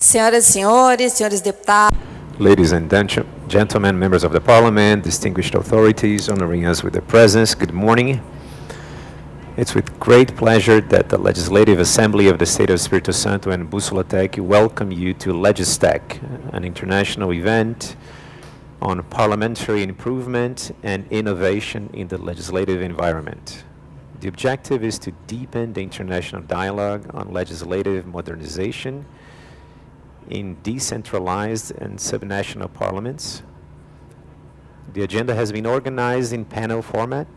Senhoras e senhores, senhores deputados. Ladies and gentlemen, members of the Parliament, distinguished authorities honoring us with their presence, good morning. It's with great pleasure that the Legislative Assembly of the State of Espírito Santo and Bússola Tech welcome you to LEGIS, an international event on parliamentary improvement and innovation in the legislative environment. The objective is to deepen the international dialogue on legislative modernization in decentralized and subnational parliaments. The agenda has been organized in panel format,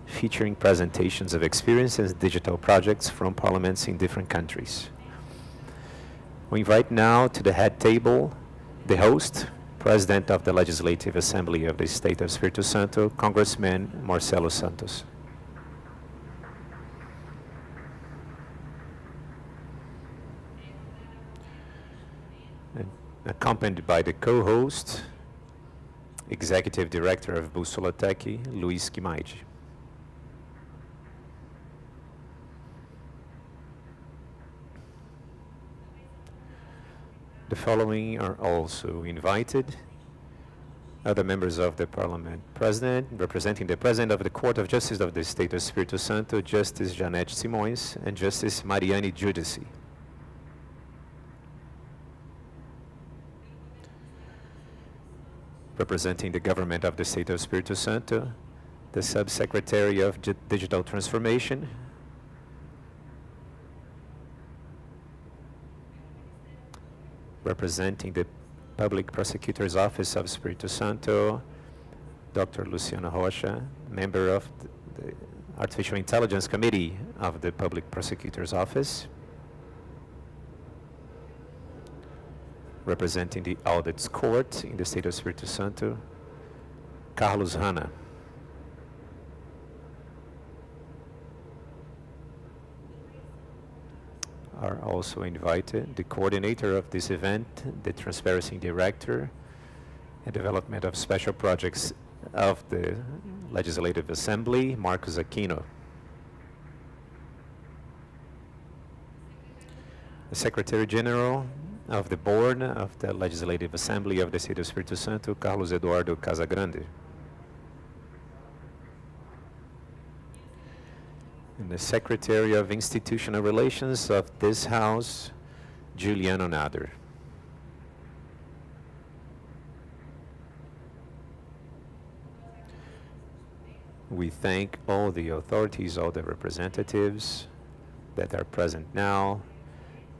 featuring presentations of experiences and digital projects from parliaments in different countries. We invite now to the head table the host, President of the Legislative Assembly of the State of Espírito Santo, Congressman Marcelo Santos. And accompanied by the co-host, Executive Director of Bússola Tech, Luiz Quimaide. The following are also invited: other members of the Parliament President, representing the President of the Court of Justice of the State of Espírito Santo, Justice Janete Simões and Justice Mariane Giudice. Representing the Government of the State of Espírito Santo, the Subsecretary of Digital Transformation, representing the Public Prosecutor's Office of Espírito Santo, Dr. Luciana Rocha, member of the Artificial Intelligence Committee of the Public Prosecutor's Office, representing the Audits Court in the State of Espírito Santo, Carlos Hanna. Are also invited the coordinator of this event, the Transparency Director and Development of Special Projects of the Legislative Assembly, Marcos Aquino. The Secretary General of the Board of the Legislative Assembly of the State of Espírito Santo, Carlos Eduardo Casagrande. And the Secretary of Institutional Relations of this House, Juliano Nader. We thank all the authorities, all the representatives that are present now.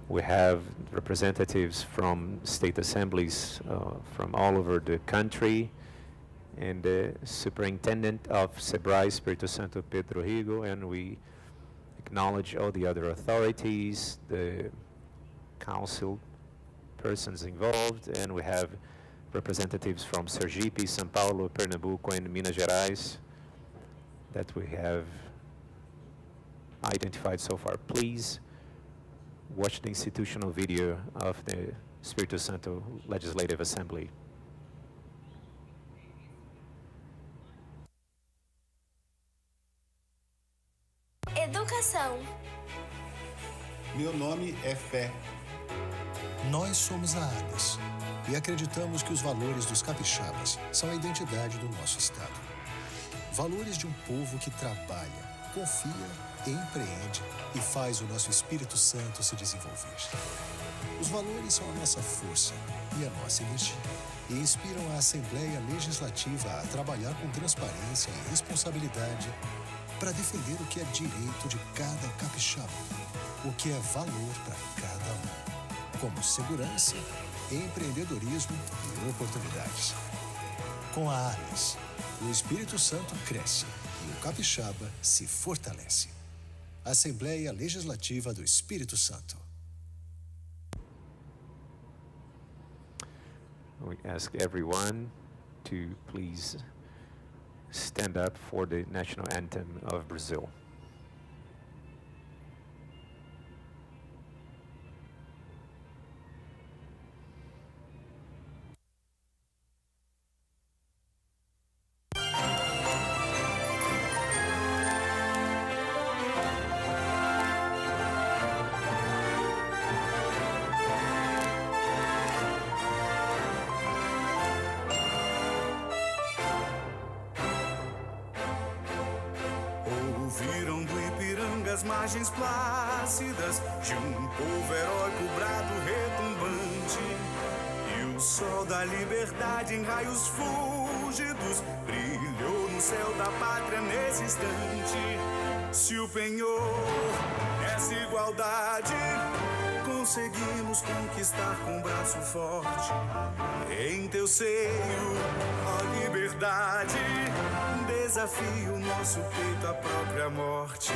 We have representatives from state assemblies from all over the country, and the Superintendent of SEBRAE Espírito Santo, Pedro Rigo, and we acknowledge all the other authorities, the council persons involved, and we have representatives from Sergipe, São Paulo, Pernambuco, and Minas Gerais that we have identified so far. Please watch the institutional video of the Espírito Santo Legislative Assembly. Educação. Meu nome é fé. Nós somos a ALES e acreditamos que os valores dos capixabas são a identidade do nosso estado. Valores de um povo que trabalha, confia, empreende e faz o nosso Espírito Santo se desenvolver. Os valores são a nossa força e a nossa energia e inspiram a Assembleia Legislativa a trabalhar com transparência e responsabilidade para defender o que é direito de cada capixaba, o que é valor para cada um, como segurança, empreendedorismo e oportunidades. Com a ALES, o Espírito Santo cresce e o capixaba se fortalece. Assembleia Legislativa do Espírito Santo. We ask everyone to please stand up for the national anthem of Brazil. as margens plácidas de um povo heróico, brado retumbante. E o sol da liberdade em raios fúlgidos brilhou no céu da pátria nesse instante. Se o penhor, essa igualdade, conseguimos conquistar com braço forte. Em teu seio, ó liberdade, desafio nosso peito à própria morte.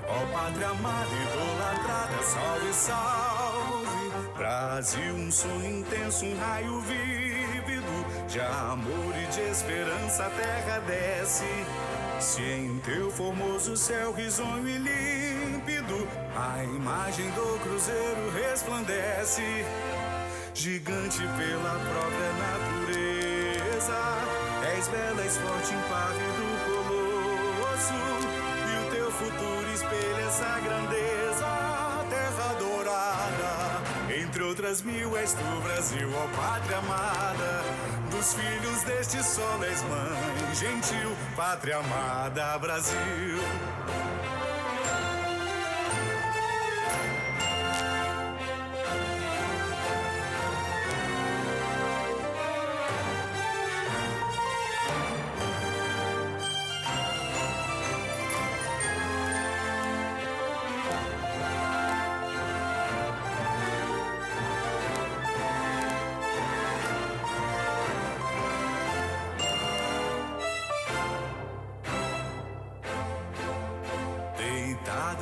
Ó pátria amada, idolatrada, salve, salve. Brasil, um sonho intenso, um raio vívido de amor e de esperança a terra desce. Se em teu formoso céu risonho e límpido a imagem do cruzeiro resplandece, gigante pela própria natureza, és bela, és forte, impávido colosso, e o teu futuro espelha essa grandeza. Terra dourada, entre outras mil, és tu, Brasil, ó pátria amada. Dos filhos deste sol és mãe gentil, pátria amada, Brasil.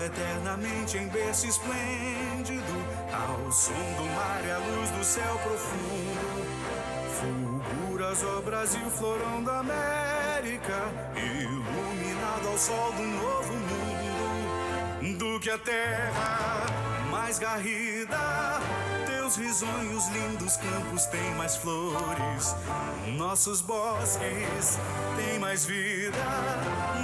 Eternamente em berço esplêndido, ao som do mar e à luz do céu profundo, fulguras, ó Brasil, florão da América, iluminado ao sol do novo mundo. Do que a terra mais garrida, teus risonhos lindos campos têm mais flores, nossos bosques têm mais vida,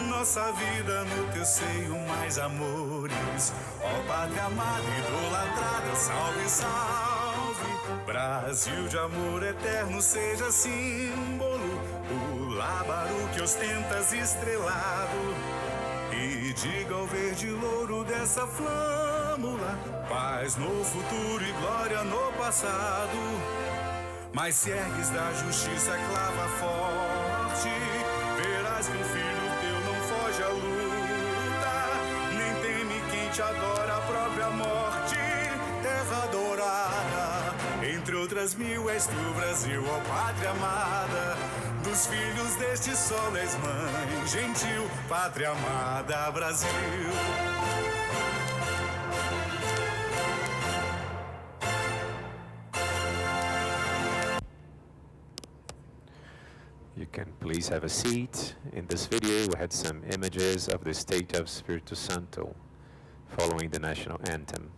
nossa vida no teu seio mais amores. Ó pátria amada, idolatrada, salve, salve. Brasil de amor eterno seja símbolo, o lábaro que ostentas estrelado. E diga ao verde louro dessa flâmula, paz no futuro e glória no passado. Mas se ergues da justiça clava forte, verás que um filho teu não foge à luta, nem teme quem te adora a própria morte. Terra dourada, entre outras mil, és tu, Brasil, ó pátria amada. Dos filhos deste sol és mãe gentil, pátria amada, Brasil. You can please have a seat. In this video, we had some images of the state of Espírito Santo following the national anthem.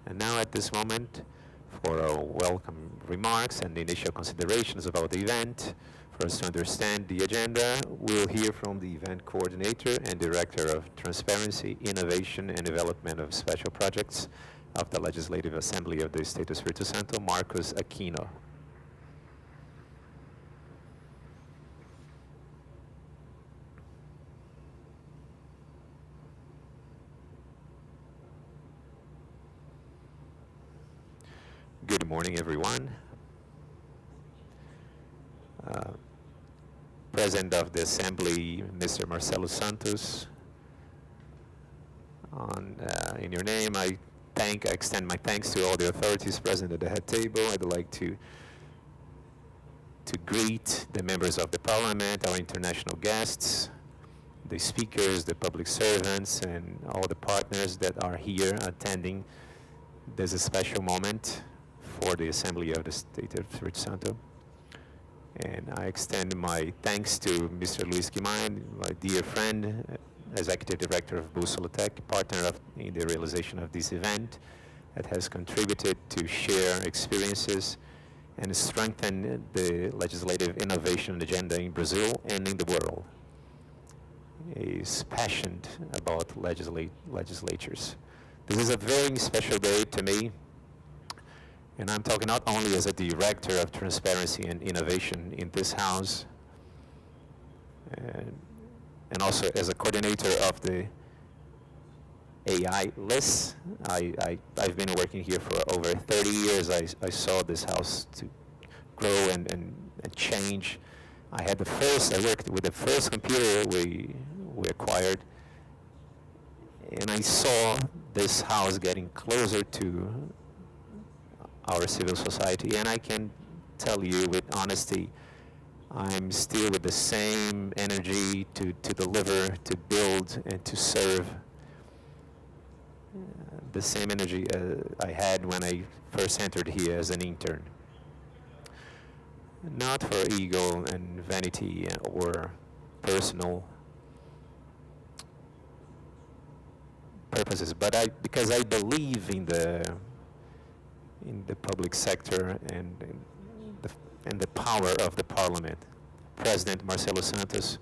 And now at this moment, for our welcome remarks and initial considerations about the event, for us to understand the agenda, we'll hear from the event coordinator and director of Transparency, Innovation and Development of Special Projects of the Legislative Assembly of the State of Espírito Santo, Marcos Aquino. Good morning, everyone. President of the Assembly, Mr. Marcelo Santos. In your name, I extend my thanks to all the authorities present at the head table. I'd like to greet the members of the Parliament, our international guests, the speakers, the public servants, and all the partners that are here attending this special moment for the Assembly of the State of Espírito Santo. And I extend my thanks to Mr. Luis Guimarães, my dear friend, Executive Director of Bussolotec, partner in the realization of this event, that has contributed to share experiences and strengthen the legislative innovation agenda in Brazil and in the world. He is passionate about legislatures. This is a very special day to me. And I'm talking not only as a director of transparency and innovation in this house, and also as a coordinator of the AI-less. I've been working here for over 30 years. I saw this house to grow and change. I worked with the first computer we acquired, and I saw this house getting closer to our civil society, and I can tell you with honesty, I'm still with the same energy to deliver, to build, and to serve. The same energy I had when I first entered here as an intern. Not for ego and vanity or personal purposes, but because I believe in the public sector and the power of the Parliament. President Marcelo Santos,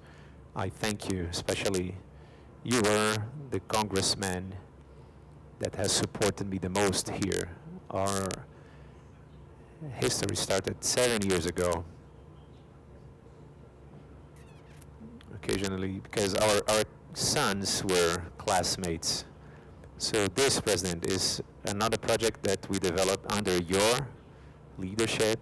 I thank you, especially you were the congressman that has supported me the most here. Our history started 7 years ago. Occasionally, because our sons were classmates. So this, President, is another project that we developed under your leadership.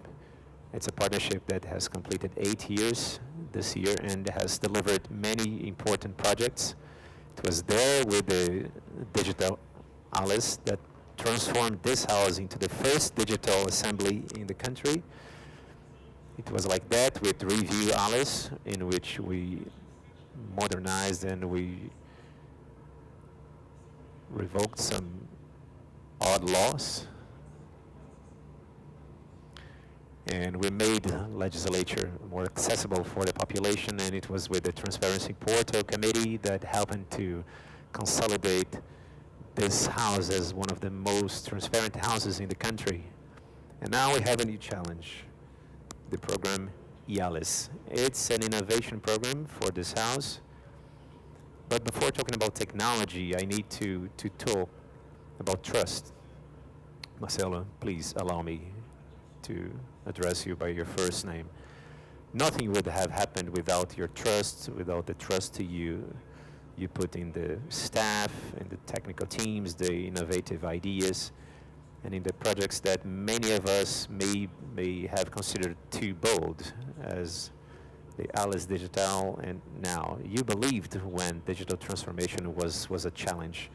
It's a partnership that has completed 8 years this year and has delivered many important projects. It was there with the digital Alice that transformed this house into the first digital assembly in the country. It was like that with Review Alice, in which we modernized and we revoked some odd laws. And we made legislature more accessible for the population, and it was with the Transparency Portal Committee that helped to consolidate this house as one of the most transparent houses in the country. And now we have a new challenge, the program IALIS. It's an innovation program for this house. But before talking about technology, I need to talk about trust. Marcelo, please allow me to address you by your first name. Nothing would have happened without your trust, without the trust to you put in the staff, in the technical teams, the innovative ideas, and in the projects that many of us may have considered too bold, as the Alice Digital. And now, you believed when digital transformation was a challenge.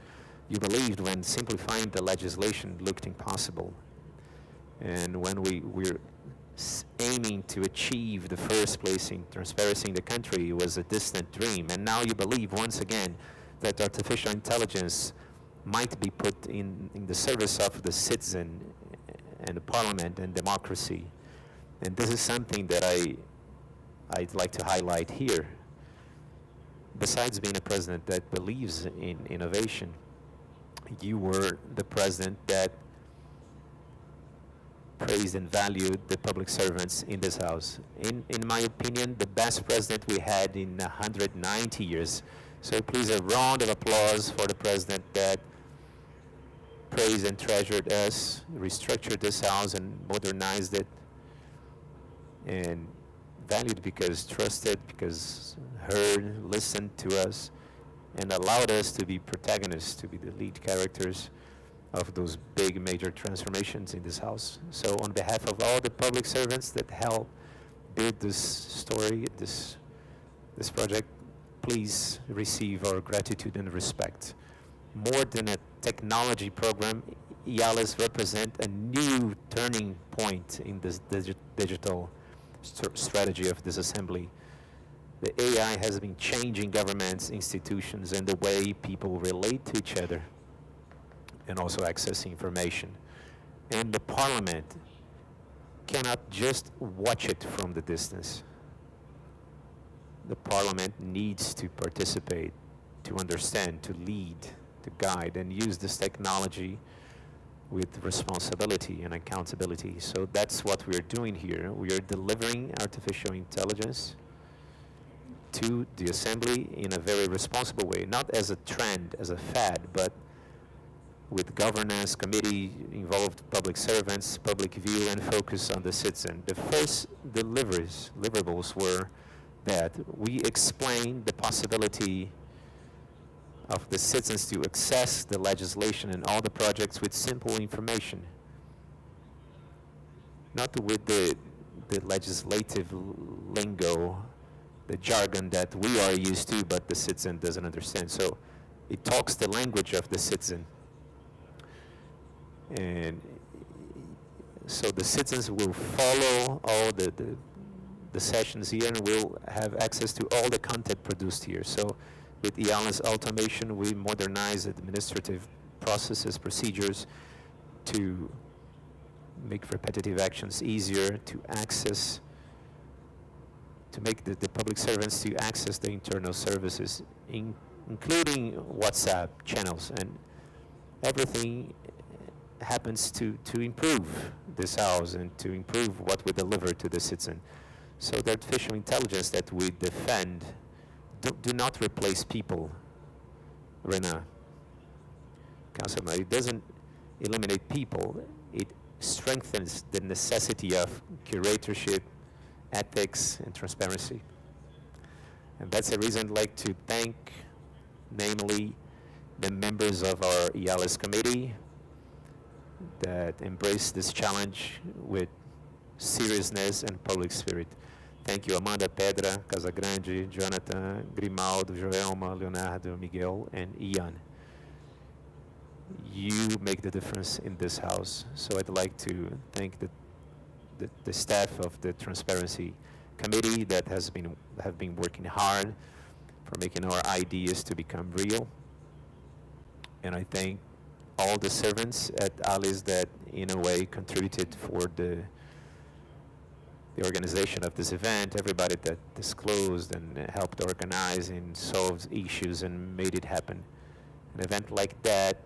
You believed when simplifying the legislation looked impossible. And when we're aiming to achieve the first place in transparency in the country, was a distant dream. And now you believe once again that artificial intelligence might be put in the service of the citizen and the parliament and democracy. And this is something that I'd like to highlight here. Besides being a president that believes in innovation, you were the president that praised and valued the public servants in this house. In my opinion, the best president we had in 190 years. So please, a round of applause for the president that praised and treasured us, restructured this house and modernized it, and valued because trusted, because heard, listened to us, and allowed us to be protagonists, to be the lead characters of those big major transformations in this house. So on behalf of all the public servants that helped build this story, this project, please receive our gratitude and respect. More than a technology program, IALIS represents a new turning point in this digital strategy of this assembly. The AI has been changing governments, institutions, and the way people relate to each other, and also access information. And the parliament cannot just watch it from the distance. The parliament needs to participate, to understand, to lead, to guide, and use this technology with responsibility and accountability. So that's what we're doing here. We are delivering artificial intelligence to the assembly in a very responsible way, not as a trend, as a fad, but with governance, committee, involved public servants, public view, and focus on the citizen. The first deliverables were that we explained the possibility of the citizens to access the legislation and all the projects with simple information. Not with the legislative lingo, the jargon that we are used to, but the citizen doesn't understand. So it talks the language of the citizen. And so the citizens will follow all the sessions here and will have access to all the content produced here. So with IALA's automation, we modernize administrative processes, procedures to make repetitive actions easier to access, to make the public servants to access the internal services, including WhatsApp channels, and everything happens to improve this house and to improve what we deliver to the citizen. So the artificial intelligence that we defend do not replace people, Rena. Councilman, it doesn't eliminate people. It strengthens the necessity of curatorship, ethics, and transparency. And that's the reason I'd like to thank, namely, the members of our IALA's committee that embrace this challenge with seriousness and public spirit. Thank you, Amanda, Pedra, Casagrande, Jonathan, Grimaldo, Joelma, Leonardo, Miguel, and Ian. You make the difference in this house. So I'd like to thank the staff of the Transparency Committee that have been working hard for making our ideas to become real. And I thank all the servants at ALIS that, in a way, contributed for the organization of this event, everybody that disclosed and helped organize and solved issues and made it happen. An event like that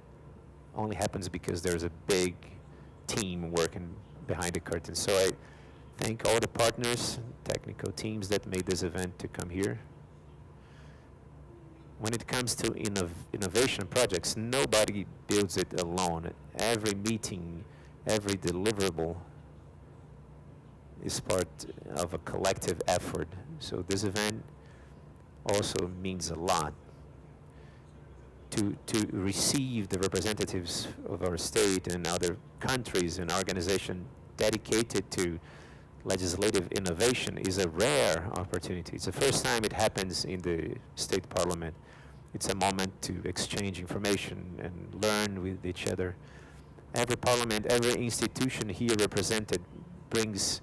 only happens because there's a big team working behind the curtain. So I thank all the partners, technical teams that made this event to come here. When it comes to innovation projects, nobody builds it alone. Every meeting, every deliverable is part of a collective effort. So this event also means a lot. To receive the representatives of our state and other countries and organizations dedicated to legislative innovation is a rare opportunity. It's the first time it happens in the state parliament. It's a moment to exchange information and learn with each other. Every parliament, every institution here represented brings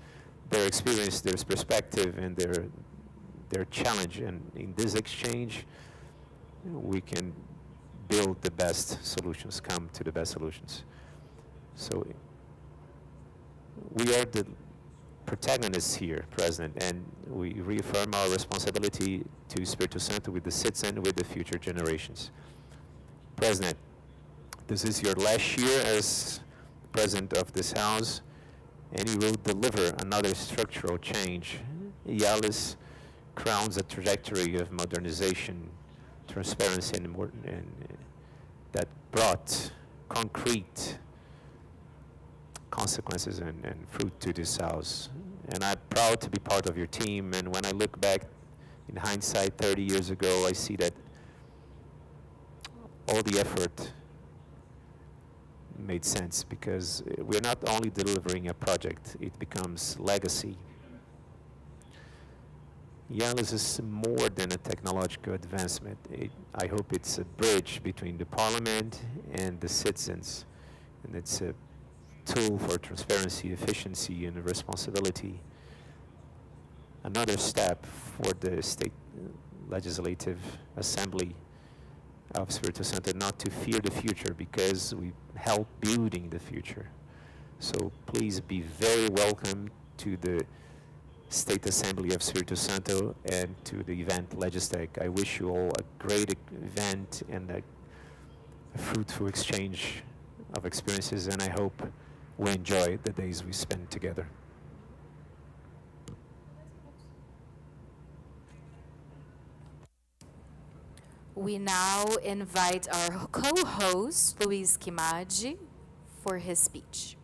their experience, their perspective, and their challenge. And in this exchange, we can build the best solutions, come to the best solutions. So we are the protagonists here, President, and we reaffirm our responsibility to Espírito Santo with the citizen, with the future generations. President, this is your last year as President of this House, and you will deliver another structural change. IALAS crowns a trajectory of modernization, transparency, and that brought concrete consequences and fruit to this house. And I'm proud to be part of your team. And when I look back in hindsight 30 years ago, I see that all the effort made sense, because we're not only delivering a project, it becomes legacy. IALAS is more than a technological advancement. I hope it's a bridge between the parliament and the citizens. And it's a tool for transparency, efficiency, and responsibility. Another step for the State Legislative Assembly of Espírito Santo not to fear the future, because we help building the future. So please be very welcome to the State Assembly of Espírito Santo and to the event Legistech. I wish you all a great event and a fruitful exchange of experiences, and I hope we enjoy the days we spend together. We now invite our co-host, Luiz Kimadi, for his speech.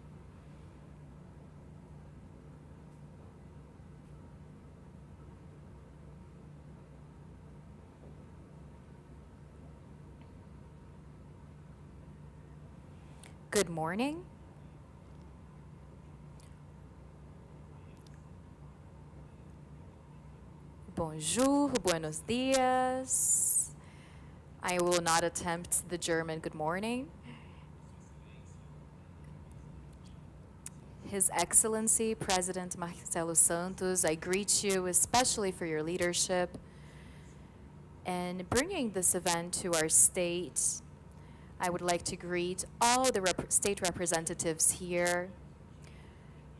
Good morning. Bonjour, buenos dias. I will not attempt the German good morning. His Excellency, President Marcelo Santos, I greet you especially for your leadership and bringing this event to our state. I would like to greet all the state representatives here,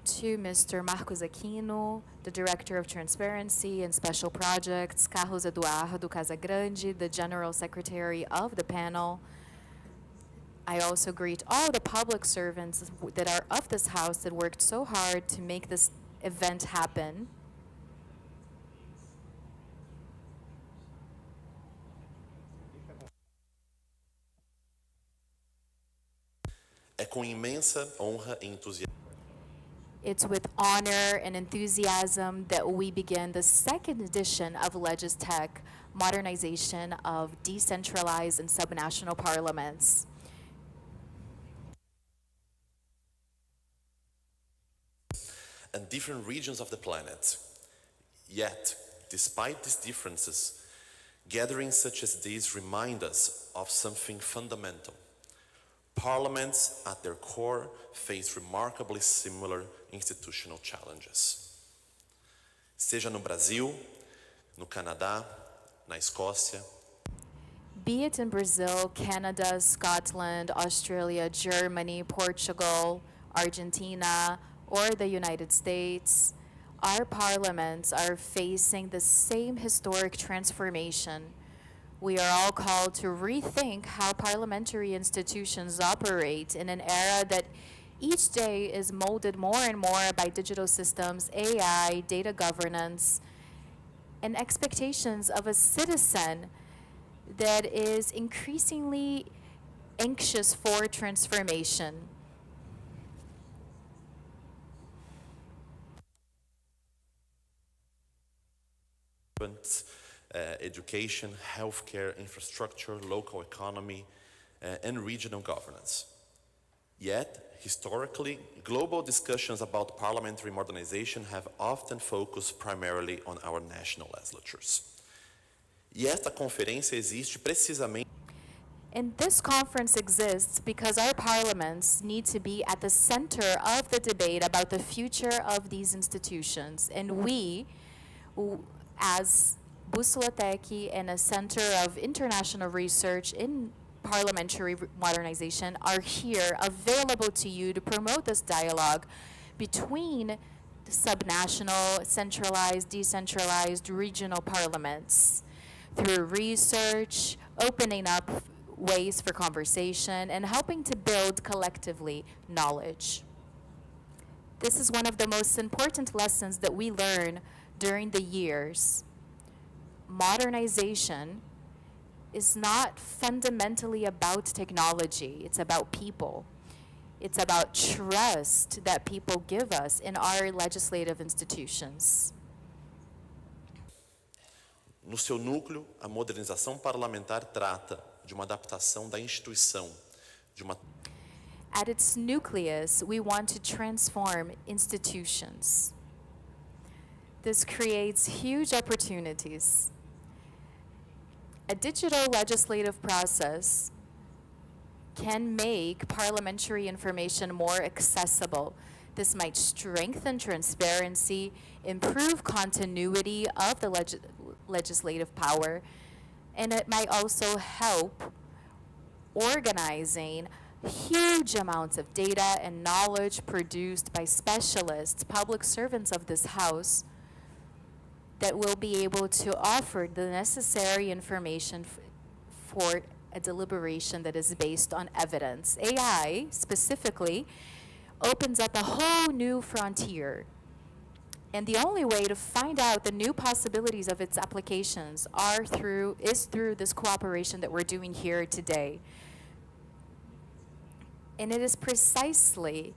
to Mr. Marcos Aquino, the Director of Transparency and Special Projects, Carlos Eduardo Casagrande, the General Secretary of the panel. I also greet all the public servants that are of this house that worked so hard to make this event happen. É com imensa honra e entusiasmo. It's with honor and enthusiasm that we begin the second edition of LEGIS Tech, Modernization of Decentralized and Subnational Parliaments. And different regions of the planet. Yet, despite these differences, gatherings such as these remind us of something fundamental. Parliaments, at their core, face remarkably similar institutional challenges. Seja no Brasil, no Canadá, na Escócia. Be it in Brazil, Canada, Scotland, Australia, Germany, Portugal, Argentina, or the United States, our parliaments are facing the same historic transformation. We are all called to rethink how parliamentary institutions operate in an era that each day is molded more and more by digital systems, AI, data governance, and expectations of a citizen that is increasingly anxious for transformation. Education, healthcare, infrastructure, local economy, and regional governance. Yet, historically, global discussions about parliamentary modernization have often focused primarily on our national legislatures. E esta conferência existe precisamente. And this conference exists because our parliaments need to be at the center of the debate about the future of these institutions. And we, as Bússola Tech and a center of international research in parliamentary modernization, are here available to you to promote this dialogue between the subnational, centralized, decentralized, regional parliaments through research, opening up ways for conversation, and helping to build collectively knowledge. This is one of the most important lessons that we learn during the years. Modernization is not fundamentally about technology. It's about people. It's about trust that people give us in our legislative institutions. No seu núcleo, a modernização parlamentar trata de uma adaptação da instituição, de uma. At its nucleus, we want to transform institutions. This creates huge opportunities. A digital legislative process can make parliamentary information more accessible. This might strengthen transparency, improve continuity of the legislative power, and it might also help organizing huge amounts of data and knowledge produced by specialists, public servants of this house, that will be able to offer the necessary information for a deliberation that is based on evidence. AI, specifically, opens up a whole new frontier. And the only way to find out the new possibilities of its applications is through this cooperation that we're doing here today. And it is precisely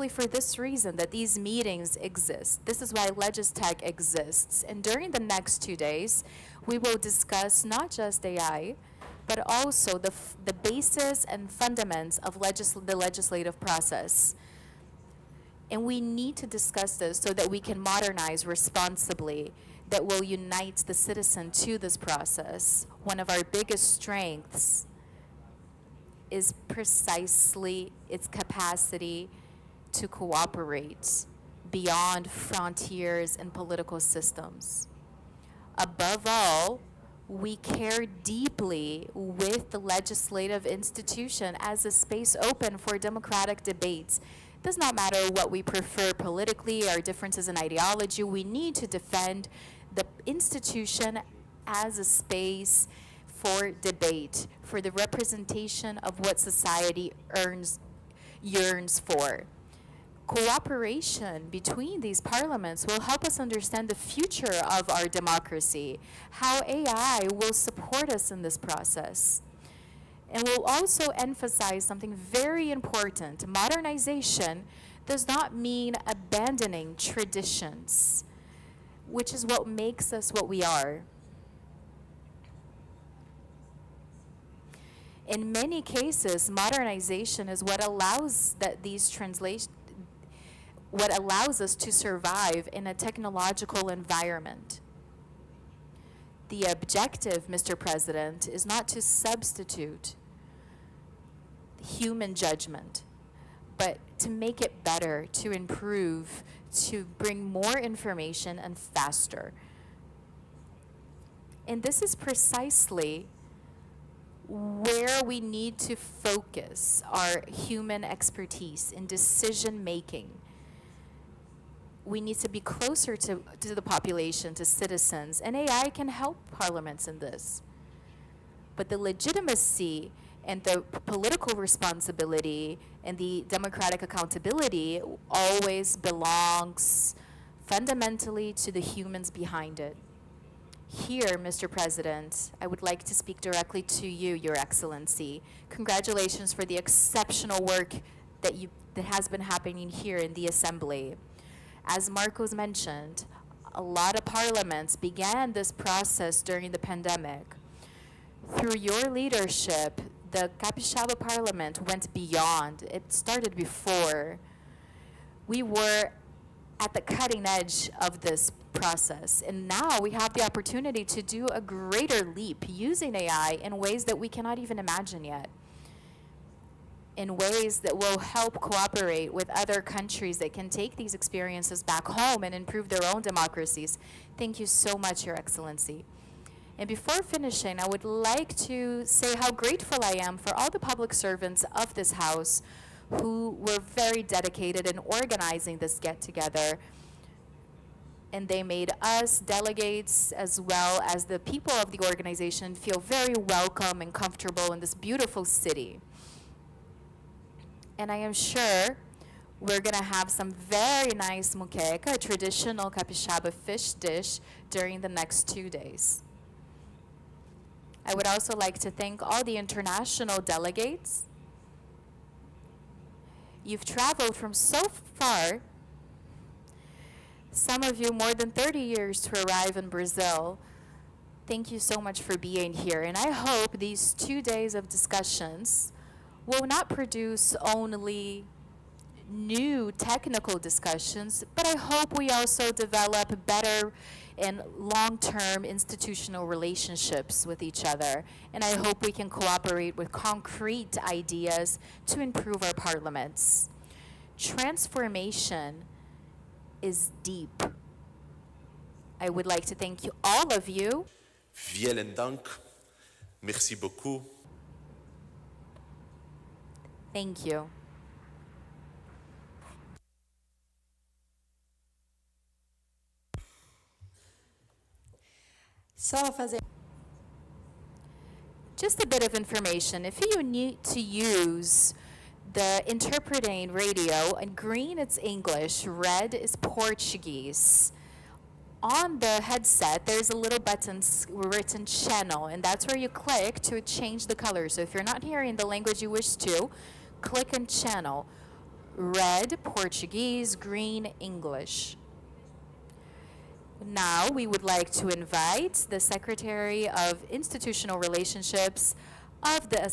for this reason that these meetings exist. This is why LEGIS Tech exists. And during the next 2 days, we will discuss not just AI, but also the basis and fundaments of the legislative process. And we need to discuss this so that we can modernize responsibly, that will unite the citizen to this process. One of our biggest strengths is precisely its capacity to cooperate beyond frontiers and political systems. Above all, we care deeply with the legislative institution as a space open for democratic debates. It does not matter what we prefer politically, our differences in ideology. We need to defend the institution as a space for debate, for the representation of what society yearns for. Cooperation between these parliaments will help us understand the future of our democracy, how AI will support us in this process. And we'll also emphasize something very important. Modernization does not mean abandoning traditions, which is what makes us what we are. In many cases, modernization is what allows what allows us to survive in a technological environment. The objective, Mr. President, is not to substitute human judgment, but to make it better, to improve, to bring more information and faster. And this is precisely where we need to focus our human expertise in decision making. We need to be closer to the population, to citizens, and AI can help parliaments in this. But the legitimacy and the political responsibility and the democratic accountability always belongs fundamentally to the humans behind it. Here, Mr. President, I would like to speak directly to you, Your Excellency. Congratulations for the exceptional work that has been happening here in the Assembly. As Marcos mentioned, a lot of parliaments began this process during the pandemic. Through your leadership, the Capixaba Parliament went beyond. It started before. We were at the cutting edge of this process, and now we have the opportunity to do a greater leap using AI in ways that we cannot even imagine yet, in ways that will help cooperate with other countries that can take these experiences back home and improve their own democracies. Thank you so much, Your Excellency. And before finishing, I would like to say how grateful I am for all the public servants of this House who were very dedicated in organizing this get-together. And they made us, delegates, as well as the people of the organization, feel very welcome and comfortable in this beautiful city. And I am sure we're gonna have some very nice muqueca, a traditional Capixaba fish dish, during the next 2 days. I would also like to thank all the international delegates. You've traveled from so far, some of you more than 30 years to arrive in Brazil. Thank you so much for being here. And I hope these 2 days of discussions will not produce only new technical discussions, but I hope we also develop better and long-term institutional relationships with each other. And I hope we can cooperate with concrete ideas to improve our parliaments. Transformation is deep. I would like to thank you, all of you. Vielen Dank. Merci beaucoup. Thank you. Só fazer. Just a bit of information. If you need to use the interpreting radio, and green it's English, red is Portuguese. On the headset, there's a little button written channel, and that's where you click to change the color. So if you're not hearing the language you wish to, click on channel. Red, Portuguese, green, English. Now we would like to invite the Secretary of Institutional Relationships of the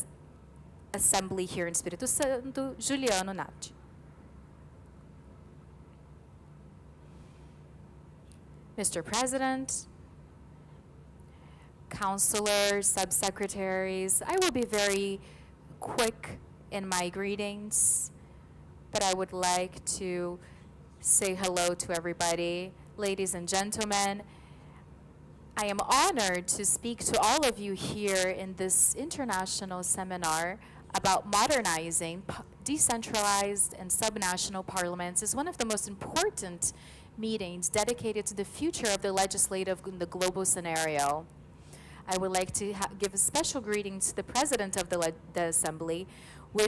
Assembly here in Espírito Santo, Juliano Natti. Mr. President, councilors, subsecretaries, I will be very quick in my greetings, but I would like to say hello to everybody. Ladies and gentlemen, I am honored to speak to all of you here in this international seminar about modernizing decentralized and subnational parliaments. Is one of the most important meetings dedicated to the future of the legislative in the global scenario. I would like to give a special greeting to the President of the Assembly, who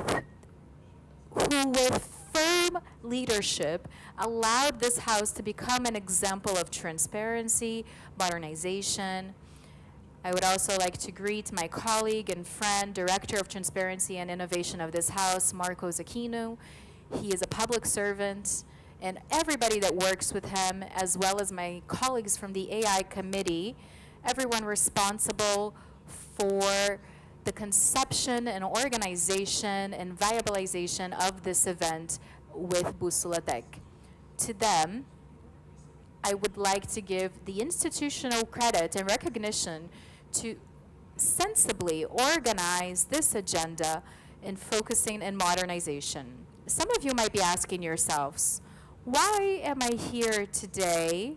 with firm leadership allowed this House to become an example of transparency, modernization. I would also like to greet my colleague and friend, Director of Transparency and Innovation of this House, Marcos Aquino. He is a public servant, and everybody that works with him, as well as my colleagues from the AI committee, everyone responsible for the conception and organization and viabilization of this event with Bússola Tech. To them, I would like to give the institutional credit and recognition to sensibly organize this agenda in focusing in modernization. Some of you might be asking yourselves, why am I here today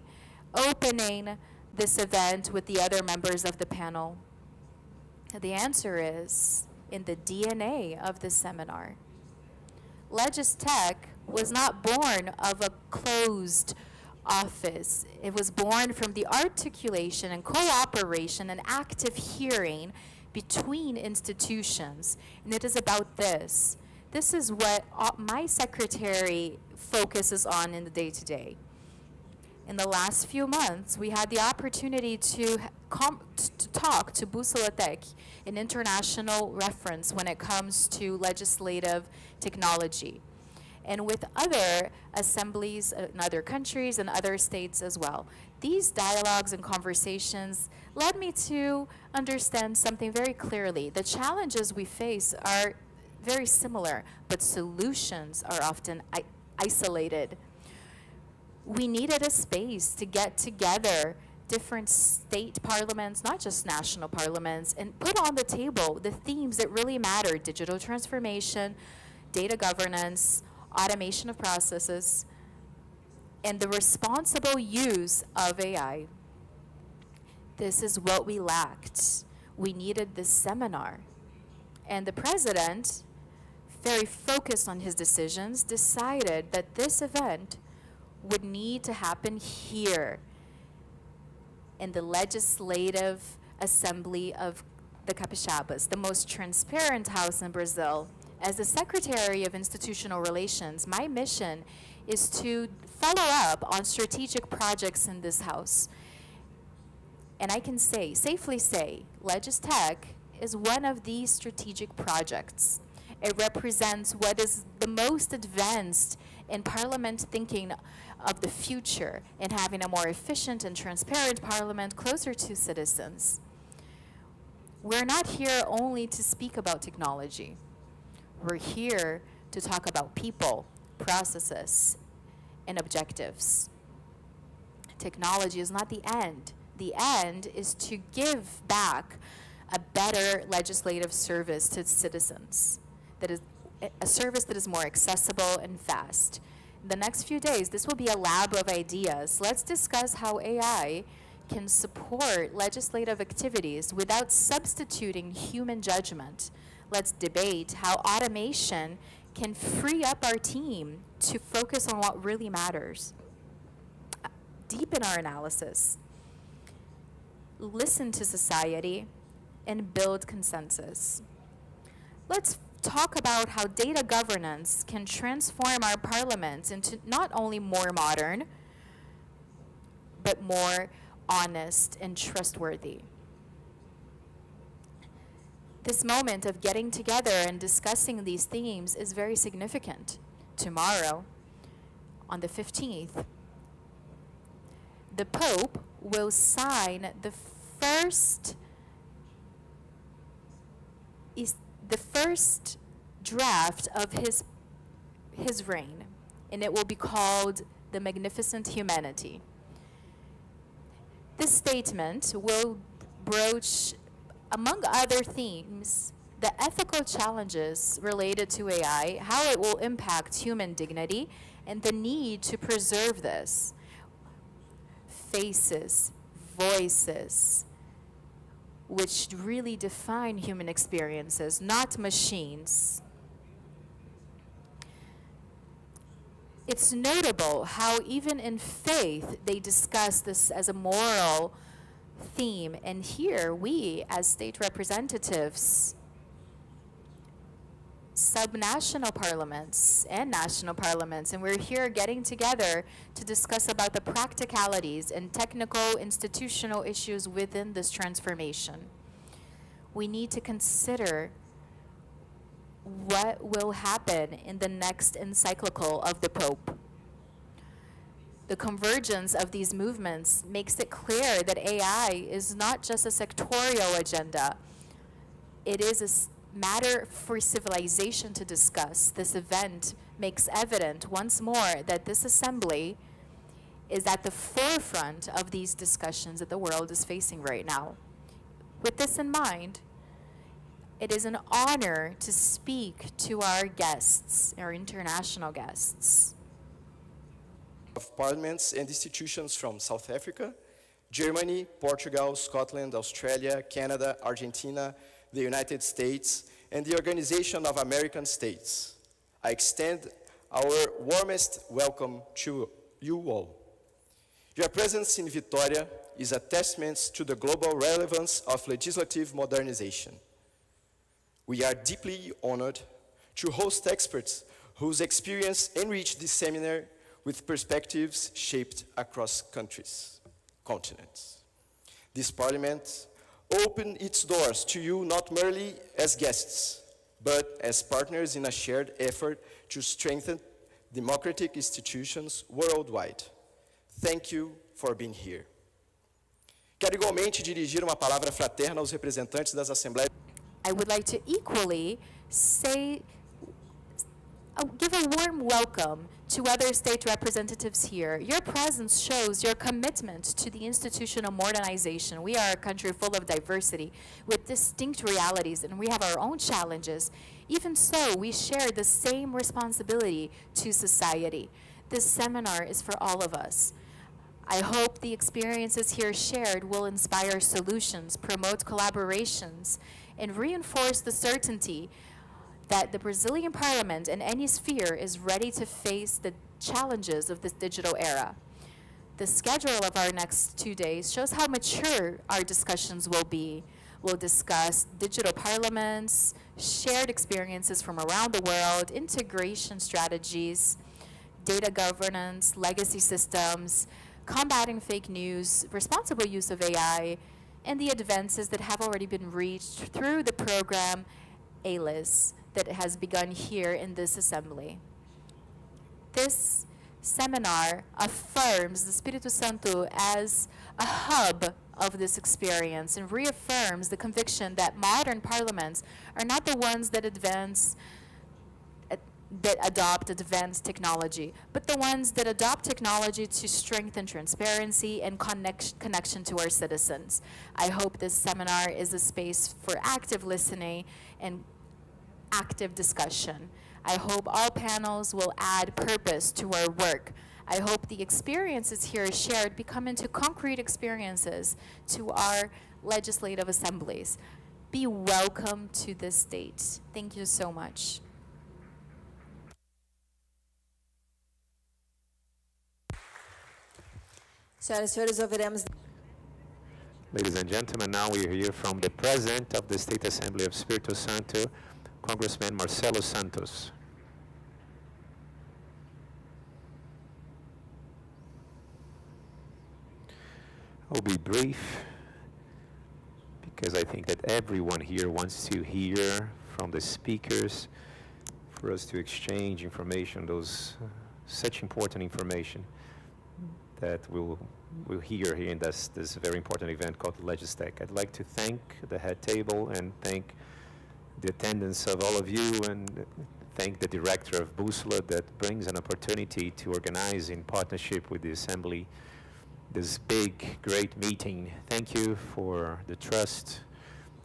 opening this event with the other members of the panel? The answer is in the DNA of the seminar. LEGIS Tech was not born of a closed office. It was born from the articulation and cooperation and active hearing between institutions. And it is about this. This is what my secretary focuses on in the day-to-day. In the last few months, we had the opportunity to talk to Bússola Tech, an international reference when it comes to legislative technology, and with other assemblies in other countries and other states as well. These dialogues and conversations led me to understand something very clearly. The challenges we face are very similar, but solutions are often isolated. We needed a space to get together different state parliaments, not just national parliaments, and put on the table the themes that really matter: digital transformation, data governance, automation of processes, and the responsible use of AI. This is what we lacked. We needed this seminar. And the president, very focused on his decisions, decided that this event would need to happen here in the Legislative Assembly of the Capixabas, the most transparent house in Brazil. As the Secretary of Institutional Relations, my mission is to follow up on strategic projects in this house. And I can safely say, LEGIS Tech is one of these strategic projects. It represents what is the most advanced in Parliament thinking of the future and having a more efficient and transparent Parliament closer to citizens. We're not here only to speak about technology. We're here to talk about people, processes, and objectives. Technology is not the end. The end is to give back a better legislative service to citizens, that is a service that is more accessible and fast. In the next few days, this will be a lab of ideas. Let's discuss how AI can support legislative activities without substituting human judgment. Let's debate how automation can free up our team to focus on what really matters. Deepen our analysis. Listen to society and build consensus. Let's talk about how data governance can transform our parliament into not only more modern, but more honest and trustworthy. This moment of getting together and discussing these themes is very significant. Tomorrow, on the 15th, the Pope will sign the first the first draft of his reign, and it will be called The Magnificent Humanity. This statement will broach, among other themes, the ethical challenges related to AI, how it will impact human dignity, and the need to preserve this. Faces, voices, which really define human experiences, not machines. It's notable how even in faith they discuss this as a moral theme, and here we as state representatives, subnational parliaments and national parliaments, and we're here getting together to discuss about the practicalities and technical institutional issues within this transformation. We need to consider what will happen in the next encyclical of the Pope. The convergence of these movements makes it clear that AI is not just a sectorial agenda. It is a matter for civilization to discuss. This event makes evident once more that this assembly is at the forefront of these discussions that the world is facing right now. With this in mind, it is an honor to speak to our guests, our international guests. Of parliaments and institutions from South Africa, Germany, Portugal, Scotland, Australia, Canada, Argentina, the United States, and the Organization of American States. I extend our warmest welcome to you all. Your presence in Vitória is a testament to the global relevance of legislative modernization. We are deeply honored to host experts whose experience enrich this seminar with perspectives shaped across continents. This parliament opened its doors to you not merely as guests, but as partners in a shared effort to strengthen democratic institutions worldwide. Thank you for being here. Quero igualmente dirigir uma palavra fraterna aos representantes das Assembleias. I would like to equally give a warm welcome to other state representatives here. Your presence shows your commitment to the institutional modernization. We are a country full of diversity with distinct realities, and we have our own challenges. Even so, we share the same responsibility to society. This seminar is for all of us. I hope the experiences here shared will inspire solutions, promote collaborations, and reinforce the certainty that the Brazilian parliament in any sphere is ready to face the challenges of this digital era. The schedule of our next 2 days shows how mature our discussions will be. We'll discuss digital parliaments, shared experiences from around the world, integration strategies, data governance, legacy systems, combating fake news, responsible use of AI, and the advances that have already been reached through the program LEGIS that has begun here in this assembly. This seminar affirms the Espírito Santo as a hub of this experience and reaffirms the conviction that modern parliaments are not the ones that adopt advanced technology, but the ones that adopt technology to strengthen transparency and connection to our citizens. I hope this seminar is a space for active listening and active discussion. I hope all panels will add purpose to our work. I hope the experiences here shared become into concrete experiences to our legislative assemblies. Be welcome to this state. Thank you so much. Senhoras e senhores, ouviremos. Ladies and gentlemen, now we hear from the President of the State Assembly of Espírito Santo, Congressman Marcelo Santos. I'll be brief because I think that everyone here wants to hear from the speakers for us to exchange information, those such important information that we'll hear here in this very important event called LegisTech. I'd like to thank the head table and thank the attendance of all of you, and thank the director of Bússola that brings an opportunity to organize in partnership with the Assembly this big, great meeting. Thank you for the trust.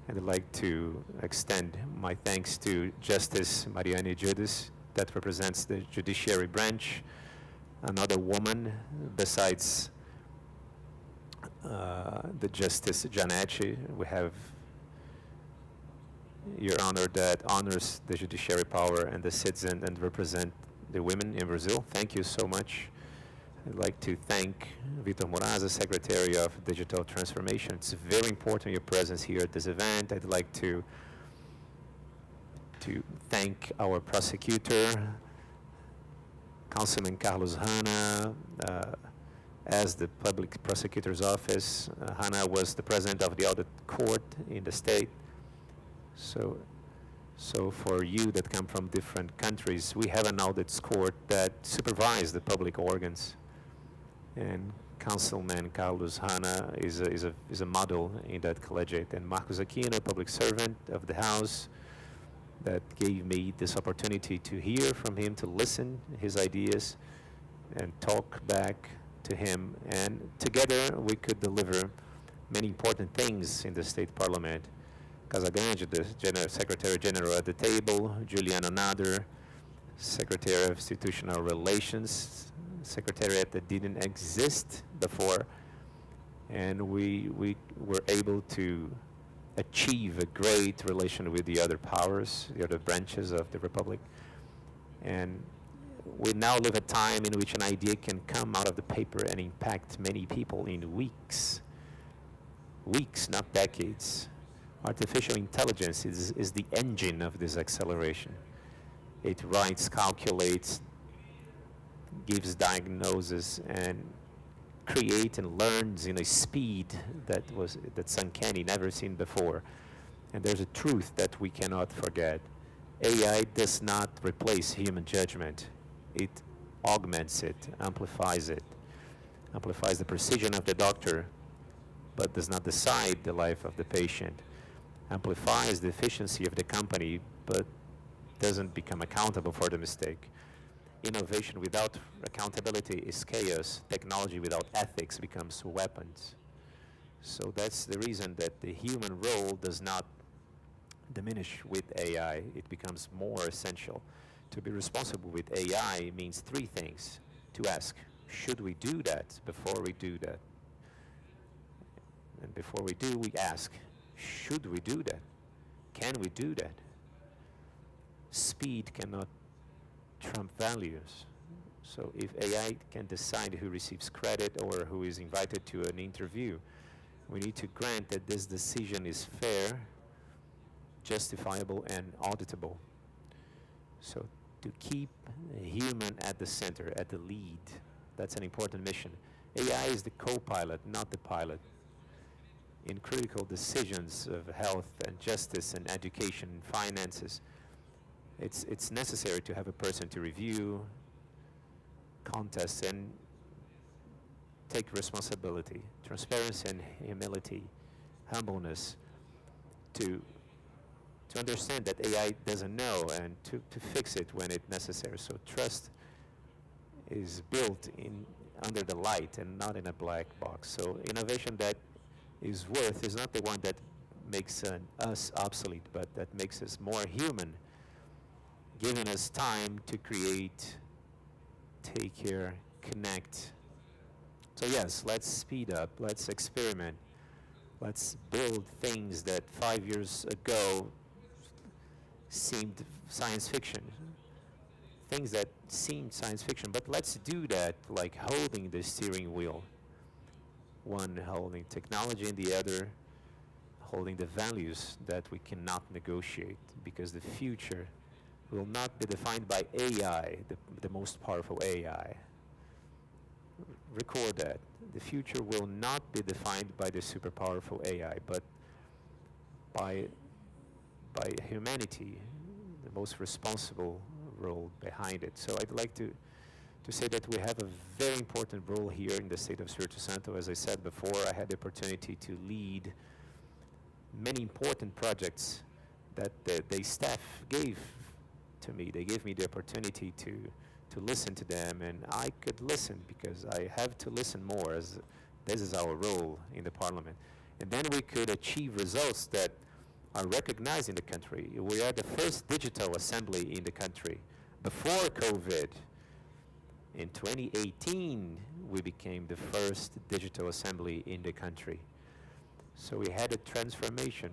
And I'd like to extend my thanks to Justice Mariane Judas, that represents the judiciary branch, another woman besides the Justice Gianetti. We have Your Honor that honors the judiciary power and the citizen and represent the women in Brazil. Thank you so much. I'd like to thank Vitor Moraes, the Secretary of Digital Transformation. It's very important your presence here at this event. I'd like to thank our prosecutor, Councilman Carlos Hanna, as the Public Prosecutor's Office. Hanna was the president of the audit court in the state. So for you that come from different countries, we have an audit court that supervises the public organs. And Councilman Carlos Hanna is a model in that collegiate. And Marcos Aquino, public servant of the House, that gave me this opportunity to hear from him, to listen his ideas, and talk back to him. And together we could deliver many important things in the state parliament. Casagrande, the Secretary General at the table, Juliano Nader, Secretary of Institutional Relations, secretariat that didn't exist before, and we were able to achieve a great relation with the other powers, the other branches of the Republic. And we now live a time in which an idea can come out of the paper and impact many people in weeks. Weeks, not decades. Artificial intelligence is the engine of this acceleration. It writes, calculates, gives diagnosis, and creates and learns in a speed that's uncanny, never seen before. And there's a truth that we cannot forget. AI does not replace human judgment. It augments it, amplifies the precision of the doctor, but does not decide the life of the patient. Amplifies the efficiency of the company, but doesn't become accountable for the mistake. Innovation without accountability is chaos. Technology without ethics becomes weapons. So that's the reason that the human role does not diminish with AI. It becomes more essential. To be responsible with AI means three things. To ask, should we do that before we do that? And before we do, we ask, should we do that? Can we do that? Speed cannot trump values. So if AI can decide who receives credit or who is invited to an interview, we need to grant that this decision is fair, justifiable, and auditable. So to keep a human at the center, at the lead, that's an important mission. AI is the co-pilot, not the pilot. In critical decisions of health and justice and education and finances, it's necessary to have a person to review, contest, and take responsibility, transparency and humility, humbleness, to understand that AI doesn't know and to fix it when it's necessary. So trust is built under the light and not in a black box. So innovation that is worth is not the one that makes us obsolete, but that makes us more human, giving us time to create, take care, connect. So yes, let's speed up, let's experiment, let's build things that 5 years ago seemed science fiction. Things that seemed science fiction, but let's do that like holding the steering wheel. One holding technology and the other holding the values that we cannot negotiate, because the future will not be defined by AI, the most powerful AI. Record that. The future will not be defined by the super powerful AI, but by humanity, the most responsible role behind it. So I'd like to say that we have a very important role here in the state of Espírito Santo. As I said before, I had the opportunity to lead many important projects that the staff gave to me. They gave me the opportunity to listen to them, and I could listen because I have to listen more, as this is our role in the parliament. And then we could achieve results that are recognized in the country. We are the first digital assembly in the country. Before COVID, in 2018, we became the first digital assembly in the country. So we had a transformation.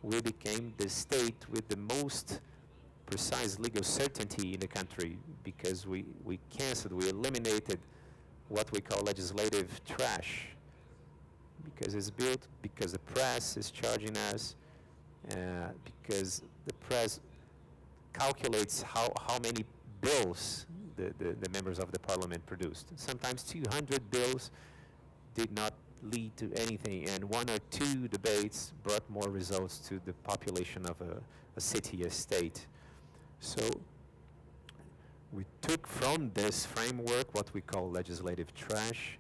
We became the state with the most precise legal certainty in the country because we canceled, we eliminated what we call legislative trash, because it's built, because the press is charging us, because the press calculates how many bills the members of the parliament produced. Sometimes 200 bills did not lead to anything, and one or two debates brought more results to the population of a city, a state. So we took from this framework what we call legislative trash,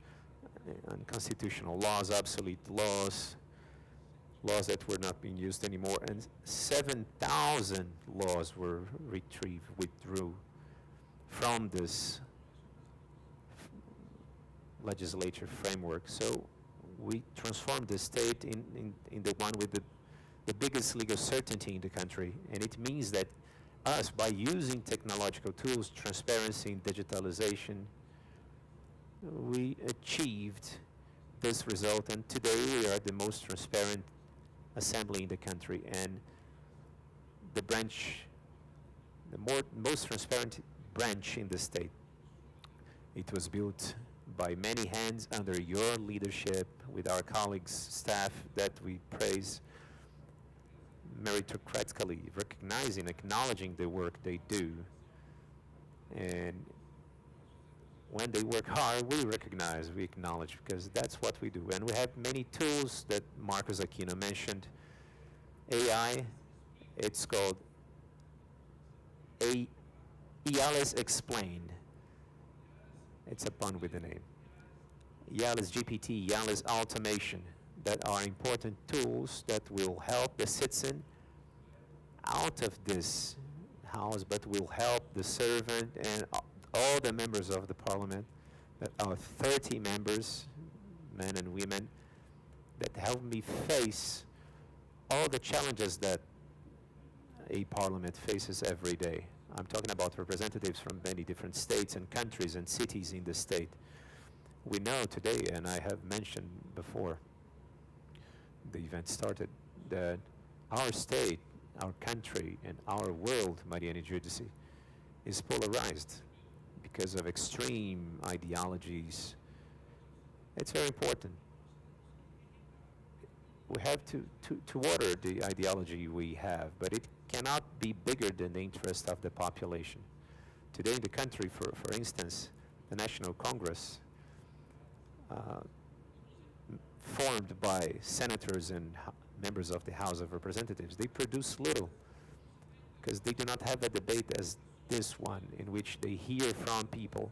unconstitutional laws, obsolete laws, laws that were not being used anymore, and 7,000 laws were withdrew from this legislature framework. So we transformed the state in the one with the biggest legal certainty in the country, and it means that us, by using technological tools, transparency and digitalization, we achieved this result, and today we are the most transparent assembly in the country, and the most transparent branch in the state. It was built by many hands under your leadership, with our colleagues, staff that we praise, meritocratically, recognizing, acknowledging the work they do. And when they work hard, we recognize, we acknowledge, because that's what we do. And we have many tools that Marcos Aquino mentioned. AI, it's called IALES Explained. It's a pun with the name. IALES GPT, IALES Automation, that are important tools that will help the citizen out of this house, but will help the servant and all the members of the parliament, that are 30 members, men and women, that help me face all the challenges that a parliament faces every day. I'm talking about representatives from many different states and countries and cities in the state. We know today, and I have mentioned before the event started, that our state, our country, and our world, Mariana Judici, is polarized because of extreme ideologies. It's very important. We have to order the ideology we have, but it cannot be bigger than the interest of the population. Today in the country, for instance, the National Congress, formed by senators and members of the House of Representatives, they produce little because they do not have a debate as this one, in which they hear from people.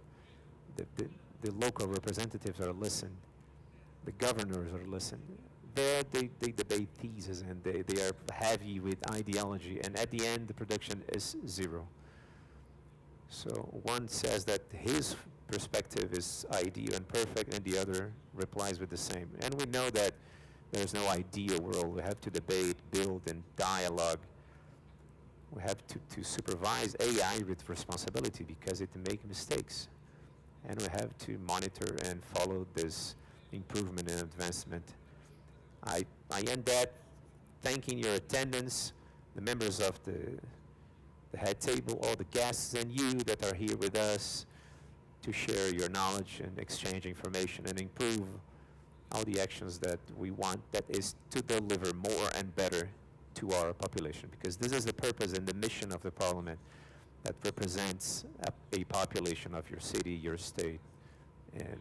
The local representatives are listened, the governors are listened. There they debate theses, and they are heavy with ideology, and at the end the production is zero. So one says that his perspective is ideal and perfect, and the other replies with the same. And we know that there's no ideal world. We have to debate, build, and dialogue. We have to supervise AI with responsibility because it makes mistakes. And we have to monitor and follow this improvement and advancement. I end that thanking your attendance, the members of the head table, all the guests, and you that are here with us to share your knowledge and exchange information and improve all the actions that we want, that is to deliver more and better to our population, because this is the purpose and the mission of the parliament that represents a population of your city, your state, and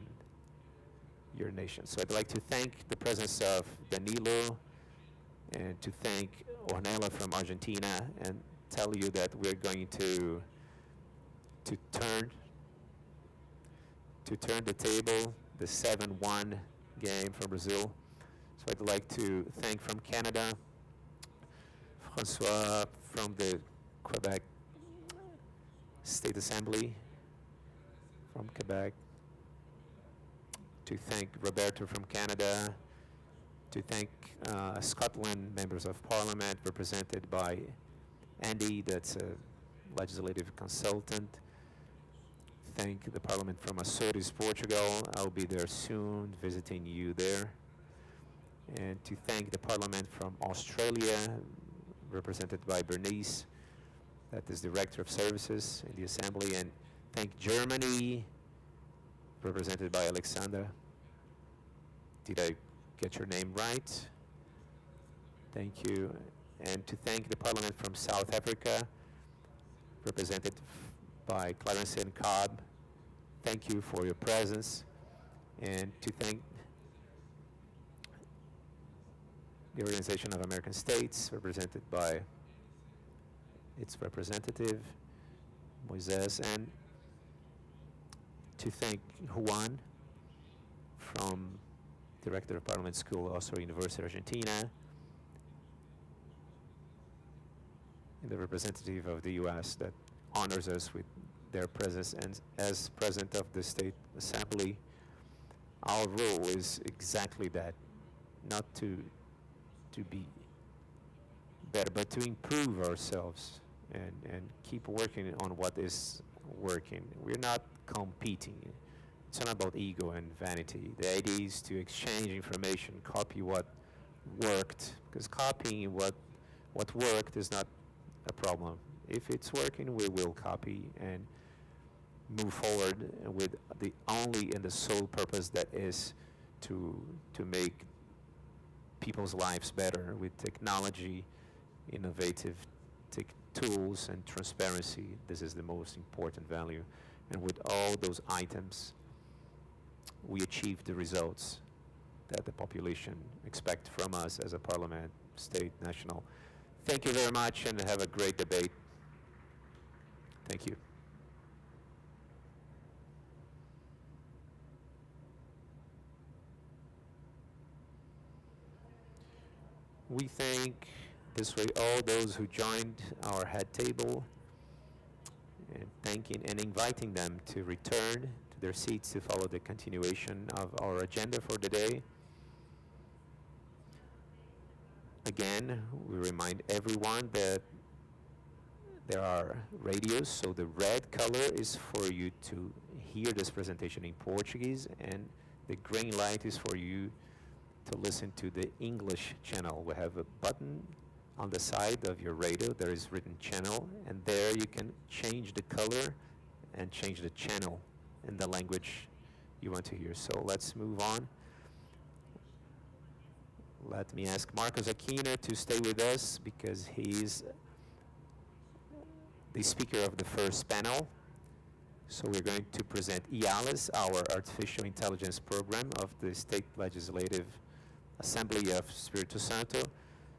your nation. So I'd like to thank the presence of Danilo and to thank Ornella from Argentina, and tell you that we're going to turn the table, the 7-1 game from Brazil. So I'd like to thank from Canada, Francois from the Quebec State Assembly from Quebec, to thank Roberto from Canada, to thank Scotland members of Parliament represented by Andy, that's a legislative consultant. Thank the Parliament from Açores, Portugal. I'll be there soon, visiting you there. And to thank the Parliament from Australia, represented by Bernice, that is Director of Services in the Assembly, and thank Germany, represented by Alexander. Did I get your name right? Thank you. And to thank the Parliament from South Africa, represented by Clarence and Cobb. Thank you for your presence. And to thank the Organization of American States, represented by its representative, Moises, and to thank Juan from Director of Parliament School, also University of Argentina, and the representative of the U.S. that honors us with their presence. And as President of the State Assembly, our role is exactly that, not to be better, but to improve ourselves and keep working on what is working. We're not competing. It's not about ego and vanity. The idea is to exchange information, copy what worked, because copying what worked is not a problem. If it's working, we will copy and move forward with the only and the sole purpose that is to make people's lives better with technology, innovative tools, and transparency. This is the most important value. And with all those items, we achieve the results that the population expect from us as a parliament, state, national. Thank you very much, and have a great debate. Thank you. We thank this way all those who joined our head table, and thanking and inviting them to return to their seats to follow the continuation of our agenda for the day. Again, we remind everyone that there are radios, so the red color is for you to hear this presentation in Portuguese, and the green light is for you to listen to the English channel. We have a button on the side of your radio. There is written channel, and there you can change the color and change the channel in the language you want to hear. So let's move on. Let me ask Marcos Aquino to stay with us because he's the speaker of the first panel. So we're going to present IALES, our artificial intelligence program of the State Legislative Assembly of Espírito Santo.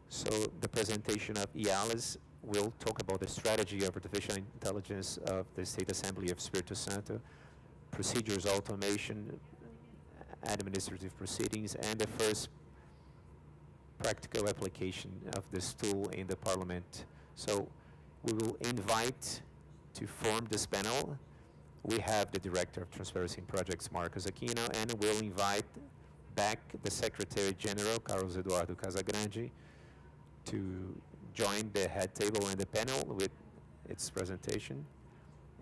So the presentation of IALES will talk about the strategy of artificial intelligence of the State Assembly of Espírito Santo, procedures automation, administrative proceedings, and the first practical application of this tool in the Parliament. So we will invite to form this panel. We have the Director of Transparency and Projects, Marcos Aquino, and we'll invite back the Secretary General, Carlos Eduardo Casagrande, to join the head table and the panel with its presentation,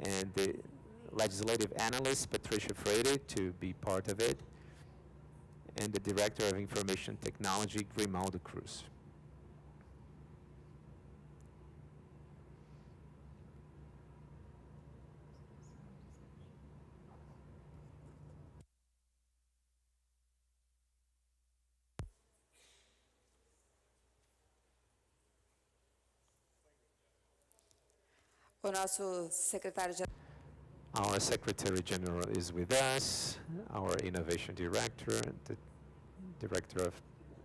and the legislative analyst, Patricia Freire, to be part of it, and the Director of Information Technology, Grimaldo Cruz. O nosso secretário-geral. Our Secretary General is with us, our Innovation Director, the Director of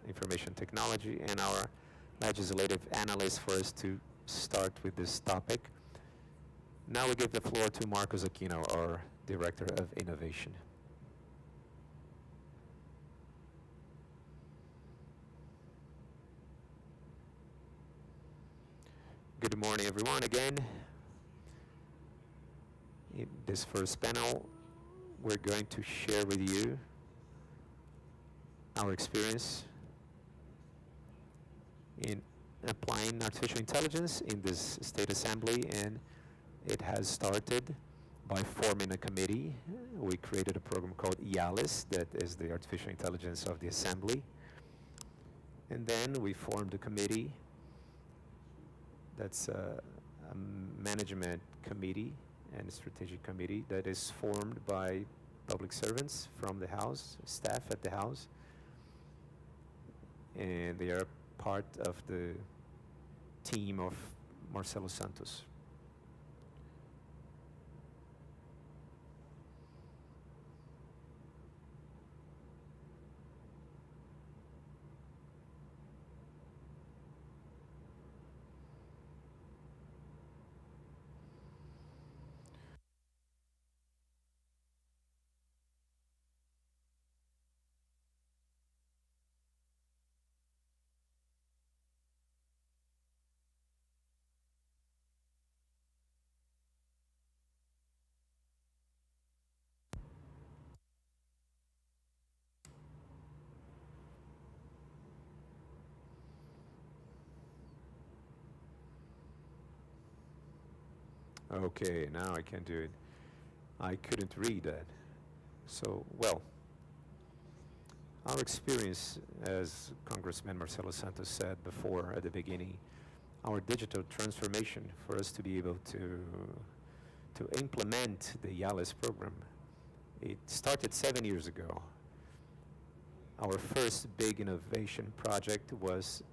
Information Technology, and our legislative analyst for us to start with this topic. Now we give the floor to Marcos Aquino, our Director of Innovation. Good morning, everyone, again. In this first panel, we're going to share with you our experience in applying artificial intelligence in this state assembly, and it has started by forming a committee. We created a program called IALIS, that is the artificial intelligence of the assembly. And then we formed a committee that's a management committee and a strategic committee that is formed by public servants from the House, staff at the House, and they are part of the team of Marcelo Santos. Okay, now I can do it. I couldn't read that. So, well, our experience, as Congressman Marcelo Santos said before at the beginning, our digital transformation for us to be able to implement the IALIS program, it started 7 years ago. Our first big innovation project was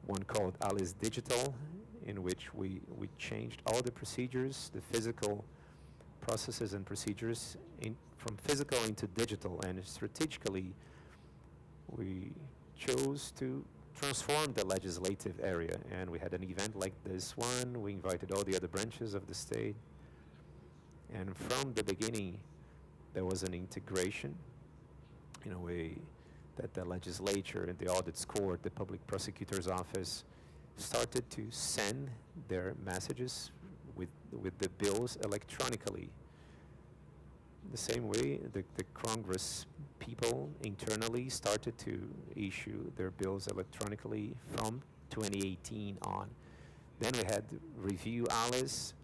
one called ALIS Digital, in which we changed all the procedures, the physical processes and procedures from physical into digital, and strategically we chose to transform the legislative area, and we had an event like this one. We invited all the other branches of the state, and from the beginning there was an integration in a way that the legislature and the audits court, the public prosecutor's office, started to send their messages with the bills electronically. The same way the Congress people internally started to issue their bills electronically from 2018 on. Then we had review ALIS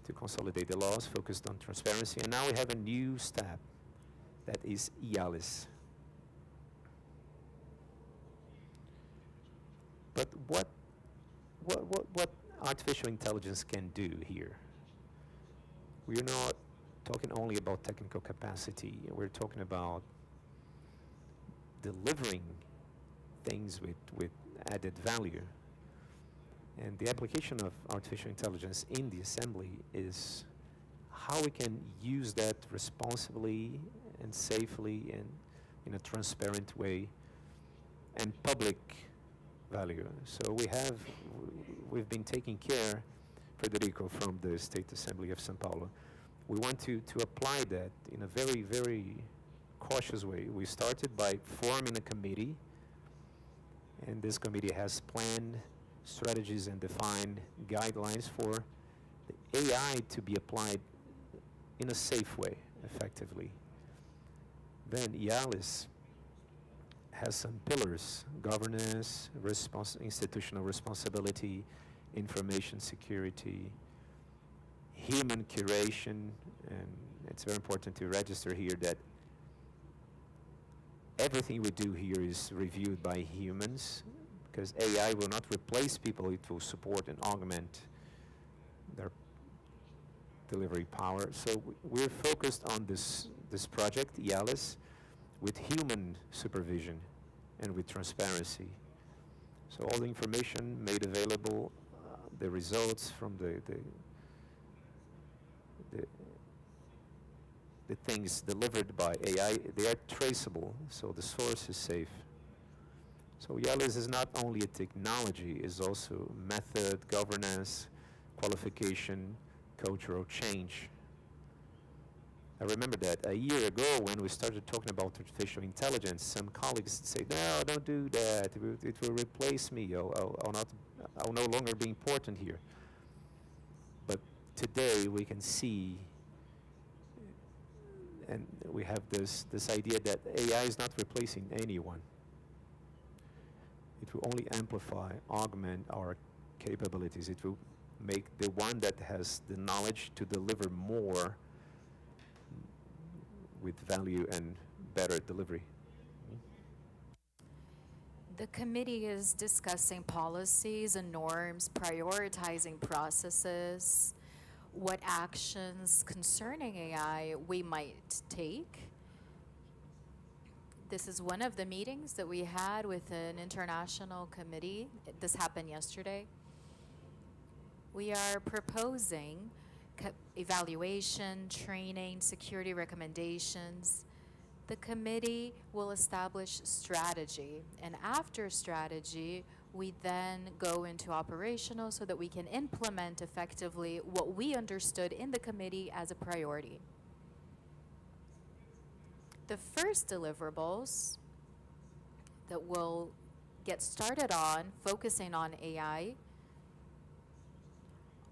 to consolidate the laws focused on transparency, and now we have a new step that is IALIS. But what artificial intelligence can do here? We are not talking only about technical capacity. We're talking about delivering things with added value. And the application of artificial intelligence in the assembly is how we can use that responsibly and safely and in a transparent way and public value. So we've been taking care, Federico, from the State Assembly of São Paulo. We want to apply that in a very, very cautious way. We started by forming a committee, and this committee has planned strategies and defined guidelines for the AI to be applied in a safe way, effectively. Then IALIS has some pillars: governance, institutional responsibility, information security, human curation, and it's very important to register here that everything we do here is reviewed by humans, because AI will not replace people, it will support and augment their delivery power. So we're focused on this project, IALIS, with human supervision and with transparency. So all the information made available, the results from the things delivered by AI, they are traceable, so the source is safe. So IALIS is not only a technology, it's also method, governance, qualification, cultural change. I remember that a year ago when we started talking about artificial intelligence, some colleagues said, no, don't do that, it will replace me, I'll no longer be important here. today we can see, and we have this idea that AI is not replacing anyone. It will only amplify, augment our capabilities. It will make the one that has the knowledge to deliver more with value and better delivery. The committee is discussing policies and norms, prioritizing processes, what actions concerning AI we might take. This is one of the meetings that we had with an international committee. This happened yesterday. We are proposing evaluation, training, security recommendations. The committee will establish strategy, and after strategy, we then go into operational so that we can implement effectively what we understood in the committee as a priority. The first deliverables that we'll get started on, focusing on AI,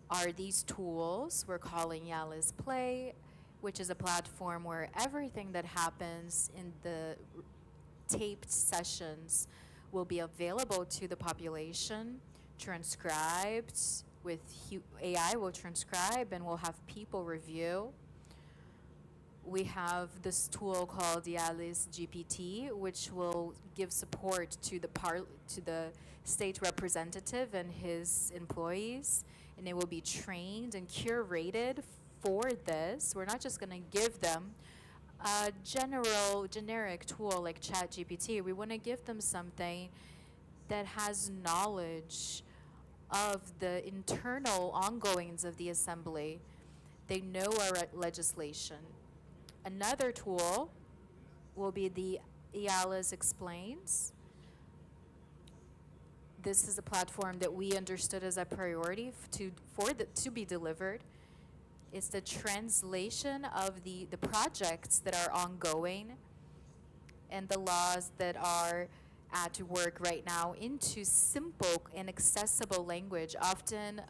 are these tools we're calling LEGIS Play, which is a platform where everything that happens in the taped sessions will be available to the population, transcribed with AI will transcribe and we'll have people review. We have this tool called the LEGIS GPT, which will give support to the state representative and his employees, and they will be trained and curated for this. We're not just going to give them a generic tool like ChatGPT. We want to give them something that has knowledge of the internal ongoings of the Assembly. They know our legislation. Another tool will be the LEGIS Explains. This is a platform that we understood as a priority to be delivered. It's the translation of the projects that are ongoing and the laws that are at work right now into simple and accessible language. Often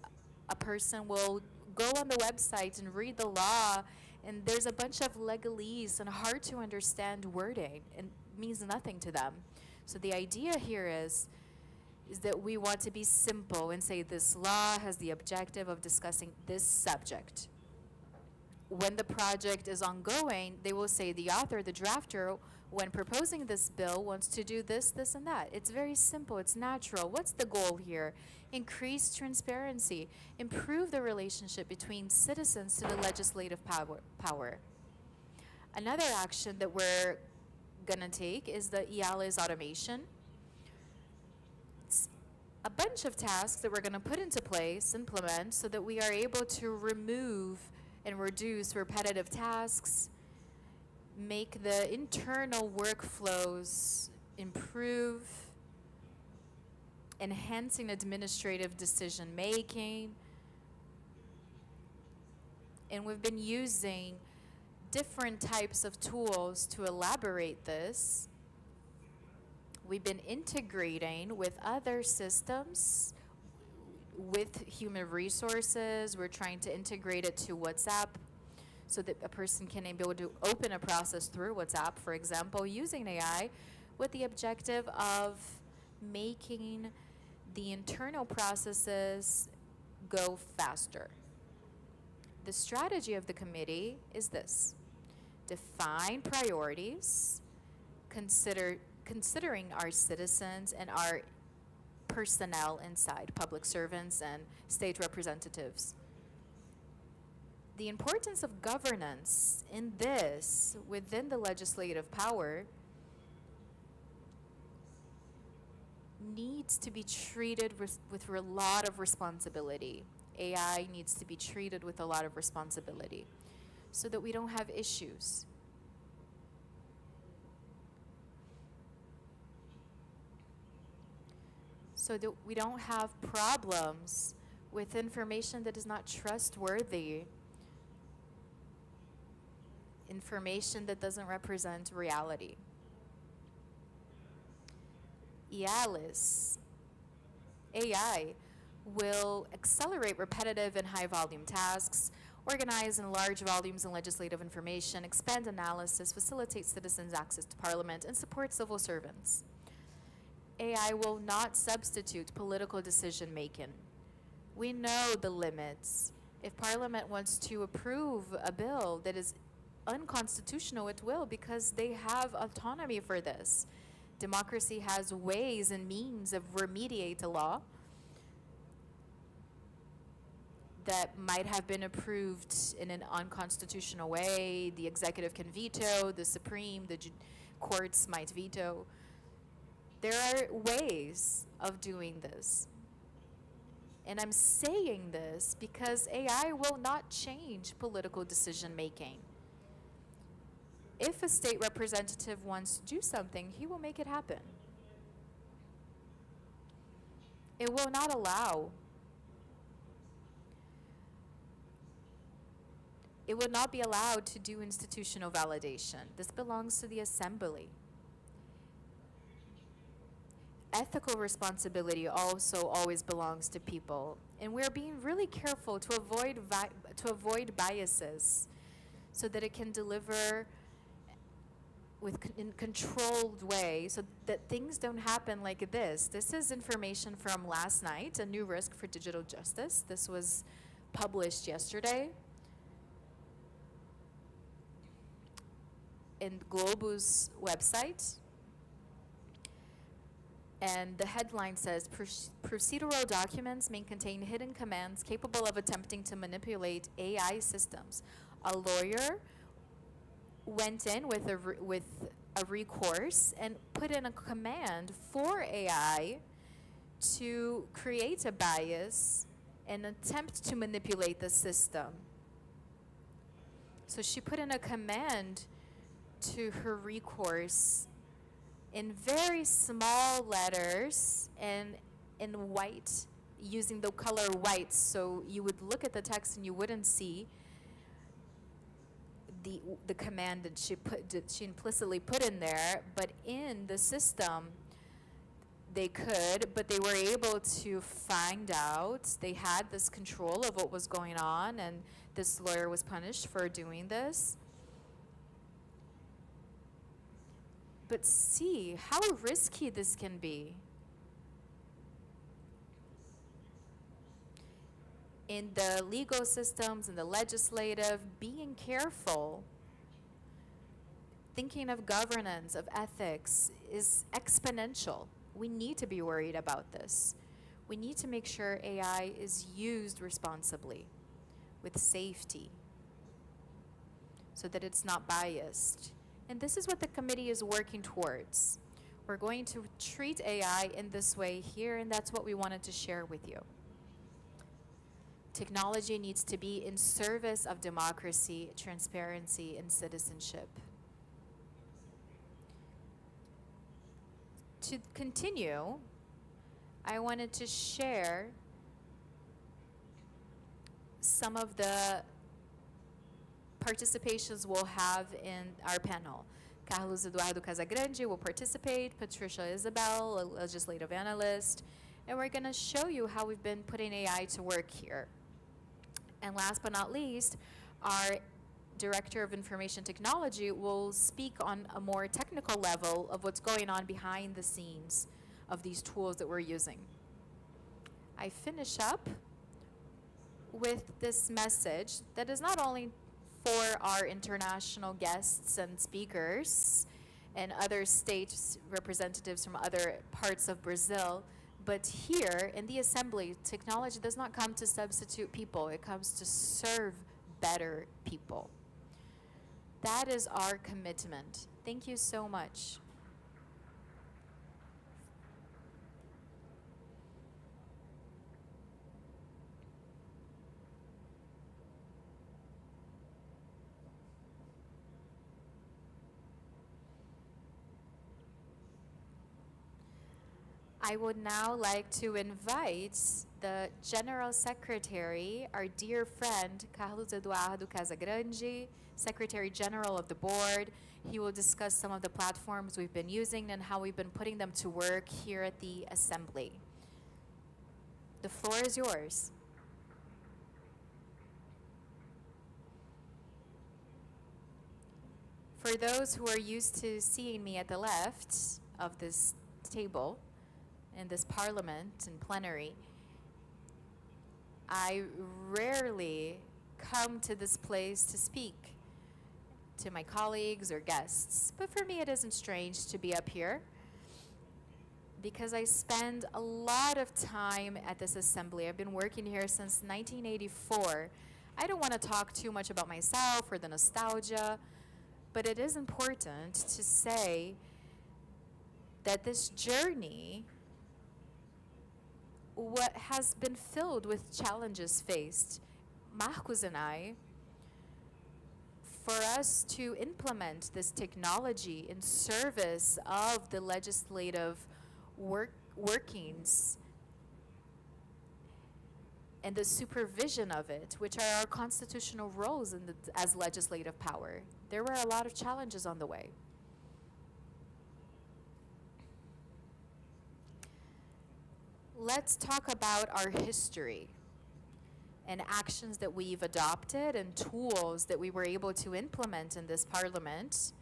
a person will go on the website and read the law, and there's a bunch of legalese and hard to understand wording and means nothing to them. So the idea here is that we want to be simple and say this law has the objective of discussing this subject. When the project is ongoing, they will say the author, the drafter, when proposing this bill, wants to do this, this, and that. It's very simple. It's natural. What's the goal here? Increase transparency. Improve the relationship between citizens to the legislative power. Another action that we're going to take is the LEGIS automation. It's a bunch of tasks that we're going to put into place, implement, so that we are able to remove and reduce repetitive tasks, make the internal workflows improve, enhancing administrative decision making. And we've been using different types of tools to elaborate this. We've been integrating with other systems, with human resources. We're trying to integrate it to WhatsApp so that a person can be able to open a process through WhatsApp, for example, using AI with the objective of making the internal processes go faster. The strategy of the committee is this: define priorities, considering our citizens and our personnel inside, public servants and state representatives. The importance of governance in this, within the legislative power, needs to be treated with a lot of responsibility. AI needs to be treated with a lot of responsibility so that we don't have issues. So that we don't have problems with information that is not trustworthy, information that doesn't represent reality. LEGIS, AI, will accelerate repetitive and high-volume tasks, organize in large volumes in legislative information, expand analysis, facilitate citizens' access to parliament, and support civil servants. AI will not substitute political decision-making. We know the limits. If Parliament wants to approve a bill that is unconstitutional, it will, because they have autonomy for this. Democracy has ways and means of remediate a law that might have been approved in an unconstitutional way. The executive can veto, the Supreme, the courts might veto. There are ways of doing this. And I'm saying this because AI will not change political decision-making. If a state representative wants to do something, he will make it happen. It will not allow. It will not be allowed to do institutional validation. This belongs to the Assembly. Ethical responsibility also always belongs to people, and we're being really careful to avoid biases, so that it can deliver in controlled way, so that things don't happen like this. This is information from last night, a new risk for digital justice. This was published yesterday in Globo's website. And the headline says, procedural documents may contain hidden commands capable of attempting to manipulate AI systems. A lawyer went in with a recourse and put in a command for AI to create a bias and attempt to manipulate the system. So she put in a command to her recourse in very small letters and in white, using the color white, so you would look at the text and you wouldn't see the command that she implicitly put in there. But in the system, they could, but they were able to find out. They had this control of what was going on, and this lawyer was punished for doing this. But see how risky this can be. In the legal systems, in the legislative, being careful, thinking of governance, of ethics, is exponential. We need to be worried about this. We need to make sure AI is used responsibly, with safety, so that it's not biased. And this is what the committee is working towards. We're going to treat AI in this way here, and that's what we wanted to share with you. Technology needs to be in service of democracy, transparency, and citizenship. To continue, I wanted to share some of the participations we'll have in our panel. Carlos Eduardo Casagrande will participate, Patricia Isabel, a legislative analyst, and we're going to show you how we've been putting AI to work here. And last but not least, our Director of Information Technology will speak on a more technical level of what's going on behind the scenes of these tools that we're using. I finish up with this message that is not only for our international guests and speakers and other state representatives from other parts of Brazil, but here in the Assembly, technology does not come to substitute people. It comes to serve better people. That is our commitment. Thank you so much. I would now like to invite the General Secretary, our dear friend, Carlos Eduardo Casagrande, Secretary General of the Board. He will discuss some of the platforms we've been using and how we've been putting them to work here at the Assembly. The floor is yours. For those who are used to seeing me at the left of this table, in this parliament and plenary, I rarely come to this place to speak to my colleagues or guests. But for me, it isn't strange to be up here because I spend a lot of time at this assembly. I've been working here since 1984. I don't want to talk too much about myself or the nostalgia, but it is important to say that this journey, what has been filled with challenges faced, Marcos and I, for us to implement this technology in service of the legislative workings and the supervision of it, which are our constitutional roles as legislative power. There were a lot of challenges on the way. Let's talk about our history and actions that we've adopted and tools that we were able to implement in this parliament.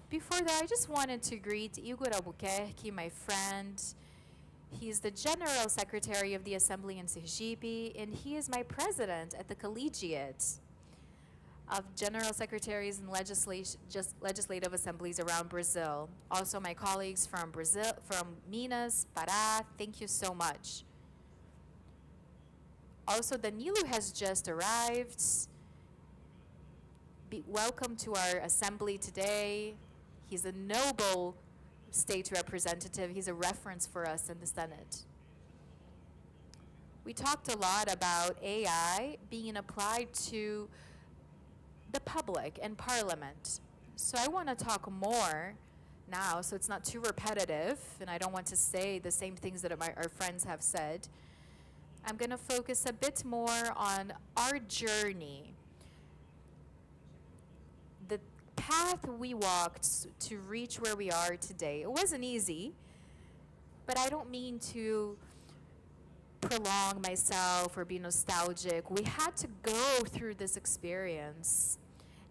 Before that, I just wanted to greet Igor Albuquerque, my friend. He's the General Secretary of the Assembly in Sergipe, and he is my president at the Collegiate of General Secretaries and Legislative Assemblies around Brazil. Also my colleagues from Brazil, from Minas, Pará, thank you so much. Also, Danilo has just arrived. Welcome to our assembly today. He's a noble state representative. He's a reference for us in the Senate. We talked a lot about AI being applied to the public and parliament. So I want to talk more now, so it's not too repetitive, and I don't want to say the same things that our friends have said. I'm going to focus a bit more on our journey. The path we walked to reach where we are today. It wasn't easy, but I don't mean to prolong myself or be nostalgic. We had to go through this experience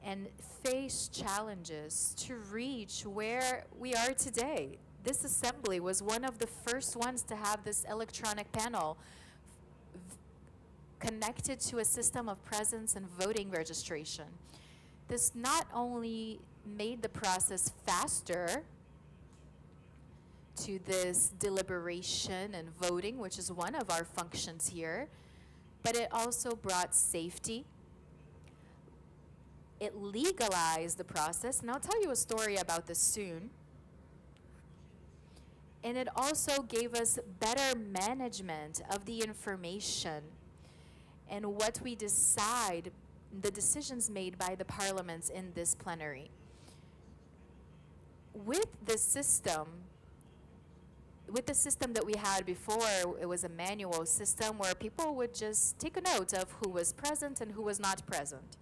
and face challenges to reach where we are today. This assembly was one of the first ones to have this electronic panel connected to a system of presence and voting registration. This not only made the process faster to this deliberation and voting, which is one of our functions here, but it also brought safety. It legalized the process, and I'll tell you a story about this soon. And it also gave us better management of the information and what we decide, the decisions made by the parliaments in this plenary. With the system that we had before, it was a manual system where people would just take a note of who was present and who was not present.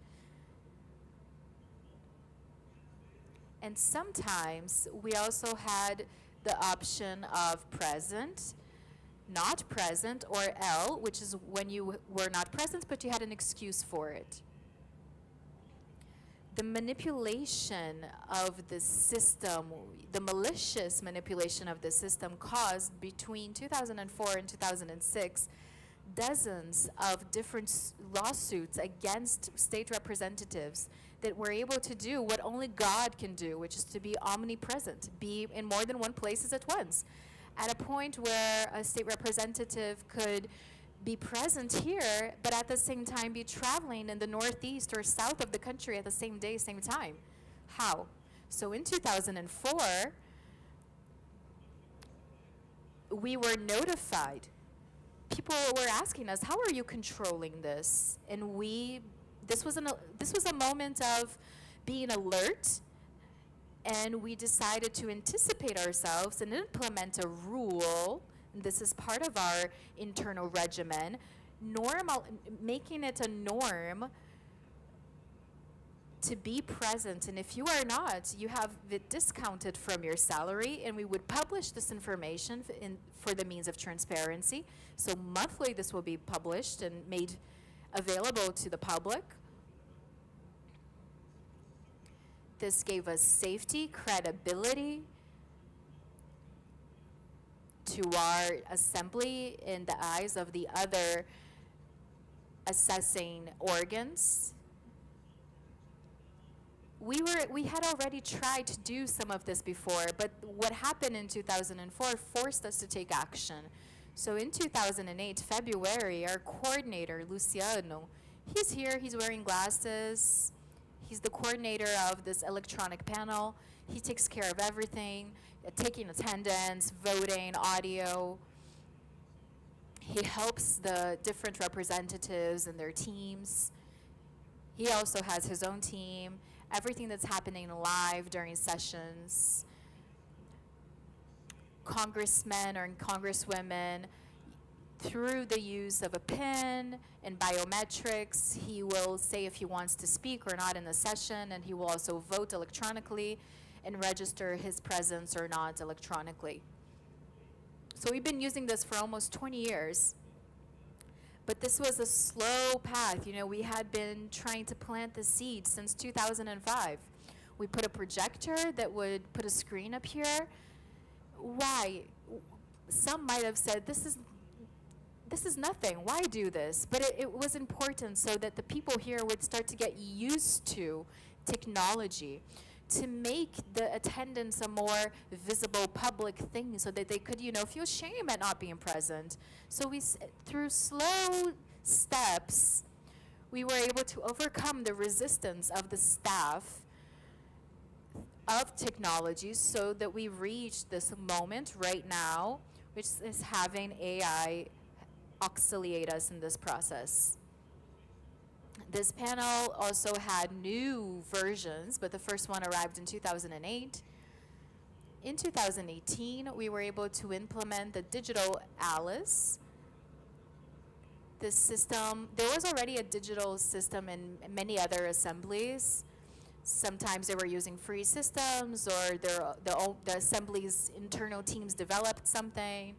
And sometimes we also had the option of present, not present, or L, which is when you were not present, but you had an excuse for it. The manipulation of the system, the malicious manipulation of the system caused between 2004 and 2006 dozens of different lawsuits against state representatives that were able to do what only God can do, which is to be omnipresent, be in more than one places at once. At a point where a state representative could be present here, but at the same time be traveling in the northeast or south of the country at the same day, same time. How? So in 2004, we were notified. People were asking us, how are you controlling this? And this was a moment of being alert, and we decided to anticipate ourselves and implement a rule. This is part of our internal regimen, making it a norm to be present. And if you are not, you have it discounted from your salary, and we would publish this information for the means of transparency. So monthly this will be published and made available to the public. This gave us safety, credibility to our assembly in the eyes of the other assessing organs. We had already tried to do some of this before, but what happened in 2004 forced us to take action. So in 2008, February, our coordinator, Luciano, he's here, he's wearing glasses. He's the coordinator of this electronic panel. He takes care of everything, taking attendance, voting, audio. He helps the different representatives and their teams. He also has his own team, everything that's happening live during sessions. Congressmen or congresswomen, through the use of a PIN and biometrics, he will say if he wants to speak or not in the session, and he will also vote electronically and register his presence or not electronically. So we've been using this for almost 20 years. But this was a slow path. You know, we had been trying to plant the seed since 2005. We put a projector that would put a screen up here. Why? Some might have said, this is nothing. Why do this? But it was important so that the people here would start to get used to technology, to make the attendance a more visible public thing so that they could, you know, feel shame at not being present. So through slow steps, we were able to overcome the resistance of the staff of technology so that we reached this moment right now, which is having AI auxiliate us in this process. This panel also had new versions, but the first one arrived in 2008. In 2018, we were able to implement the digital Alice. This system, there was already a digital system in many other assemblies. Sometimes they were using free systems, or the assembly's internal teams developed something.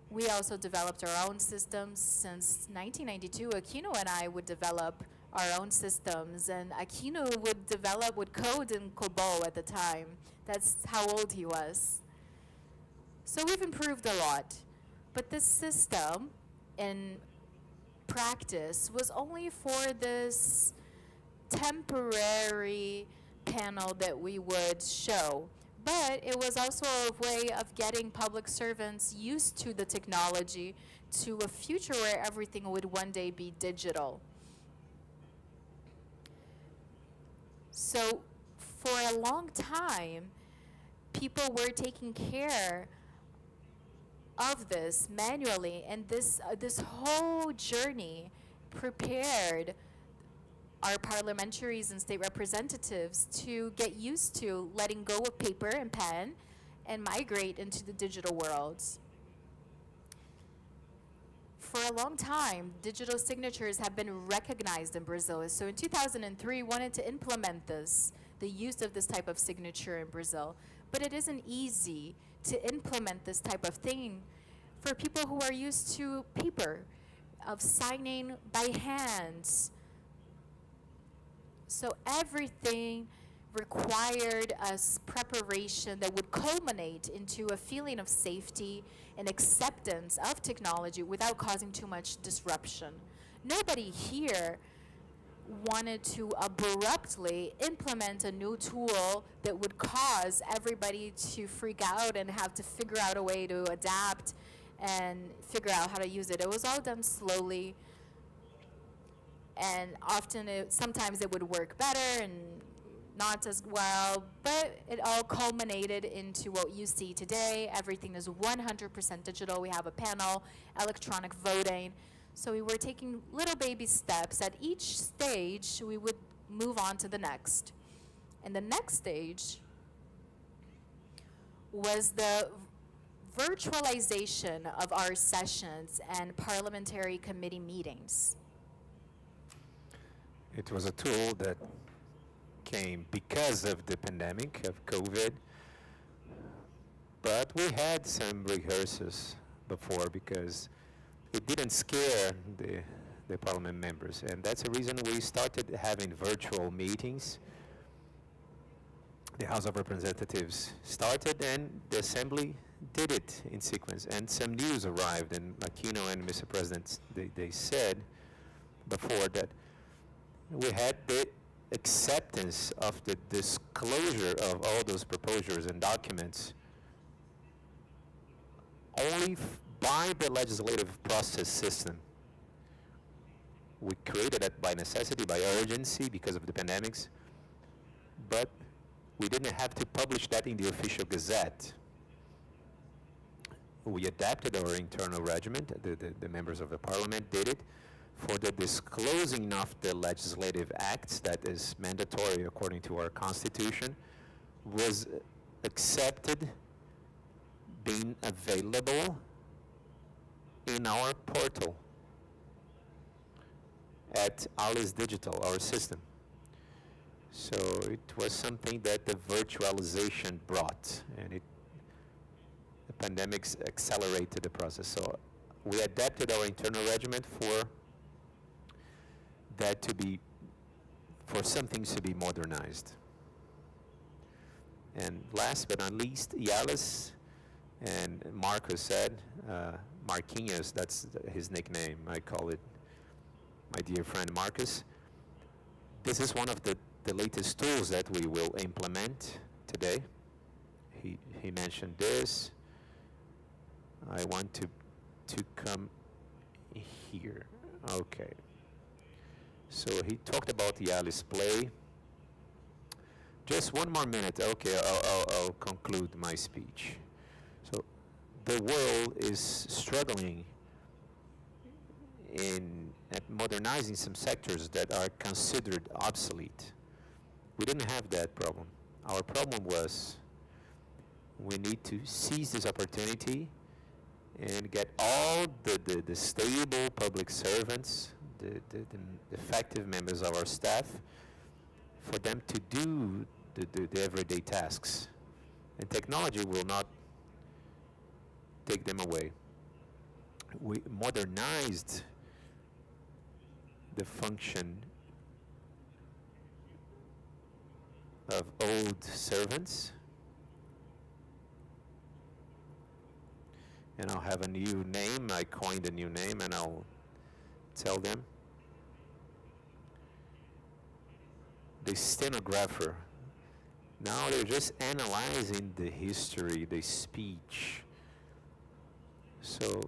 We also developed our own systems. Since 1992, Aquino and I would develop our own systems, and Aquino would code in COBOL at the time. That's how old he was. So we've improved a lot. But this system in practice was only for this temporary panel that we would show. But it was also a way of getting public servants used to the technology, to a future where everything would one day be digital. So for a long time, people were taking care of this manually, and this whole journey prepared our parliamentaries and state representatives to get used to letting go of paper and pen and migrate into the digital world. For a long time, digital signatures have been recognized in Brazil. So in 2003, we wanted to implement this, the use of this type of signature in Brazil. But it isn't easy to implement this type of thing for people who are used to paper, of signing by hands. So everything required us preparation that would culminate into a feeling of safety and acceptance of technology without causing too much disruption. Nobody here wanted to abruptly implement a new tool that would cause everybody to freak out and have to figure out a way to adapt and figure out how to use it. It was all done slowly, and often sometimes it would work better and not as well, but it all culminated into what you see today. Everything is 100% digital. We have a panel, electronic voting. So we were taking little baby steps. At each stage, we would move on to the next. And the next stage was the virtualization of our sessions and parliamentary committee meetings. It was a tool that came because of the pandemic of COVID, but we had some rehearsals before because it didn't scare the parliament members, and that's the reason we started having virtual meetings. The House of Representatives started, and the Assembly did it in sequence, and some news arrived, and Aquino and Mr. President, they said before that we had the acceptance of the disclosure of all those proposals and documents only by the legislative process system. We created it by necessity, by urgency, because of the pandemics, but we didn't have to publish that in the official gazette. We adapted our internal regiment, the members of the parliament did it, for the disclosing of the legislative acts that is mandatory according to our constitution, was accepted, being available in our portal at Alice Digital, our system. So it was something that the virtualization brought, and the pandemics accelerated the process. So we adapted our internal regiment for that to be, for some things to be modernized. And last but not least, Yalis and Marcos said, Marquinhos, that's his nickname, I call it my dear friend Marcus. This is one of the latest tools that we will implement today. He mentioned this. I want to come here. Okay. So he talked about the Alice Play. Just one more minute. Okay, I'll conclude my speech. So the world is struggling at modernizing some sectors that are considered obsolete. We didn't have that problem. Our problem was we need to seize this opportunity and get all the stable public servants, the effective members of our staff, for them to do the everyday tasks. And technology will not take them away. We modernized the function of old servants, and I'll have a new name. I coined a new name, and I'll tell them. The stenographer. Now they're just analyzing the history, the speech. So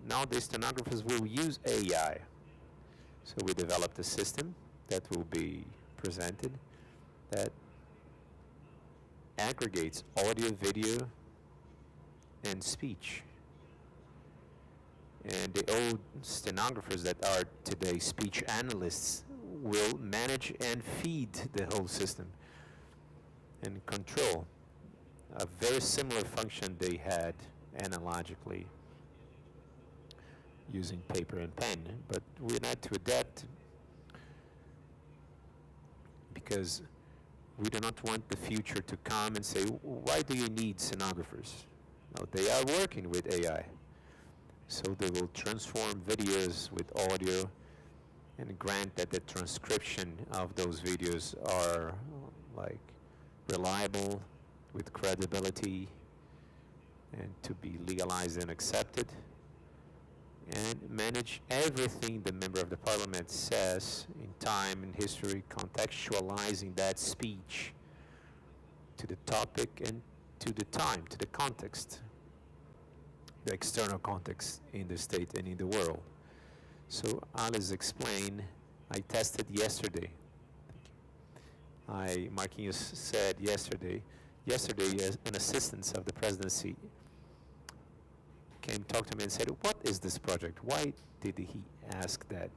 now the stenographers will use AI. So we developed a system that will be presented that aggregates audio, video, and speech. And the old stenographers that are today speech analysts will manage and feed the whole system and control a very similar function they had analogically using paper and pen, but we had to adapt because we do not want the future to come and say, why do you need stenographers? No, they are working with AI. So they will transform videos with audio and grant that the transcription of those videos are like reliable, with credibility, and to be legalized and accepted, and manage everything the member of the parliament says in time and history, contextualizing that speech to the topic and to the time, to the context, the external context in the state and in the world. So Alice explained, I tested yesterday. Marquinhos said yesterday, as an assistant of the presidency came talk to me and said, what is this project? Why did he ask that?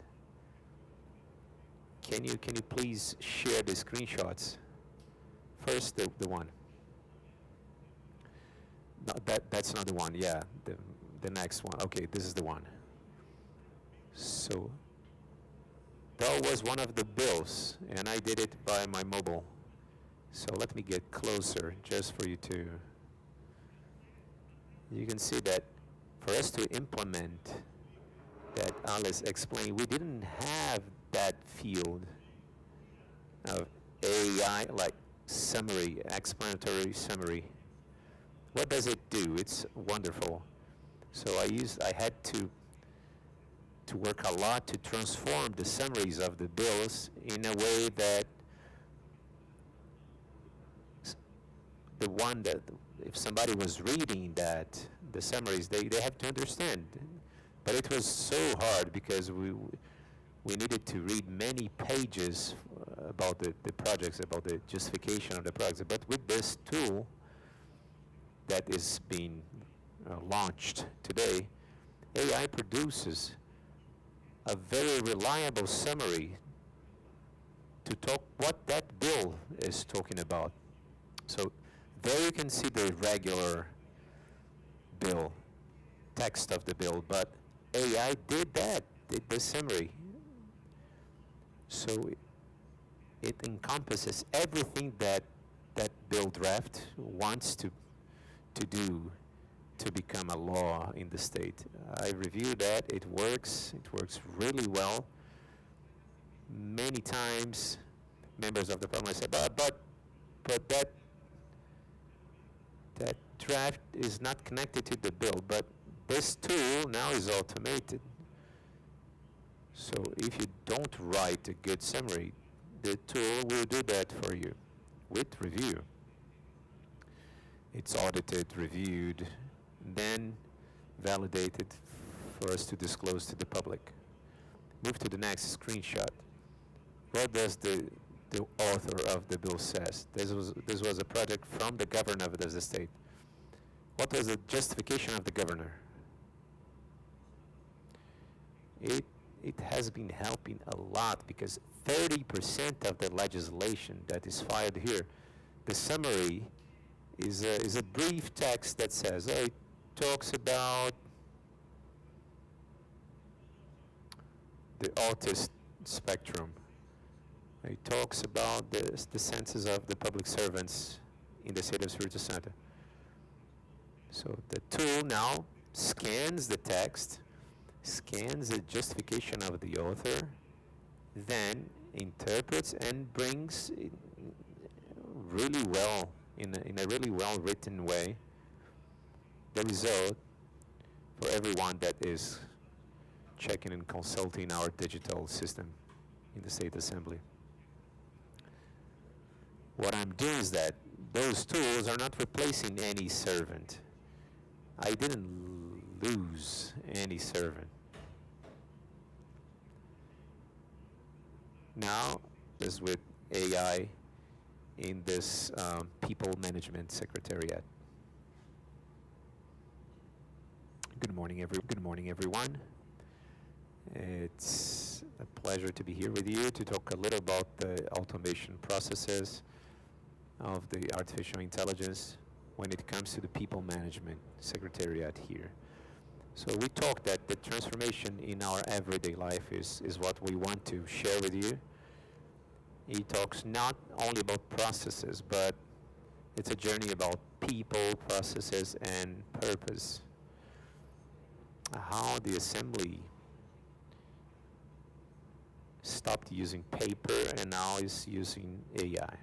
Can you please share the screenshots? First, the one. No, that's not the one. Yeah, the next one. Okay, this is the one. So that was one of the bills, and I did it by my mobile So let me get closer just for you to, you can see that for us to implement that Alice explained, we didn't have that field of AI, like summary, explanatory summary. What does it do? It's wonderful. So I had to work a lot to transform the summaries of the bills in a way that the one that if somebody was reading that, the summaries, they have to understand. But it was so hard because we needed to read many pages about the projects, about the justification of the projects. But with this tool that is being launched today, AI produces a very reliable summary to talk what that bill is talking about. So there you can see the regular bill, text of the bill, but AI did that, did the summary. So it encompasses everything that that bill draft wants to do to become a law in the state. I reviewed that. It works really well. Many times members of the parliament say, but that draft is not connected to the bill, but this tool now is automated. So if you don't write a good summary, the tool will do that for you with review. It's audited, reviewed, then validated for us to disclose to the public. Move to the next screenshot. What does the author of the bill says? This was a project from the governor of the state. What was the justification of the governor? It has been helping a lot because 30% of the legislation that is filed here, the summary is a brief text that says, oh, it talks about the autism spectrum. It talks about the census of the public servants in the state of Espírito Santo. So the tool now scans the text, scans the justification of the author, then interprets and brings it really well, in a really well written way, the result for everyone that is checking and consulting our digital system in the State Assembly. What I'm doing is that those tools are not replacing any servant. I didn't lose any servant. Now, is with AI in this People Management Secretariat. Good morning, everyone. It's a pleasure to be here with you to talk a little about the automation processes of the artificial intelligence when it comes to the People Management Secretariat here. So we talked that the transformation in our everyday life is what we want to share with you. He talks not only about processes, but it's a journey about people, processes, and purpose. How the Assembly stopped using paper and now is using AI.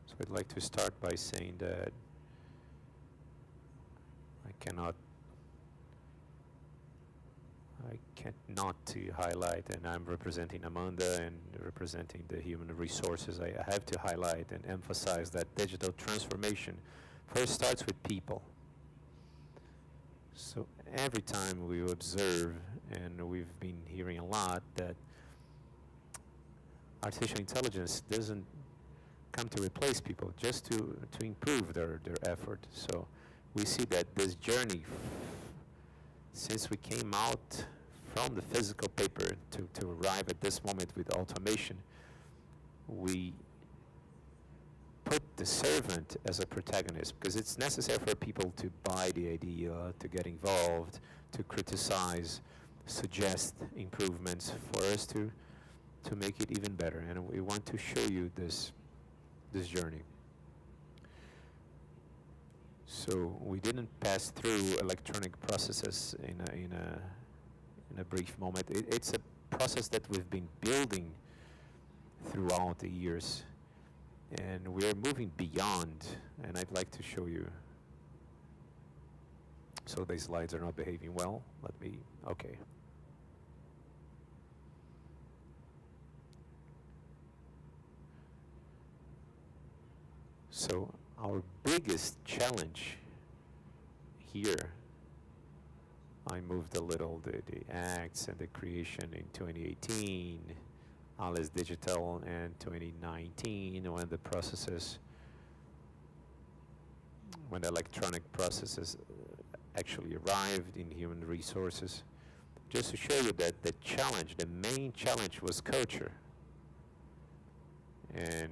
So I'd like to start by saying that I can't not to highlight, and I'm representing Amanda and representing the human resources, I have to highlight and emphasize that digital transformation first starts with people. So every time we observe, and we've been hearing a lot, that artificial intelligence doesn't come to replace people, just to improve their effort. So we see that this journey, since we came out from the physical paper to arrive at this moment with automation, we put the servant as a protagonist, because it's necessary for people to buy the idea, to get involved, to criticize, suggest improvements for us to make it even better. And we want to show you this journey. So we didn't pass through electronic processes in a brief moment. It's a process that we've been building throughout the years, and we're moving beyond, and I'd like to show you. So these slides are not behaving well. Okay. So our biggest challenge here, I moved a little the acts and the creation in 2018, Alice Digital in 2019, when the electronic processes actually arrived in human resources. Just to show you that the main challenge was culture. And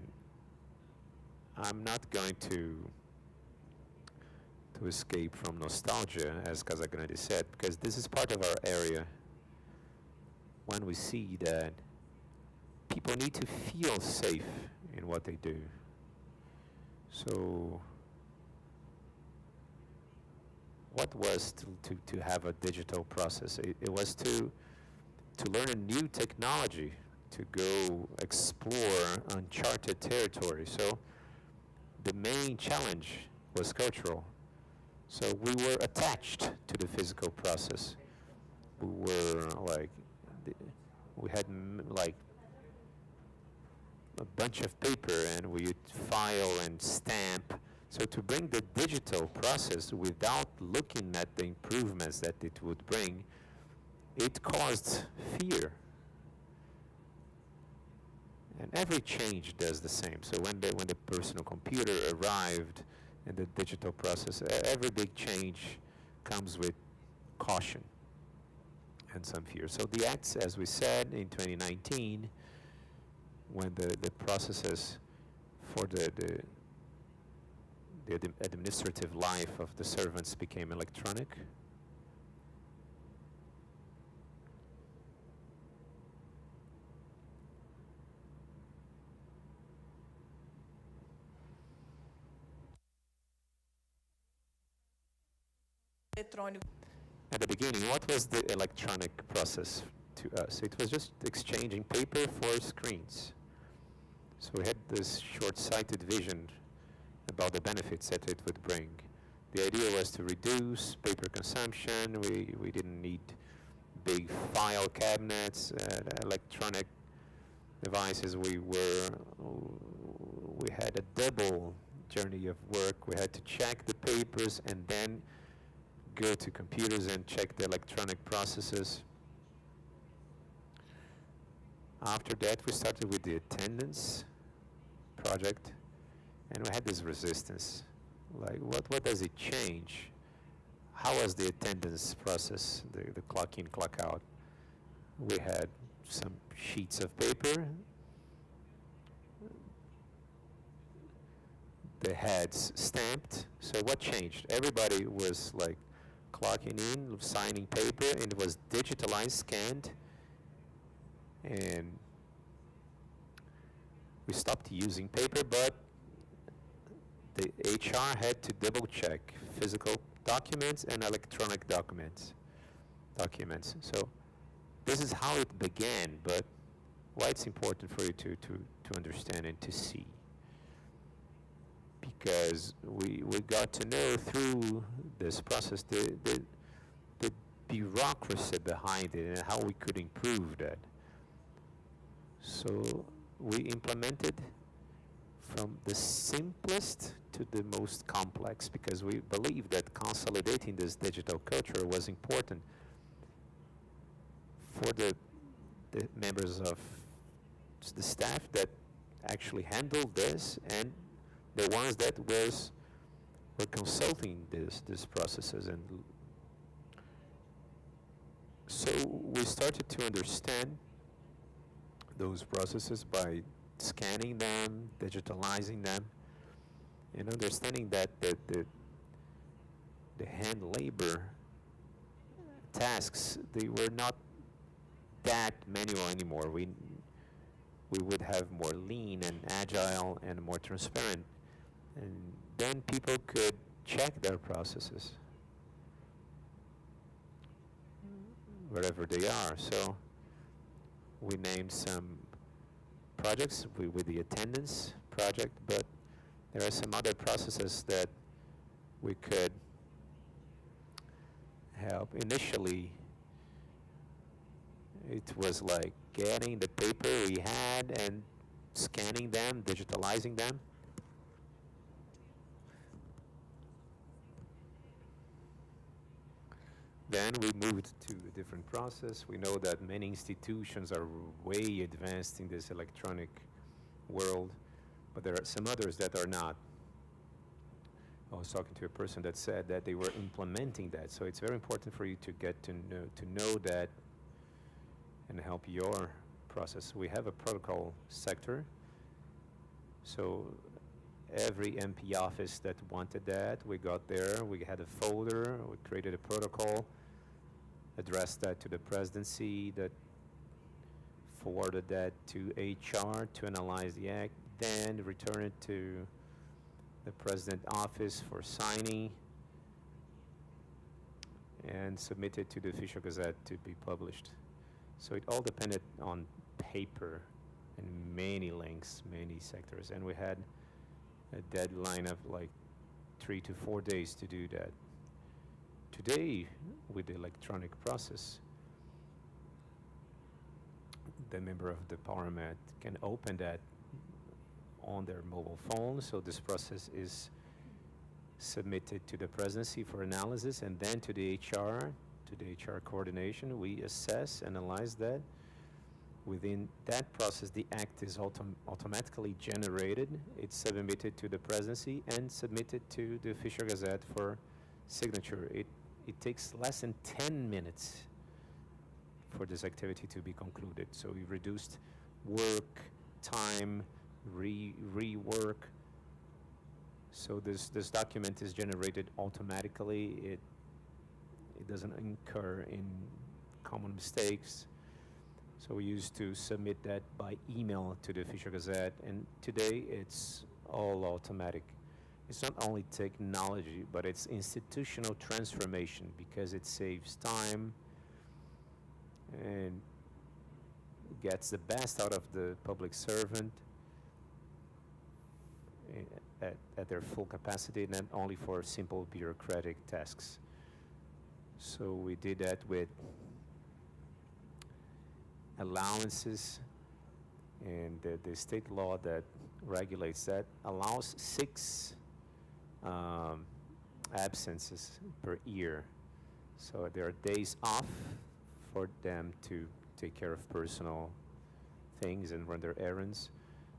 I'm not going to escape from nostalgia, as Casagrande said, because this is part of our area. When we see that people need to feel safe in what they do. So what was to have a digital process? It was to learn a new technology, to go explore uncharted territory. So the main challenge was cultural. So we were attached to the physical process. We were we had a bunch of paper, and we would file and stamp. So to bring the digital process without looking at the improvements that it would bring, it caused fear. And every change does the same. So when the personal computer arrived in the digital process, every big change comes with caution and some fear. So the acts, as we said, in 2019, when the processes for the administrative life of the servants became electronic. At the beginning, what was the electronic process to us? It was just exchanging paper for screens. So we had this short-sighted vision about the benefits that it would bring. The idea was to reduce paper consumption. We didn't need big file cabinets, electronic devices. We had a double journey of work. We had to check the papers and then go to computers and check the electronic processes. After that, we started with the attendance project, and we had this resistance. Like, what does it change? How was the attendance process, the clock in, clock out? We had some sheets of paper. The heads stamped. So what changed? Everybody was like clocking in, signing paper, and it was digitalized, scanned. And we stopped using paper, but the HR had to double check physical documents and electronic documents. So this is how it began, but why it's important for you to understand and to see. Because we got to know through this process the bureaucracy behind it and how we could improve that. So we implemented from the simplest to the most complex, because we believe that consolidating this digital culture was important for the members of the staff that actually handled this, and the ones that were consulting these processes. And so we started to understand those processes by scanning them, digitalizing them. and understanding that the hand labor tasks, they were not that manual anymore. We would have more lean and agile and more transparent, and then people could check their processes wherever they are. So we named some projects with the attendance project, but there are some other processes that we could help. Initially, it was like getting the paper we had and scanning them, digitalizing them. Then we moved to a different process. We know that many institutions are way advanced in this electronic world, but there are some others that are not. I was talking to a person that said that they were implementing that. So it's very important for you to get to know that and help your process. We have a protocol sector. So every MP office that wanted that, we got there, we had a folder, we created a protocol, addressed that to the presidency, that forwarded that to HR to analyze the act, then return it to the president office for signing, and submit it to the official gazette to be published. So it all depended on paper and many links, many sectors, and we had a deadline of like 3 to 4 days to do that. Today, with the electronic process, the member of the parliament can open that on their mobile phone, so this process is submitted to the presidency for analysis, and then to the HR coordination. We assess, analyze that. Within that process, the act is automatically generated. It's submitted to the presidency and submitted to the official gazette for signature. It takes less than 10 minutes for this activity to be concluded. So we reduced work, time, rework. So this document is generated automatically. It doesn't incur in common mistakes. So we used to submit that by email to the official gazette, and today it's all automatic. It's not only technology, but it's institutional transformation, because it saves time and gets the best out of the public servant at their full capacity, not only for simple bureaucratic tasks. So we did that with allowances, and the state law that regulates that allows 6 absences per year. So there are days off for them to take care of personal things and run their errands.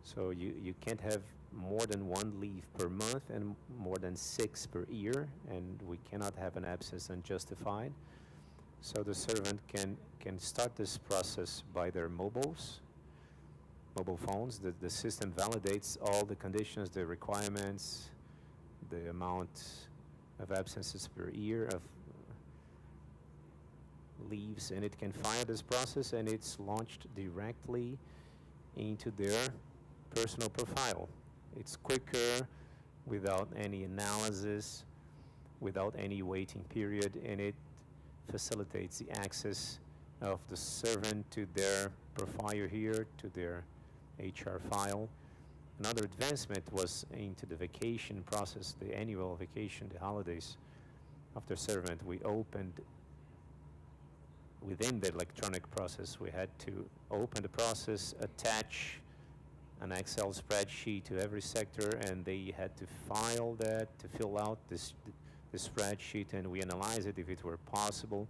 So you can't have more than 1 leave per month and more than 6 per year, and we cannot have an absence unjustified. So the servant can start this process by their mobile phones. The system validates all the conditions, the requirements, the amount of absences per year, of leaves, and it can file this process, and it's launched directly into their personal profile. It's quicker, without any analysis, without any waiting period, and it facilitates the access of the servant to their profile here, to their HR file. Another advancement was into the vacation process, the annual vacation, the holidays of the servant. We opened, within the electronic process, we had to open the process, attach an Excel spreadsheet to every sector, and they had to file that, to fill out this spreadsheet, and we analyze it if it were possible.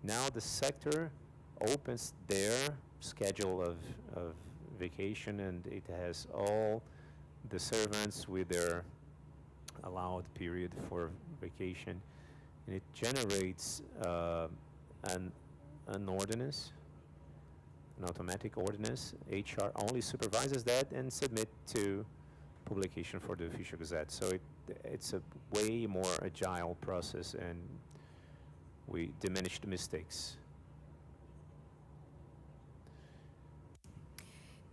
Now the sector opens their schedule of vacation, and it has all the servants with their allowed period for vacation, and it generates an ordinance, an automatic ordinance. HR only supervises that and submit to publication for the official gazette. So it's a way more agile process, and we diminish the mistakes.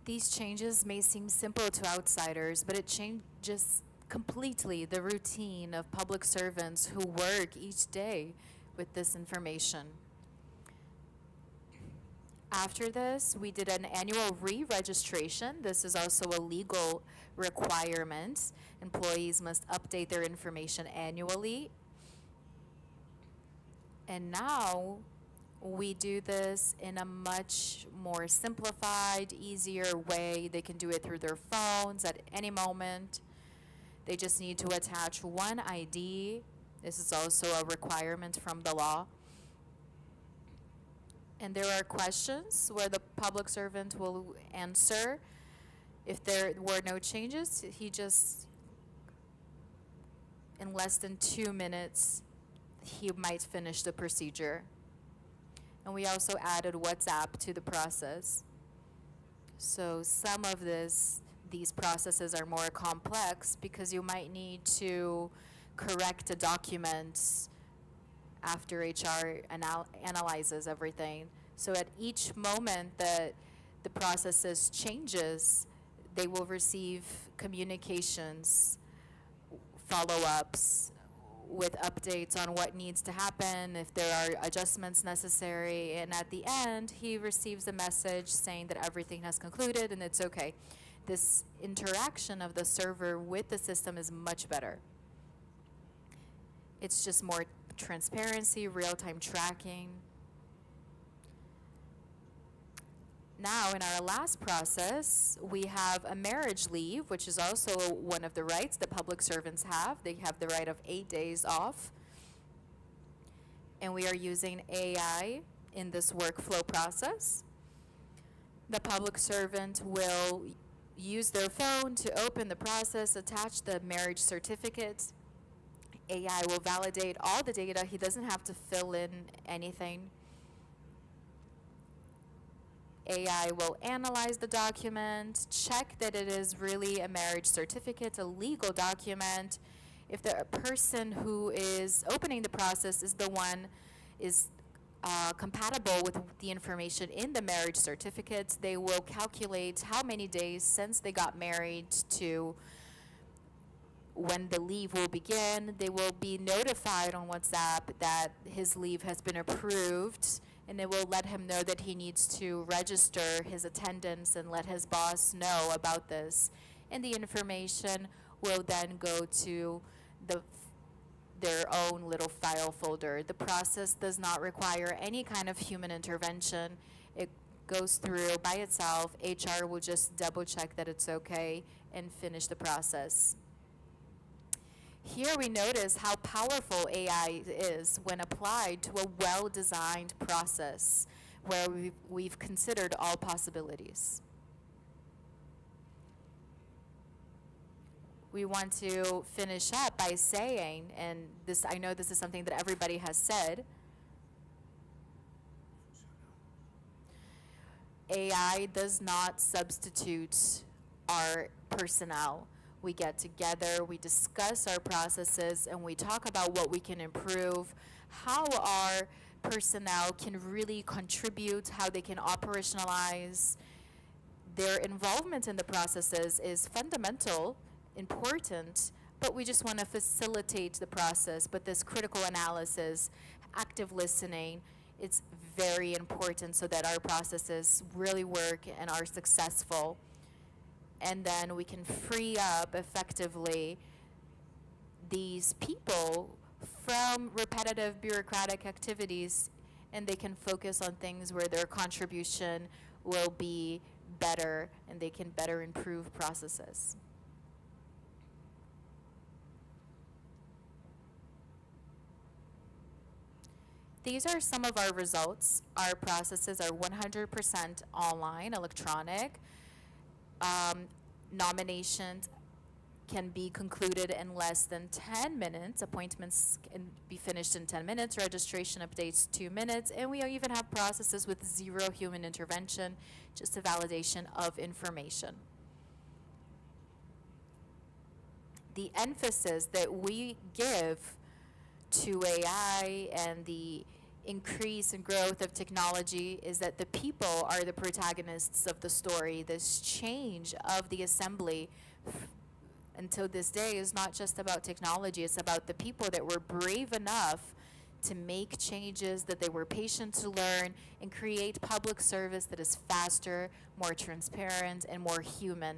These changes may seem simple to outsiders, but it changes completely the routine of public servants who work each day with this information. After this, we did an annual re-registration. This is also a legal requirement. Employees must update their information annually. And now we do this in a much more simplified, easier way. They can do it through their phones at any moment. They just need to attach one ID. This is also a requirement from the law. And there are questions where the public servant will answer. If there were no changes, he just, in less than 2 minutes, he might finish the procedure. And we also added WhatsApp to the process. So some of these processes are more complex because you might need to correct a document after HR analyzes everything. So at each moment that the processes changes, they will receive communications, follow-ups with updates on what needs to happen, if there are adjustments necessary, and at the end, he receives a message saying that everything has concluded and it's okay. This interaction of the server with the system is much better. It's just more transparency, real-time tracking. Now, in our last process, we have a marriage leave, which is also one of the rights that public servants have. They have the right of 8 days off. And we are using AI in this workflow process. The public servant will use their phone to open the process, attach the marriage certificate. AI will validate all the data. He doesn't have to fill in anything. AI will analyze the document, check that it is really a marriage certificate, a legal document. If the person who is opening the process is the one is compatible with the information in the marriage certificate, they will calculate how many days since they got married to when the leave will begin. They will be notified on WhatsApp that his leave has been approved, and it will let him know that he needs to register his attendance and let his boss know about this. And the information will then go to their own little file folder. The process does not require any kind of human intervention. It goes through by itself. HR will just double check that it's okay and finish the process. Here we notice how powerful AI is when applied to a well-designed process where we've considered all possibilities. We want to finish up by saying, and this, I know this is something that everybody has said, AI does not substitute our personnel. We get together, we discuss our processes, and we talk about what we can improve, how our personnel can really contribute, how they can operationalize. Their involvement in the processes is fundamental, important, but we just want to facilitate the process. But this critical analysis, active listening, it's very important so that our processes really work and are successful. And then we can free up effectively these people from repetitive bureaucratic activities, and they can focus on things where their contribution will be better and they can better improve processes. These are some of our results. Our processes are 100% online, electronic. Nominations can be concluded in less than 10 minutes. Appointments can be finished in 10 minutes. Registration updates 2 minutes. And we even have processes with 0 human intervention, just a validation of information. the emphasis that we give to AI and the increase and growth of technology is that the people are the protagonists of the story. This change of the assembly until this day is not just about technology, it's about the people that were brave enough to make changes, that they were patient to learn, and create public service that is faster, more transparent, and more human.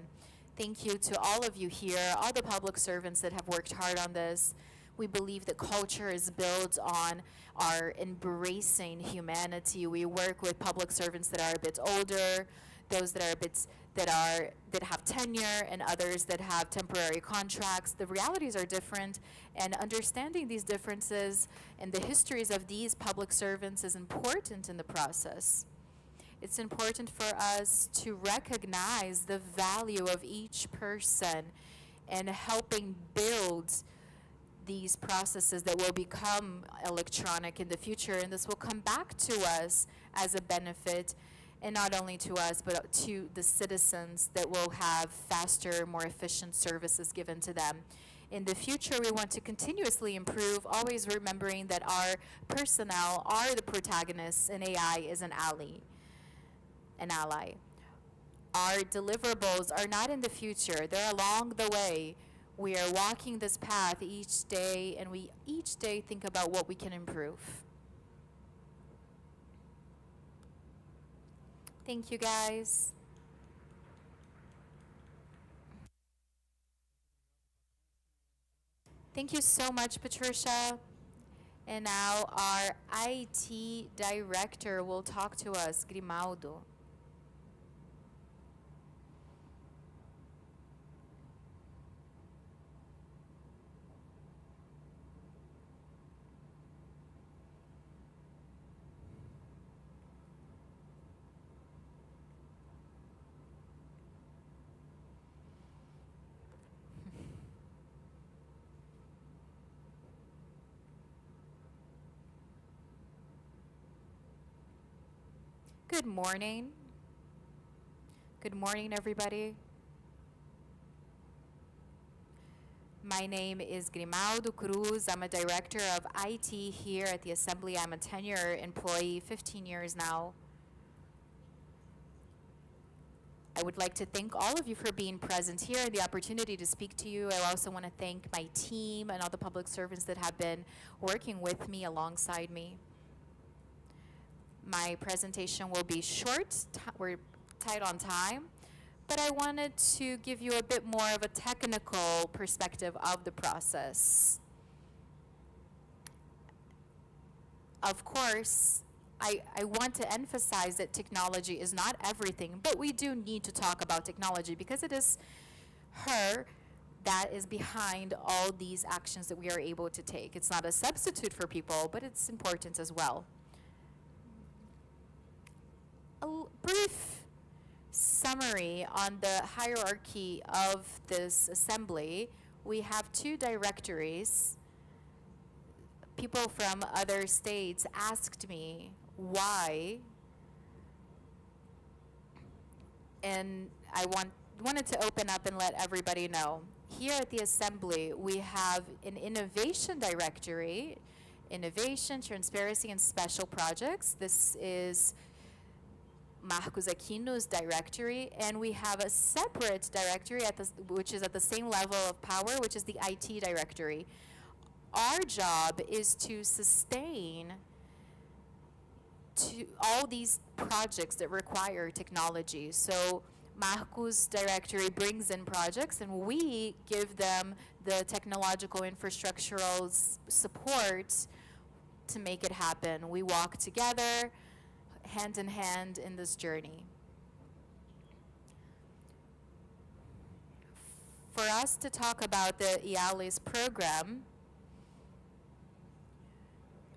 Thank you to all of you here, all the public servants that have worked hard on this. We believe that culture is built on our embracing humanity. We work with public servants that are a bit older, those that are a bit that have tenure, and others that have temporary contracts. The realities are different, and understanding these differences and the histories of these public servants is important in the process. It's important for us to recognize the value of each person and helping build these processes that will become electronic in the future, and this will come back to us as a benefit, and not only to us, but to the citizens that will have faster, more efficient services given to them. In the future, we want to continuously improve, always remembering that our personnel are the protagonists and AI is an ally. Our deliverables are not in the future, they're along the way. We are walking this path each day, and we each day think about what we can improve. Thank you, guys. Thank you so much, Patricia. And now our IT director will talk to us, Grimaldo. Good morning. Good morning, everybody. My name is Grimaldo Cruz. I'm a director of IT here at the Assembly. I'm a tenure employee, 15 years now. I would like to thank all of you for being present here and the opportunity to speak to you. I also want to thank my team and all the public servants that have been working with me, alongside me. My presentation will be short. We're tight on time, but I wanted to give you a bit more of a technical perspective of the process. Of course, I want to emphasize that technology is not everything, but we do need to talk about technology because it is her that is behind all these actions that we are able to take. It's not a substitute for people, but it's important as well. A brief summary on the hierarchy of this assembly. We have two directories. People from other states asked me why, and I wanted to open up and let everybody know. Here at the Assembly, we have an innovation directory, innovation, transparency, and special projects. This is Marcos Aquino's directory, and we have a separate directory which is at the same level of power, which is the IT directory. Our job is to sustain all these projects that require technology. So Marcos' directory brings in projects, and we give them the technological infrastructural support to make it happen. We walk together, hand in hand in this journey. For us to talk about the LEGIS program,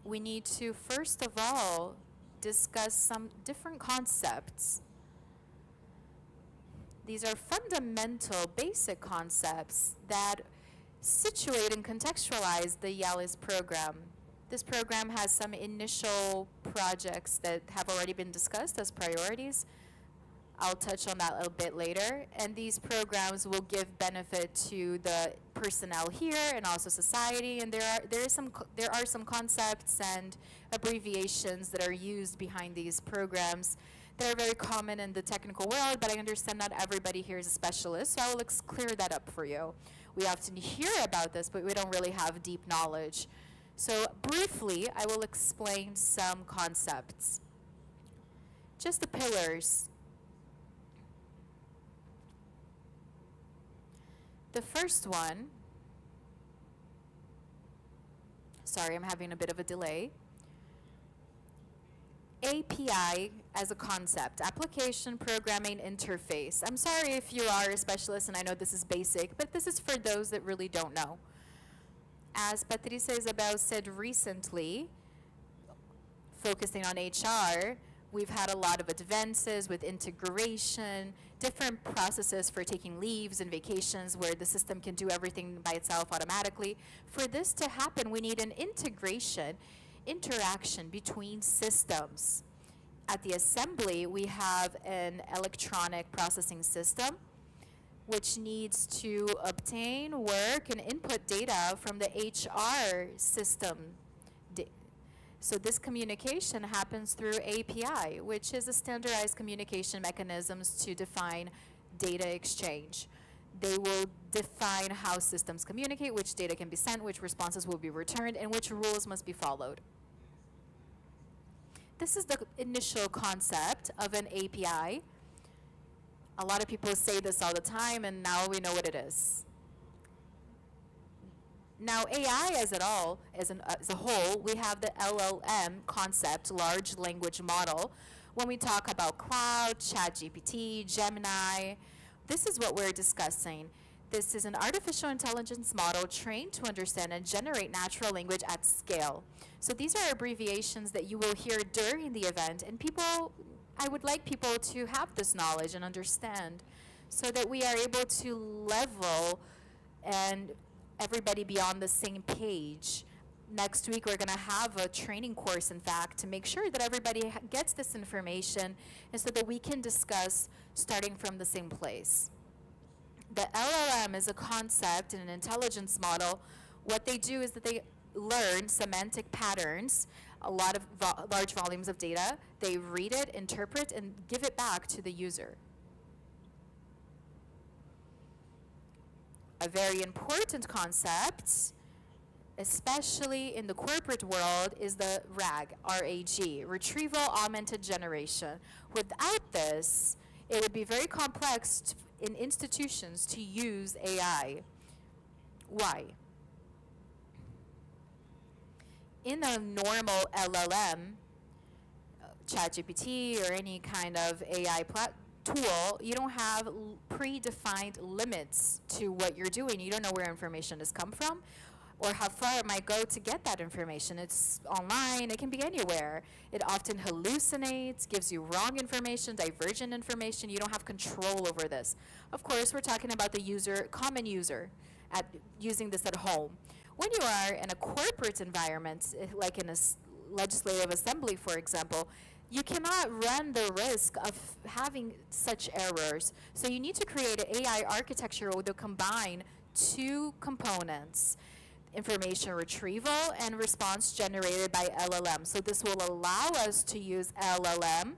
we need to first of all discuss some different concepts. These are fundamental, basic concepts that situate and contextualize the LEGIS program. This program has some initial projects that have already been discussed as priorities. I'll touch on that a bit later. And these programs will give benefit to the personnel here and also society. And there are some concepts and abbreviations that are used behind these programs that are very common in the technical world, but I understand not everybody here is a specialist, so I will clear that up for you. We often hear about this, but we don't really have deep knowledge. So briefly, I will explain some concepts. Just the pillars. The first one, sorry, I'm having a bit of a delay. API as a concept, application programming interface. I'm sorry if you are a specialist and I know this is basic, but this is for those that really don't know. As Patricia Isabel said recently, focusing on HR, we've had a lot of advances with integration, different processes for taking leaves and vacations where the system can do everything by itself automatically. For this to happen, we need an interaction between systems. At the Assembly, we have an electronic processing system which needs to obtain, work, and input data from the HR system. So this communication happens through API, which is a standardized communication mechanisms to define data exchange. They will define how systems communicate, which data can be sent, which responses will be returned, and which rules must be followed. This is the initial concept of an API. A lot of people say this all the time, and now we know what it is. Now, AI as a whole, we have the LLM concept, large language model. When we talk about cloud, ChatGPT, Gemini, this is what we're discussing. This is an artificial intelligence model trained to understand and generate natural language at scale. So these are abbreviations that you will hear during the event, and I would like people to have this knowledge and understand so that we are able to level and everybody be on the same page. Next week, we're going to have a training course, in fact, to make sure that everybody gets this information and so that we can discuss starting from the same place. The LLM is a concept and an intelligence model. What they do is that they learn semantic patterns, a lot of large volumes of data. They read it, interpret, and give it back to the user. A very important concept, especially in the corporate world, is the RAG, R-A-G, Retrieval Augmented Generation. Without this, it would be very complex in institutions to use AI. Why? In a normal LLM, ChatGPT or any kind of AI tool, you don't have predefined limits to what you're doing. You don't know where information has come from or how far it might go to get that information. It's online, it can be anywhere. It often hallucinates, gives you wrong information, divergent information. You don't have control over this. Of course, we're talking about the user, common user, using this at home. When you are in a corporate environment, like in a legislative assembly, for example, you cannot run the risk of having such errors. So you need to create an AI architecture that will combine two components: information retrieval and response generated by LLM. So this will allow us to use LLM,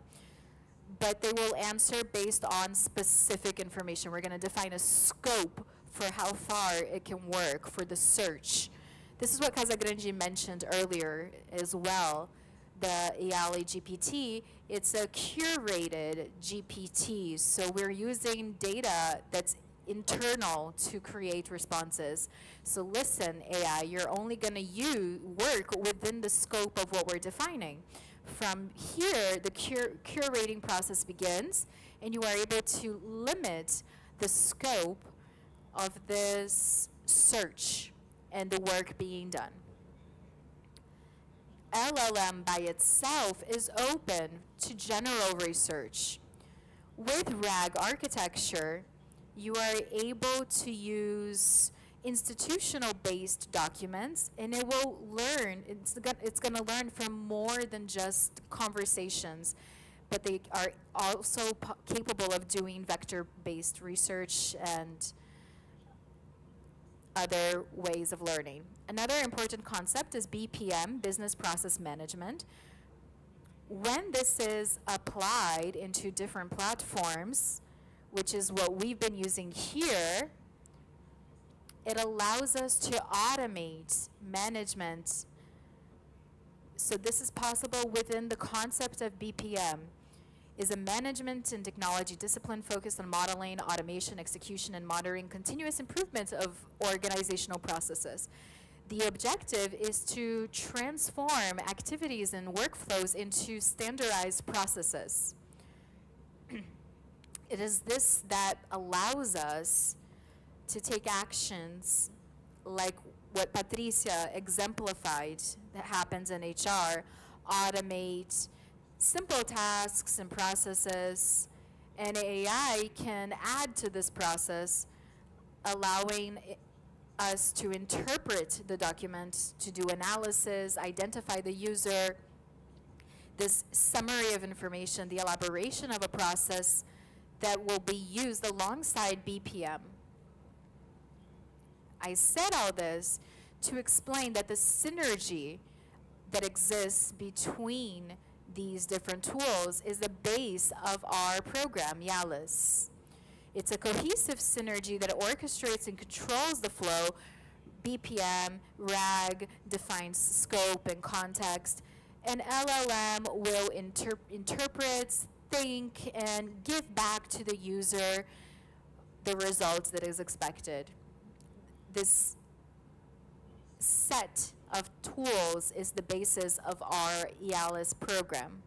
but they will answer based on specific information. We're going to define a scope for how far it can work for the search. This is what Casagrande mentioned earlier as well. The IALE GPT, it's a curated GPT. So we're using data that's internal to create responses. So listen, AI, you're only going to work within the scope of what we're defining. From here, the curating process begins, and you are able to limit the scope of this search and the work being done. LLM by itself is open to general research. With RAG architecture, you are able to use institutional-based documents, and it will learn, it's going to learn from more than just conversations. but they are also capable of doing vector-based research and other ways of learning. Another important concept is BPM, Business Process Management. When this is applied into different platforms, which is what we've been using here, it allows us to automate management. So this is possible within the concept of BPM, is a management and technology discipline focused on modeling, automation, execution, and monitoring continuous improvement of organizational processes. The objective is to transform activities and workflows into standardized processes. It is this that allows us to take actions like what Patricia exemplified that happens in HR, automate simple tasks and processes, and AI can add to this process, allowing us to interpret the document, to do analysis, identify the user, this summary of information, the elaboration of a process that will be used alongside BPM. I said all this to explain that the synergy that exists between these different tools is the base of our program, YALIS. It's a cohesive synergy that orchestrates and controls the flow. BPM, RAG defines scope and context, and LLM will interpret, think, and give back to the user the results that is expected. This set of tools is the basis of our YALIS program.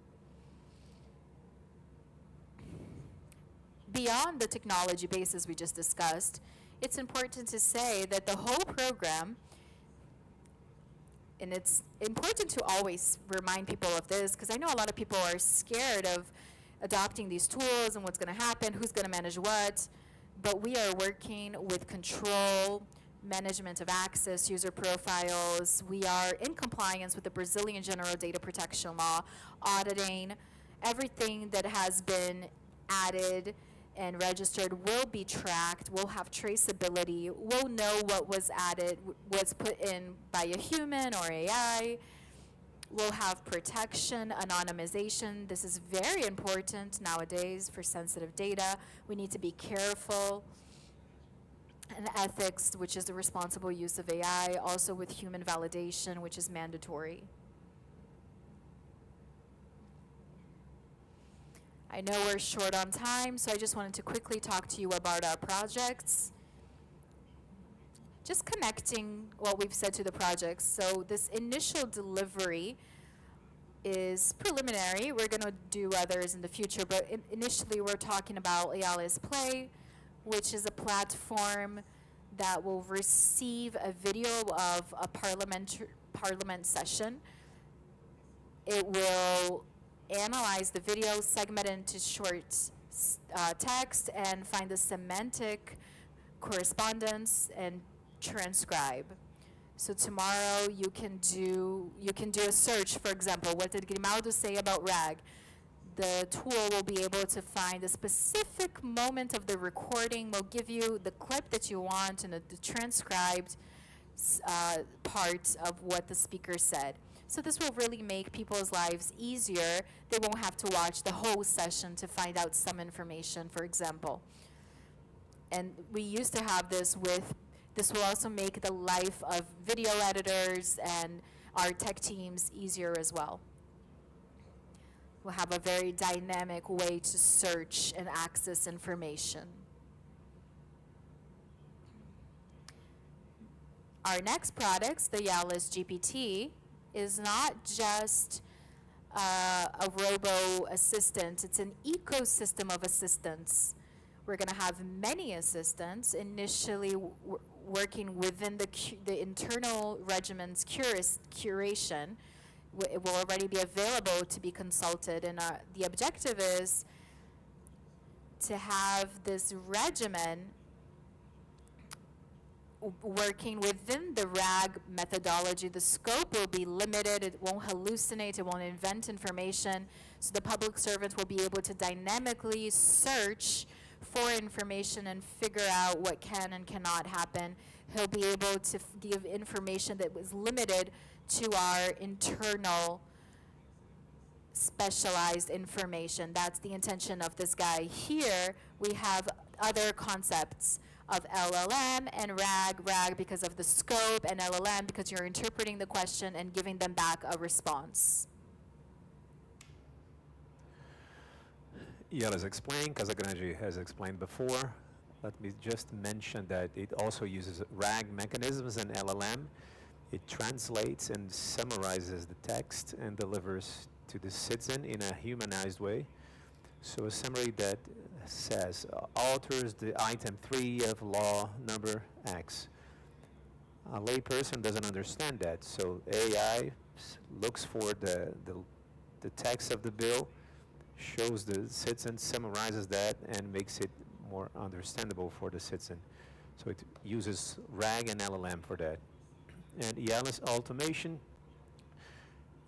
Beyond the technology basis we just discussed, it's important to say that the whole program, and it's important to always remind people of this, because I know a lot of people are scared of adopting these tools and what's going to happen, who's going to manage what, but we are working with control, management of access, user profiles. We are in compliance with the Brazilian General Data Protection Law, auditing everything that has been added and registered will be tracked, we'll have traceability, we'll know what was added, was put in by a human or AI, we'll have protection, anonymization. This is very important nowadays for sensitive data. We need to be careful. And ethics, which is the responsible use of AI, also with human validation, which is mandatory. I know we're short on time, so I just wanted to quickly talk to you about our projects. Just connecting what we've said to the projects. So this initial delivery is preliminary. We're going to do others in the future, but initially we're talking about YALIS Play, which is a platform that will receive a video of a parliament session. It will analyze the video, segment it into short text, and find the semantic correspondence and transcribe. So tomorrow you can do a search, for example, what did Grimaldo say about RAG? The tool will be able to find a specific moment of the recording, will give you the clip that you want and the transcribed part of what the speaker said. So this will really make people's lives easier. They won't have to watch the whole session to find out some information, for example. And we used to have this will also make the life of video editors and our tech teams easier as well. We'll have a very dynamic way to search and access information. Our next products, the YALIS GPT, is not just a robo-assistant. It's an ecosystem of assistants. We're going to have many assistants, initially working within the internal regimen's curation. It will already be available to be consulted, and the objective is to have this regimen working within the RAG methodology. The scope will be limited, it won't hallucinate, it won't invent information, so the public servant will be able to dynamically search for information and figure out what can and cannot happen. He'll be able to give information that was limited to our internal specialized information. That's the intention of this guy. Here, we have other concepts of LLM and RAG because of the scope, and LLM because you're interpreting the question and giving them back a response. As explained, Casagrande has explained before. Let me just mention that it also uses RAG mechanisms and LLM. It translates and summarizes the text and delivers to the citizen in a humanized way. So a summary that says, alters the item 3 of law number X. A layperson doesn't understand that, so AI looks for the text of the bill, shows the citizen, summarizes that, and makes it more understandable for the citizen. So it uses RAG and LLM for that. And IALA's automation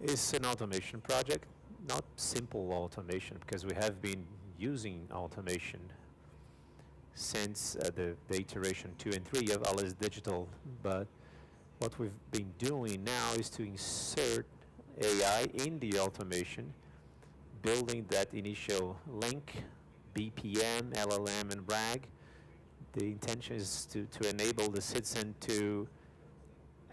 is an automation project, not simple automation, because we have been using automation since the iteration 2 and 3 of IALA's digital, but what we've been doing now is to insert AI in the automation, building that initial link, BPM, LLM, and RAG. The intention is to enable the citizen to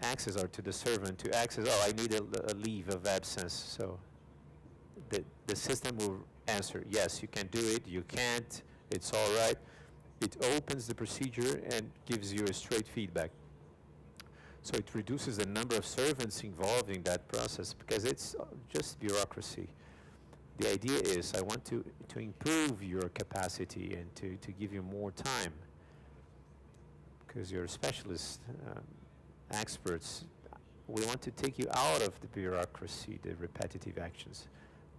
access, or to the servant to access, oh, I need a leave of absence. So the system will answer, yes, you can do it, you can't, it's all right. It opens the procedure and gives you a straight feedback. So it reduces the number of servants involved in that process, because it's just bureaucracy. The idea is I want to improve your capacity and to give you more time, because you're specialists, experts. We want to take you out of the bureaucracy, the repetitive actions.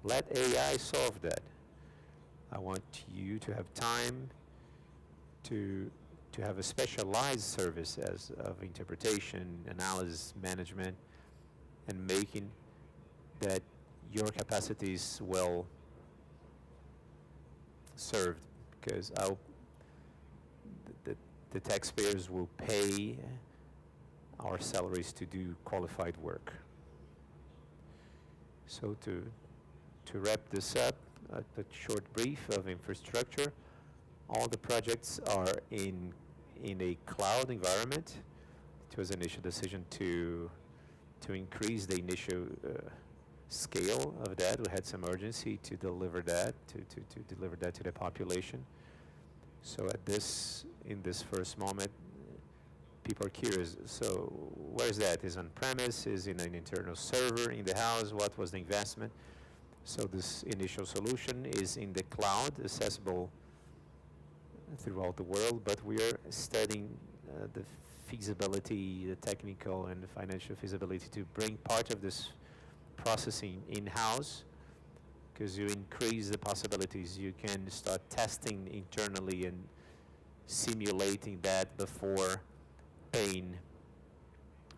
Let AI solve that. I want you to have time to have a specialized service of interpretation, analysis, management, and making that your capacity is well served, because the taxpayers will pay our salaries to do qualified work. So to wrap this up, a short brief of infrastructure. All the projects are in a cloud environment. It was an initial decision to increase the initial scale of that. We had some urgency to deliver that, to deliver that to the population. So in this first moment, people are curious, so where is that? Is on premise, is in an internal server in the house, what was the investment? So this initial solution is in the cloud, accessible throughout the world, but we are studying the feasibility, the technical and the financial feasibility to bring part of this processing in-house, because you increase the possibilities. You can start testing internally and simulating that before paying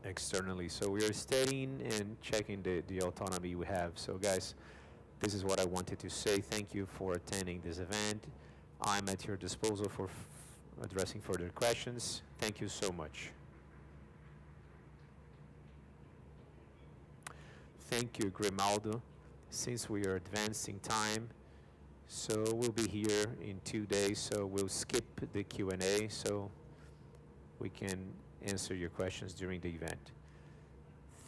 externally. So we are studying and checking the autonomy we have. So guys, this is what I wanted to say. Thank you for attending this event. I'm at your disposal for addressing further questions. Thank you so much. Thank you, Grimaldo. Since we are advancing time, so we'll be here in 2 days, so we'll skip the Q&A so we can answer your questions during the event.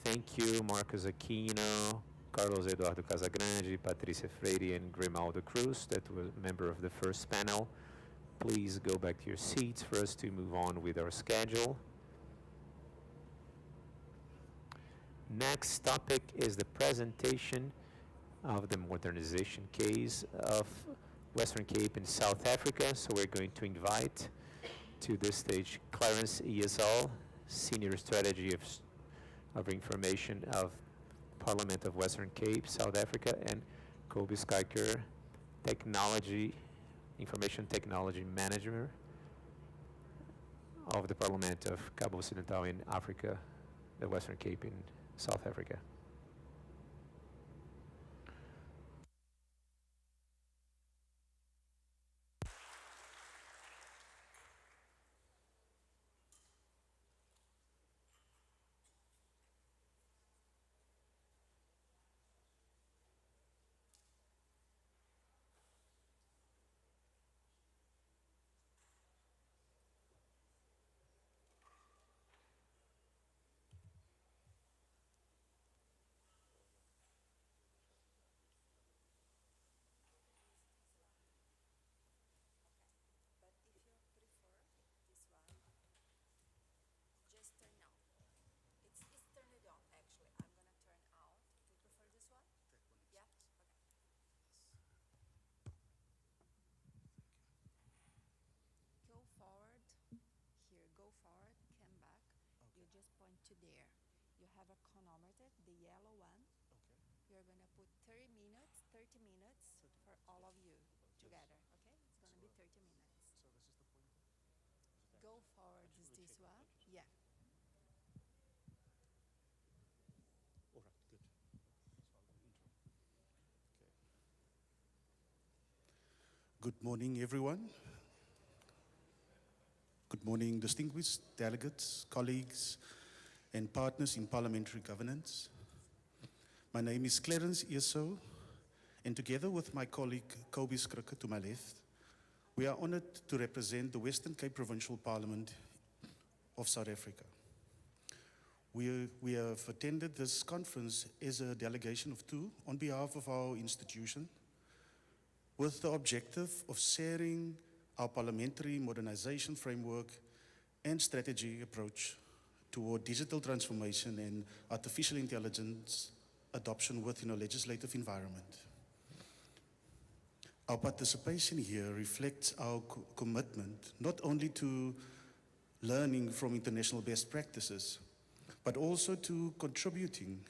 Thank you, Marcos Aquino, Carlos Eduardo Casagrande, Patricia Freire, and Grimaldo Cruz, that was a member of the first panel. Please go back to your seats for us to move on with our schedule. Next topic is the presentation of the modernization case of Western Cape and South Africa. So we're going to invite to this stage Clarence ESL, Senior Strategy of Information of Parliament of Western Cape, South Africa, and Kobe Skyker, Information Technology Manager of the Parliament of Cabo Occidental in Africa, the Western Cape in South Africa. But if you prefer this one, just turn on. It's turned on actually. I'm gonna turn out. Do you prefer this one? Yeah? Okay. Go forward. Here, go forward, come back. You just point to there. You have a chronometer, the yellow one. Okay. You're gonna put 30 minutes for all of you together, okay? It's gonna be 30 minutes. So this is the point. Go forward is this one. Yeah. All right, good. So I'll do intro. Okay. Good morning, everyone. Good morning, distinguished delegates, colleagues, and partners in parliamentary governance. My name is Clarence Eso, and together with my colleague Kobus Krikke to my left, we are honored to represent the Western Cape Provincial Parliament of South Africa. We have attended this conference as a delegation of two on behalf of our institution, with the objective of sharing our parliamentary modernization framework and strategy approach toward digital transformation and artificial intelligence adoption within a legislative environment. Our participation here reflects our commitment not only to learning from international best practices, but also to contributing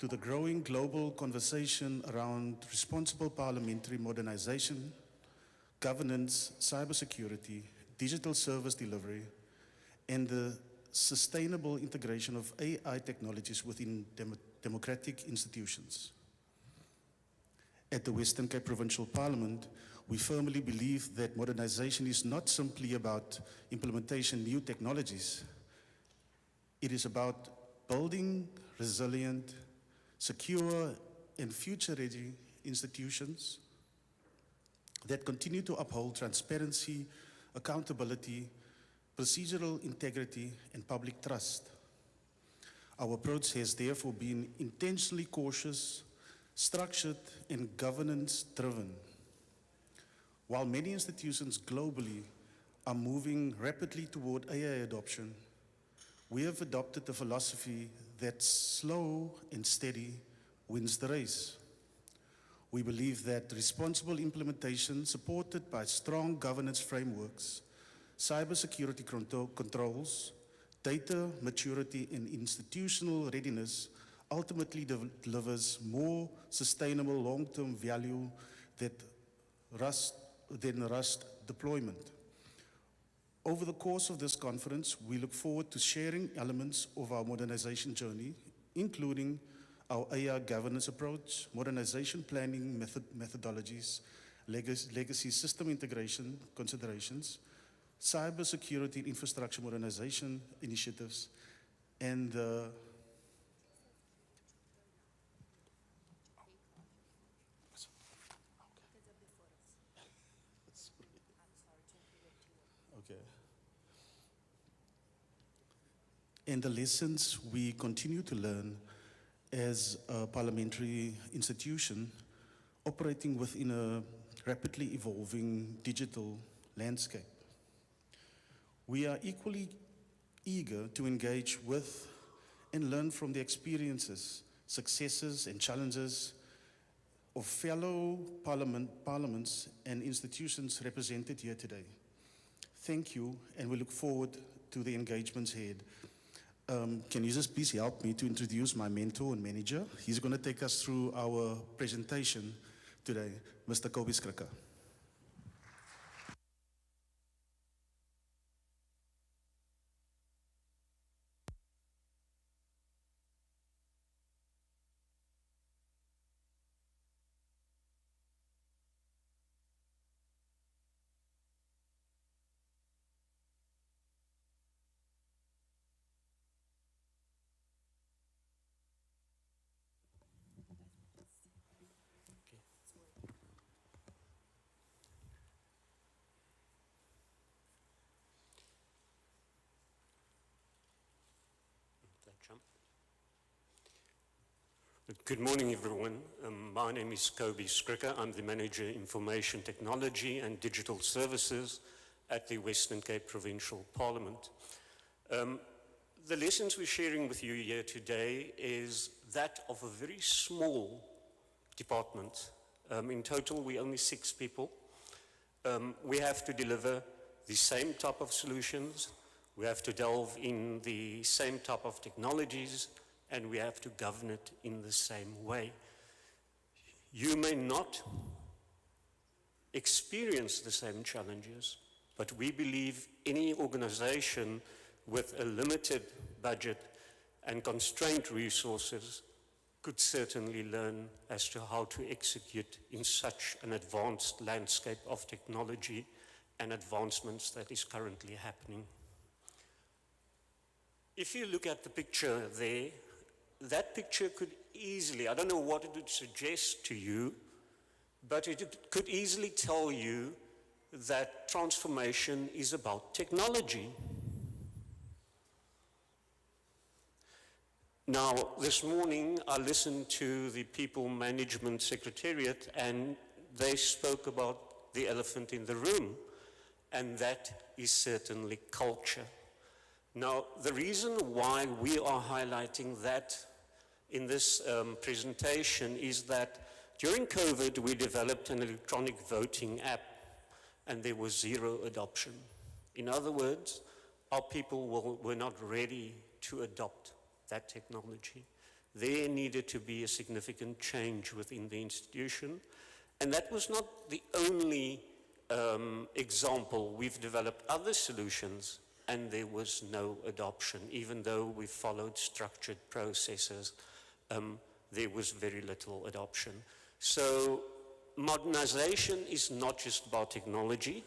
to the growing global conversation around responsible parliamentary modernization, governance, cybersecurity, digital service delivery, and the sustainable integration of AI technologies within democratic institutions. At the Western Cape Provincial Parliament, we firmly believe that modernization is not simply about implementation of new technologies. It is about building resilient, secure, and future-ready institutions that continue to uphold transparency, accountability, procedural integrity, and public trust. Our approach has therefore been intentionally cautious, structured, and governance-driven. While many institutions globally are moving rapidly toward AI adoption, we have adopted the philosophy that slow and steady wins the race. We believe that responsible implementation supported by strong governance frameworks, cybersecurity controls, data maturity, and institutional readiness ultimately delivers more sustainable long-term value than rushed deployment. Over the course of this conference, we look forward to sharing elements of our modernization journey, including our AI governance approach, modernization planning methodologies, legacy system integration considerations, cybersecurity infrastructure modernization initiatives, and and the lessons we continue to learn as a parliamentary institution operating within a rapidly evolving digital landscape. We are equally eager to engage with and learn from the experiences, successes, and challenges of fellow parliaments and institutions represented here today. Thank you, and we look forward to the engagements ahead. Can you just please help me to introduce my mentor and manager? He's going to take us through our presentation today, Mr. Kobus Krikke. Jump. Good morning, everyone. My name is Kobe Skricker. I'm the Manager Information Technology and Digital Services at the Western Cape Provincial Parliament. The lessons we're sharing with you here today is that of a very small department. In total, we're only 6 people. We have to deliver the same type of solutions, we have to delve in the same type of technologies, and we have to govern it in the same way. You may not experience the same challenges, but we believe any organization with a limited budget and constrained resources could certainly learn as to how to execute in such an advanced landscape of technology and advancements that is currently happening. If you look at the picture there, that picture could easily, I don't know what it would suggest to you, but it could easily tell you that transformation is about technology. Now, this morning I listened to the People Management Secretariat, and they spoke about the elephant in the room, and that is certainly culture. Now, the reason why we are highlighting that in this presentation is that during COVID we developed an electronic voting app, and there was zero adoption. In other words, our people were not ready to adopt that technology. There needed to be a significant change within the institution, and that was not the only example. We've developed other solutions, and there was no adoption. Even though we followed structured processes, there was very little adoption. So modernization is not just about technology,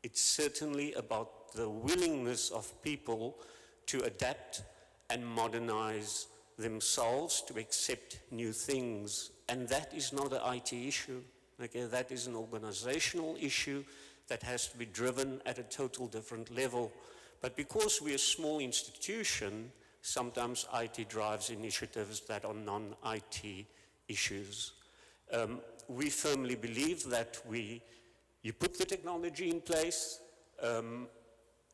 it's certainly about the willingness of people to adapt and modernize themselves, to accept new things. And that is not an IT issue. Okay, that is an organizational issue that has to be driven at a total different level. But because we're a small institution, sometimes IT drives initiatives that are non-IT issues. We firmly believe that you put the technology in place.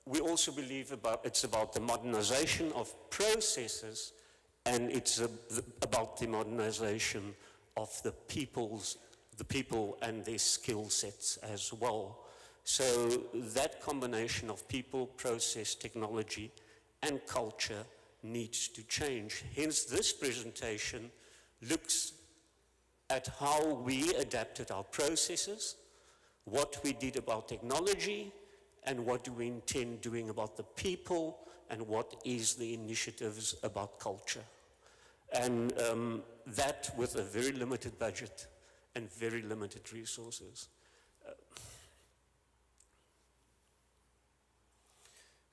We also believe it's about the modernization of processes, and it's about the modernization of the people and their skill sets as well. So that combination of people, process, technology, and culture needs to change. Hence, this presentation looks at how we adapted our processes, what we did about technology, and what do we intend doing about the people, and what is the initiatives about culture. And that with a very limited budget and very limited resources.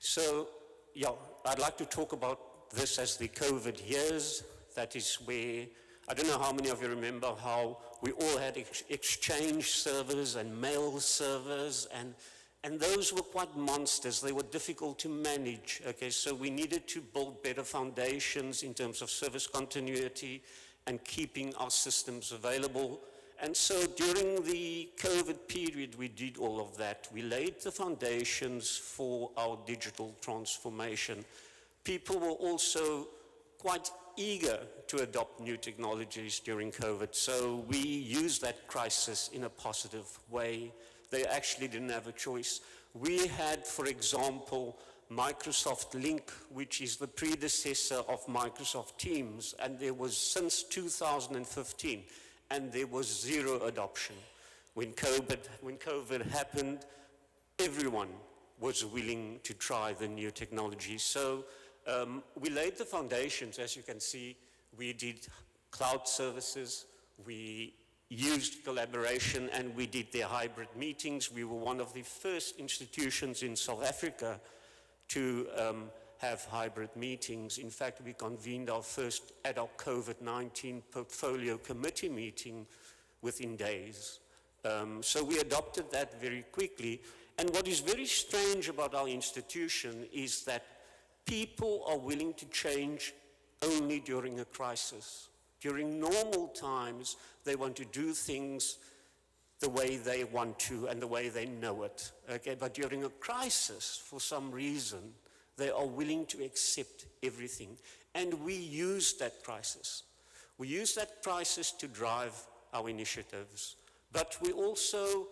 So, yeah, I'd like to talk about this as the COVID years. That is where, I don't know how many of you remember how we all had exchange servers and mail servers, and those were quite monsters. They were difficult to manage. Okay, so we needed to build better foundations in terms of service continuity and keeping our systems available. And so during the COVID period, we did all of that. We laid the foundations for our digital transformation. People were also quite eager to adopt new technologies during COVID, so we used that crisis in a positive way. They actually didn't have a choice. We had, for example, Microsoft Link, which is the predecessor of Microsoft Teams, and there was since 2015, and there was zero adoption. When COVID happened, everyone was willing to try the new technology. So we laid the foundations. As you can see, we did cloud services, we used collaboration, and we did their hybrid meetings. We were one of the first institutions in South Africa to have hybrid meetings. In fact, we convened our first ad hoc COVID-19 portfolio committee meeting within days. So we adopted that very quickly. And what is very strange about our institution is that people are willing to change only during a crisis. During normal times, they want to do things the way they want to and the way they know it. Okay, but during a crisis, for some reason, they are willing to accept everything. And we use that crisis. We use that crisis to drive our initiatives. But we also,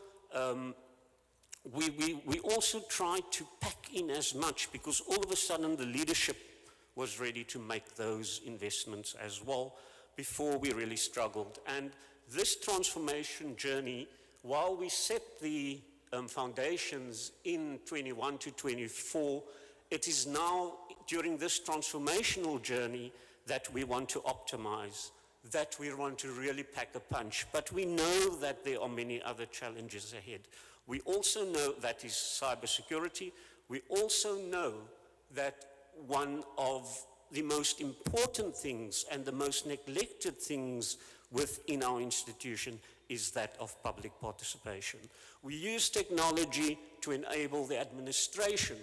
we also try to pack in as much, because all of a sudden the leadership was ready to make those investments as well before we really struggled. And this transformation journey, while we set the foundations in 21 to 24, it is now during this transformational journey that we want to optimize, that we want to really pack a punch. But we know that there are many other challenges ahead. We also know that is cybersecurity. We also know that one of the most important things and the most neglected things within our institution is that of public participation. We use technology to enable the administration,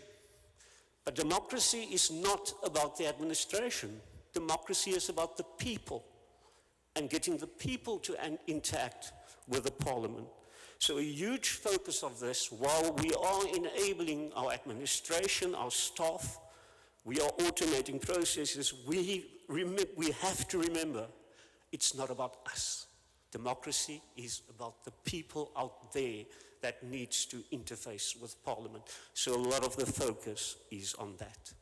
but democracy is not about the administration. Democracy is about the people and getting the people to interact with the parliament. So a huge focus of this, while we are enabling our administration, our staff, we are automating processes, we have to remember it's not about us. Democracy is about the people out there that needs to interface with Parliament. So a lot of the focus is on that.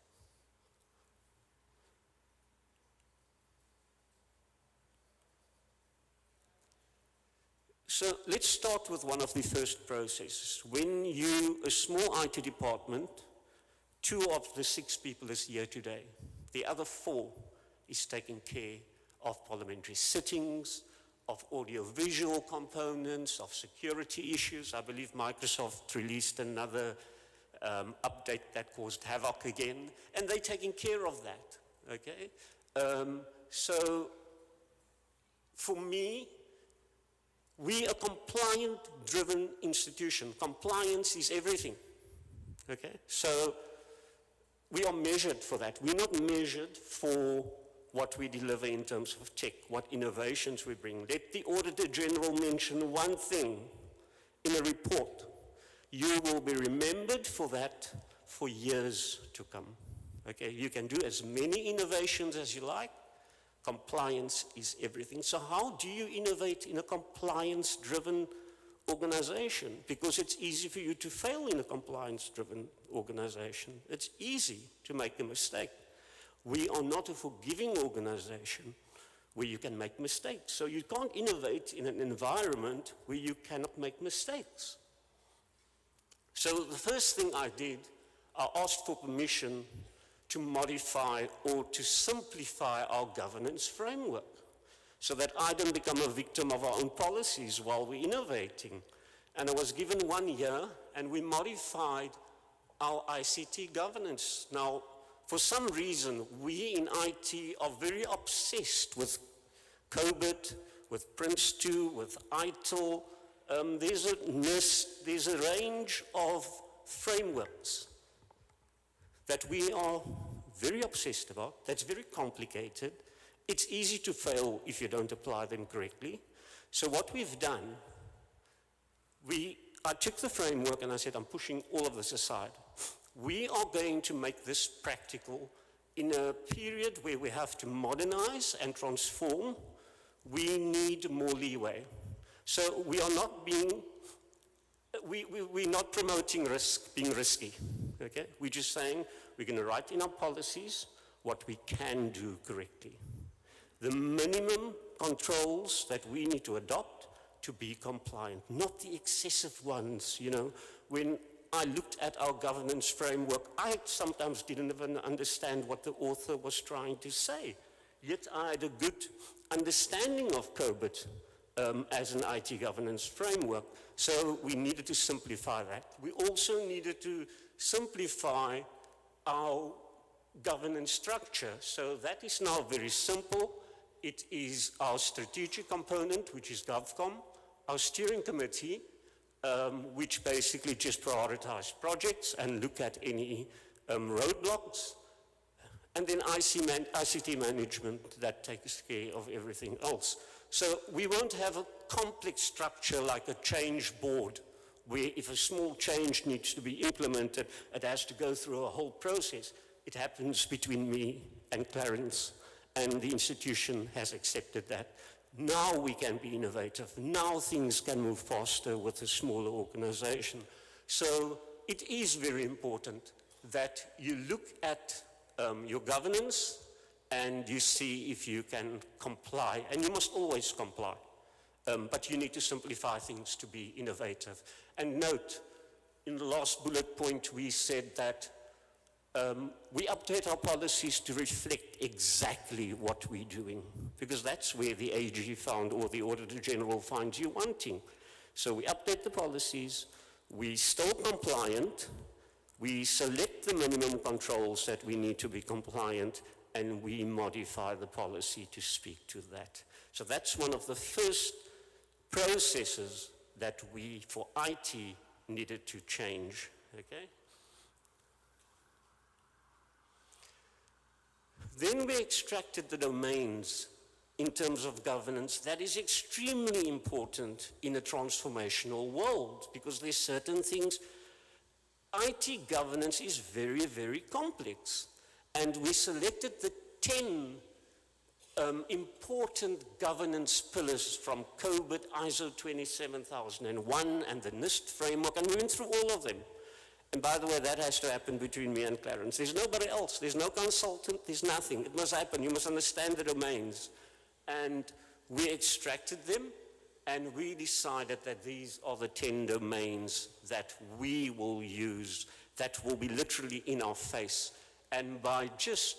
So let's start with one of the first processes. When a small IT department, 2 of the 6 people is here today. The other 4 is taking care of parliamentary sittings, of audio-visual components, of security issues. I believe Microsoft released another update that caused havoc again, and they're taking care of that, okay? So for me, we are a compliant-driven institution. Compliance is everything, okay? So we are measured for that. We're not measured for what we deliver in terms of tech, what innovations we bring. Let the Auditor General mention one thing in a report. You will be remembered for that for years to come. Okay, you can do as many innovations as you like. Compliance is everything. So how do you innovate in a compliance-driven organization? Because it's easy for you to fail in a compliance-driven organization. It's easy to make a mistake. We are not a forgiving organization where you can make mistakes. So you can't innovate in an environment where you cannot make mistakes. So the first thing I did, I asked for permission to modify or to simplify our governance framework so that I don't become a victim of our own policies while we're innovating. And I was given 1 year, and we modified our ICT governance. Now, for some reason, we in IT are very obsessed with COBIT, with Prince2, with ITIL. There's a NIST, there's a range of frameworks that we are very obsessed about, that's very complicated. It's easy to fail if you don't apply them correctly. So what we've done, I took the framework and I said, I'm pushing all of this aside. We are going to make this practical in a period where we have to modernize and transform. We need more leeway. So we are not we're not promoting being risky, okay? We're just saying we're going to write in our policies what we can do correctly. The minimum controls that we need to adopt to be compliant, not the excessive ones, you know. When I looked at our governance framework, I sometimes didn't even understand what the author was trying to say. Yet I had a good understanding of COBIT as an IT governance framework. So we needed to simplify that. We also needed to simplify our governance structure. So that is now very simple. It is our strategic component, which is GovCom, our steering committee, which basically just prioritize projects and look at any roadblocks, and then ICT management that takes care of everything else. So we won't have a complex structure like a change board, where if a small change needs to be implemented, it has to go through a whole process. It happens between me and Clarence, and the institution has accepted that. Now we can be innovative. Now things can move faster with a smaller organization. So it is very important that you look at your governance and you see if you can comply. And you must always comply. But you need to simplify things to be innovative. And note, in the last bullet point, we said that we update our policies to reflect exactly what we're doing, because that's where the AG found, or the Auditor General finds you wanting. So we update the policies, we still compliant, we select the minimum controls that we need to be compliant, and we modify the policy to speak to that. So that's one of the first processes that we, for IT, needed to change, okay? Then we extracted the domains in terms of governance. That is extremely important in a transformational world, because there's certain things. IT governance is very, very complex. And we selected the 10 important governance pillars from COBIT, ISO 27001, and the NIST framework, and we went through all of them. And by the way, that has to happen between me and Clarence. There's nobody else. There's no consultant. There's nothing. It must happen. You must understand the domains. And we extracted them, and we decided that these are the 10 domains that we will use, that will be literally in our face. And by just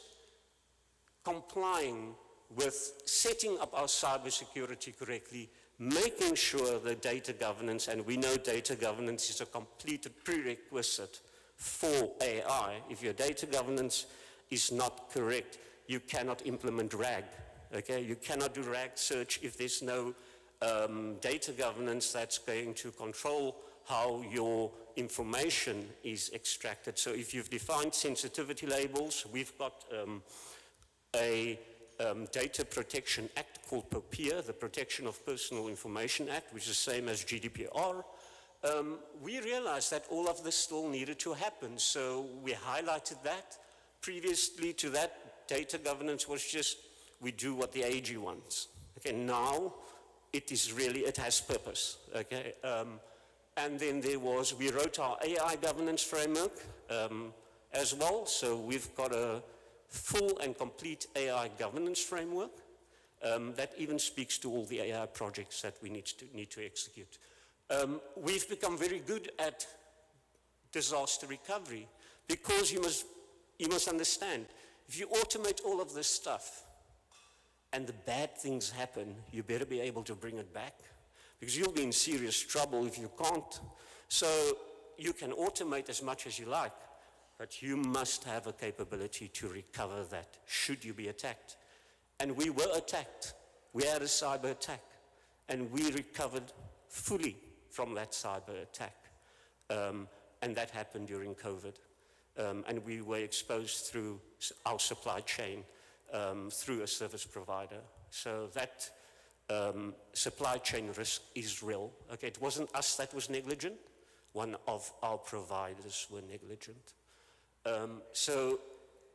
complying with setting up our cybersecurity correctly, making sure the data governance, and we know data governance is a completed prerequisite for AI. If your data governance is not correct, you cannot implement RAG, okay? You cannot do RAG search if there's no data governance that's going to control how your information is extracted. So if you've defined sensitivity labels, we've got a Data Protection Act called POPIA, the Protection of Personal Information Act, which is the same as GDPR. We realized that all of this still needed to happen, so we highlighted that. Previously to that, data governance was just, we do what the AG wants. Okay, now it is really, it has purpose, okay? And then we wrote our AI governance framework as well, so we've got a full and complete AI governance framework that even speaks to all the AI projects that we need to execute. We've become very good at disaster recovery, because you must understand, if you automate all of this stuff and the bad things happen, you better be able to bring it back, because you'll be in serious trouble if you can't. So you can automate as much as you like, but you must have a capability to recover that should you be attacked. And we were attacked. We had a cyber attack, and we recovered fully from that cyber attack. And that happened during COVID. And we were exposed through our supply chain, through a service provider. So that supply chain risk is real. Okay, it wasn't us that was negligent. One of our providers were negligent. So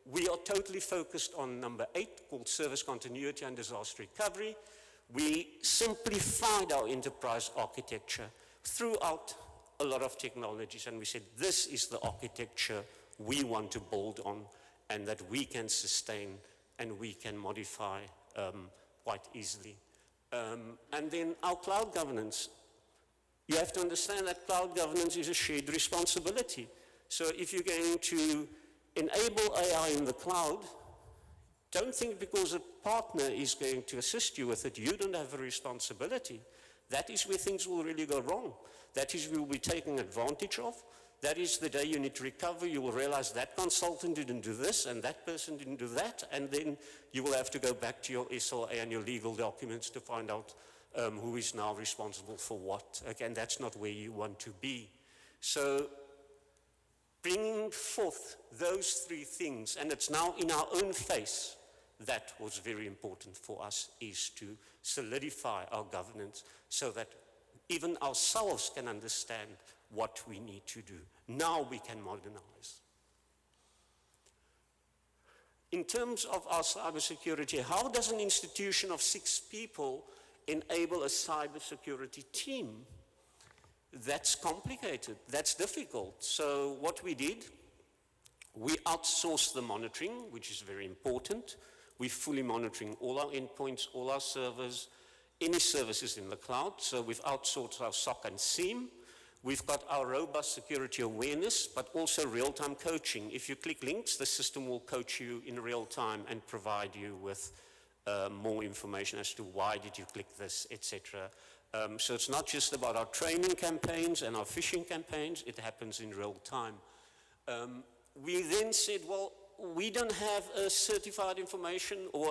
we are totally focused on number 8, called service continuity and disaster recovery. We simplified our enterprise architecture throughout a lot of technologies, and we said this is the architecture we want to build on, and that we can sustain and we can modify quite easily. And then our cloud governance. You have to understand that cloud governance is a shared responsibility. So if you're going to enable AI in the cloud, don't think because a partner is going to assist you with it, you don't have a responsibility. That is where things will really go wrong. That is where you'll be taken advantage of. That is the day you need to recover. You will realize that consultant didn't do this and that person didn't do that, and then you will have to go back to your SLA and your legal documents to find out who is now responsible for what. Again, that's not where you want to be. So bringing forth those three things, and it's now in our own face, that was very important for us, is to solidify our governance so that even ourselves can understand what we need to do. Now we can modernize. In terms of our cybersecurity, how does an institution of 6 people enable a cybersecurity team? That's complicated, that's difficult. So what we did, we outsourced the monitoring, which is very important. We're fully monitoring all our endpoints, all our servers, any services in the cloud. So we've outsourced our SOC and SIEM. We've got our robust security awareness, but also real-time coaching. If you click links, the system will coach you in real time and provide you with more information as to why did you click this, etc. So it's not just about our training campaigns and our phishing campaigns, it happens in real time. We then said, well, we don't have a certified information or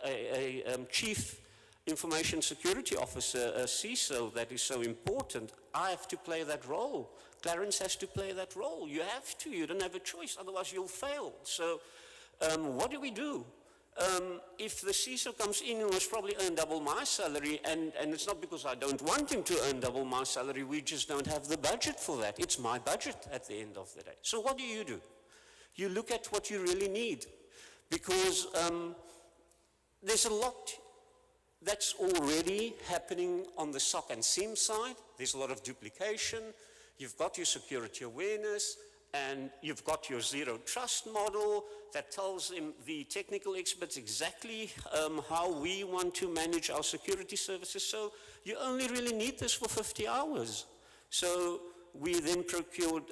a chief information security officer, a CISO, that is so important. I have to play that role. Clarence has to play that role. You have to, you don't have a choice, otherwise you'll fail. So what do? If the CISO comes in and was probably earn double my salary, and it's not because I don't want him to earn double my salary, we just don't have the budget for that. It's my budget at the end of the day. So what do? You look at what you really need, because there's a lot that's already happening on the SOC and SIEM side. There's a lot of duplication. You've got your security awareness, and you've got your zero trust model that tells the technical experts exactly how we want to manage our security services. So you only really need this for 50 hours. So we then procured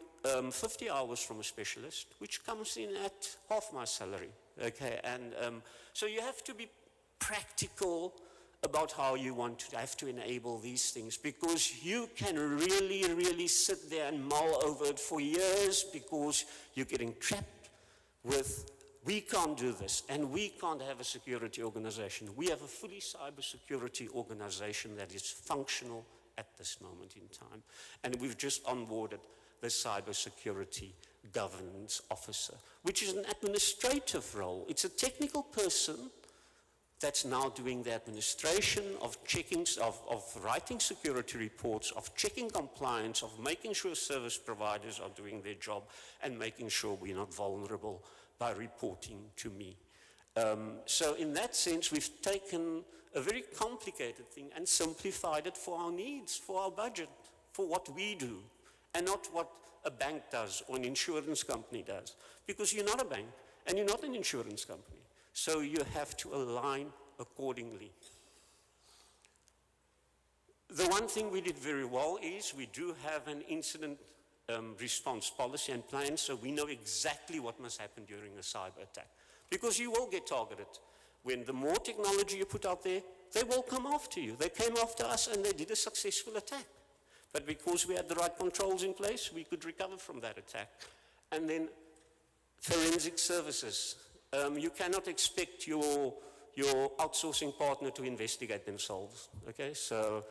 50 hours from a specialist, which comes in at half my salary, okay? And so you have to be practical about how you want to have to enable these things, because you can really sit there and mull over it for years, because you're getting trapped with, we can't do this, and we can't have a security organization. We have a fully cybersecurity organization that is functional at this moment in time. And we've just onboarded the cybersecurity governance officer, which is an administrative role. It's a technical person that's now doing the administration of checking, of writing security reports, of checking compliance, of making sure service providers are doing their job, and making sure we're not vulnerable by reporting to me. So in that sense, we've taken a very complicated thing and simplified it for our needs, for our budget, for what we do, and not what a bank does or an insurance company does. Because you're not a bank, and you're not an insurance company. So you have to align accordingly. The one thing we did very well is we do have an incident response policy and plan, so we know exactly what must happen during a cyber attack. Because you will get targeted. When the more technology you put out there, they will come after you. They came after us and they did a successful attack. But because we had the right controls in place, we could recover from that attack. And then forensic services. You cannot expect your outsourcing partner to investigate themselves, okay? So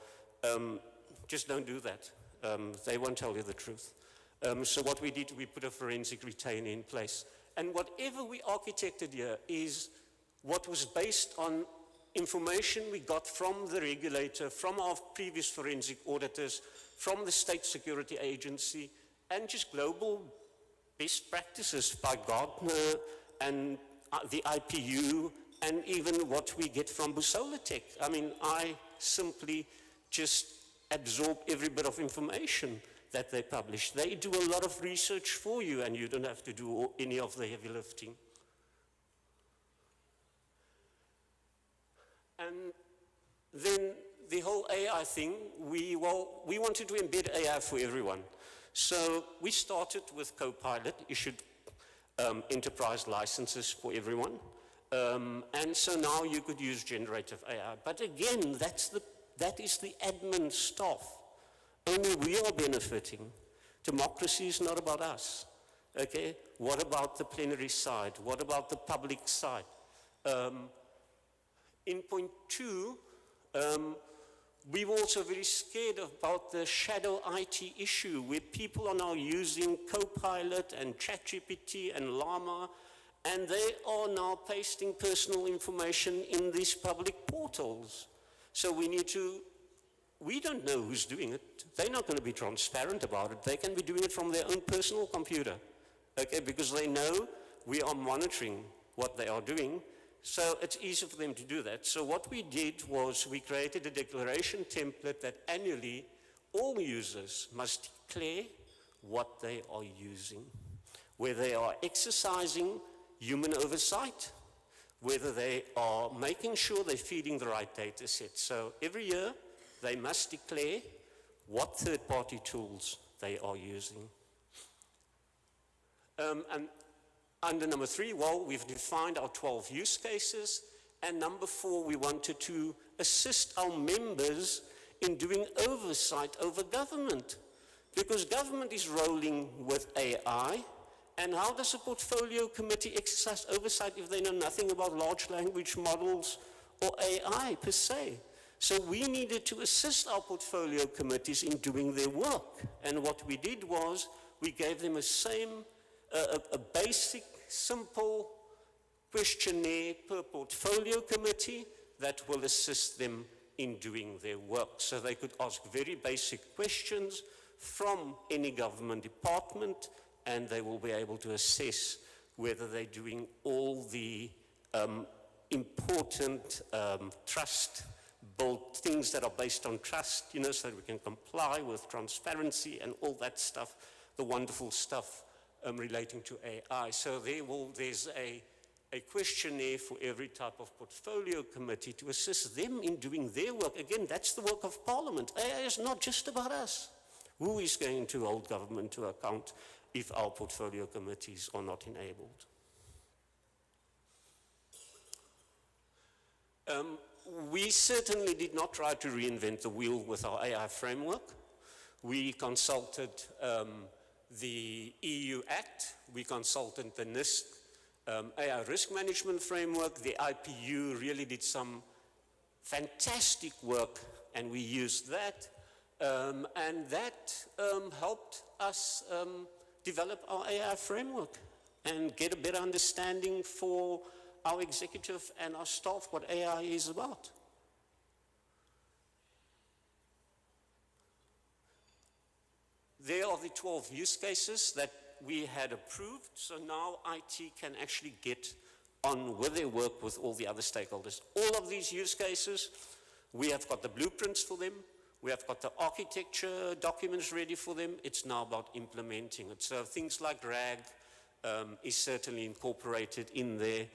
just don't do that. They won't tell you the truth. So what we did, we put a forensic retainer in place. And whatever we architected here is what was based on information we got from the regulator, from our previous forensic auditors, from the State Security Agency, and just global best practices by Gartner and the IPU, and even what we get from Busolatech. I mean, I simply just absorb every bit of information that they publish. They do a lot of research for you, and you don't have to do any of the heavy lifting. And then the whole AI thing, we wanted to embed AI for everyone. So we started with Copilot, issued enterprise licenses for everyone. And so now you could use generative AI. But again, that is the admin staff. Only we are benefiting. Democracy is not about us. Okay? What about the plenary side? What about the public side? In point 2, we were also very scared about the shadow IT issue, where people are now using Copilot and ChatGPT and Llama, and they are now pasting personal information in these public portals. So we don't know who's doing it. They're not going to be transparent about it. They can be doing it from their own personal computer, okay, because they know we are monitoring what they are doing. So it's easy for them to do that. So what we did was we created a declaration template that annually all users must declare what they are using, whether they are exercising human oversight, whether they are making sure they're feeding the right data set. So every year they must declare what third-party tools they are using. And under number 3, well, we've defined our 12 use cases. And number 4, we wanted to assist our members in doing oversight over government. Because government is rolling with AI. And how does a portfolio committee exercise oversight if they know nothing about large language models or AI per se? So we needed to assist our portfolio committees in doing their work. And what we did was we gave them a basic, simple questionnaire per portfolio committee that will assist them in doing their work. So they could ask very basic questions from any government department, and they will be able to assess whether they're doing all the important trust-built things that are based on trust, you know, so that we can comply with transparency and all that stuff, the wonderful stuff relating to AI. So there's a questionnaire for every type of portfolio committee to assist them in doing their work. Again, that's the work of Parliament. AI is not just about us. Who is going to hold government to account if our portfolio committees are not enabled? We certainly did not try to reinvent the wheel with our AI framework. We consulted the EU Act, we consulted the NIST AI risk management framework. The IPU really did some fantastic work, and we used that. And that helped us develop our AI framework and get a better understanding for our executive and our staff what AI is about. There are the 12 use cases that we had approved, so now IT can actually get on with their work with all the other stakeholders. All of these use cases, we have got the blueprints for them, we have got the architecture documents ready for them. It's now about implementing it. So things like RAG is certainly incorporated in there.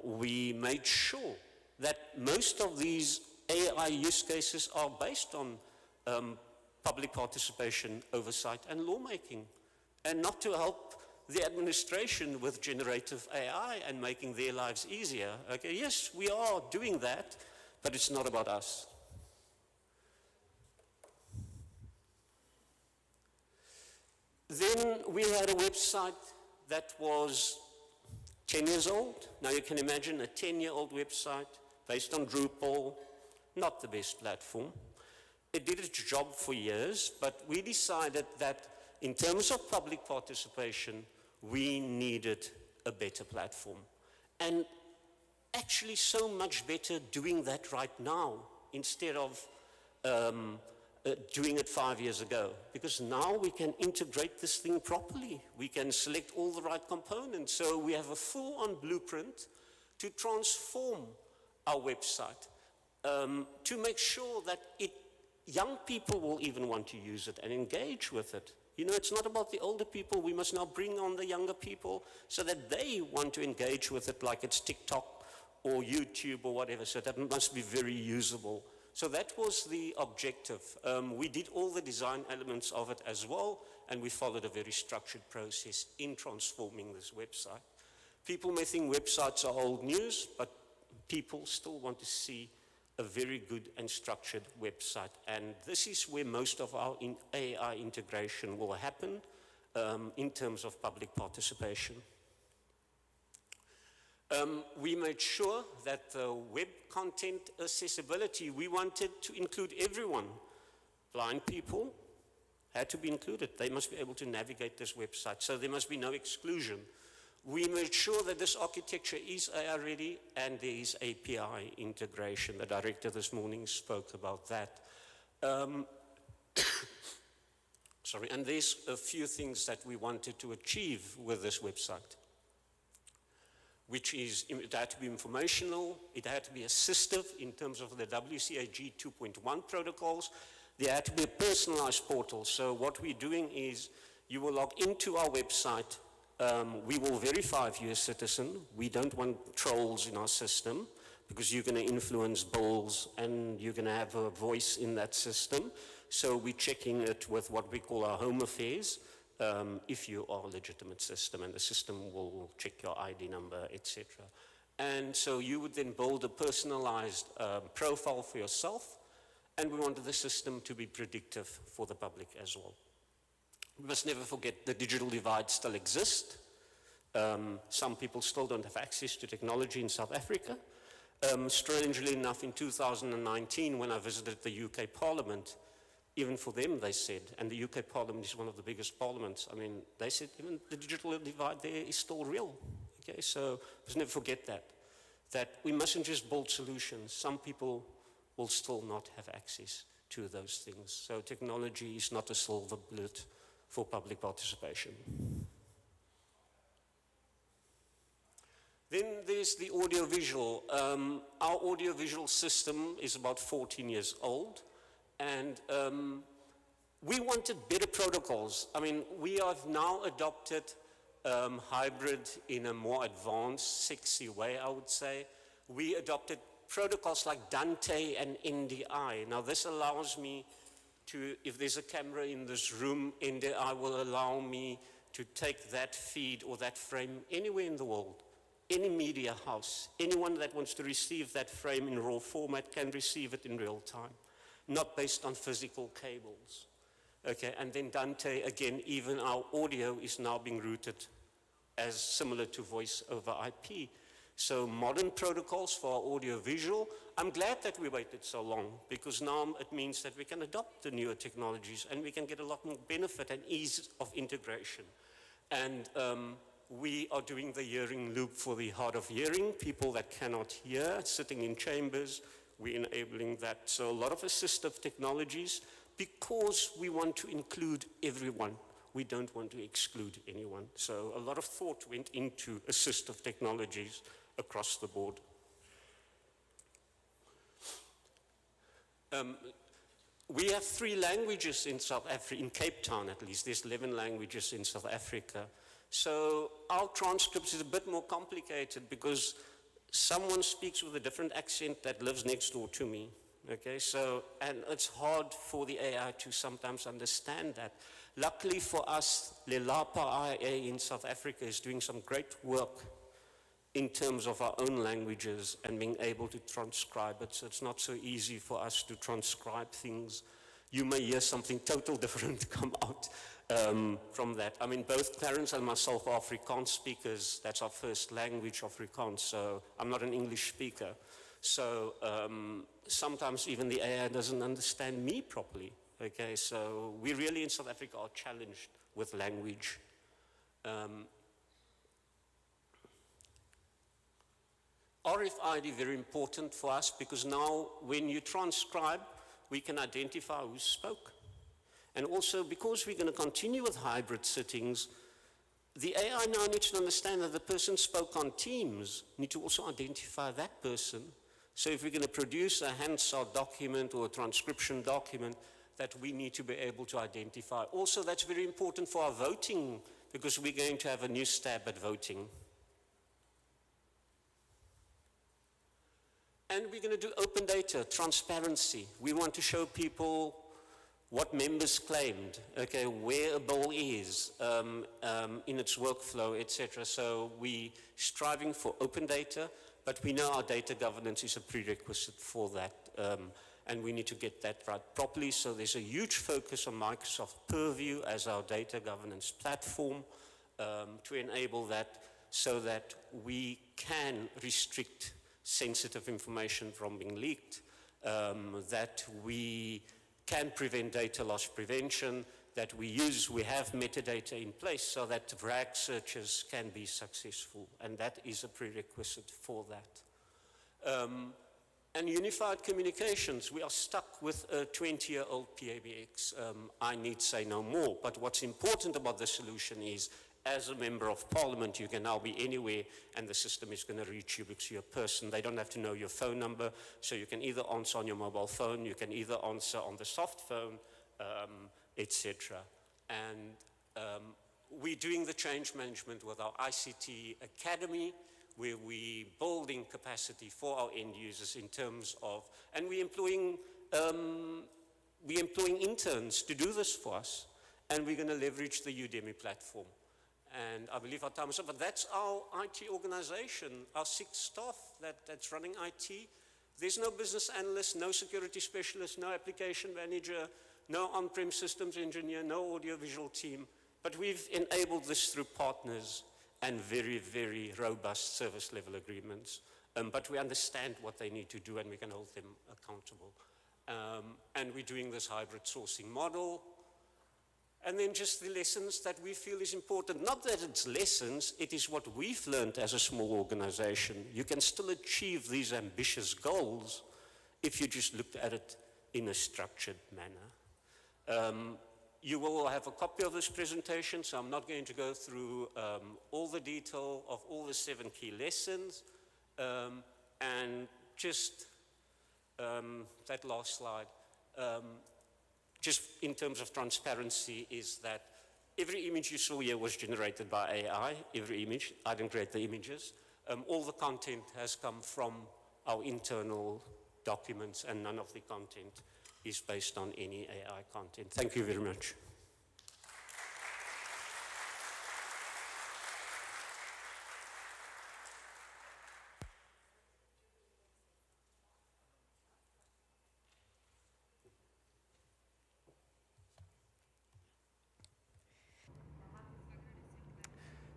We made sure that most of these AI use cases are based on public participation, oversight, and lawmaking, and not to help the administration with generative AI and making their lives easier. Okay, yes, we are doing that, but it's not about us. Then we had a website that was 10 years old. Now you can imagine a 10-year-old website based on Drupal, not the best platform. It did its job for years, but we decided that in terms of public participation, we needed a better platform. And actually so much better doing that right now instead of doing it 5 years ago. Because now we can integrate this thing properly. We can select all the right components. So we have a full-on blueprint to transform our website, to make sure that young people will even want to use it and engage with it. You know, it's not about the older people. We must now bring on the younger people so that they want to engage with it like it's TikTok or YouTube or whatever. So that must be very usable. So that was the objective. We did all the design elements of it as well, and we followed a very structured process in transforming this website. People may think websites are old news, but people still want to see a very good and structured website. And this is where most of our AI integration will happen in terms of public participation. We made sure that the web content accessibility, we wanted to include everyone. Blind people had to be included. They must be able to navigate this website, so there must be no exclusion. We made sure that this architecture is AI ready and there is API integration. The director this morning spoke about that. Sorry, and there's a few things that we wanted to achieve with this website, which is, it had to be informational, it had to be assistive in terms of the WCAG 2.1 protocols, there had to be a personalized portal. So what we're doing is, you will log into our website, we will verify if you're a citizen, we don't want trolls in our system, because you're going to influence bills and you're going to have a voice in that system. So we're checking it with what we call our home affairs, if you are a legitimate system, and the system will check your ID number, etc. And so you would then build a personalized profile for yourself, and we wanted the system to be predictive for the public as well. We must never forget the digital divide still exists. Some people still don't have access to technology in South Africa. Strangely enough, in 2019, when I visited the UK Parliament, even for them, they said, and the UK Parliament is one of the biggest parliaments, I mean, they said even the digital divide there is still real. Okay, so let's never forget that we mustn't just build solutions. Some people will still not have access to those things. So technology is not a silver bullet for public participation. Then there's the audiovisual. Our audiovisual system is about 14 years old. And we wanted better protocols. I mean, we have now adopted hybrid in a more advanced, sexy way, I would say. We adopted protocols like Dante and NDI. Now, this allows me to, if there's a camera in this room, NDI will allow me to take that feed or that frame anywhere in the world. Any media house, anyone that wants to receive that frame in raw format can receive it in real time, not based on physical cables. Okay, and then Dante, again, even our audio is now being routed as similar to voice over IP. So modern protocols for our audio visual. I'm glad that we waited so long, because now it means that we can adopt the newer technologies and we can get a lot more benefit and ease of integration. And we are doing the hearing loop for the hard of hearing, people that cannot hear, sitting in chambers. We're enabling that. So a lot of assistive technologies, because we want to include everyone. We don't want to exclude anyone. So a lot of thought went into assistive technologies across the board. We have 3 languages in South Africa, in Cape Town at least. There's 11 languages in South Africa. So our transcripts is a bit more complicated because someone speaks with a different accent that lives next door to me. Okay, so, and it's hard for the AI to sometimes understand that. Luckily for us, Lelapa IA in South Africa is doing some great work in terms of our own languages and being able to transcribe it. So it's not so easy for us to transcribe things. You may hear something totally different come out from that. I mean, both Clarence and myself are Afrikaans speakers. That's our first language, Afrikaans. So I'm not an English speaker. So sometimes even the AI doesn't understand me properly. Okay, so we really in South Africa are challenged with language. RFID very important for us because now when you transcribe, we can identify who spoke. And also because we're going to continue with hybrid sittings, the AI now needs to understand that the person spoke on Teams, need to also identify that person. So if we're going to produce a Hansard document or a transcription document, that we need to be able to identify. Also, that's very important for our voting because we're going to have a new stab at voting. And we're going to do open data, transparency. We want to show people what members claimed, okay, where a bill is in its workflow, etc. So we're striving for open data, but we know our data governance is a prerequisite for that, and we need to get that right properly. So there's a huge focus on Microsoft Purview as our data governance platform to enable that. so that we can restrict sensitive information from being leaked, that we can prevent data loss prevention, that we have metadata in place so that RAG searches can be successful, and that is a prerequisite for that. And unified communications, we are stuck with a 20-year-old PABX. I need say no more, but what's important about the solution is, as a member of parliament, you can now be anywhere and the system is going to reach you because you're a person. They don't have to know your phone number, so you can either answer on your mobile phone, you can either answer on the soft phone, etc. And we're doing the change management with our ICT Academy, where we're building capacity for our end users in terms of, and we're employing interns to do this for us, and we're going to leverage the Udemy platform. And I believe our time is up, but that's our IT organization, our 6 staff that's running IT. There's no business analyst, no security specialist, no application manager, no on-prem systems engineer, no audiovisual team, but we've enabled this through partners and very, very robust service level agreements. But we understand what they need to do and we can hold them accountable. And we're doing this hybrid sourcing model. And then just the lessons that we feel is important. Not that it's lessons, it is what we've learned as a small organization. You can still achieve these ambitious goals if you just looked at it in a structured manner. You will have a copy of this presentation, so I'm not going to go through all the detail of all the 7 key lessons. And just that last slide, just in terms of transparency, is that every image you saw here was generated by AI, every image. I didn't create the images. All the content has come from our internal documents, and none of the content is based on any AI content. Thank you very much.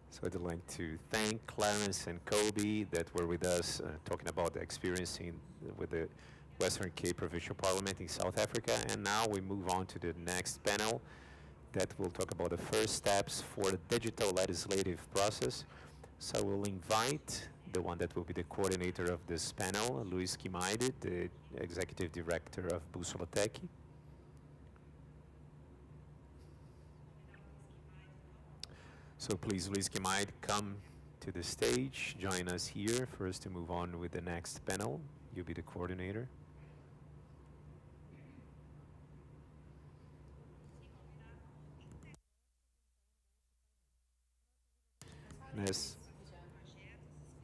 So I'd like to thank Clarence and Kobe that were with us talking about the experience with the Western Cape Provincial Parliament in South Africa. And now we move on to the next panel that will talk about the first steps for the digital legislative process. So we'll invite the one that will be the coordinator of this panel, Luis Quimaide, the Executive Director of Bússola Tech. So please, Luis Quimaide, come to the stage, join us here for us to move on with the next panel. You'll be the coordinator. And as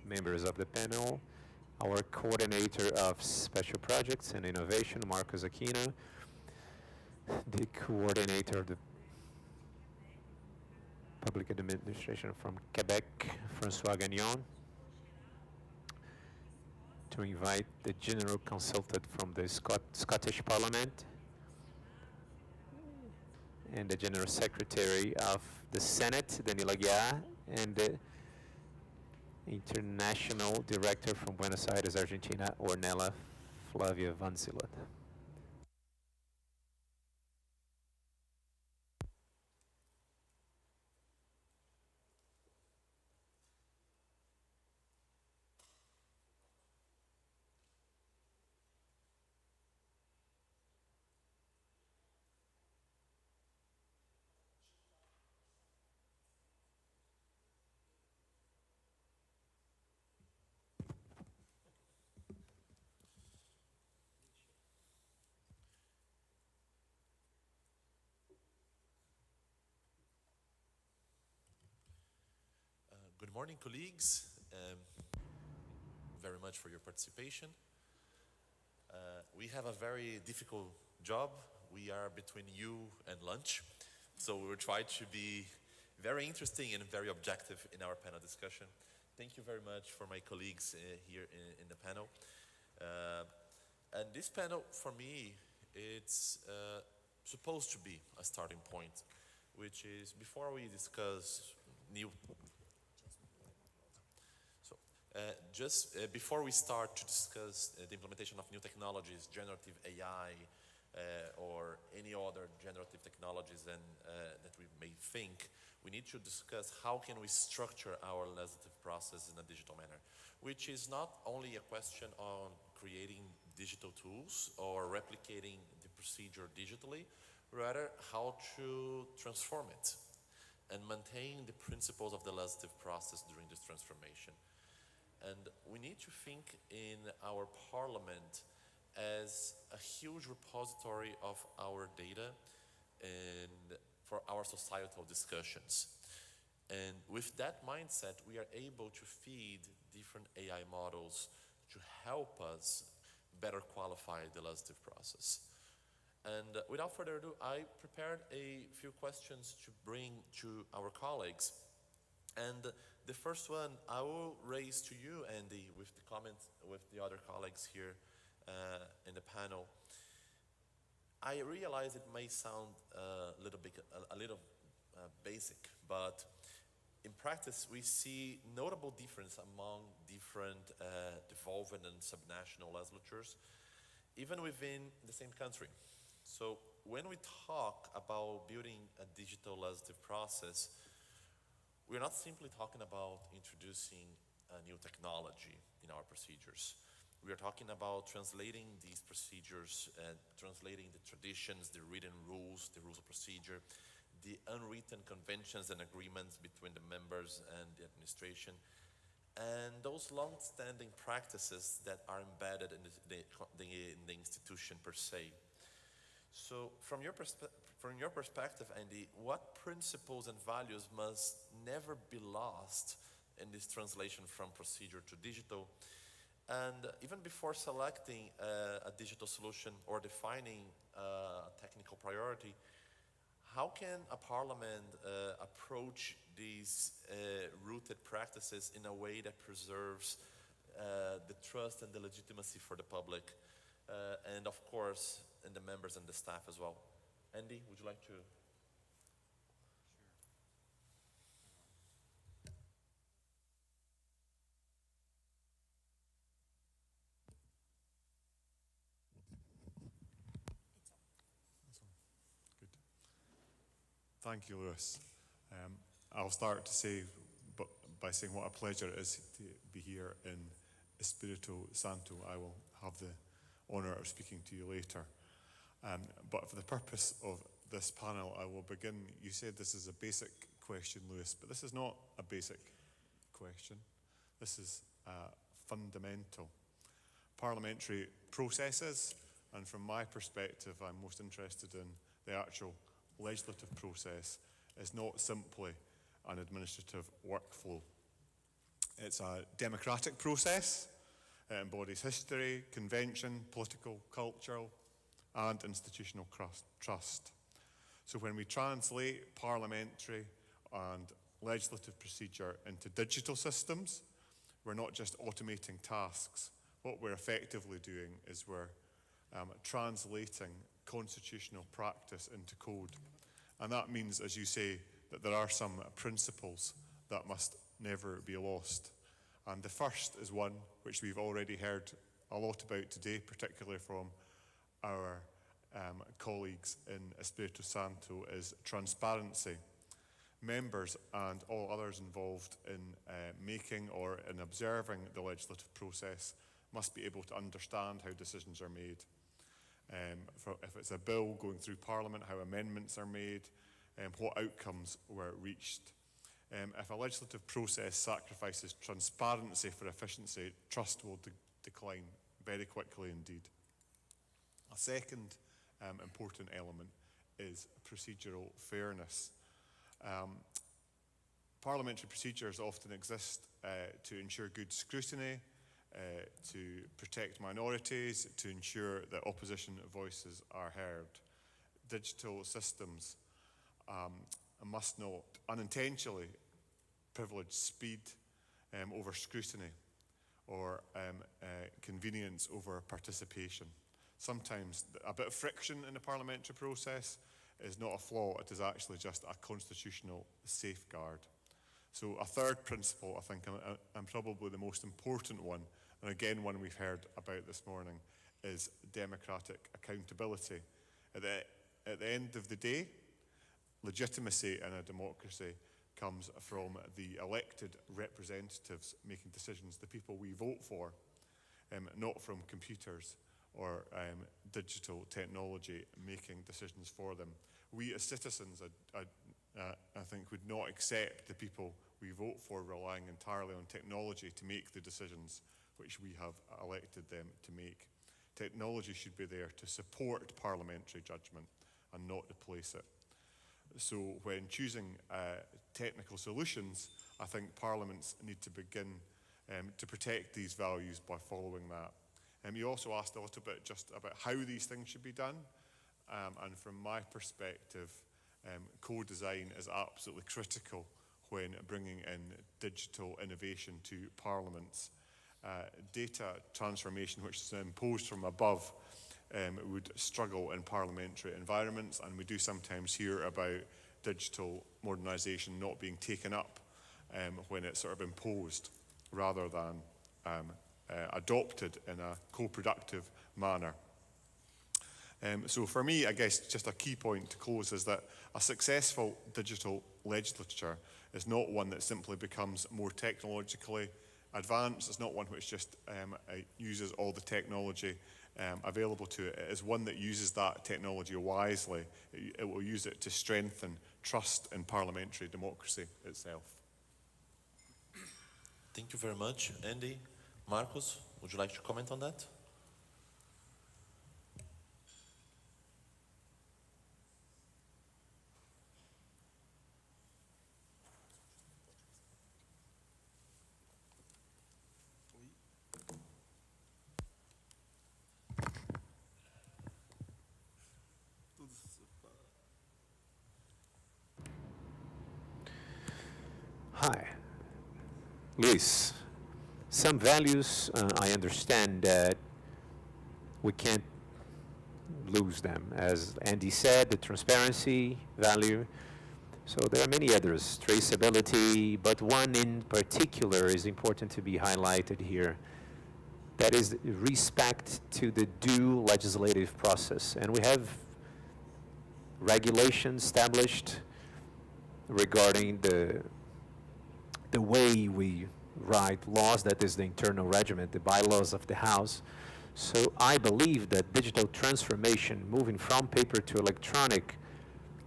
members of the panel, our coordinator of special projects and innovation, Marcos Aquino, the coordinator of the Public Administration from Quebec, François Gagnon, to invite the General Consultant from the Scottish Parliament, and the General Secretary of the Senate, Danilo Aguiar, and the International Director from Buenos Aires, Argentina, Ornella Flavia Vancilat. Good morning, colleagues. Very much for your participation. We have a very difficult job. We are between you and lunch, so we will try to be very interesting and very objective in our panel discussion. Thank you very much for my colleagues here in the panel. And this panel, for me, it's supposed to be a starting point, which is before we discuss new Before we start to discuss the implementation of new technologies, generative AI, or any other generative technologies that we may think, we need to discuss how can we structure our legislative process in a digital manner, which is not only a question on creating digital tools or replicating the procedure digitally, rather how to transform it and maintain the principles of the legislative process during this transformation. And we need to think in our parliament as a huge repository of our data and for our societal discussions. And with that mindset, we are able to feed different AI models to help us better qualify the legislative process. And without further ado, I prepared a few questions to bring to our colleagues. And the first one I will raise to you, Andy, with the comments with the other colleagues here in the panel. I realize it may sound a little basic, but in practice we see notable difference among different devolved and subnational legislatures, even within the same country. So when we talk about building a digital legislative process, we're not simply talking about introducing a new technology in our procedures. We are talking about translating these procedures and translating the traditions, the written rules, the rules of procedure, the unwritten conventions and agreements between the members and the administration, and those long-standing practices that are embedded in the institution per se. So from your perspective, Andy, what principles and values must never be lost in this translation from procedure to digital? And even before selecting a digital solution or defining a technical priority, how can a parliament approach these rooted practices in a way that preserves the trust and the legitimacy for the public, and of course, and the members and the staff as well? Andy, would you like to? Good. Thank you, Lewis. I'll start to say, by saying what a pleasure it is to be here in Espírito Santo. I will have the honour of speaking to you later. But for the purpose of this panel, I will begin. You said this is a basic question, Lewis, but this is not a basic question. This is fundamental. Parliamentary processes, and from my perspective, I'm most interested in the actual legislative process, is not simply an administrative workflow. It's a democratic process. It embodies history, convention, political, cultural, and institutional trust. So when we translate parliamentary and legislative procedure into digital systems, we're not just automating tasks. What we're effectively doing is we're translating constitutional practice into code. And that means, as you say, that there are some principles that must never be lost. And the first is one which we've already heard a lot about today, particularly from our colleagues in Espírito Santo, is transparency. Members and all others involved in making or in observing the legislative process must be able to understand how decisions are made. If it's a bill going through Parliament, how amendments are made, what outcomes were reached. If a legislative process sacrifices transparency for efficiency, trust will decline very quickly indeed. A second important element is procedural fairness. Parliamentary procedures often exist to ensure good scrutiny, to protect minorities, to ensure that opposition voices are heard. Digital systems must not unintentionally privilege speed over scrutiny or convenience over participation. Sometimes a bit of friction in the parliamentary process is not a flaw, it is actually just a constitutional safeguard. So a third principle, I think, and probably the most important one, and again one we've heard about this morning, is democratic accountability. At the end of the day, legitimacy in a democracy comes from the elected representatives making decisions, the people we vote for, not from computers or digital technology making decisions for them. We as citizens, I think, would not accept the people we vote for relying entirely on technology to make the decisions which we have elected them to make. Technology should be there to support parliamentary judgment and not replace it. So when choosing technical solutions, I think parliaments need to begin to protect these values by following that. You also asked a little bit just about how these things should be done. And from my perspective, co-design is absolutely critical when bringing in digital innovation to parliaments. Data transformation, which is imposed from above, would struggle in parliamentary environments, and we do sometimes hear about digital modernisation not being taken up when it's sort of imposed rather than adopted in a co-productive manner. So for me, I guess just a key point to close is that a successful digital legislature is not one that simply becomes more technologically advanced. It's not one which just uses all the technology available to it. It is one that uses that technology wisely. It will use it to strengthen trust in parliamentary democracy itself. Thank you very much. Andy, Marcos, would you like to comment on that? Hi. Luis, some values, I understand that we can't lose them. As Andy said, the transparency value. So there are many others, traceability, but one in particular is important to be highlighted here. That is respect to the due legislative process. And we have regulations established regarding the way we write laws, that is the internal regiment, the bylaws of the House. So I believe that digital transformation, moving from paper to electronic,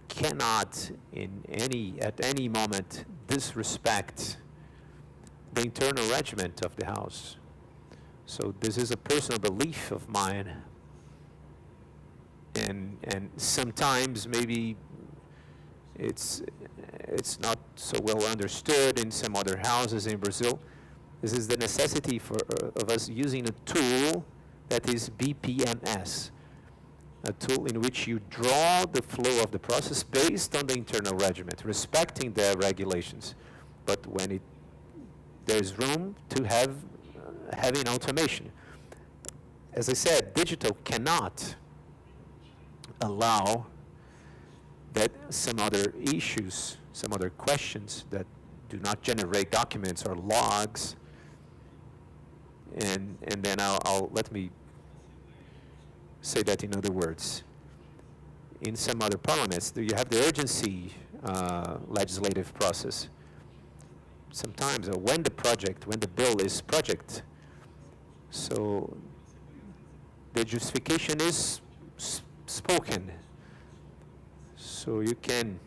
cannot at any moment disrespect the internal regiment of the House. So this is a personal belief of mine, and sometimes maybe it's not so well understood in some other houses in Brazil. This is the necessity of us using a tool that is BPMS, a tool in which you draw the flow of the process based on the internal regiment, respecting the regulations. But when there's room to having automation. As I said, digital cannot allow that some other issues, some other questions that do not generate documents or logs, and then let me say that in other words. In some other parliaments, you have the urgency legislative process. Sometimes, when the bill is project, so the justification is spoken. So you can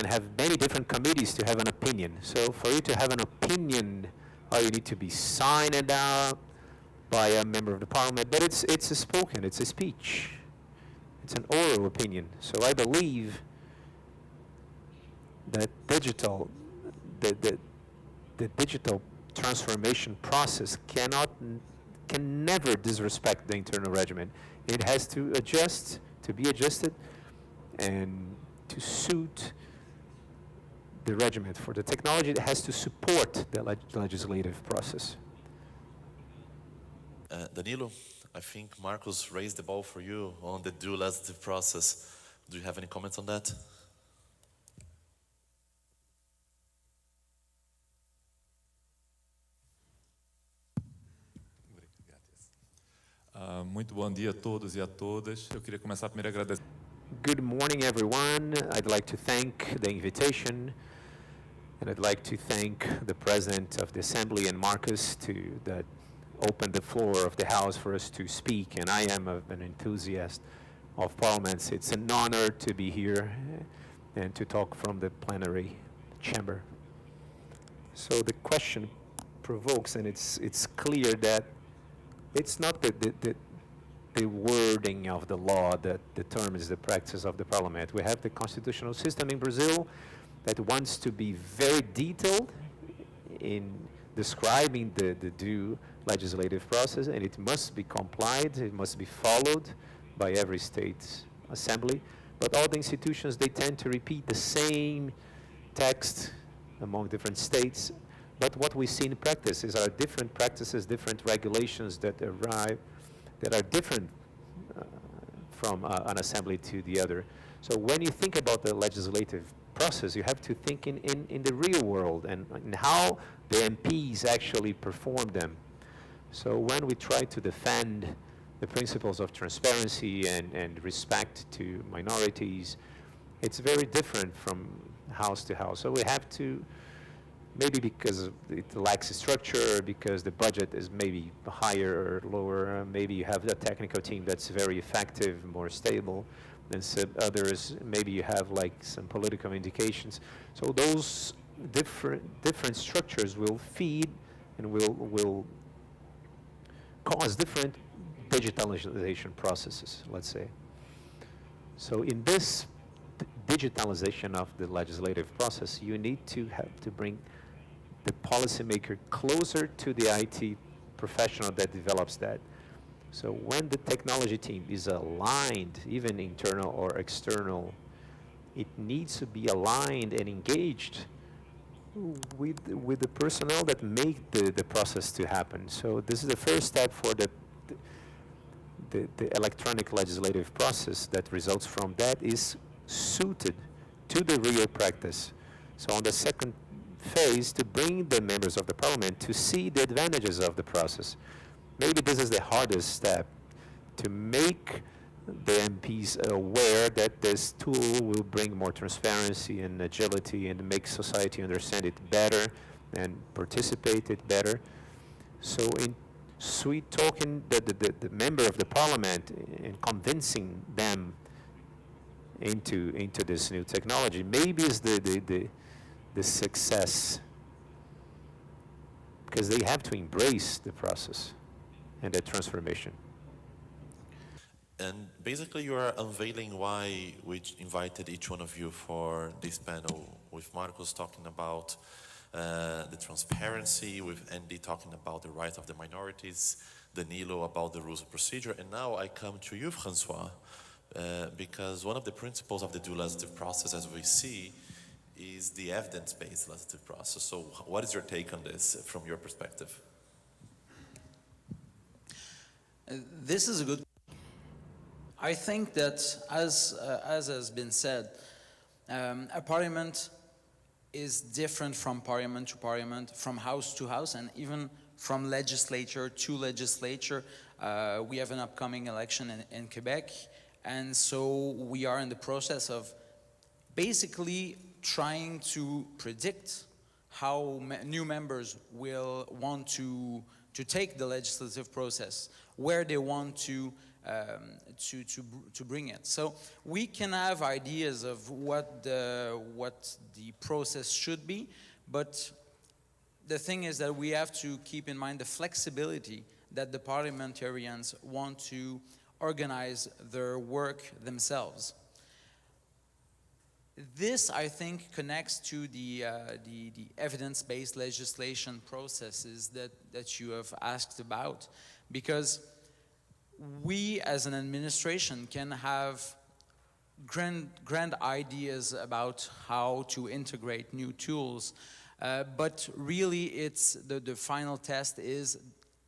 have many different committees to have an opinion. So for you to have an opinion, you need to be signed out by a member of the parliament. But it's a spoken, it's a speech, it's an oral opinion. So I believe that the digital transformation process can never disrespect the internal regiment. It has to be adjusted, and to suit the regiment. For the technology, it has to support the legislative process. Danilo, I think Marcos raised the ball for you on the due legislative process. Do you have any comments on that? Muito bom dia a todos e a todas. Eu queria começar primeiro agradecendo. Good morning, everyone. I'd like to thank the invitation, and I'd like to thank the President of the Assembly and Marcus that opened the floor of the House for us to speak. And I am an enthusiast of parliaments. It's an honor to be here and to talk from the plenary chamber. So the question provokes, and it's clear that it's not the wording of the law that determines the practice of the parliament. We have the constitutional system in Brazil that wants to be very detailed in describing the due legislative process, and it must be complied, it must be followed by every state assembly. But all the institutions, they tend to repeat the same text among different states. But what we see in practice is our different practices, different regulations that arrive, that are different from an assembly to the other. So when you think about the legislative process, you have to think in the real world and how the MPs actually perform them. So when we try to defend the principles of transparency and respect to minorities, it's very different from house to house. So we have to, maybe because it lacks a structure, because the budget is maybe higher or lower, maybe you have a technical team that's very effective, more stable than others, maybe you have like some political indications. So those different structures will feed and will cause different digitalization processes, let's say. So in this digitalization of the legislative process, you need to bring the policymaker closer to the IT professional that develops that. So when the technology team is aligned, even internal or external, it needs to be aligned and engaged with the personnel that make the process to happen. So this is the first step for the electronic legislative process that results from that is suited to the real practice. So on the second phase, to bring the members of the parliament to see the advantages of the process. Maybe this is the hardest step, to make the MPs aware that this tool will bring more transparency and agility and make society understand it better and participate it better. So in sweet talking the member of the parliament and convincing them into this new technology, maybe is the success, because they have to embrace the process and the transformation. And basically you are unveiling why we invited each one of you for this panel, with Marcos talking about the transparency, with Andy talking about the rights of the minorities, Danilo about the rules of procedure, and now I come to you, Francois, because one of the principles of the due legislative process, as we see, is the evidence-based legislative process. So what is your take on this from your perspective? This is a good. I think that, as has been said, a parliament is different from parliament to parliament, from house to house, and even from legislature to legislature. We have an upcoming election in Quebec, and so we are in the process of basically trying to predict how new members will want to take the legislative process, where they want to bring it. So we can have ideas of what the process should be, but the thing is that we have to keep in mind the flexibility that the parliamentarians want to organize their work themselves. This, I think, connects to the evidence-based legislation processes that you have asked about, because we as an administration can have grand ideas about how to integrate new tools, but really it's the final test is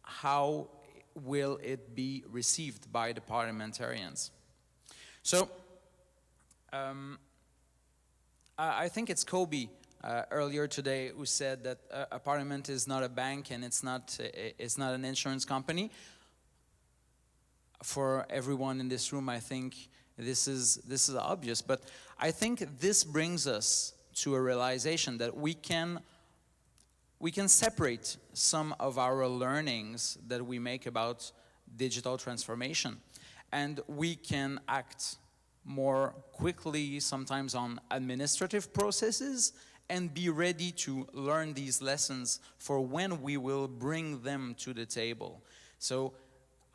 how will it be received by the parliamentarians. So I think it's Kobe earlier today who said that a parliament is not a bank and it's not an insurance company. for everyone in this room, I think this is obvious, but I think this brings us to a realization that we can separate some of our learnings that we make about digital transformation, and we can act more quickly sometimes on administrative processes and be ready to learn these lessons for when we will bring them to the table. So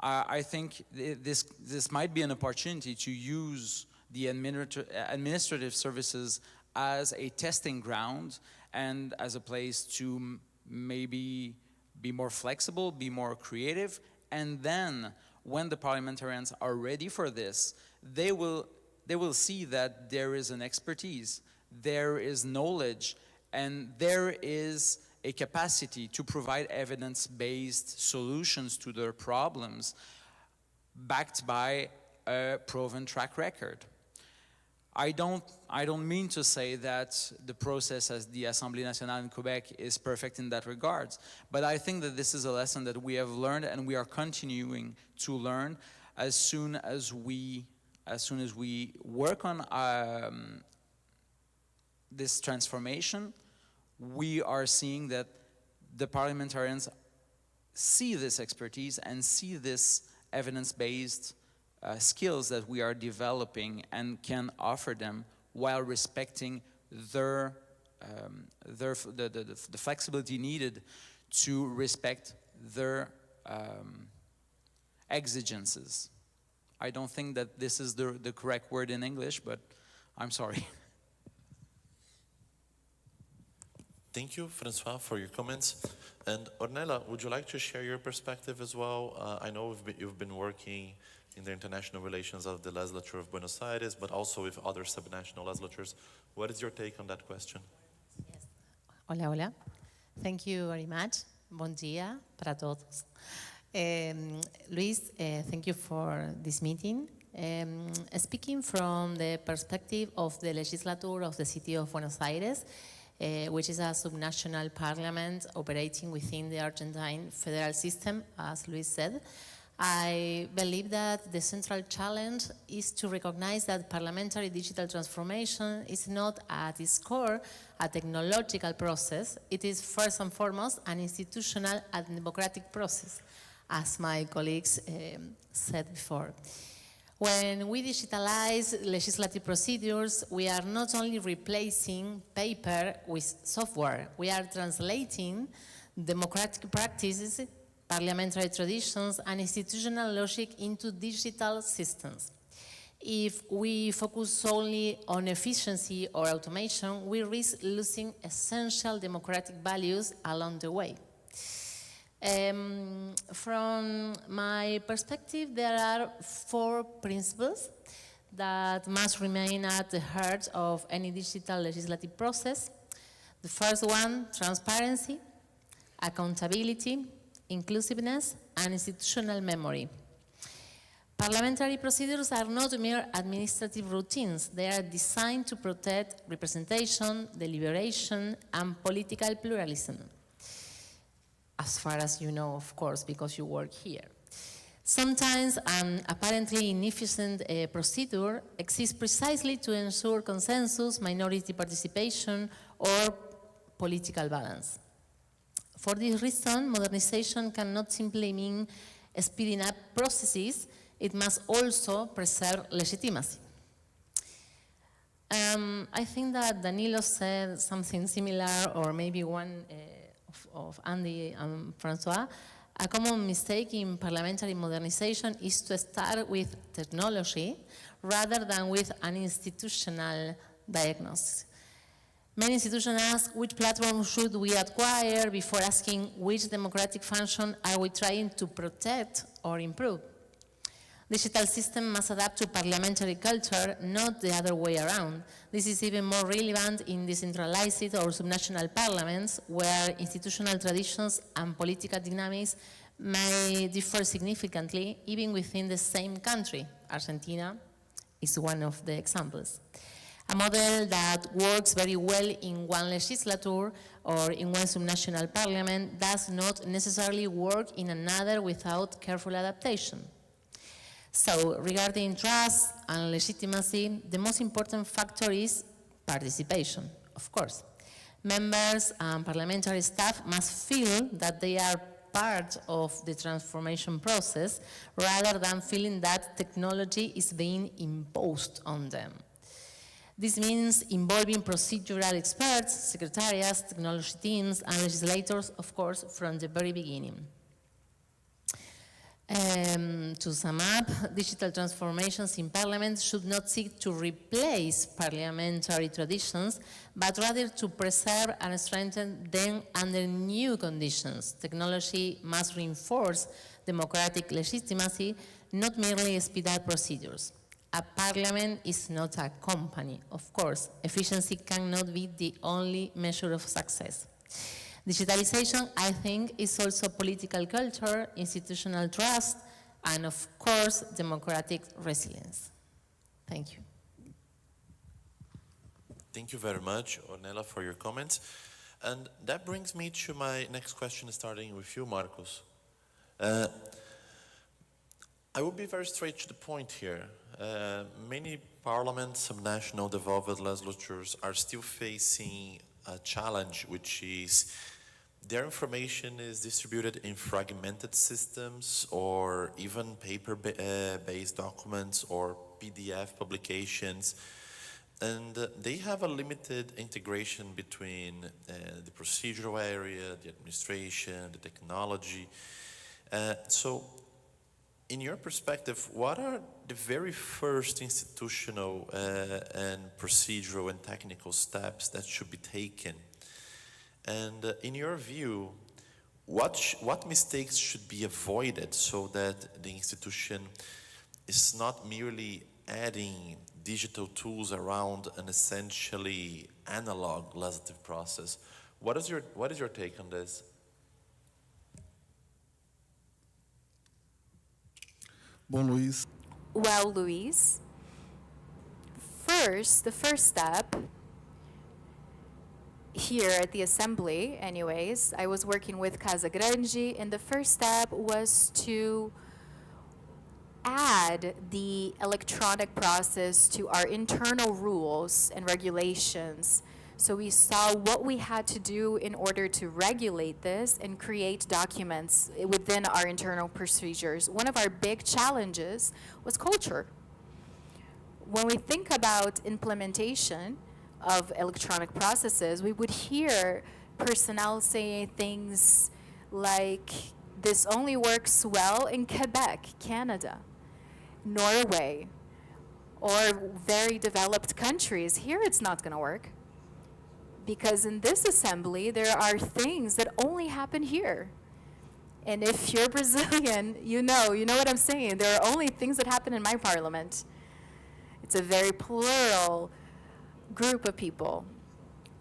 I think this might be an opportunity to use the administrative services as a testing ground and as a place to maybe be more flexible, be more creative, and then when the parliamentarians are ready for this, they will see that there is an expertise, there is knowledge, and there is a capacity to provide evidence-based solutions to their problems backed by a proven track record. I don't mean to say that the process as the Assemblée nationale in Quebec is perfect in that regard, but I think that this is a lesson that we have learned and we are continuing to learn as soon as we work on this transformation. We are seeing that the parliamentarians see this expertise and see this evidence-based skills that we are developing and can offer them while respecting the flexibility needed to respect their exigencies. I don't think that this is the correct word in English, but I'm sorry. Thank you, Francois, for your comments. And Ornella, would you like to share your perspective as well? I know you've been working in the international relations of the legislature of Buenos Aires, but also with other subnational legislatures. What is your take on that question? Yes. Hola, hola. Thank you very much. Bom dia para todos. Luis, thank you for this meeting. Speaking from the perspective of the legislature of the city of Buenos Aires, which is a subnational parliament operating within the Argentine federal system, as Luis said, I believe that the central challenge is to recognize that parliamentary digital transformation is not at its core a technological process. It is first and foremost an institutional and democratic process, as my colleagues said before. When we digitalize legislative procedures, we are not only replacing paper with software, we are translating democratic practices, parliamentary traditions, and institutional logic into digital systems. If we focus solely on efficiency or automation, we risk losing essential democratic values along the way. From my perspective, there are 4 principles that must remain at the heart of any digital legislative process. The first one, transparency, accountability, inclusiveness, and institutional memory. Parliamentary procedures are not mere administrative routines. They are designed to protect representation, deliberation, and political pluralism. As far as you know, of course, because you work here. Sometimes an apparently inefficient procedure exists precisely to ensure consensus, minority participation, or political balance. For this reason, modernization cannot simply mean speeding up processes, it must also preserve legitimacy. I think that Danilo said something similar, or maybe one of Andy and Francois. A common mistake in parliamentary modernization is to start with technology rather than with an institutional diagnosis. Many institutions ask which platform should we acquire before asking which democratic function are we trying to protect or improve. Digital system must adapt to parliamentary culture, not the other way around. This is even more relevant in decentralized or subnational parliaments where institutional traditions and political dynamics may differ significantly even within the same country. Argentina is one of the examples. A model that works very well in one legislature or in one subnational parliament does not necessarily work in another without careful adaptation. So regarding trust and legitimacy, the most important factor is participation, of course. Members and parliamentary staff must feel that they are part of the transformation process rather than feeling that technology is being imposed on them. This means involving procedural experts, secretariats, technology teams, and legislators, of course, from the very beginning. To sum up, digital transformations in Parliament should not seek to replace parliamentary traditions, but rather to preserve and strengthen them under new conditions. Technology must reinforce democratic legitimacy, not merely speed up procedures. A parliament is not a company. Of course, efficiency cannot be the only measure of success. Digitalization, I think, is also political culture, institutional trust, and of course, democratic resilience. Thank you. Thank you very much, Ornella, for your comments. And that brings me to my next question, starting with you, Marcos. I will be very straight to the point here. Many parliaments, some national devolved legislatures are still facing a challenge, which is their information is distributed in fragmented systems or even paper-based documents or PDF publications. And they have a limited integration between the procedural area, the administration, the technology. So in your perspective, what are the very first institutional and procedural and technical steps that should be taken? And in your view, what mistakes should be avoided so that the institution is not merely adding digital tools around an essentially analog legislative process? What is your take on this? Well, Luis, the first step here at the Assembly, anyways, I was working with Casa Grande, and the first step was to add the electronic process to our internal rules and regulations. So we saw what we had to do in order to regulate this and create documents within our internal procedures. One of our big challenges was culture. When we think about implementation of electronic processes, we would hear personnel saying things like, this only works well in Quebec, Canada, Norway, or very developed countries. Here it's not going to work. Because in this assembly, there are things that only happen here. And if you're Brazilian, you know what I'm saying. There are only things that happen in my parliament. It's a very plural group of people.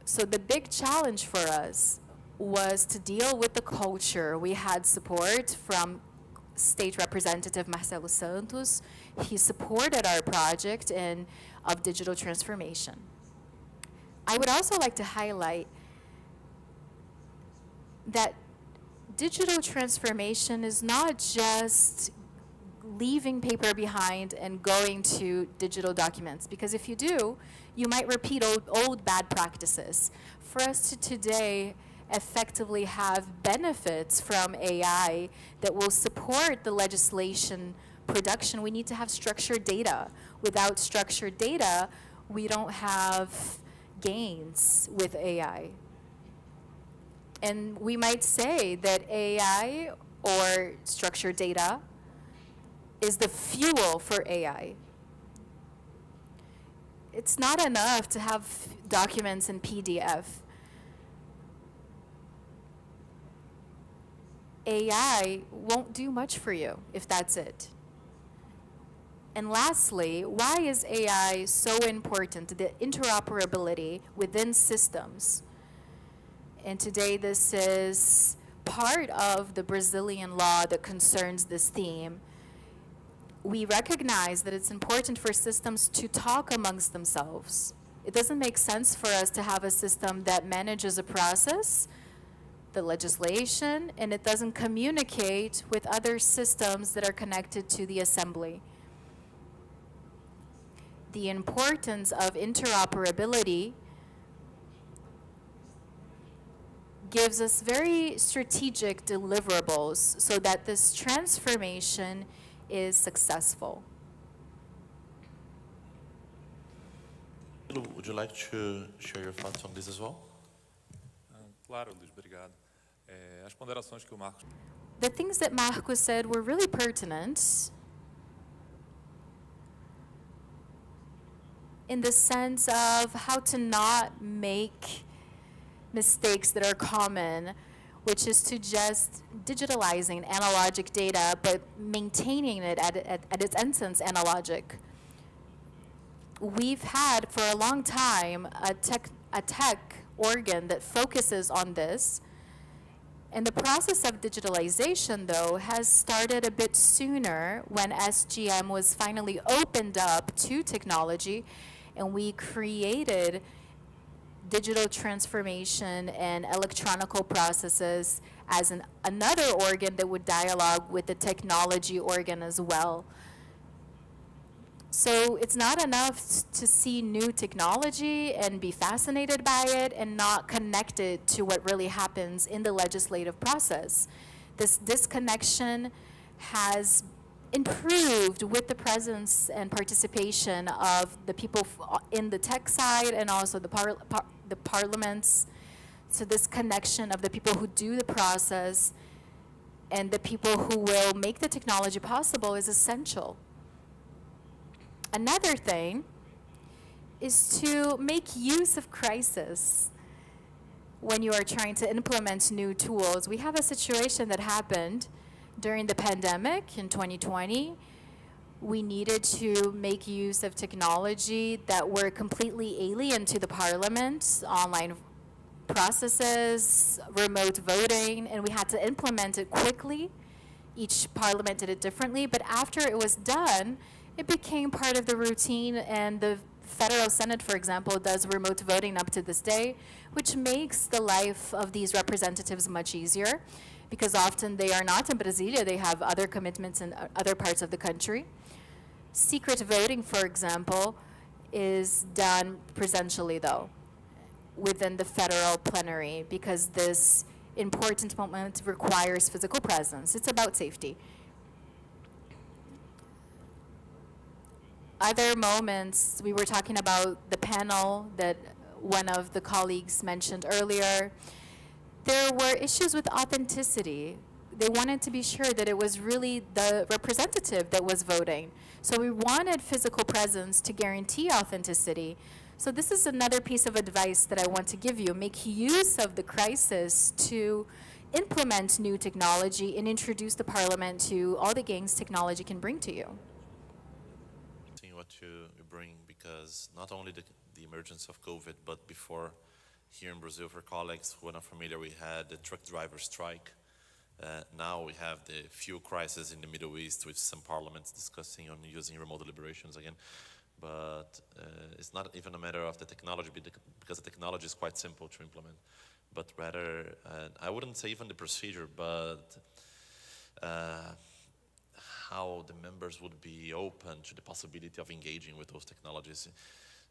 So the big challenge for us was to deal with the culture. We had support from State Representative Marcelo Santos. He supported our project of digital transformation. I would also like to highlight that digital transformation is not just leaving paper behind and going to digital documents, because if you do, you might repeat old bad practices. For us to today effectively have benefits from AI that will support the legislation production, we need to have structured data. Without structured data, we don't have gains with AI. And we might say that AI or structured data is the fuel for AI. It's not enough to have documents in PDF. AI won't do much for you if that's it. And lastly, why is AI so important? The interoperability within systems. And today this is part of the Brazilian law that concerns this theme. We recognize that it's important for systems to talk amongst themselves. It doesn't make sense for us to have a system that manages a process, the legislation, and it doesn't communicate with other systems that are connected to the assembly. the importance of interoperability gives us very strategic deliverables so that this transformation is successful. Would you like to share your thoughts on this as well? Claro, Luiz, obrigado. As ponderações que o Marcos... The things that Marcos said were really pertinent in the sense of how to not make mistakes that are common, which is to just digitalizing analogic data, but maintaining it at its essence analogic. We've had for a long time a tech organ that focuses on this. And the process of digitalization, though, has started a bit sooner when SGM was finally opened up to technology, and we created digital transformation and electronical processes as another organ that would dialogue with the technology organ as well. So it's not enough to see new technology and be fascinated by it and not connect it to what really happens in the legislative process. This disconnection has improved with the presence and participation of the people in the tech side and also the parliaments. So this connection of the people who do the process and the people who will make the technology possible is essential. Another thing is to make use of crisis when you are trying to implement new tools. We have a situation that happened during the pandemic in 2020. We needed to make use of technology that were completely alien to the parliament, online processes, remote voting, and we had to implement it quickly. Each parliament did it differently, but after it was done, it became part of the routine, and the Federal Senate, for example, does remote voting up to this day, which makes the life of these representatives much easier, because often they are not in Brasilia, they have other commitments in other parts of the country. Secret voting, for example, is done presentially, though, within the federal plenary, because this important moment requires physical presence. It's about safety. Other moments, we were talking about the panel that one of the colleagues mentioned earlier. There were issues with authenticity. They wanted to be sure that it was really the representative that was voting. So we wanted physical presence to guarantee authenticity. So this is another piece of advice that I want to give you. Make use of the crisis to implement new technology and introduce the parliament to all the gains technology can bring to you. What you bring, because not only the emergence of COVID, but before here in Brazil, for colleagues who are not familiar, we had the truck driver strike. Now we have the fuel crisis in the Middle East, with some parliaments discussing on using remote deliberations again. But it's not even a matter of the technology, because the technology is quite simple to implement. But rather, I wouldn't say even the procedure, but how the members would be open to the possibility of engaging with those technologies.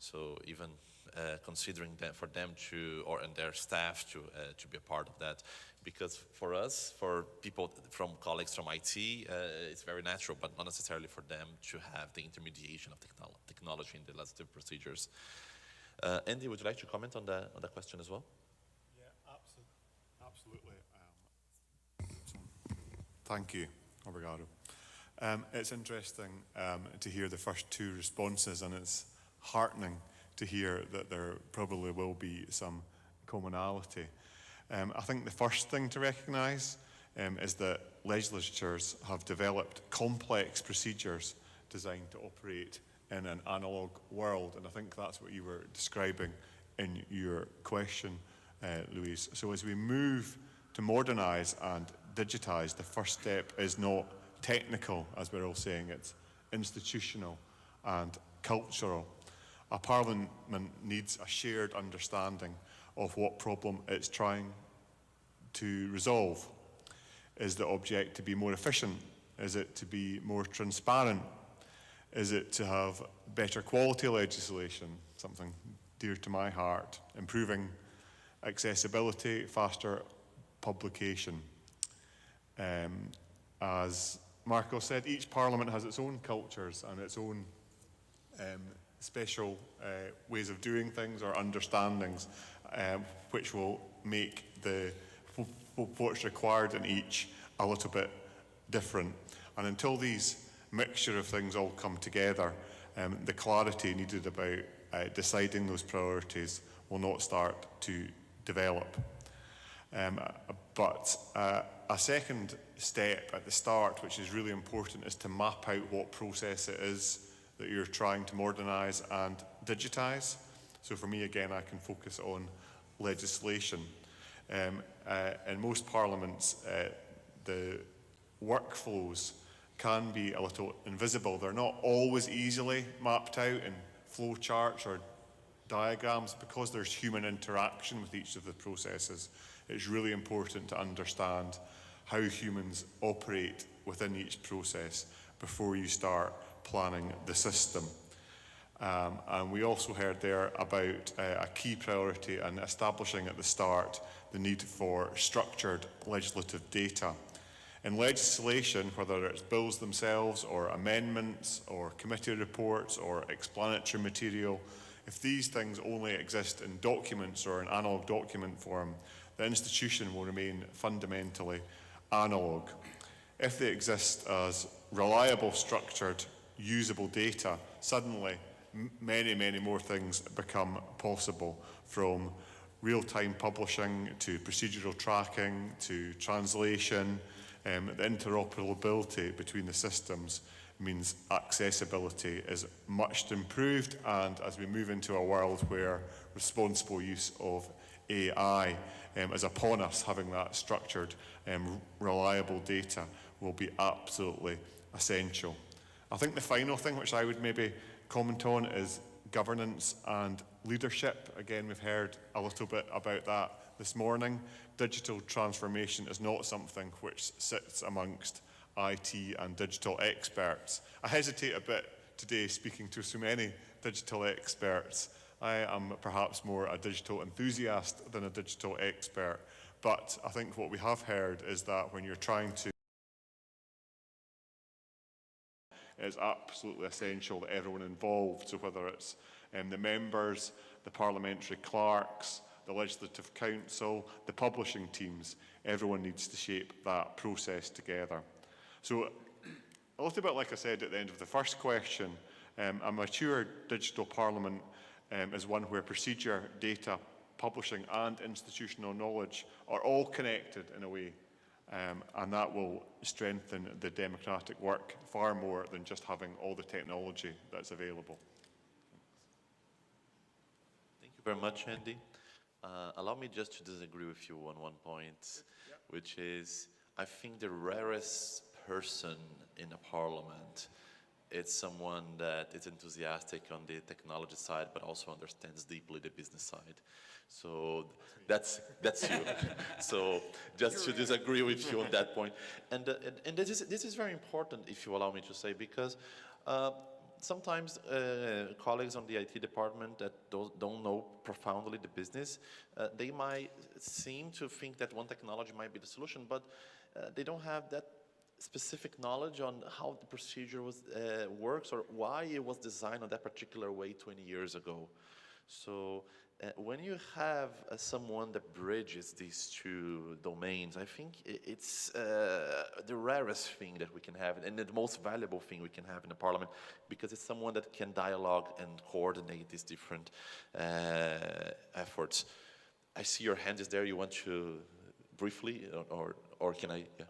So even considering that for them to, and their staff to be a part of that. Because for us, for people colleagues from IT, it's very natural, but not necessarily for them to have the intermediation of technology in the legislative procedures. Andy, would you like to comment on the question as well? Yeah, absolutely. Thank you. Obrigado. It's interesting to hear the first two responses, and it's heartening to hear that there probably will be some commonality. I think the first thing to recognise is that legislatures have developed complex procedures designed to operate in an analogue world, and I think that's what you were describing in your question, Luis. So as we move to modernise and digitise, the first step is not technical, as we're all saying, it's institutional and cultural. A parliament needs a shared understanding of what problem it's trying to resolve. Is the object to be more efficient? Is it to be more transparent? Is it to have better quality legislation, something dear to my heart, improving accessibility, faster publication? As Marco said, each parliament has its own cultures and its own special ways of doing things or understandings, which will make what's required in each a little bit different. And until these mixture of things all come together, the clarity needed about deciding those priorities will not start to develop. But a second step at the start, which is really important, is to map out what process it is that you're trying to modernise and digitise. So for me, again, I can focus on legislation. In most parliaments, the workflows can be a little invisible. They're not always easily mapped out in flow charts or diagrams because there's human interaction with each of the processes. It's really important to understand how humans operate within each process before you start planning the system. And we also heard there about a key priority and establishing at the start the need for structured legislative data. In legislation, whether it's bills themselves or amendments or committee reports or explanatory material, if these things only exist in documents or in analogue document form, the institution will remain fundamentally analogue. If they exist as reliable, structured, usable data, suddenly many, many more things become possible, from real-time publishing to procedural tracking to translation. The interoperability between the systems means accessibility is much improved, and as we move into a world where responsible use of AI is upon us, having that structured, reliable data will be absolutely essential. I think the final thing which I would maybe comment on is governance and leadership. Again, we've heard a little bit about that this morning. Digital transformation is not something which sits amongst IT and digital experts. I hesitate a bit today speaking to so many digital experts. I am perhaps more a digital enthusiast than a digital expert, but I think what we have heard is that when you're trying to, it's absolutely essential that everyone involved, so whether it's the members, the parliamentary clerks, the Legislative Council, the publishing teams, everyone needs to shape that process together. So a little bit like I said at the end of the first question, a mature digital parliament is one where procedure, data, publishing and institutional knowledge are all connected in a way, and that will strengthen the democratic work far more than just having all the technology that's available. Thank you very much, Andy. Allow me just to disagree with you on one point, which is I think the rarest person in a parliament is someone that is enthusiastic on the technology side, but also understands deeply the business side. So that's you. So just to disagree with you on that point. And this is very important, if you allow me to say, because sometimes colleagues on the IT department that don't know profoundly the business, they might seem to think that one technology might be the solution, but they don't have that specific knowledge on how the procedure works or why it was designed on that particular way 20 years ago. So when you have someone that bridges these two domains, I think it's the rarest thing that we can have and the most valuable thing we can have in the parliament, because it's someone that can dialogue and coordinate these different efforts. I see your hand is there. You want to briefly, or can I? Yeah.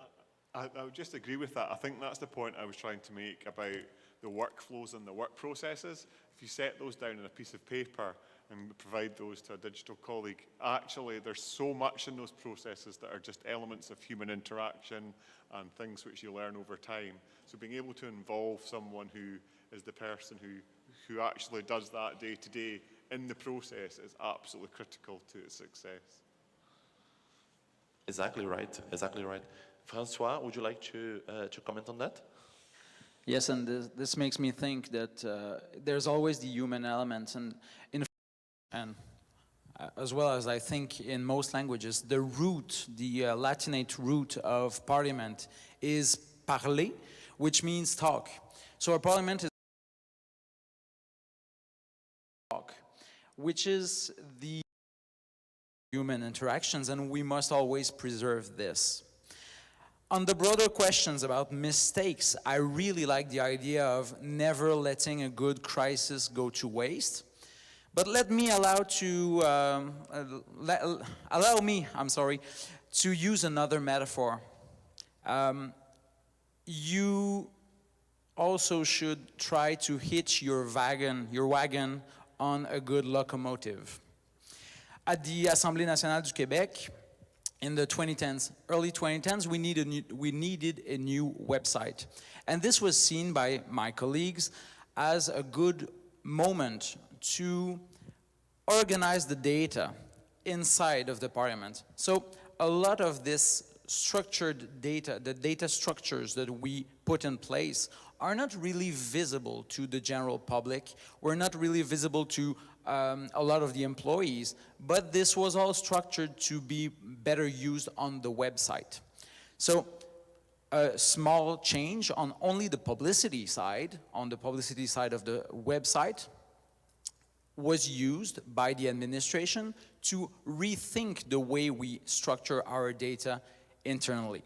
I would just agree with that. I think that's the point I was trying to make about the workflows and the work processes. If you set those down on a piece of paper and provide those to a digital colleague, actually there's so much in those processes that are just elements of human interaction and things which you learn over time. So being able to involve someone who is the person who actually does that day to day in the process is absolutely critical to its success. Exactly right, exactly right. Francois, would you like to comment on that? Yes, and this makes me think that there's always the human element, and as well as I think in most languages, the root, the Latinate root of parliament is parler, which means talk. So a parliament is talk, which is the human interactions, and we must always preserve this. On the broader questions about mistakes, I really like the idea of never letting a good crisis go to waste. But let me allow me to use another metaphor. You also should try to hitch your wagon on a good locomotive. At the Assemblée nationale du Québec, in the 2010s, early 2010s, we needed a new website. And this was seen by my colleagues as a good moment to organize the data inside of the parliament. So a lot of this structured data, the data structures that we put in place, are not really visible to the general public, were not really visible to a lot of the employees, but this was all structured to be better used on the website. So a small change on only the publicity side, on the publicity side of the website, was used by the administration to rethink the way we structure our data internally.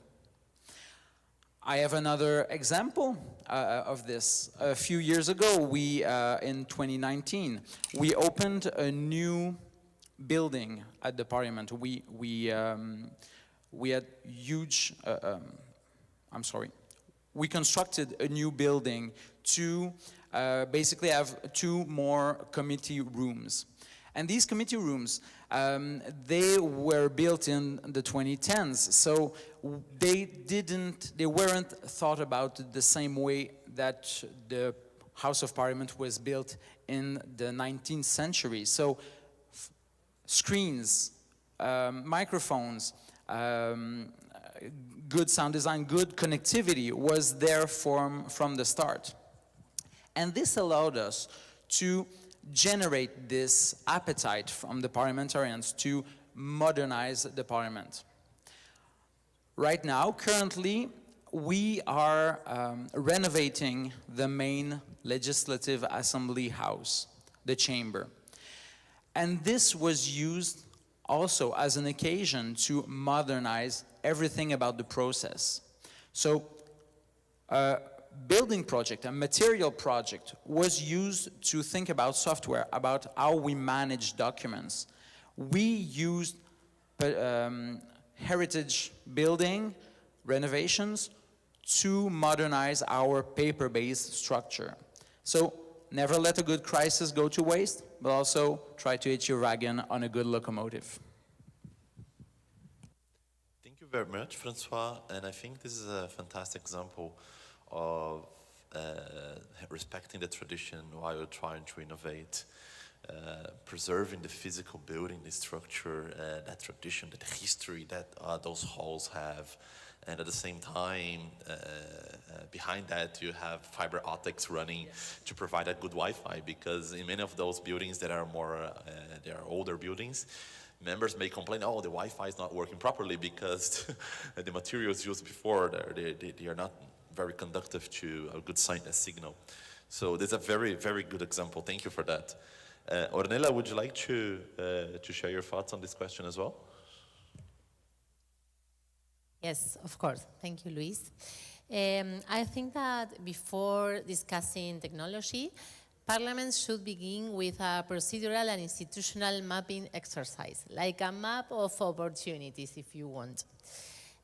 I have another example of this. A few years ago, in 2019, we opened a new building at the parliament. We had huge, we constructed a new building to basically have 2 more committee rooms. And these committee rooms, they were built in the 2010s, so they weren't thought about the same way that the House of Parliament was built in the 19th century. So screens, microphones, good sound design, good connectivity was there from the start. And this allowed us to generate this appetite from the parliamentarians to modernize the parliament. Right now, currently, we are renovating the main legislative assembly house, the chamber. And this was used also as an occasion to modernize everything about the process. So, building project, a material project, was used to think about software, about how we manage documents. We used heritage building renovations to modernize our paper-based structure. So never let a good crisis go to waste, but also try to hitch your wagon on a good locomotive. Thank you very much, Francois, and I think this is a fantastic example of respecting the tradition while trying to innovate, preserving the physical building, the structure, that tradition, that history that those halls have, and at the same time, behind that you have fiber optics running to provide a good Wi-Fi, because in many of those buildings that are they are older buildings, members may complain, oh, the Wi-Fi is not working properly because the materials used before, they are not very conductive to a good signal. So this is a very, very good example. Thank you for that. Ornella, would you like to share your thoughts on this question as well? Yes, of course. Thank you, Luis. I think that before discussing technology, parliaments should begin with a procedural and institutional mapping exercise, like a map of opportunities, if you want.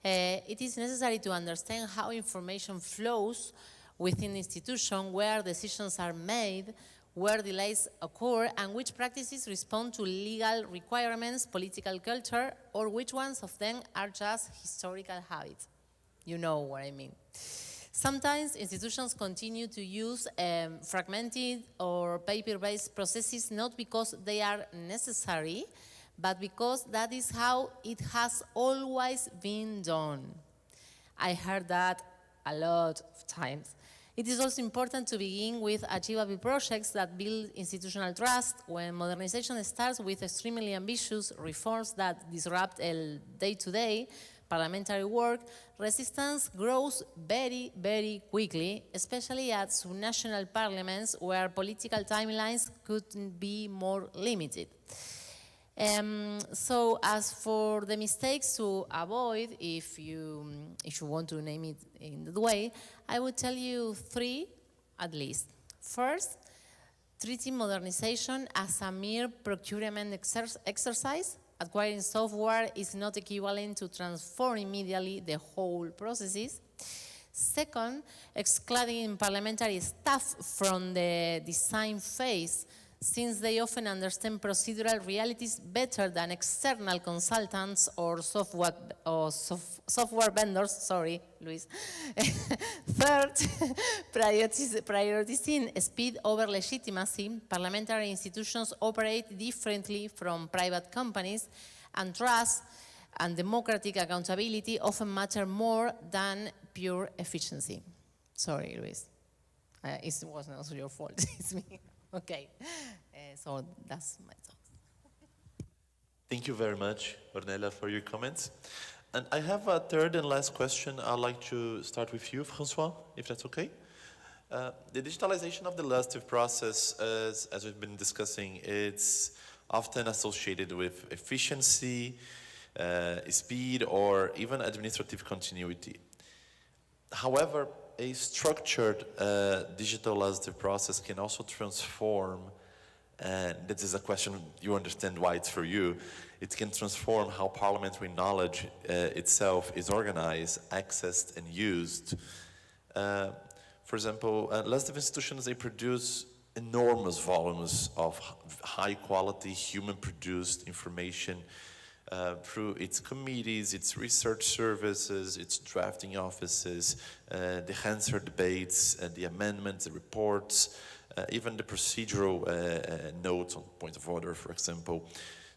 It is necessary to understand how information flows within the institution, where decisions are made, where delays occur, and which practices respond to legal requirements, political culture, or which ones of them are just historical habits. You know what I mean. Sometimes institutions continue to use fragmented or paper-based processes not because they are necessary, but because that is how it has always been done. I heard that a lot of times. It is also important to begin with achievable projects that build institutional trust. When modernization starts with extremely ambitious reforms that disrupt day-to-day parliamentary work, resistance grows very, very quickly, especially at subnational parliaments where political timelines could be more limited. So as for the mistakes to avoid, if you want to name it in that way, I would tell you 3 at least. First, treating modernization as a mere procurement exercise. Acquiring software is not equivalent to transform immediately the whole processes. Second, excluding parliamentary staff from the design phase, since they often understand procedural realities better than external consultants or software vendors. Sorry, Luis. Third, prioritizing speed over legitimacy. Parliamentary institutions operate differently from private companies, and trust and democratic accountability often matter more than pure efficiency. Sorry, Luis. It was not your fault, it's me. Okay, so that's my thought. Thank you very much, Ornella, for your comments. And I have a third and last question. I'd like to start with you, François, if that's okay. The digitalization of the legislative process, as we've been discussing, it's often associated with efficiency, speed, or even administrative continuity. However, a structured digital legislative process can also transform, and this is a question you understand why it's for you, it can transform how parliamentary knowledge itself is organized, accessed, and used. For example, legislative institutions, they produce enormous volumes of high-quality, human-produced information through its committees, its research services, its drafting offices, the Hansard debates, the amendments, the reports, even the procedural notes on point of order, for example.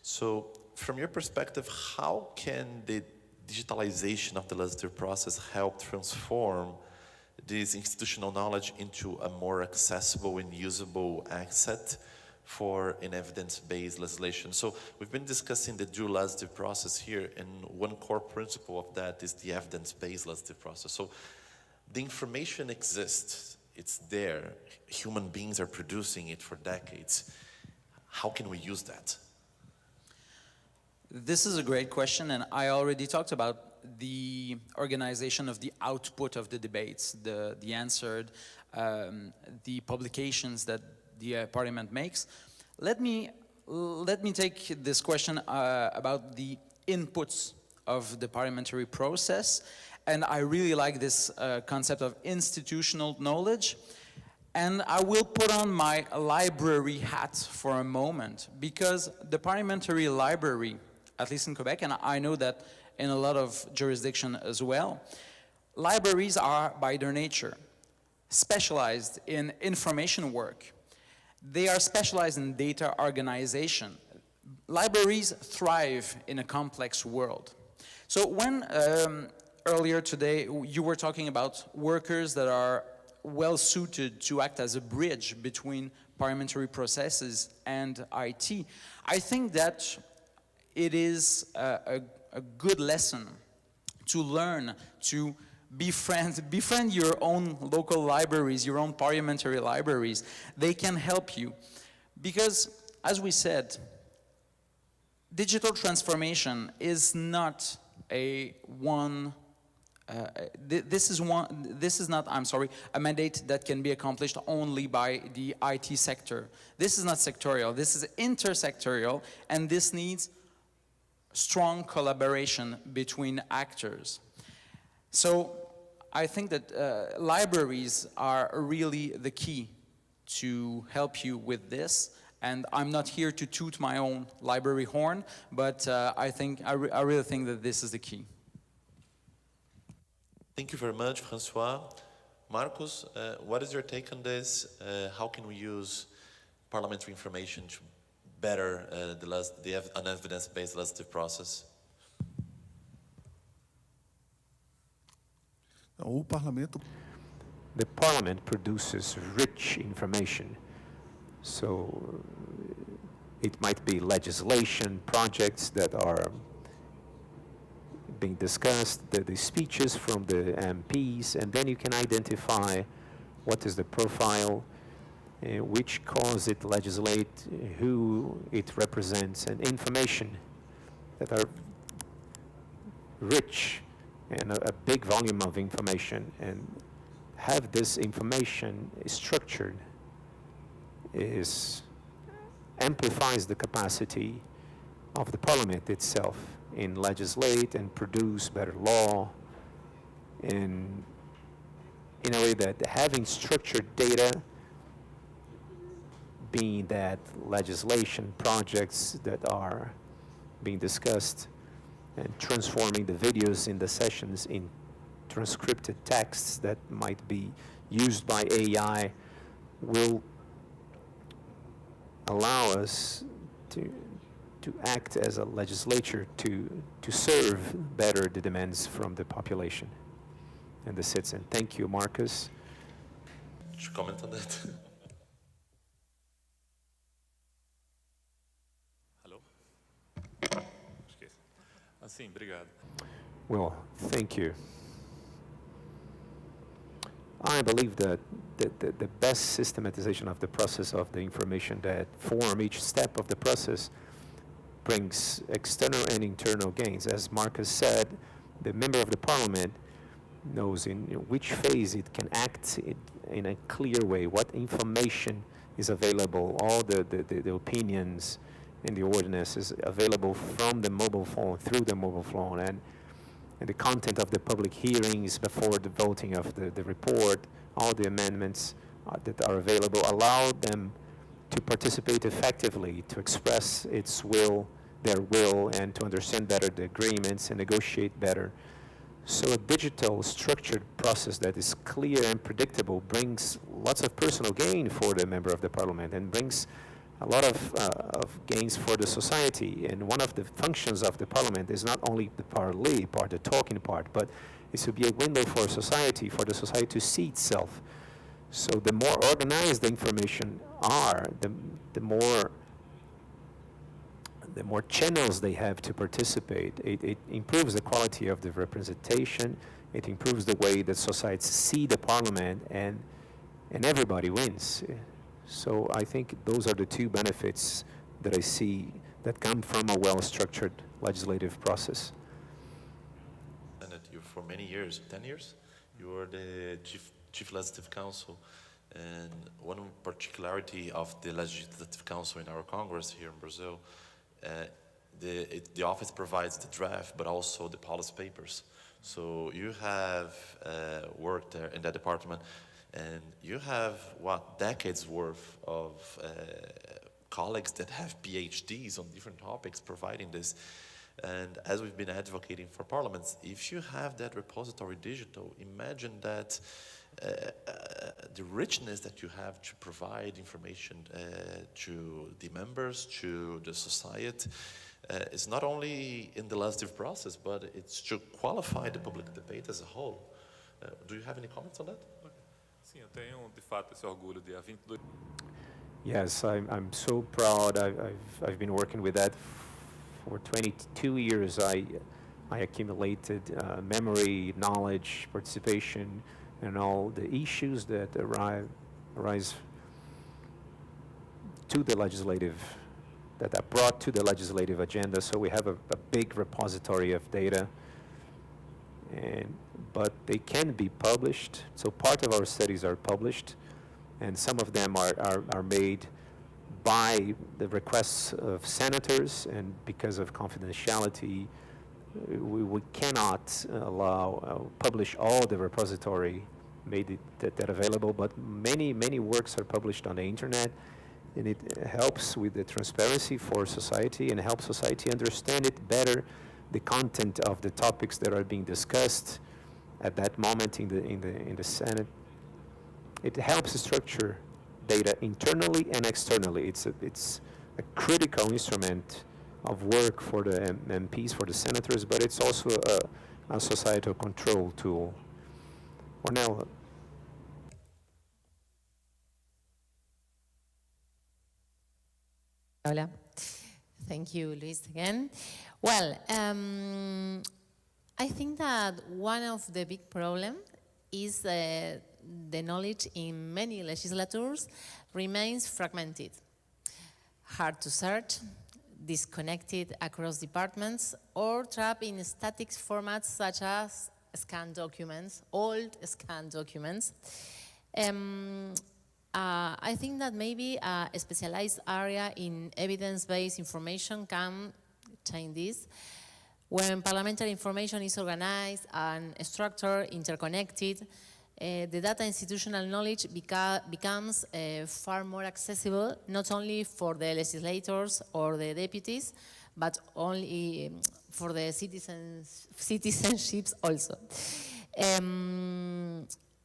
So, from your perspective, how can the digitalization of the legislative process help transform this institutional knowledge into a more accessible and usable asset for an evidence-based legislation? So we've been discussing the dual legislative process here, and one core principle of that is the evidence-based legislative process. So the information exists, it's there, human beings are producing it for decades. How can we use that? This is a great question, and I already talked about the organization of the output of the debates, the answered, the publications that the Parliament makes. Let me take this question about the inputs of the parliamentary process, and I really like this concept of institutional knowledge. And I will put on my library hat for a moment, because the parliamentary library, at least in Quebec, and I know that in a lot of jurisdictions as well, libraries are by their nature specialized in information work. They are specialized in data organization. Libraries thrive in a complex world. So when earlier today you were talking about workers that are well suited to act as a bridge between parliamentary processes and IT, I think that it is a good lesson to learn to befriend your own local libraries, your own parliamentary libraries. They can help you. Because, as we said, digital transformation is not a mandate that can be accomplished only by the IT sector. This is not sectorial, this is intersectorial, and this needs strong collaboration between actors. So I think that libraries are really the key to help you with this. And I'm not here to toot my own library horn, but I really think that this is the key. Thank you very much, François. Marcos, what is your take on this? How can we use parliamentary information to better an evidence-based legislative process? the Parliament produces rich information. So it might be legislation, projects that are being discussed, the speeches from the MPs, and then you can identify what is the profile, which cause it legislate, who it represents, and information that are rich and a big volume of information, and have this information structured amplifies the capacity of the Parliament itself in legislate and produce better law, in a way that having structured data, being that legislation projects that are being discussed, and transforming the videos in the sessions in transcripted texts that might be used by AI, will allow us to act as a legislature to serve better the demands from the population and the citizen. Thank you, Marcus. Could you comment on that? Alô? Esqueci. Sim, obrigado. Well, thank you. I believe that the best systematization of the process of the information that form each step of the process brings external and internal gains. As Marcus said, the member of the Parliament knows in which phase it can act in a clear way, what information is available, all the opinions and the ordinances available from the mobile phone, through the mobile phone, and the content of the public hearings before the voting of the report, all the amendments that are available, allow them to participate effectively, to express their will, and to understand better the agreements and negotiate better. So a digital structured process that is clear and predictable brings lots of personal gain for the member of the Parliament, and brings a lot of gains for the society. And one of the functions of the Parliament is not only the parler part, the talking part, but it's to be a window for society, for the society to see itself. So the more organized the information are, the more channels they have to participate. It improves the quality of the representation. It improves the way that societies see the Parliament, and everybody wins. So I think those are the two benefits that I see that come from a well-structured legislative process. And that you, for many years, 10 years, you were the Chief Legislative Council. And one particularity of the Legislative Council in our Congress here in Brazil, the office provides the draft, but also the policy papers. So you have worked there in that department, and you have, decades worth of colleagues that have PhDs on different topics providing this. And as we've been advocating for parliaments, if you have that repository digital, imagine that the richness that you have to provide information to the members, to the society, is not only in the legislative process, but it's to qualify the public debate as a whole. Do you have any comments on that? Sim, eu tenho de fato esse orgulho de há 22. Yes, I'm so proud. I've been working with that for 22 years. I accumulated memory, knowledge, participation, and all the issues that arise to the legislative, that are brought to the legislative agenda. So we have a big repository of data, but they can be published. So part of our studies are published, and some of them are made by the requests of senators, and because of confidentiality, we cannot publish all the repository made that available, but many works are published on the internet, and it helps with the transparency for society, and helps society understand it better, the content of the topics that are being discussed at that moment in the Senate. It helps structure data internally and externally. It's a critical instrument of work for the MPs, for the senators, but it's also a societal control tool. Ornella. Hola. Thank you, Luis, again. Well, I think that one of the big problems is the knowledge in many legislatures remains fragmented, hard to search, disconnected across departments, or trapped in static formats such as scanned documents, old scanned documents. I think that maybe a specialized area in evidence-based information can change this. When parliamentary information is organized and structured, interconnected, the data institutional knowledge becomes far more accessible, not only for the legislators or the deputies, but only for the citizenships also.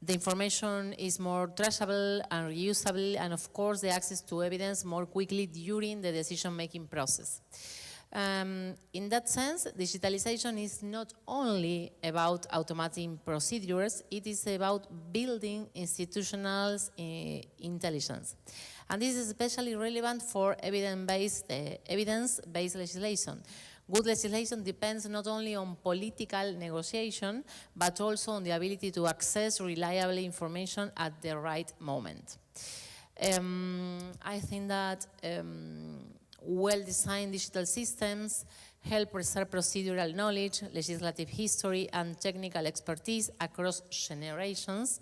The information is more traceable and reusable, and of course the access to evidence more quickly during the decision-making process. In that sense, digitalization is not only about automating procedures, it is about building institutional intelligence. And this is especially relevant for evidence-based legislation. Good legislation depends not only on political negotiation, but also on the ability to access reliable information at the right moment. I think that well-designed digital systems help preserve procedural knowledge, legislative history, and technical expertise across generations,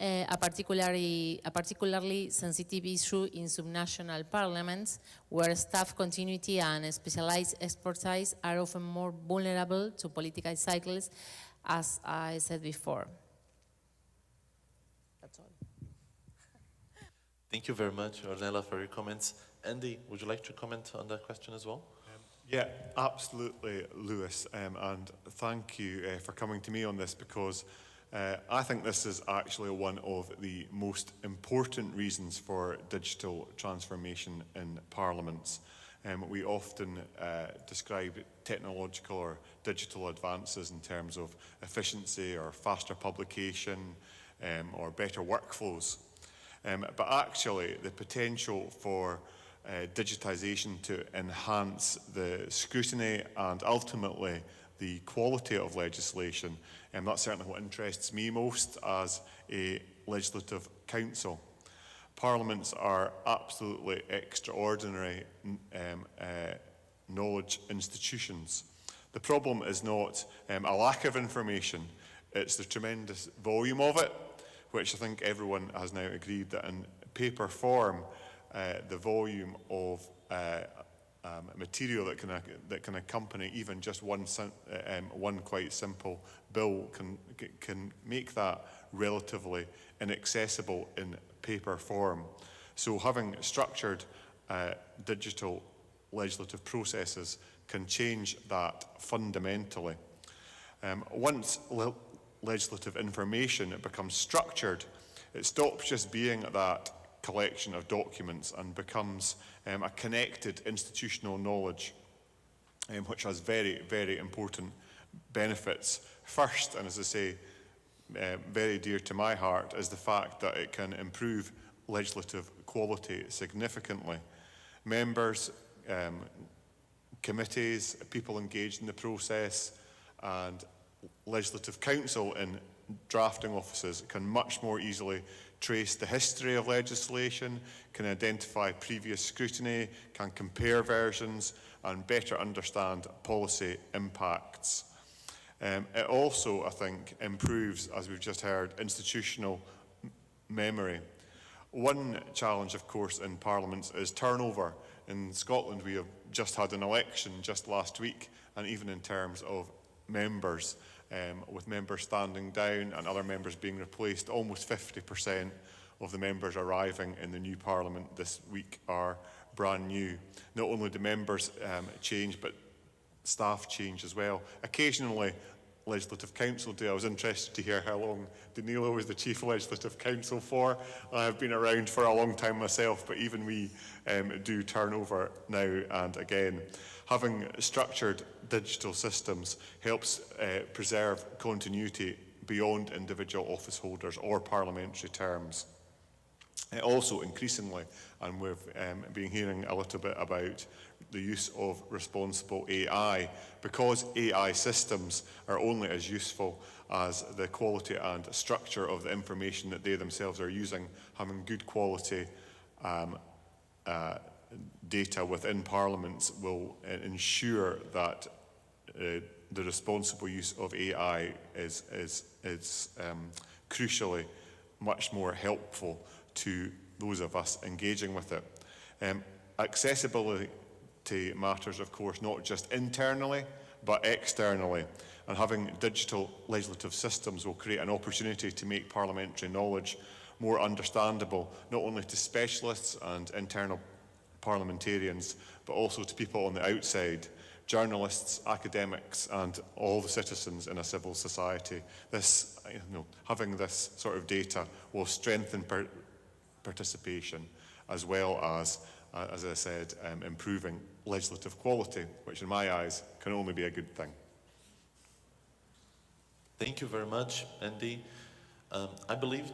a particularly sensitive issue in subnational parliaments, where staff continuity and specialized expertise are often more vulnerable to political cycles, as I said before. That's all. Thank you very much, Ornella, for your comments. Andy, would you like to comment on that question as well? Yeah, absolutely, Lewis, and thank you for coming to me on this, because I think this is actually one of the most important reasons for digital transformation in parliaments. We often describe technological or digital advances in terms of efficiency or faster publication or better workflows. But actually, the potential for digitization to enhance the scrutiny and ultimately the quality of legislation, and that's certainly what interests me most as a legislative council. Parliaments are absolutely extraordinary knowledge institutions. The problem is not a lack of information, it's the tremendous volume of it, which I think everyone has now agreed that in paper form, the volume of material that can accompany even just one quite simple bill can make that relatively inaccessible in paper form. So having structured digital legislative processes can change that fundamentally. Once legislative information becomes structured, it stops just being that collection of documents and becomes a connected institutional knowledge, which has very, very important benefits. First, and as I say, very dear to my heart, is the fact that it can improve legislative quality significantly. Members, committees, people engaged in the process, and legislative council in drafting offices can much more easily trace the history of legislation, can identify previous scrutiny, can compare versions, and better understand policy impacts. It also, I think, improves, as we've just heard, institutional memory. One challenge, of course, in parliaments is turnover. In Scotland, we have just had an election just last week, and even in terms of members, with members standing down and other members being replaced, almost 50% of the members arriving in the new parliament this week are brand new. Not only do members change, but staff change as well. Occasionally, Legislative Council do. I was interested to hear how long Danilo was the Chief Legislative Council for. I have been around for a long time myself, but even we do turnover now and again. Having structured digital systems helps preserve continuity beyond individual office holders or parliamentary terms. Also, increasingly, and we've been hearing a little bit about the use of responsible AI, because AI systems are only as useful as the quality and structure of the information that they themselves are using. Having good quality data within parliaments will ensure that the responsible use of AI is crucially much more helpful to those of us engaging with it. Accessibility matters, of course, not just internally, but externally. And having digital legislative systems will create an opportunity to make parliamentary knowledge more understandable, not only to specialists and internal parliamentarians, but also to people on the outside, journalists, academics, and all the citizens in a civil society. This, having this sort of data will strengthen participation, as well as I said, improving legislative quality, which in my eyes can only be a good thing. Thank you very much, Andy. I believe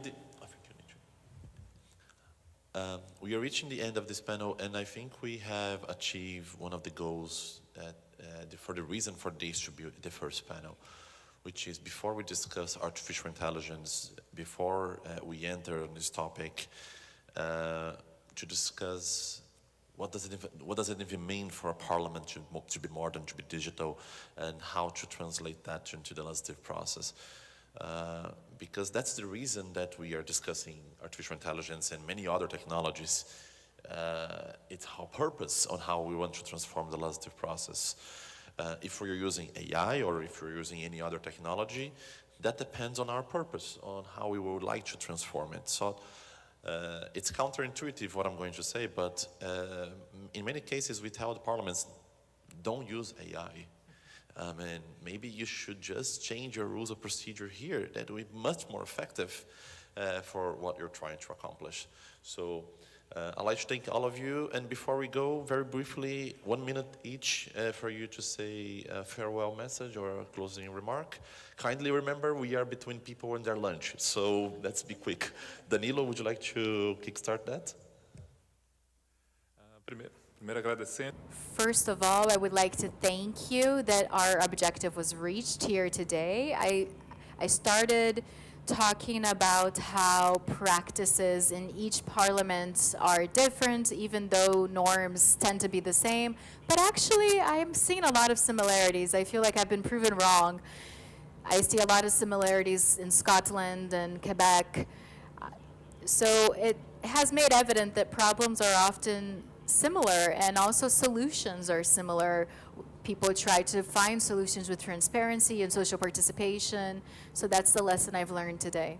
we are reaching the end of this panel, and I think we have achieved one of the goals that, for the reason for this to be the first panel, which is before we discuss artificial intelligence, before we enter on this topic, to discuss what does it even mean for a parliament to be modern, to be digital, and how to translate that into the legislative process. Because that's the reason that we are discussing artificial intelligence and many other technologies. It's our purpose on how we want to transform the legislative process. If we're using AI or if we're using any other technology, that depends on our purpose, on how we would like to transform it. So it's counterintuitive what I'm going to say, but in many cases we tell the parliaments, don't use AI. And maybe you should just change your rules of procedure here. That would be much more effective for what you're trying to accomplish. So I'd like to thank all of you. And before we go, very briefly, 1 minute each for you to say a farewell message or a closing remark. Kindly remember, we are between people and their lunch, so let's be quick. Danilo, would you like to kickstart that? First of all, I would like to thank you that our objective was reached here today. I started talking about how practices in each parliament are different, even though norms tend to be the same. But actually, I'm seeing a lot of similarities. I feel like I've been proven wrong. I see a lot of similarities in Scotland and Quebec. So it has made evident that problems are often similar, and also solutions are similar. People try to find solutions with transparency and social participation. So that's the lesson I've learned today.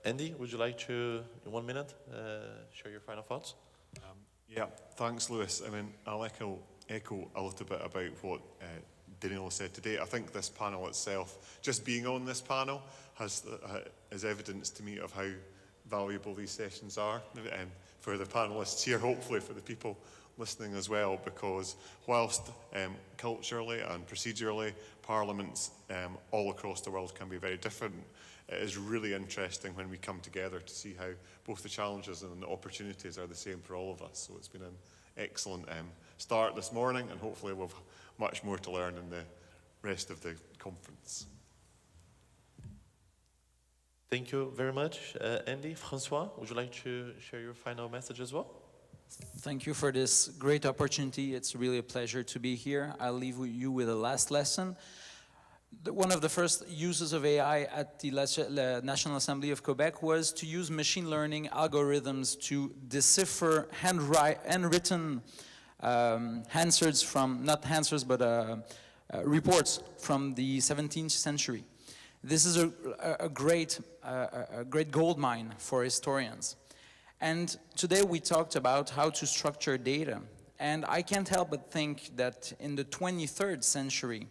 Andy, would you like to, in 1 minute, share your final thoughts? Yeah, thanks, Lewis. I mean, I'll echo a little bit about what Danilo said today. I think this panel itself, just being on this panel, is evidence to me of how valuable these sessions are for the panelists here, hopefully for the people listening as well, because whilst culturally and procedurally parliaments all across the world can be very different, it is really interesting when we come together to see how both the challenges and the opportunities are the same for all of us. So it's been an excellent start this morning, and hopefully we'll have much more to learn in the rest of the conference. Thank you very much, Andy. Francois, would you like to share your final message as well? Thank you for this great opportunity. It's really a pleasure to be here. I'll leave you with a last lesson. One of the first uses of AI at the National Assembly of Quebec was to use machine learning algorithms to decipher handwritten answers from, not answers, but reports from the 17th century. This is a great gold mine for historians. And today we talked about how to structure data. And I can't help but think that in the 23rd century,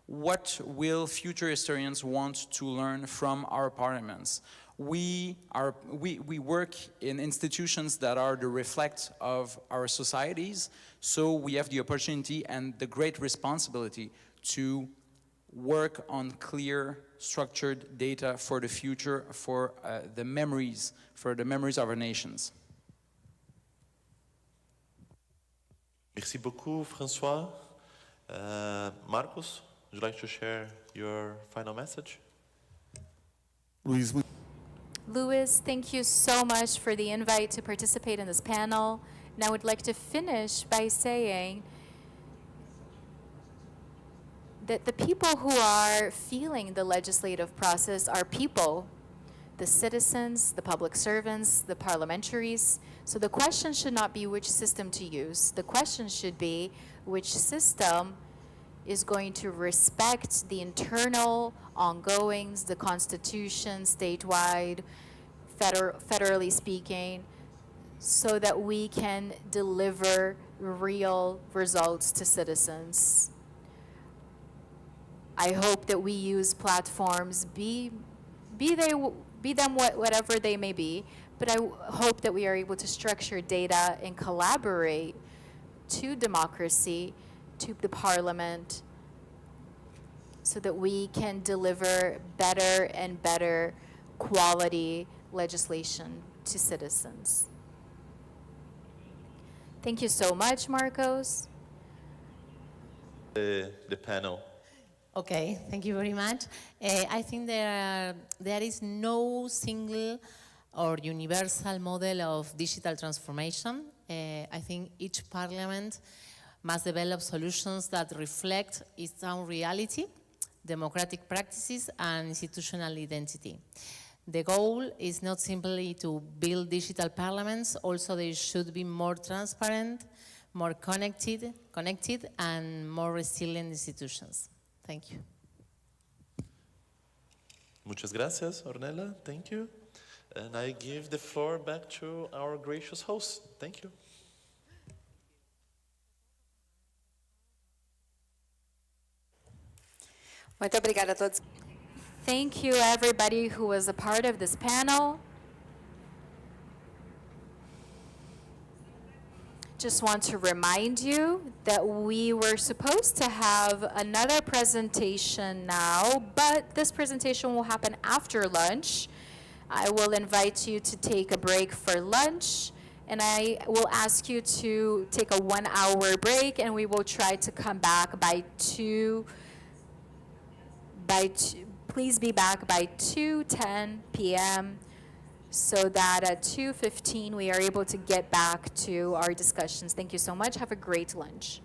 what will future historians want to learn from our parliaments? We work in institutions that are the reflect of our societies, so we have the opportunity and the great responsibility to work on clear, structured data for the future, for the memories of our nations. Merci beaucoup, François. Marcos, would you like to share your final message? Luis, thank you so much for the invite to participate in this panel. And I would like to finish by saying that the people who are feeling the legislative process are people, the citizens, the public servants, the parliamentaries. So the question should not be which system to use. The question should be which system is going to respect the internal ongoings, the constitution, statewide, federally speaking, so that we can deliver real results to citizens. I hope that we use platforms, be them whatever they may be, but I hope that we are able to structure data and collaborate to democracy, to the parliament, so that we can deliver better and better quality legislation to citizens. Thank you so much, Marcos. The panel. Okay, thank you very much. I think there is no single or universal model of digital transformation. I think each parliament must develop solutions that reflect its own reality, democratic practices, and institutional identity. The goal is not simply to build digital parliaments, also they should be more transparent, more connected, and more resilient institutions. Thank you. Muchas gracias, Ornella. Thank you. And I give the floor back to our gracious host. Thank you. Muito obrigada a todos. Thank you, everybody who was a part of this panel. Just want to remind you that we were supposed to have another presentation now, but this presentation will happen after lunch. I will invite you to take a break for lunch, and I will ask you to take a 1-hour break, and we will try to come back by 2. Please be back by 2:10 p.m. so that at 2:15 we are able to get back to our discussions. Thank you so much. Have a great lunch.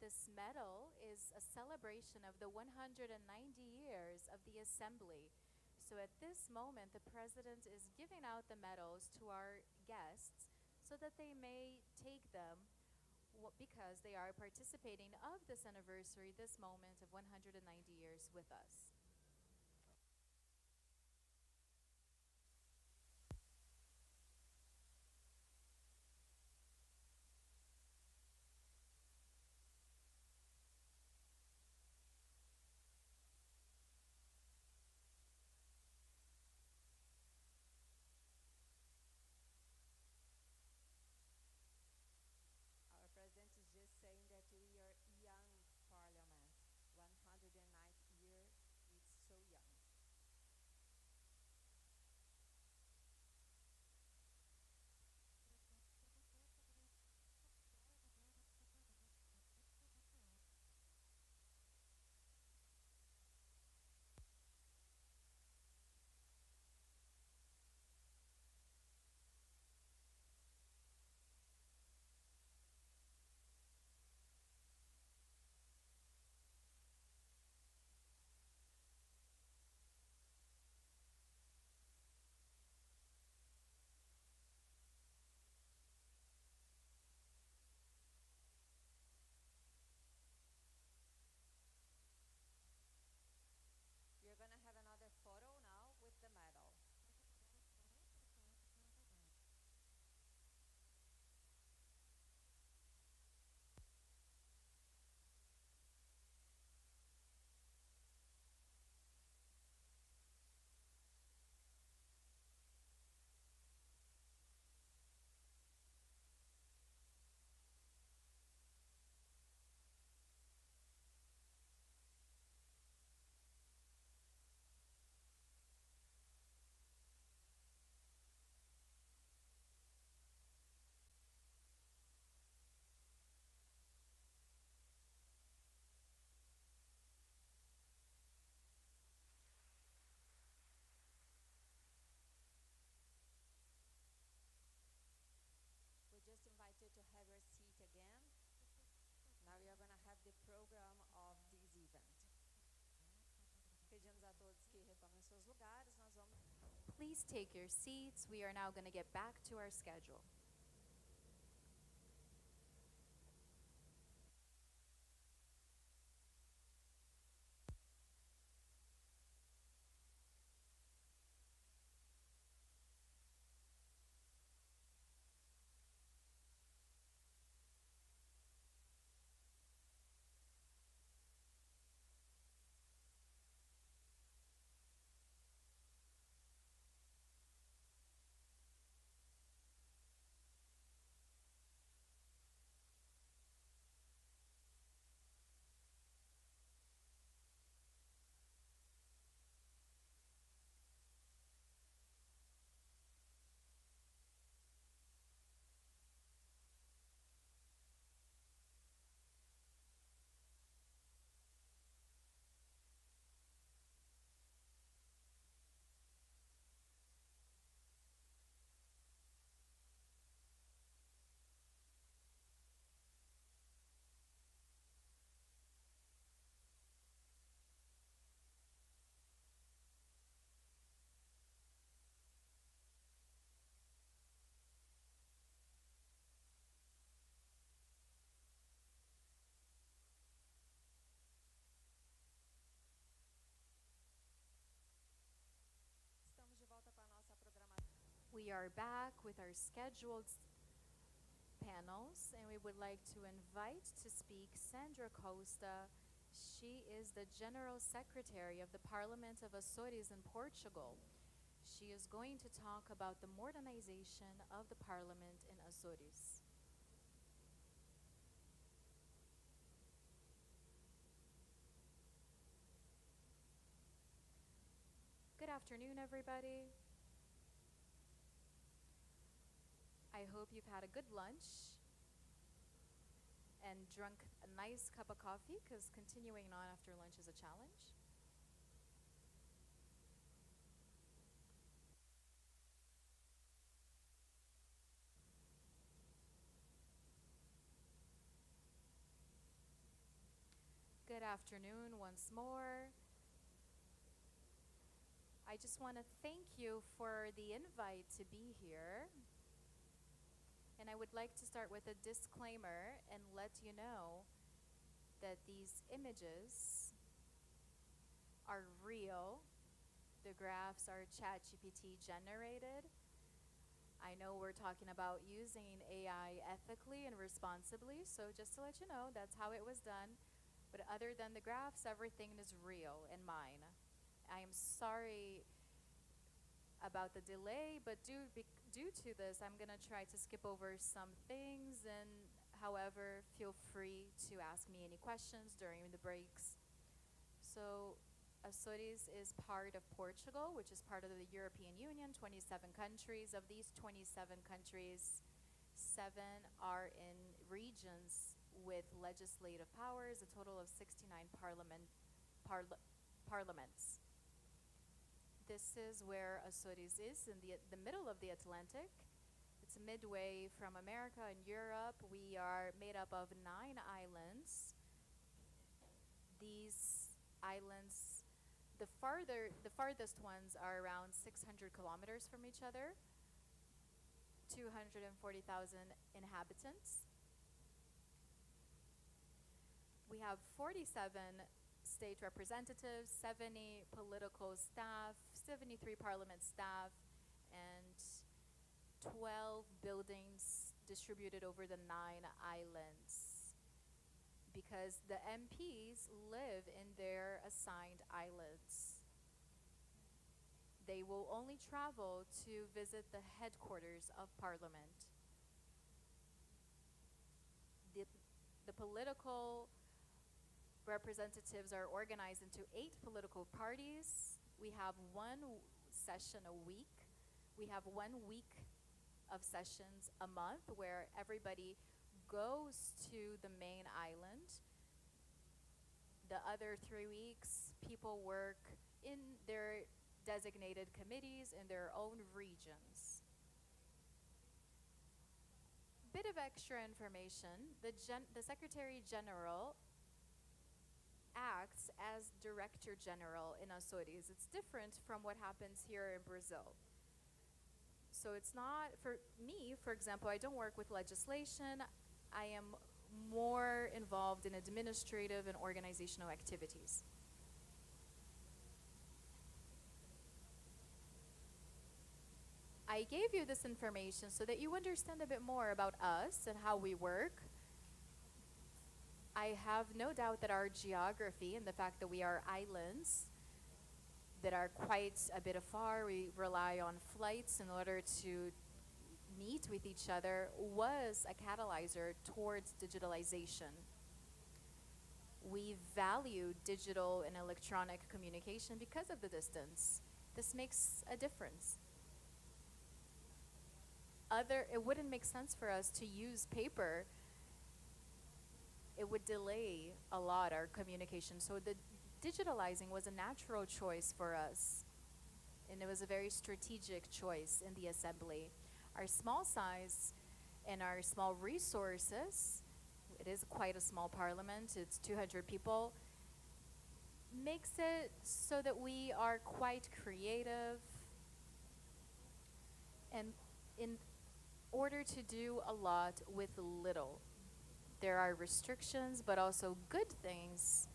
this medal is a celebration of the 190 years of the Assembly. So at this moment, the President is giving out the medals to our guests so that they may take them because they are participating of this anniversary, this moment of 190 years with us. Our president is just saying that we are young parliament. 109th year, it's so young. We're going to have another photo now with the medal. We just invite you to have your seat again. Now we are going to have the program of this event. Pedimos a todos que retomem seus lugares. Nós vamos. Please take your seats. We are now going to get back to our schedule. Estamos de volta para a nossa programação. We are back with our scheduled panels, and we would like to invite to speak Sandra Costa. She is the General Secretary of the Parliament of Açores in Portugal. She is going to talk about the modernization of the Parliament in Açores. Good afternoon, everybody. I hope you've had a good lunch and drunk a nice cup of coffee, because continuing on after lunch is a challenge. Good afternoon once more. I just want to thank you for the invite to be here. And I would like to start with a disclaimer and let you know that these images are real. The graphs are ChatGPT generated. I know we're talking about using AI ethically and responsibly, so just to let you know, that's how it was done. But other than the graphs, everything is real and mine. I am sorry about the delay, but due to this, I'm gonna try to skip over some things, and however, feel free to ask me any questions during the breaks. So, Açores is part of Portugal, which is part of the European Union, 27 countries. Of these 27 countries, 7 are in regions with legislative powers, a total of 69 parliaments. This is where Açores is, in the middle of the Atlantic. It's midway from America and Europe. We are made up of 9 islands. These islands, the farthest ones are around 600 kilometers from each other, 240,000 inhabitants. We have 47 state representatives, 70 political staff, 73 parliament staff, and 12 buildings distributed over the 9 islands, because the MPs live in their assigned islands. They will only travel to visit the headquarters of Parliament. The political representatives are organized into 8 political parties. We have 1 session a week. We have 1 week of sessions a month where everybody goes to the main island. The other 3 weeks, people work in their designated committees in their own regions. Bit of extra information, the Secretary General acts as Director General in Açores. It's different from what happens here in Brazil. So it's not, for me, for example, I don't work with legislation. I am more involved in administrative and organizational activities. I gave you this information so that you understand a bit more about us and how we work. I have no doubt that our geography and the fact that we are islands that are quite a bit afar, we rely on flights in order to meet with each other, was a catalyzer towards digitalization. We value digital and electronic communication because of the distance. This makes a difference. It wouldn't make sense for us to use paper. It would delay a lot our communication. So the digitalizing was a natural choice for us, and it was a very strategic choice in the Assembly. Our small size and our small resources, it is quite a small parliament, it's 200 people, makes it so that we are quite creative, and in order to do a lot with little. There are restrictions, but also good things.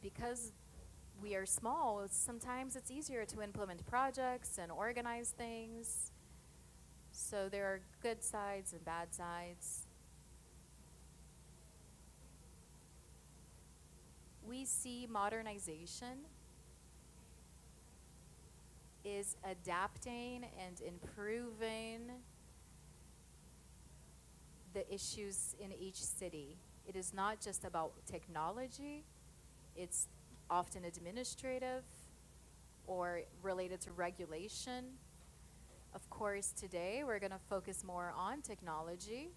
Because we are small, sometimes it's easier to implement projects and organize things. So there are good sides and bad sides. We see modernization is adapting and improving the issues in each city. It is not just about technology, it's often administrative or related to regulation. Of course, today we're going to focus more on technology,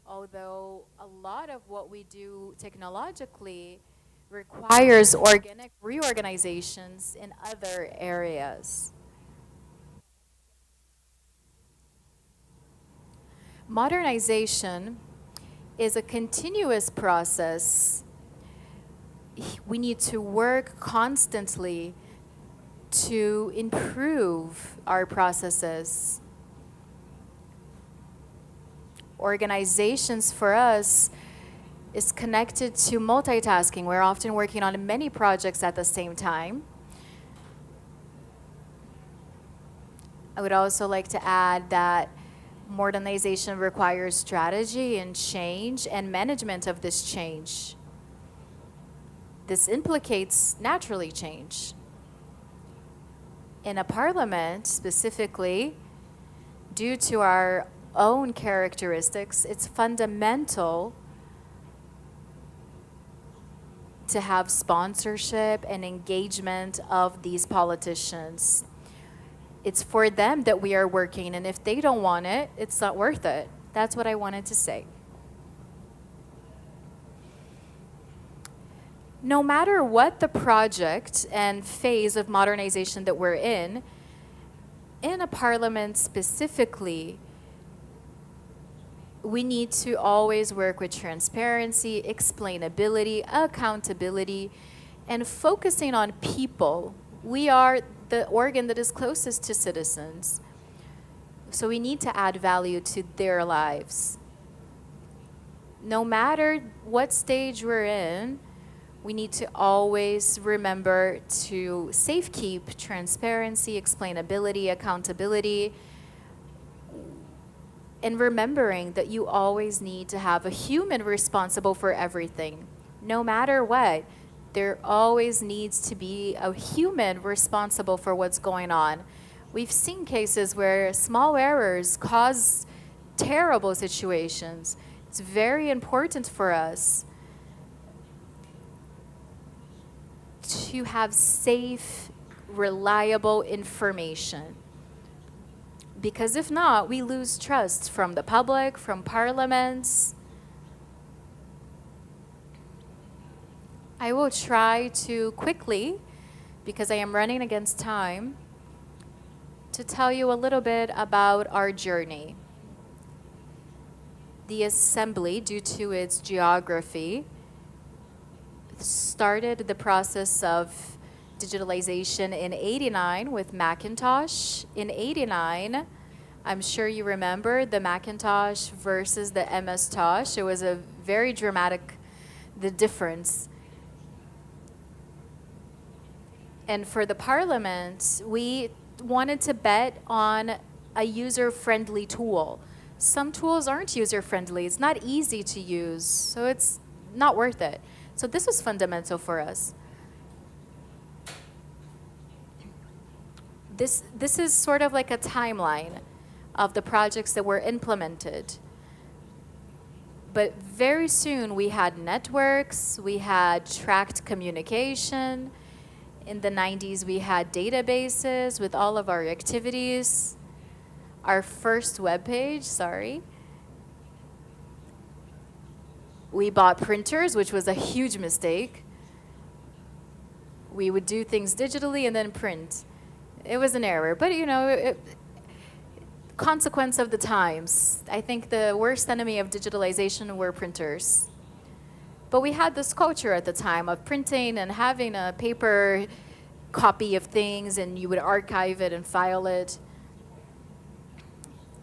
although a lot of what we do technologically requires organic reorganizations in other areas. Modernization is a continuous process we need to work constantly to improve our processes. Organizations for us is connected to multitasking. We're often working on many projects at the same time. I would also like to add that modernization requires strategy and change and management of this change. This implicates naturally change. In a parliament, specifically, due to our own characteristics, it's fundamental to have sponsorship and engagement of these politicians. It's for them that we are working, and if they don't want it, it's not worth it. That's what I wanted to say. No matter what the project and phase of modernization that we're in a parliament specifically, we need to always work with transparency, explainability, accountability, and focusing on people. We are the organ that is closest to citizens. So we need to add value to their lives. No matter what stage we're in, we need to always remember to safekeep transparency, explainability, accountability, and remembering that you always need to have a human responsible for everything. No matter what, there always needs to be a human responsible for what's going on. We've seen cases where small errors cause terrible situations. It's very important for us to have safe, reliable information. Because if not, we lose trust from the public, from parliaments. I will try to quickly, because I am running against time, to tell you a little bit about our journey. The Assembly, due to its geography, started the process of digitalization in '89 with Macintosh. In '89, I'm sure you remember the Macintosh versus the MS-Tosh. It was a very dramatic, the difference. And for the parliament, we wanted to bet on a user-friendly tool. Some tools aren't user-friendly. It's not easy to use, so it's not worth it. So this was fundamental for us. This is sort of like a timeline of the projects that were implemented. But very soon we had networks, we had tracked communication. In the 90s, we had databases with all of our activities. Our first webpage, sorry. We bought printers, which was a huge mistake. We would do things digitally and then print. It was an error, but you know, consequence of the times. I think the worst enemy of digitalization were printers. But we had this culture at the time of printing and having a paper copy of things, and you would archive it and file it.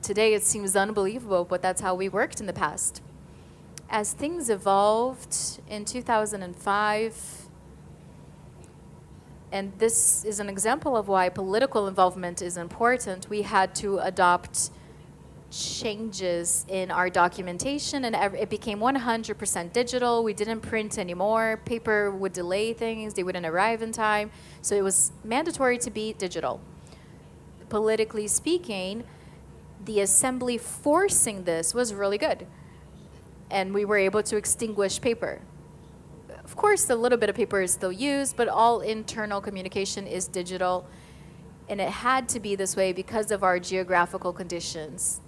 Today it seems unbelievable, but that's how we worked in the past. As things evolved in 2005, and this is an example of why political involvement is important, we had to adopt changes in our documentation, and it became 100% digital. We didn't print anymore. Paper would delay things. They wouldn't arrive in time. So it was mandatory to be digital. Politically speaking, the Assembly forcing this was really good. And we were able to extinguish paper. Of course, a little bit of paper is still used, but all internal communication is digital. And it had to be this way because of our geographical conditions.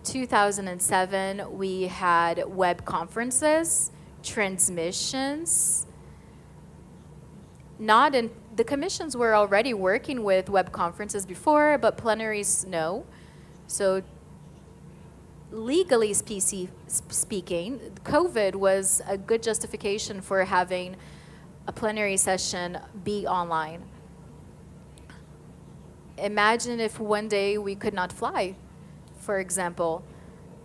2007, we had web conferences, transmissions. The commissions were already working with web conferences before, but plenaries, no. So legally speaking, COVID was a good justification for having a plenary session be online. Imagine if one day we could not fly, for example.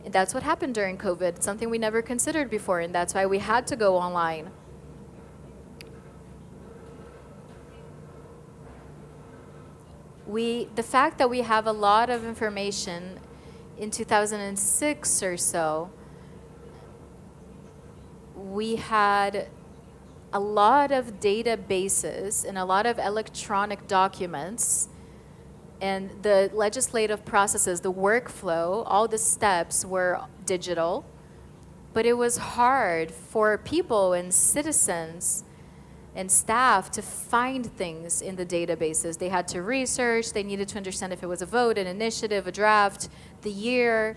That's what happened during COVID, something we never considered before, and that's why we had to go online. The fact that we have a lot of information in 2006 or so, we had a lot of databases and a lot of electronic documents, and the legislative processes, the workflow, all the steps were digital, but it was hard for people and citizens and staff to find things in the databases. They had to research, they needed to understand if it was a vote, an initiative, a draft, the year.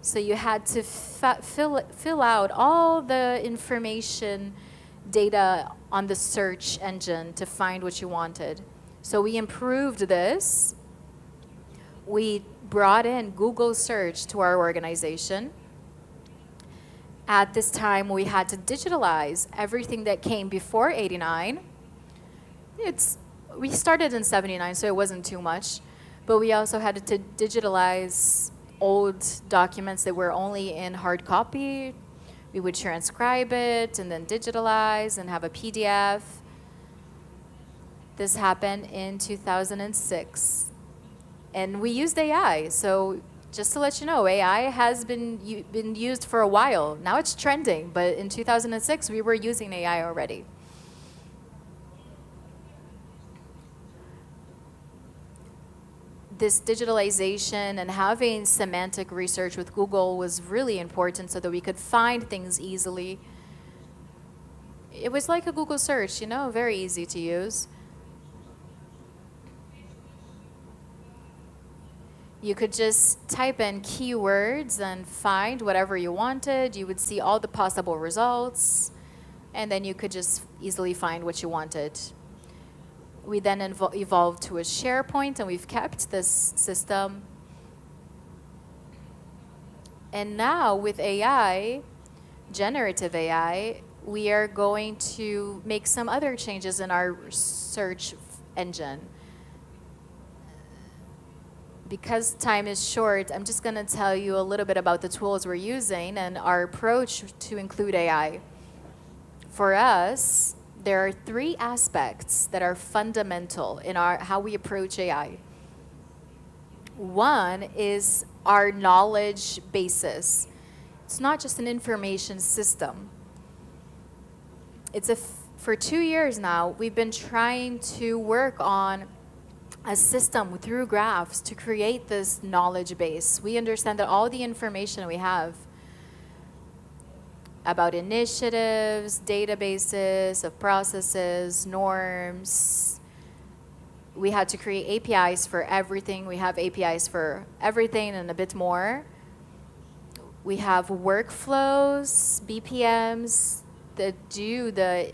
So you had to fill out all the information data on the search engine to find what you wanted. So we improved this. We brought in Google search to our organization. At this time, we had to digitalize everything that came before '89. We started in '79, so it wasn't too much, but we also had to digitalize old documents that were only in hard copy. We would transcribe it and then digitalize and have a PDF. This happened in 2006. And we used AI, so just to let you know, AI has been used for a while. Now it's trending, but in 2006, we were using AI already. This digitalization and having semantic research with Google was really important so that we could find things easily. It was like a Google search, you know, very easy to use. You could just type in keywords and find whatever you wanted. You would see all the possible results, and then you could just easily find what you wanted. We then evolved to a SharePoint, and we've kept this system. And now with AI, generative AI, we are going to make some other changes in our search engine. Because time is short, I'm just going to tell you a little bit about the tools we're using and our approach to include AI. For us, there are 3 aspects that are fundamental in how we approach AI. One is our knowledge basis. It's not just an information system. For 2 years now, we've been trying to work on a system through graphs to create this knowledge base. We understand that all the information we have about initiatives, databases of processes, norms, we had to create APIs for everything. We have APIs for everything and a bit more. We have workflows, BPMs that do the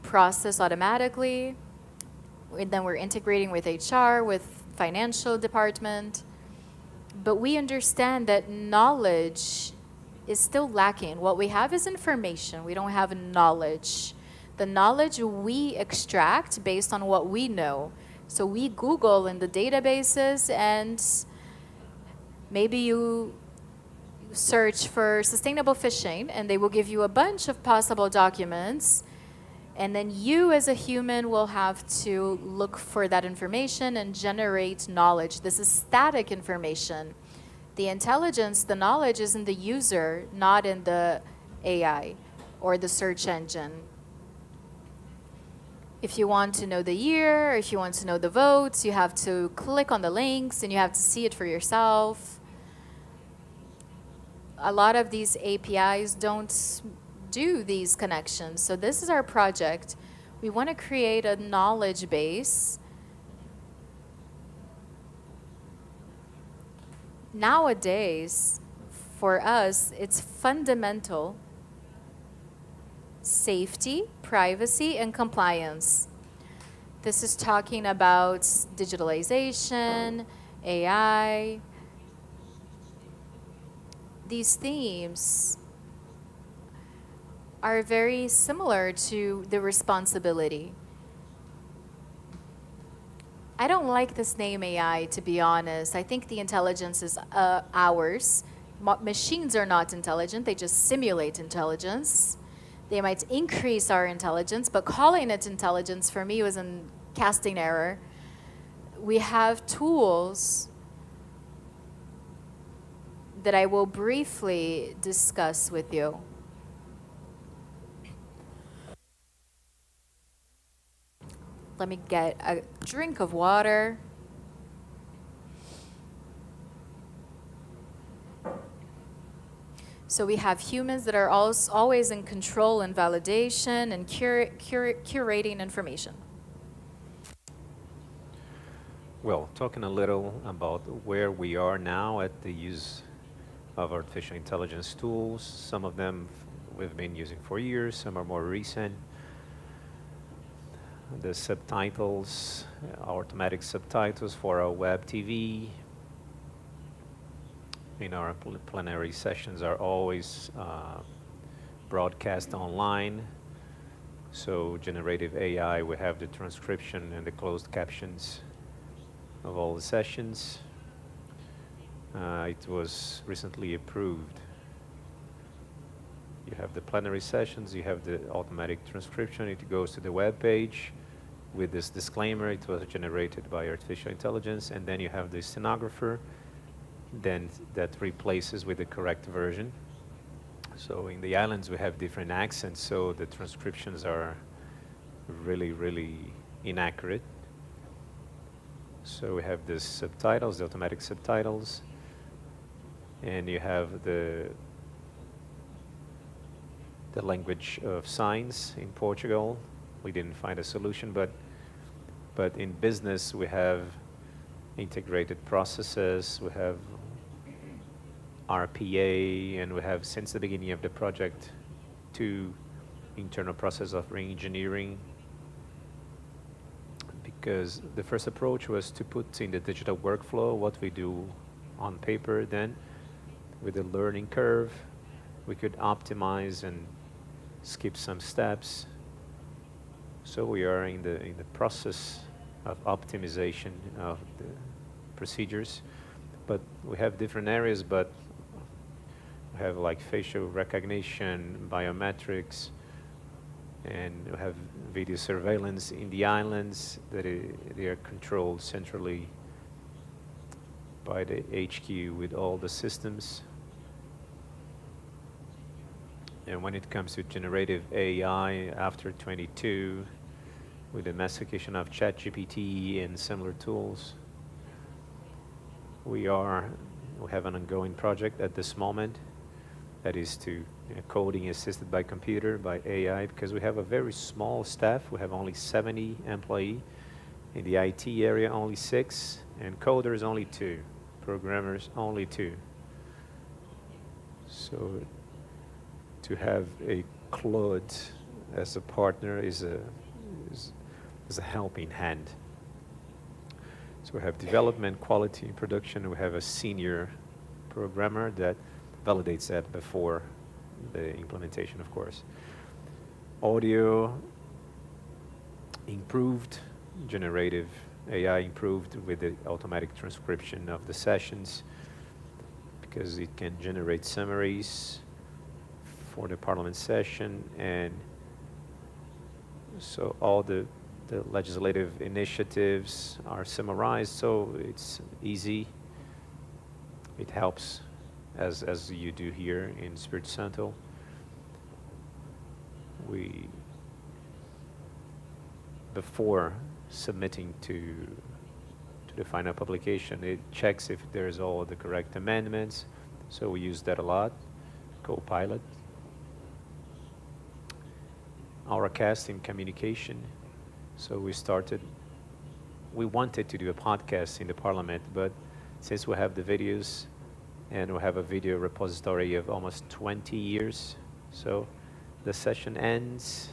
process automatically. And then we're integrating with HR, with financial department. But we understand that knowledge is still lacking. What we have is information. We don't have knowledge. The knowledge we extract based on what we know. So we Google in the databases, and maybe you search for sustainable fishing, and they will give you a bunch of possible documents. And then you as a human will have to look for that information and generate knowledge. This is static information. The intelligence, the knowledge is in the user, not in the AI or the search engine. If you want to know the year, if you want to know the votes, you have to click on the links and you have to see it for yourself. A lot of these APIs don't do these connections. So this is our project. We want to create a knowledge base. Nowadays, for us, it's fundamental safety, privacy, and compliance. This is talking about digitalization, AI, these themes are very similar to the responsibility. I don't like this name AI, to be honest. I think the intelligence is ours. Machines are not intelligent, they just simulate intelligence. They might increase our intelligence, but calling it intelligence for me was a casting error. We have tools that I will briefly discuss with you. Let me get a drink of water. So we have humans that are always in control and validation and curating information. Well, talking a little about where we are now at the use of artificial intelligence tools. Some of them we've been using for years, some are more recent. The subtitles, automatic subtitles for our web TV. In our plenary sessions are always broadcast online. So generative AI, we have the transcription and the closed captions of all the sessions. It was recently approved. You have the plenary sessions, you have the automatic transcription, it goes to the web page with this disclaimer, it was generated by artificial intelligence, and then you have the stenographer, then that replaces with the correct version. So in the islands we have different accents, so the transcriptions are really, really inaccurate. So we have the subtitles, the automatic subtitles, and you have the language of signs in Portugal. We didn't find a solution, but in business we have integrated processes, we have RPA, and we have, since the beginning of the project, 2 internal process of re-engineering, because the first approach was to put in the digital workflow what we do on paper. Then with the learning curve we could optimize and skip some steps. So we are in the process of optimization of the procedures, but we have different areas, but we have like facial recognition, biometrics, and we have video surveillance in the islands that they are controlled centrally by the HQ with all the systems. And when it comes to generative AI, after 22, with the massification of ChatGPT and similar tools, we have an ongoing project at this moment that is to coding assisted by computer, by AI, because we have a very small staff. We have only 70 employees. In the IT area, only 6, and coders only 2, programmers only 2. So to have a Claude as a partner is a helping hand. So we have development, quality, production. We have a senior programmer that validates that before the implementation, of course. Audio improved, generative AI improved with the automatic transcription of the sessions, because it can generate summaries for the parliament session, and so all the legislative initiatives are summarized, so it's easy. It helps as you do here in Espírito Santo. Before submitting to the final publication, it checks if there's all the correct amendments, so we use that a lot. Copilot. Our cast in communication. So we wanted to do a podcast in the parliament, but since we have the videos and we have a video repository of almost 20 years, so the session ends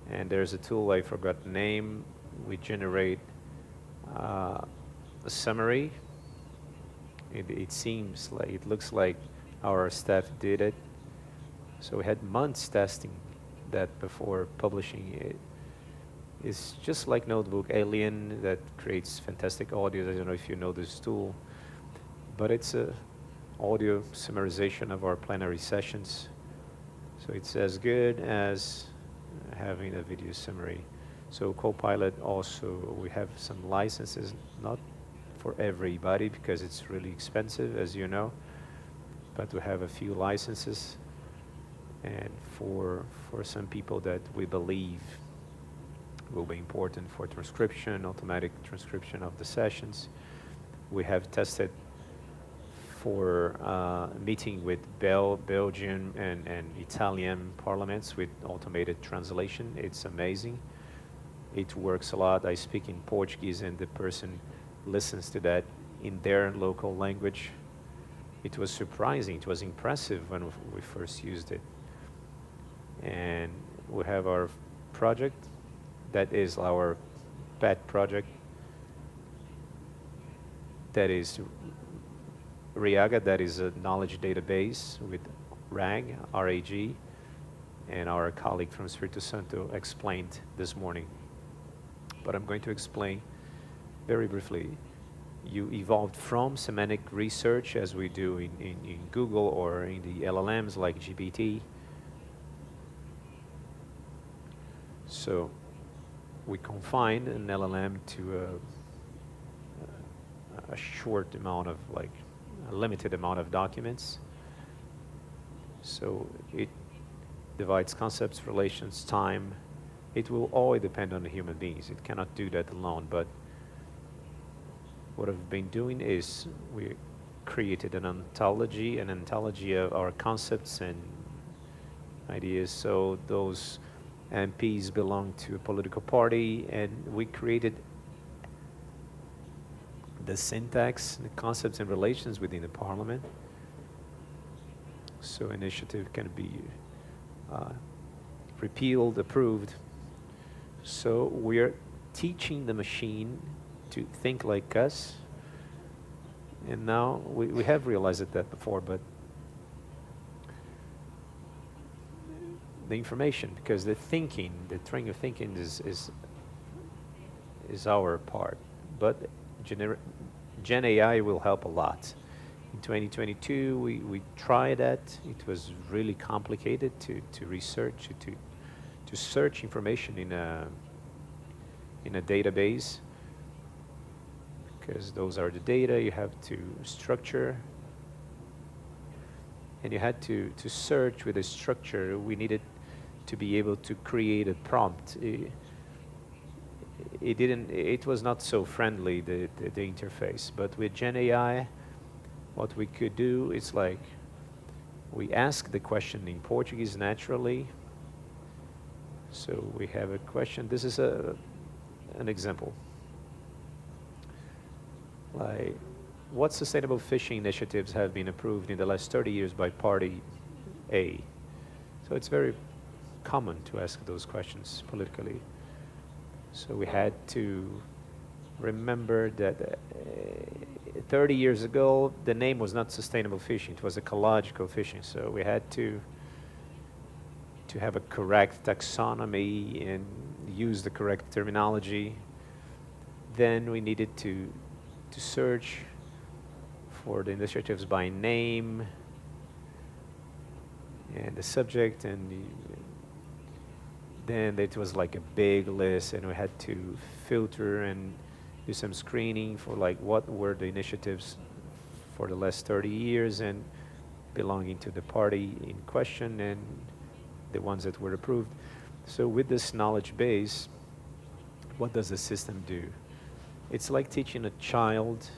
and there's a tool, I forgot the name, we generate a summary, It seems like, it looks like our staff did it. So we had months testing that before publishing it. It's just like Notebook Alien that creates fantastic audio. I don't know if you know this tool, but it's a audio summarization of our plenary sessions. So it's as good as having a video summary. So Copilot also, we have some licenses, not for everybody because it's really expensive, as you know, but we have a few licenses, and for some people that we believe will be important for transcription, automatic transcription of the sessions. We have tested for meeting with Belgian and Italian parliaments with automated translation. It's amazing. It works a lot. I speak in Portuguese and the person listens to that in their local language. It was surprising. It was impressive when we first used it. And we have our project. That is our pet project. That is RIAGA, that is a knowledge database with RAG, R-A-G, and our colleague from Espírito Santo explained this morning. But I'm going to explain very briefly. You evolved from semantic research, as we do in Google or in the LLMs like GPT. So we confine an LLM to a short amount of, like, a limited amount of documents. So it divides concepts, relations, time. It will always depend on the human beings. It cannot do that alone, but what I've been doing is we created an ontology of our concepts and ideas. So those MPs belong to a political party, and we created the syntax, the concepts and relations within the parliament. So initiative can be repealed, approved. So we're teaching the machine to think like us. And now we have realized that before, but the information, because the thinking, the training of thinking is our part. But Gen AI will help a lot. In 2022, we tried that. It was really complicated to research, to search information in a database, because those are the data you have to structure. And you had to search with a structure. We needed to be able to create a prompt. It was not so friendly, the interface. But with Gen AI, what we could do is, like, we ask the question in Portuguese naturally. So we have a question. This is an example. Like, what sustainable fishing initiatives have been approved in the last 30 years by party A? So it's very common to ask those questions politically. So we had to remember that 30 years ago, the name was not sustainable fishing, it was ecological fishing. So we had to have a correct taxonomy and use the correct terminology. Then we needed to search for the initiatives by name and the subject, and then it was like a big list, and we had to filter and do some screening for, like, what were the initiatives for the last 30 years and belonging to the party in question and the ones that were approved. So with this knowledge base, what does the system do? It's like teaching a child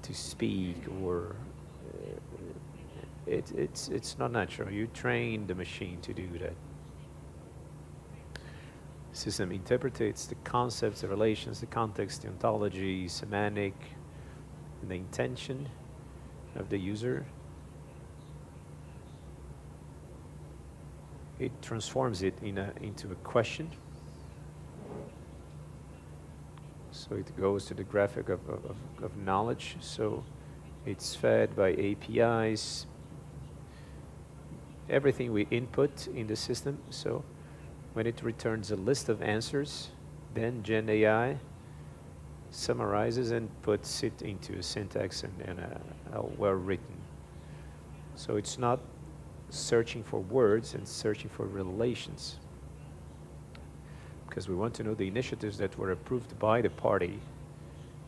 to speak, or it's not natural. You train the machine to do that. The system interprets the concepts, the relations, the context, the ontology, semantic, and the intention of the user. It transforms it into a question. So it goes to the graphic of knowledge. So it's fed by APIs, everything we input in the system. So when it returns a list of answers, then Gen AI summarizes and puts it into a syntax and a well-written. So it's not searching for words and searching for relations, because we want to know the initiatives that were approved by the party,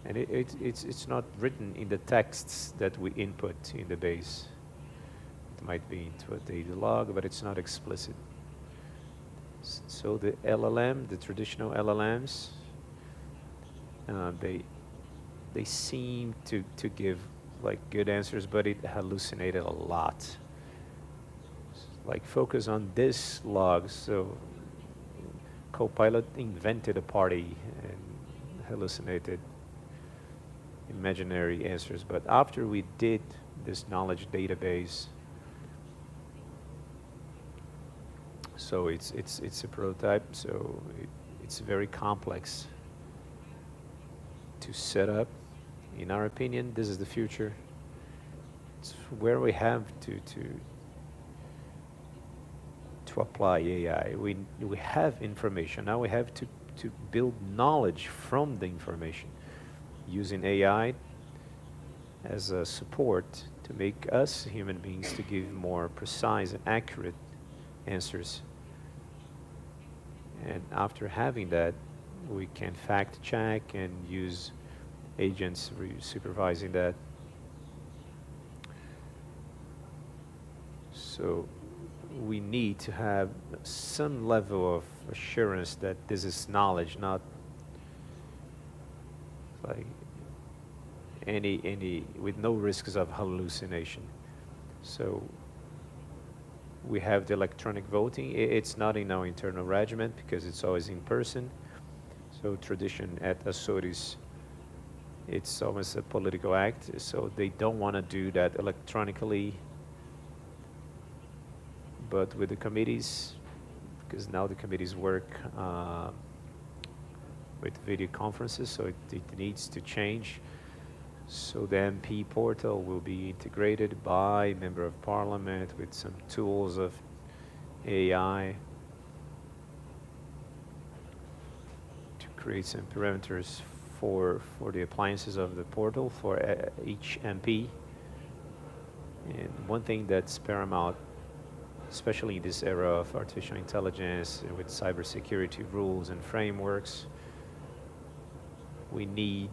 and it's not written in the texts that we input in the base. It might be into a data log, but it's not explicit. So the LLM, the traditional LLMs, they seem to give like good answers, but it hallucinated a lot. Like focus on this log. So Copilot invented a party and hallucinated imaginary answers. But after we did this knowledge database, so it's a prototype, so it's very complex to set up. In our opinion, this is the future. It's where we have to apply AI. We have information. Now we have to build knowledge from the information, using AI as a support to make us human beings to give more precise and accurate answers. And after having that, we can fact check and use agents supervising that. So we need to have some level of assurance that this is knowledge, not like any with no risks of hallucination. So we have the electronic voting. It's not in our internal regiment because it's always in person. So tradition at Açores, it's almost a political act. So they don't want to do that electronically. But with the committees, because now the committees work with video conferences, so it needs to change. So the MP portal will be integrated by Member of Parliament with some tools of AI to create some parameters for the appliances of the portal for each MP. And one thing that's paramount, especially in this era of artificial intelligence with cybersecurity rules and frameworks, we need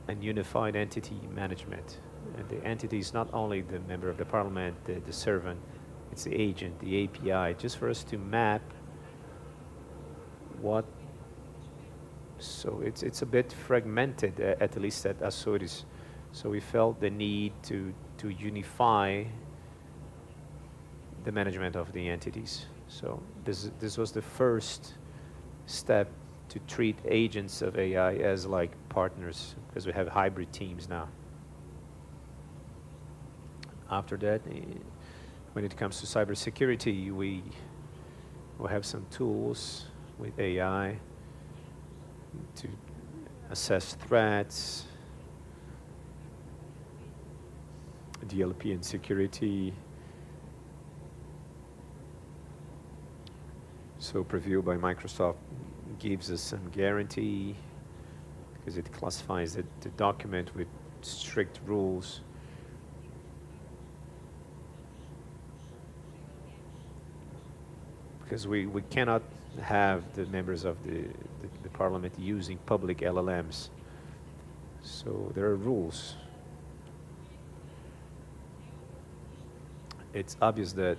a unified entity management. And the entity is not only the member of the parliament, the servant, it's the agent, the API, just for us to map what. So it's a bit fragmented, at least at Açores. So we felt the need to unify the management of the entities. So this was the first step to treat agents of AI as like partners, because we have hybrid teams now. After that, when it comes to cybersecurity, we will have some tools with AI to assess threats, DLP and security. So Preview by Microsoft gives us some guarantee because it classifies the document with strict rules. Because we cannot have the members of the parliament using public LLMs. So there are rules. It's obvious that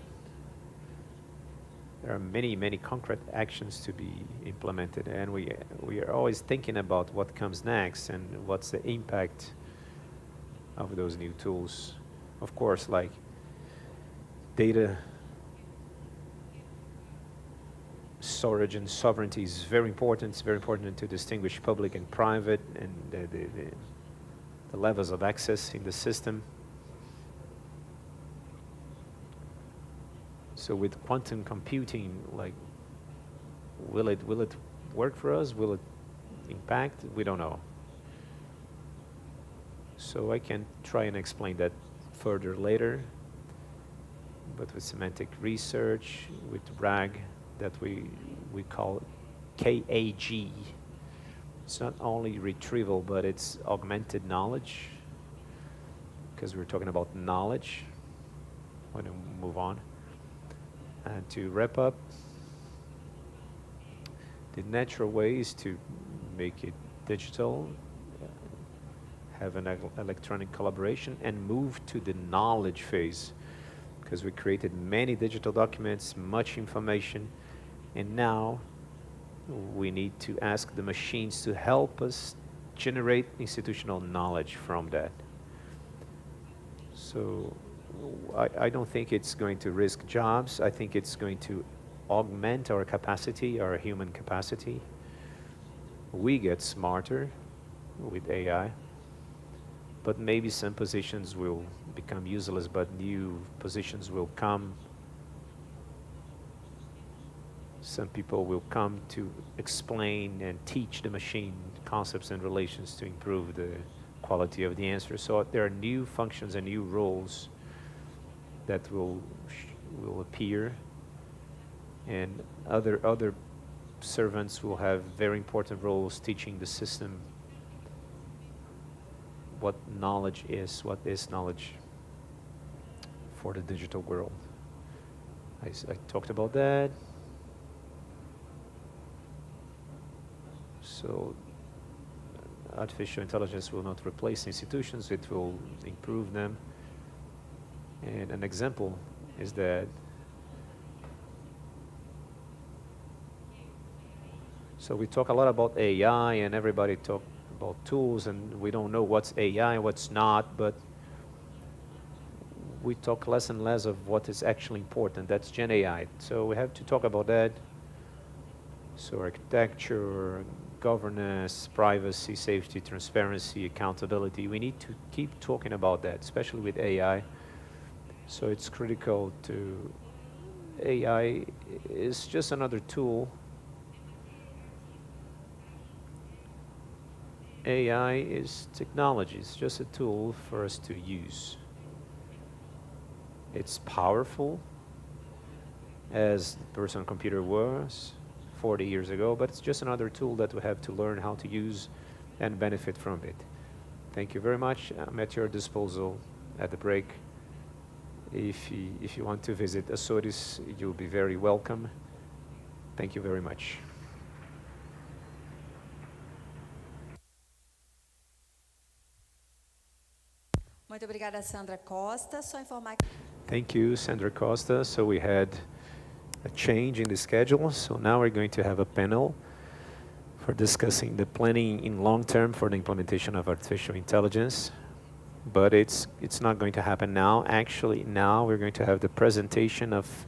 there are many concrete actions to be implemented, and we are always thinking about what comes next and what's the impact of those new tools. Of course, like data storage and sovereignty is very important. It's very important to distinguish public and private, and the levels of access in the system. So with quantum computing, like, will it work for us? Will it impact? We don't know. So I can try and explain that further later, but with semantic research, with RAG, that we call KAG. It's not only retrieval, but it's augmented knowledge, because we're talking about knowledge. I'm going to move on. And to wrap up, the natural way is to make it digital, have an electronic collaboration, and move to the knowledge phase, because we created many digital documents, much information, and now we need to ask the machines to help us generate institutional knowledge from that. So I don't think it's going to risk jobs. I think it's going to augment our capacity, our human capacity. We get smarter with AI, but maybe some positions will become useless, but new positions will come. Some people will come to explain and teach the machine concepts and relations to improve the quality of the answer. So there are new functions and new roles that will appear, and other servants will have very important roles teaching the system what knowledge is, what is knowledge for the digital world. I talked about that. So artificial intelligence will not replace institutions, it will improve them. And an example is that so we talk a lot about AI, and everybody talk about tools, and we don't know what's AI, what's not, but we talk less and less of what is actually important. That's Gen AI. So we have to talk about that. So architecture, governance, privacy, safety, transparency, accountability. We need to keep talking about that, especially with AI. So it's critical to, AI is just another tool. AI is technology, it's just a tool for us to use. It's powerful, as the personal computer was 40 years ago, but it's just another tool that we have to learn how to use and benefit from it. Thank you very much. I'm at your disposal at the break. If you want to visit Açores, you'll be very welcome. Thank you very much. Muito obrigada, Sandra Costa. Só informar que... Thank you, Sandra Costa. So we had a change in the schedule. So now we're going to have a panel for discussing the planning in long term for the implementation of artificial intelligence. But it's not going to happen now. Actually, now we're going to have the presentation of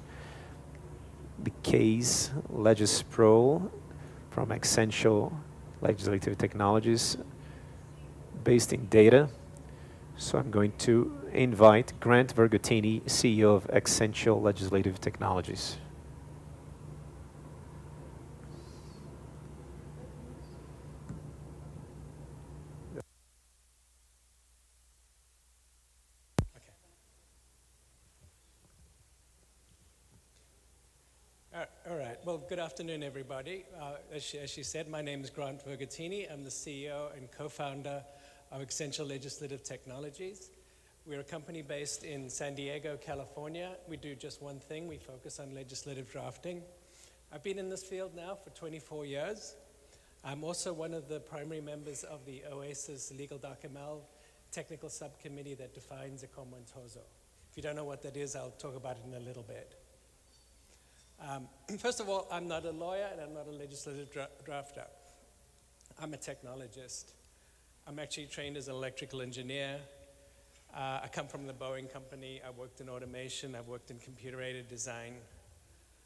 the case LEGIS Pro from Essential Legislative Technologies based in data. So I'm going to invite Grant Vergutini, CEO of Essential Legislative Technologies. All right. Well, good afternoon, everybody. As she said, my name is Grant Vergutini. I'm the CEO and co-founder of Essential Legislative Technologies. We're a company based in San Diego, California. We do just one thing. We focus on legislative drafting. I've been in this field now for 24 years. I'm also one of the primary members of the OASIS Legal DocML technical subcommittee that defines a comontoso. If you don't know what that is, I'll talk about it in a little bit. First of all, I'm not a lawyer and I'm not a legislative drafter. I'm a technologist. I'm actually trained as an electrical engineer. I come from the Boeing company. I worked in automation. I've worked in computer-aided design.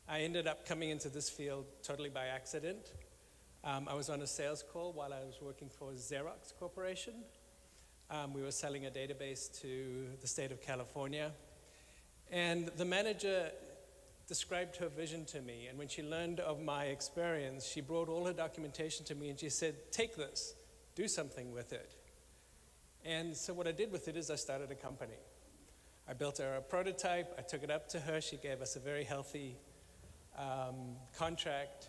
I ended up coming into this field totally by accident. I was on a sales call while I was working for Xerox Corporation. We were selling a database to the state of California. And the manager described her vision to me, and when she learned of my experience, she brought all her documentation to me and she said, take this, do something with it. And so what I did with it is I started a company. I built her a prototype, I took it up to her, she gave us a very healthy contract,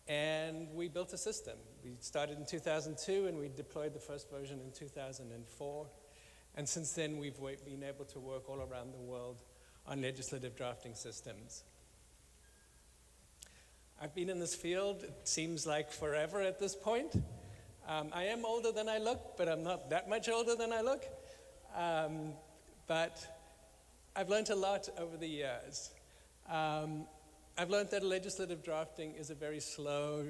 and we built a system. We started in 2002 and we deployed the first version in 2004. And since then, we've been able to work all around the world on legislative drafting systems. I've been in this field, it seems like forever at this point. I am older than I look, but I'm not that much older than I look. But I've learned a lot over the years. I've learned that legislative drafting is a very slow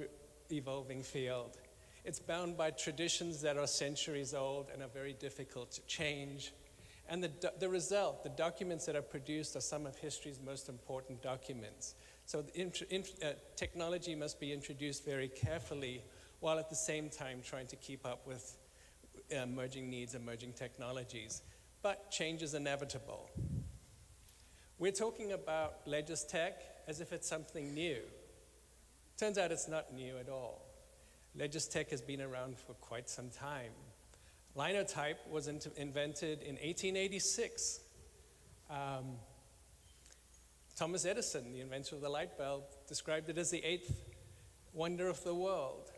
evolving field. It's bound by traditions that are centuries old and are very difficult to change. And the result, the documents that are produced are some of history's most important documents. So technology must be introduced very carefully while at the same time trying to keep up with emerging needs, emerging technologies. But change is inevitable. We're talking about LEGIS as if it's something new. Turns out it's not new at all. LEGIS has been around for quite some time. Linotype was invented in 1886. Thomas Edison, the inventor of the light bulb, described it as the 8th wonder of the world.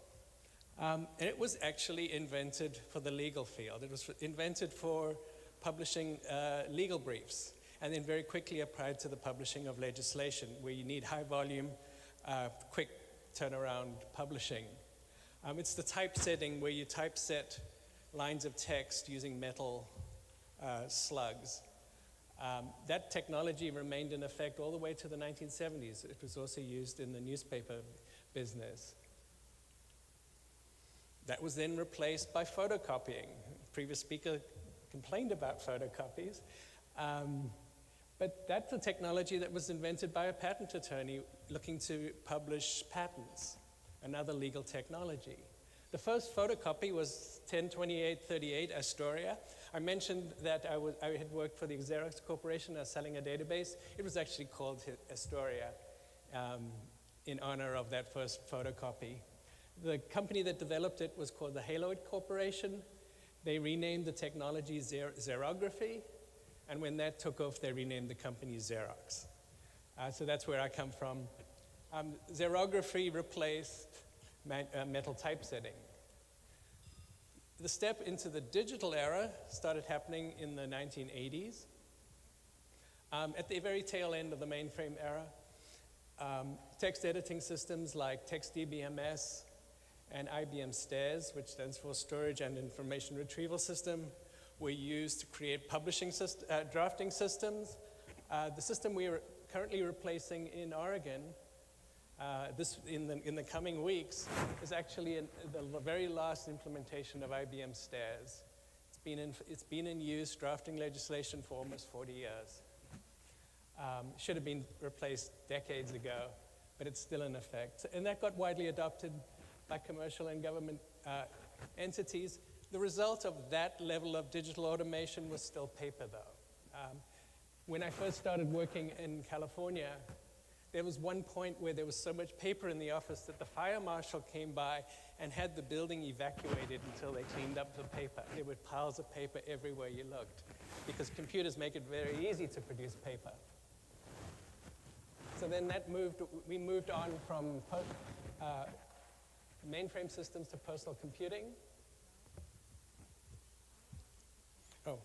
And it was actually invented for the legal field. It was invented for publishing legal briefs, and then very quickly applied to the publishing of legislation, where you need high volume, quick turnaround publishing. It's the typesetting where you typeset lines of text using metal slugs. That technology remained in effect all the way to the 1970s. It was also used in the newspaper business. That was then replaced by photocopying. The previous speaker complained about photocopies. But that's a technology that was invented by a patent attorney looking to publish patents, another legal technology. The first photocopy was 102838 Astoria. I mentioned that I had worked for the Xerox Corporation. I was selling a database. It was actually called Astoria in honor of that first photocopy. The company that developed it was called the Haloid Corporation. They renamed the technology Xerography, and when that took off, they renamed the company Xerox. So that's where I come from. Xerography replaced metal typesetting. The step into the digital era started happening in the 1980s. At the very tail end of the mainframe era, text editing systems like TextDBMS and IBM STAIS, which stands for Storage and Information Retrieval System, were used to create drafting systems. The system we are currently replacing in Oregon in the coming weeks is actually the very last implementation of IBM STAIS. It's been in use drafting legislation for almost 40 years. Should have been replaced decades ago, but it's still in effect. And that got widely adopted by commercial and government entities. The result of that level of digital automation was still paper, though. When I first started working in California, there was one point where there was so much paper in the office that the fire marshal came by and had the building evacuated until they cleaned up the paper. There were piles of paper everywhere you looked, because computers make it very easy to produce paper. So then we moved on from mainframe systems to personal computing. Oh,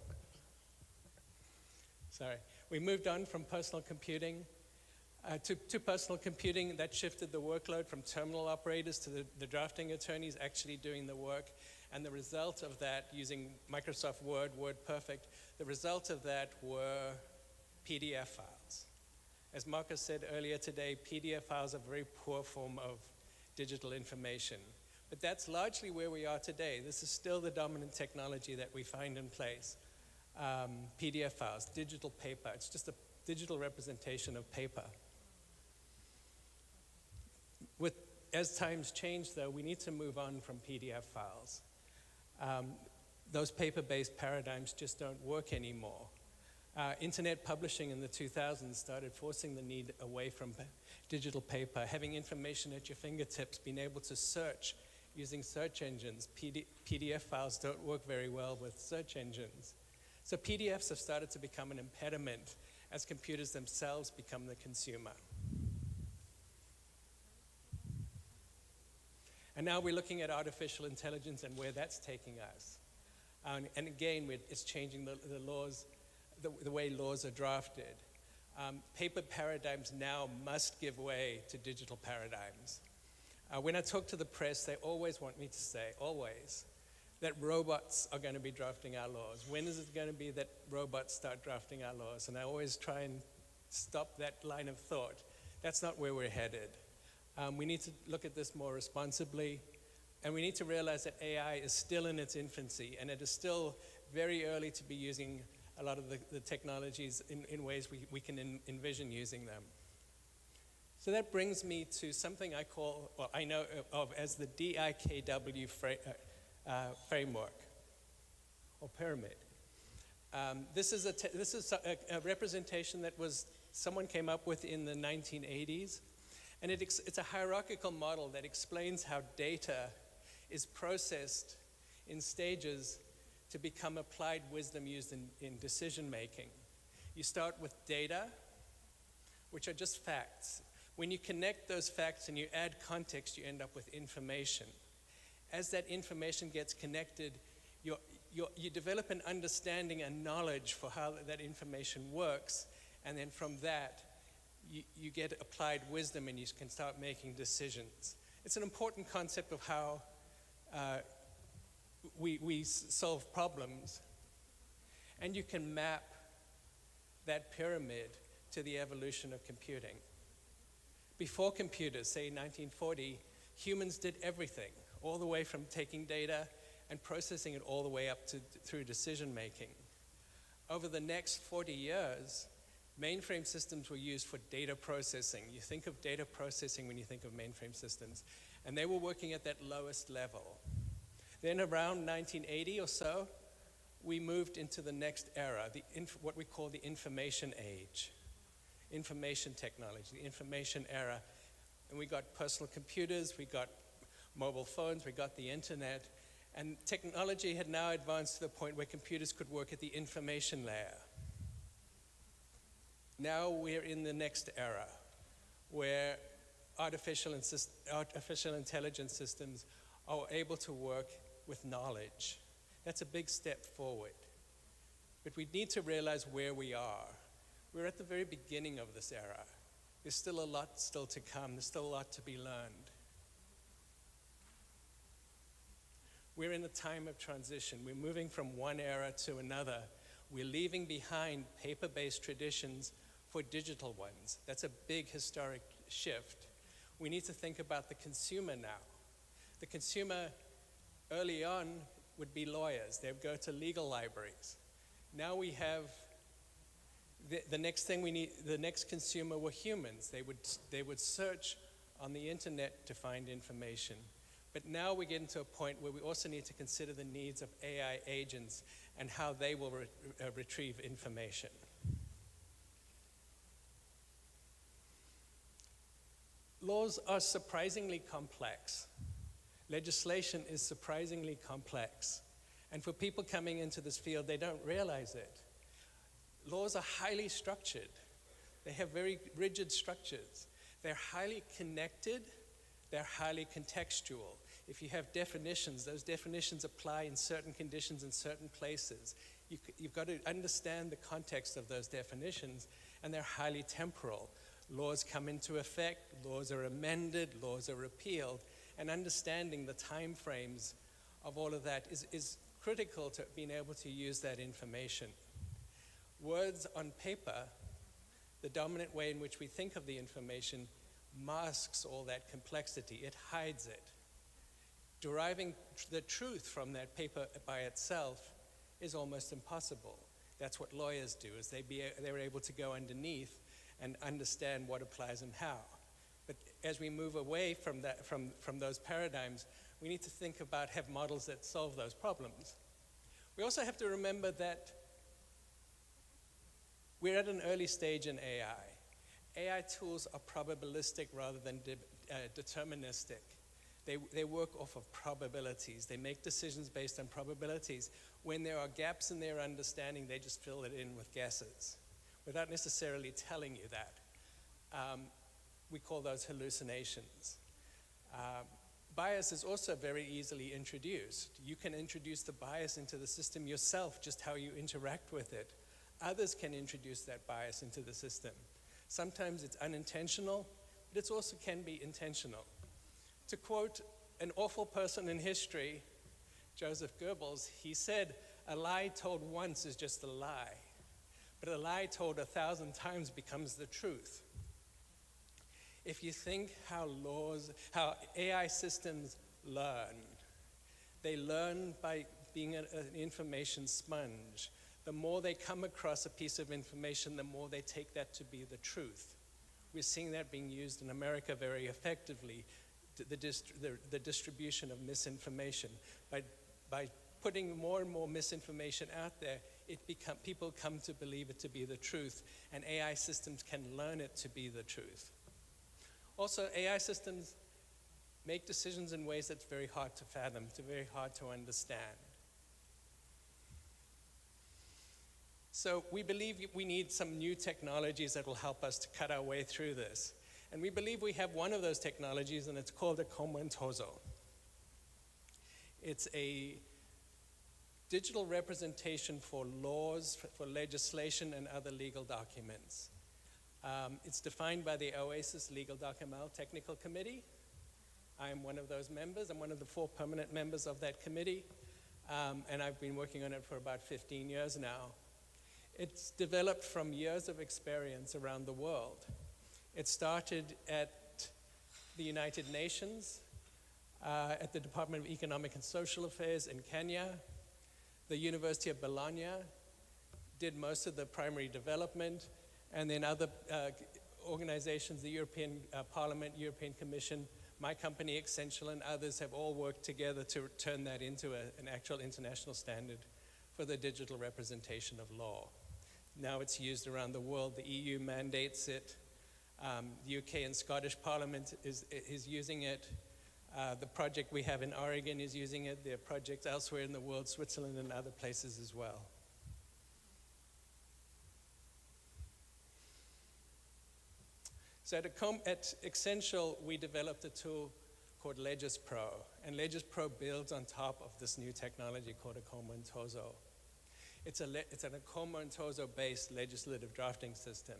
sorry. We moved on from personal computing to personal computing. That shifted the workload from terminal operators to the drafting attorneys actually doing the work. And the result of that, using Microsoft Word, WordPerfect, the result of that were PDF files. As Marcus said earlier today, PDF files are a very poor form of digital information. But that's largely where we are today. This is still the dominant technology that we find in place. PDF files, digital paper. It's just a digital representation of paper. As times change, though, we need to move on from PDF files. Those paper-based paradigms just don't work anymore. Internet publishing in the 2000s started forcing the need away from digital paper, having information at your fingertips, being able to search using search engines. PDF files don't work very well with search engines. So PDFs have started to become an impediment as computers themselves become the consumer. And now we're looking at artificial intelligence and where that's taking us. And again, it's changing the laws, the way laws are drafted. Paper paradigms now must give way to digital paradigms. When I talk to the press, they always want me to say, always, that robots are going to be drafting our laws. When is it going to be that robots start drafting our laws? And I always try and stop that line of thought. That's not where we're headed. We need to look at this more responsibly, and we need to realize that AI is still in its infancy, and it is still very early to be using a lot of the technologies in ways we can envision using them. So that brings me to something I call, well, I know of as the DIKW framework, or pyramid. This is a representation that someone came up with in the 1980s, and it's a hierarchical model that explains how data is processed in stages to become applied wisdom used in decision making. You start with data, which are just facts. When you connect those facts and you add context, you end up with information. As that information gets connected, you develop an understanding and knowledge for how that information works, and then from that, you get applied wisdom and you can start making decisions. It's an important concept of how we solve problems, and you can map that pyramid to the evolution of computing. Before computers, say 1940, humans did everything, all the way from taking data and processing it all the way up through decision making. Over the next 40 years, mainframe systems were used for data processing. You think of data processing when you think of mainframe systems, and they were working at that lowest level. Then around 1980 or so, we moved into the next era, what we call the information age. Information technology, the information era. And we got personal computers, we got mobile phones, we got the internet, and technology had now advanced to the point where computers could work at the information layer. Now we're in the next era, where artificial intelligence systems are able to work with knowledge. That's a big step forward. But we need to realize where we are. We're at the very beginning of this era. There's still a lot still to come. There's still a lot to be learned. We're in a time of transition. We're moving from one era to another. We're leaving behind paper-based traditions for digital ones. That's a big historic shift. We need to think about the consumer now. The consumer early on would be lawyers. They would go to legal libraries. Now we have the next thing we need, the next consumer were humans. They would search on the internet to find information. But now we get into a point where we also need to consider the needs of AI agents and how they will retrieve information. Laws are surprisingly complex. Legislation is surprisingly complex. And for people coming into this field, they don't realize it. Laws are highly structured. They have very rigid structures. They're highly connected. They're highly contextual. If you have definitions, those definitions apply in certain conditions in certain places. You've got to understand the context of those definitions, and they're highly temporal. Laws come into effect, laws are amended, laws are repealed, and understanding the time frames of all of that is critical to being able to use that information. Words on paper, the dominant way in which we think of the information, masks all that complexity. It hides it. Deriving the truth from that paper by itself is almost impossible. That's what lawyers do, is they're able to go underneath and understand what applies and how. But as we move away from that, from those paradigms, we need to think about, have models that solve those problems. We also have to remember that We're at an early stage in AI. AI tools are probabilistic rather than deterministic. They work off of probabilities. They make decisions based on probabilities. When there are gaps in their understanding, they just fill it in with guesses without necessarily telling you that. We call those hallucinations. Bias is also very easily introduced. You can introduce the bias into the system yourself, just how you interact with it. Others can introduce that bias into the system. Sometimes it's unintentional, but it also can be intentional. To quote an awful person in history, Joseph Goebbels, he said, "A lie told once is just a lie, but a lie told 1,000 times becomes the truth." If you think how AI systems learn, they learn by being an information sponge. The more they come across a piece of information, the more they take that to be the truth. We're seeing that being used in America very effectively, the distribution of misinformation. By putting more and more misinformation out there, people come to believe it to be the truth, and AI systems can learn it to be the truth. Also, AI systems make decisions in ways that's very hard to fathom, very hard to understand. So we believe we need some new technologies that will help us to cut our way through this. And we believe we have one of those technologies, and it's called a komontozo. It's a digital representation for laws, for legislation, and other legal documents. It's defined by the OASIS Legal Document Technical Committee. I am one of those members. I'm one of the 4 permanent members of that committee, and I've been working on it for about 15 years now. It's developed from years of experience around the world. It started at the United Nations, at the Department of Economic and Social Affairs in Kenya. The University of Bologna did most of the primary development, and then other organizations, the European Parliament, European Commission, my company, Accenture, and others have all worked together to turn that into an actual international standard for the digital representation of law. Now it's used around the world. The EU mandates it. The UK and Scottish Parliament is using it. The project we have in Oregon is using it. There are projects elsewhere in the world, Switzerland and other places as well. So at Accenture, we developed a tool called LEGIS Pro, and LEGIS Pro builds on top of this new technology called a komontozo. It's an komontozo-based legislative drafting system.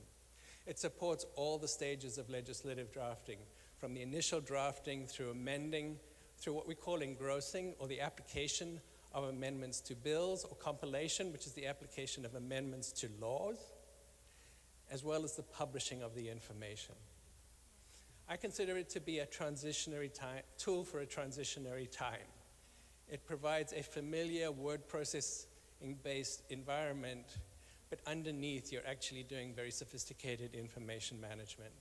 It supports all the stages of legislative drafting, from the initial drafting through amending, through what we call engrossing, or the application of amendments to bills, or compilation, which is the application of amendments to laws, as well as the publishing of the information. I consider it to be a transitionary tool for a transitionary time. It provides a familiar word processing-based environment, but underneath you're actually doing very sophisticated information management.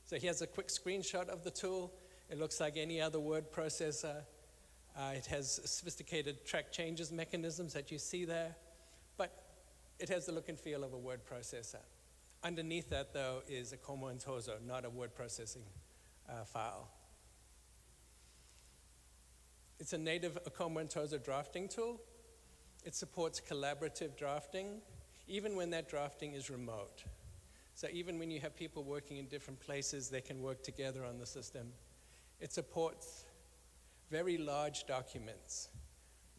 So here's a quick screenshot of the tool. It looks like any other word processor. It has sophisticated track changes mechanisms that you see there, but it has the look and feel of a word processor. Underneath that, though, is a komontozo, not a word processing file. It's a native komontozo drafting tool. It supports collaborative drafting, even when that drafting is remote. So even when you have people working in different places, they can work together on the system. It supports very large documents.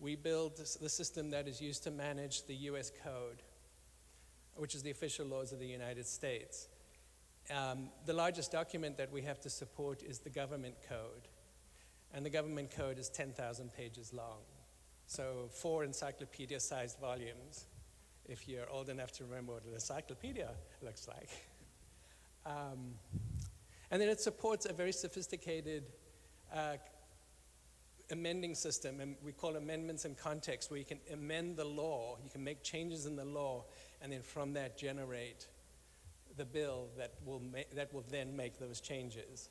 We build the system that is used to manage the US Code, which is the official laws of the United States. The largest document that we have to support is the government code. And the government code is 10,000 pages long. So 4 encyclopedia-sized volumes, if you're old enough to remember what an encyclopedia looks like. And then it supports a very sophisticated amending system, and we call amendments in context, where you can amend the law, you can make changes in the law, and then from that generate the bill that will then make those changes.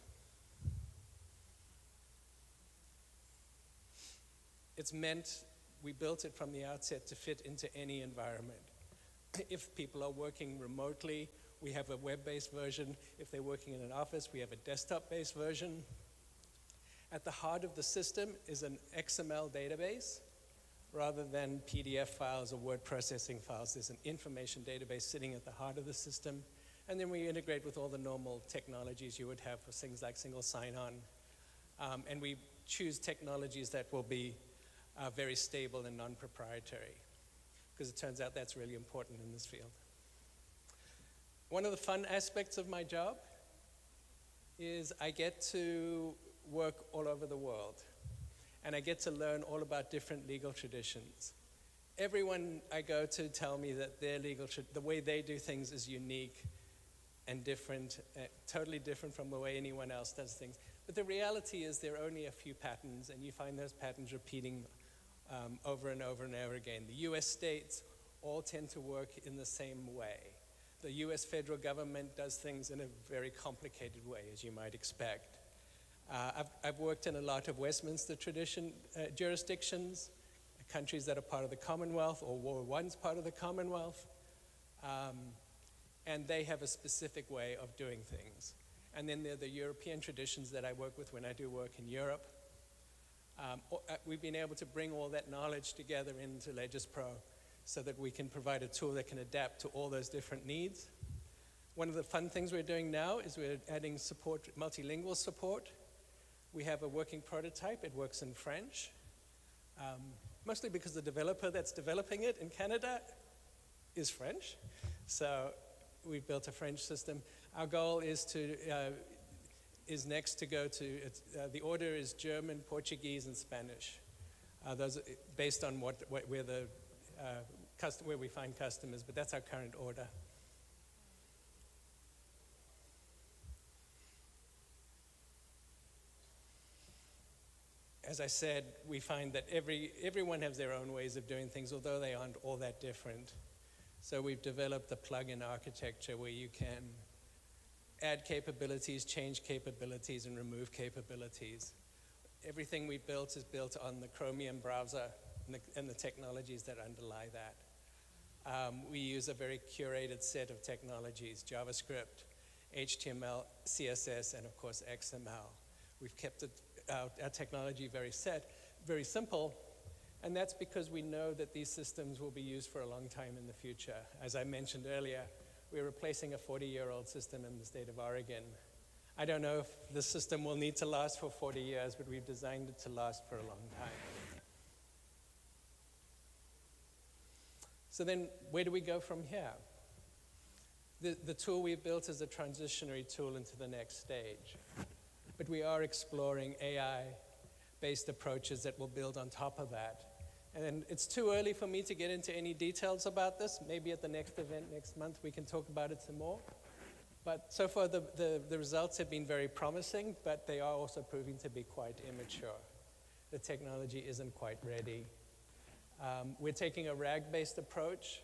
It's meant, we built it from the outset to fit into any environment. If people are working remotely, we have a web-based version. If they're working in an office, we have a desktop-based version. At the heart of the system is an XML database rather than PDF files or word processing files. There's an information database sitting at the heart of the system. And then we integrate with all the normal technologies you would have for things like single sign-on. And we choose technologies that will be very stable and non-proprietary, because it turns out that's really important in this field. One of the fun aspects of my job is I get to work all over the world, and I get to learn all about different legal traditions. Everyone I go to tell me that their the way they do things is unique and different, totally different from the way anyone else does things. But the reality is there are only a few patterns, and you find those patterns repeating over and over and over again. The US states all tend to work in the same way. The US federal government does things in a very complicated way, as you might expect. I've worked in a lot of Westminster jurisdictions, countries that are part of the Commonwealth or were once part of the Commonwealth, and they have a specific way of doing things. And then there are the European traditions that I work with when I do work in Europe. We've been able to bring all that knowledge together into Legis Pro so that we can provide a tool that can adapt to all those different needs. One of the fun things we're doing now is we're adding support, multilingual support. We have a working prototype. It works in French, mostly because the developer that's developing it in Canada is French. So we've built a French system. Our goal is next to go to, the order is German, Portuguese, and Spanish. Those are based on where we find customers, but that's our current order. As I said, we find that everyone has their own ways of doing things, although they aren't all that different. So we've developed a plug-in architecture where you can add capabilities, change capabilities, and remove capabilities. Everything we built is built on the Chromium browser and the technologies that underlie that. We use a very curated set of technologies: JavaScript, HTML, CSS, and of course XML. We've kept our technology very simple, and that's because we know that these systems will be used for a long time in the future. As I mentioned earlier, we're replacing a 40-year-old system in the state of Oregon. I don't know if the system will need to last for 40 years, but we've designed it to last for a long time. So then, where do we go from here? The tool we've built is a transitionary tool into the next stage. But we are exploring AI-based approaches that will build on top of that. And it's too early for me to get into any details about this. Maybe at the next event next month we can talk about it some more. But so far the results have been very promising, but they are also proving to be quite immature. The technology isn't quite ready. We're taking a RAG-based approach,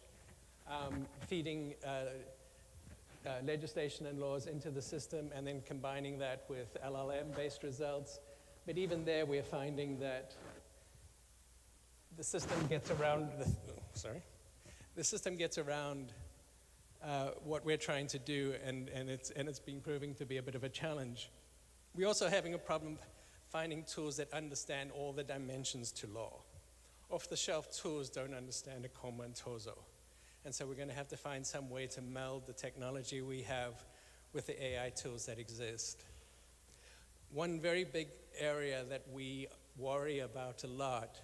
feeding legislation and laws into the system and then combining that with LLM-based results. But even there, we're finding that the system gets around what we're trying to do, and it's been proving to be a bit of a challenge. We're also having a problem finding tools that understand all the dimensions to law. Off-the-shelf tools don't understand a comma and torso. And so we're going to have to find some way to meld the technology we have with the AI tools that exist. One very big area that we worry about a lot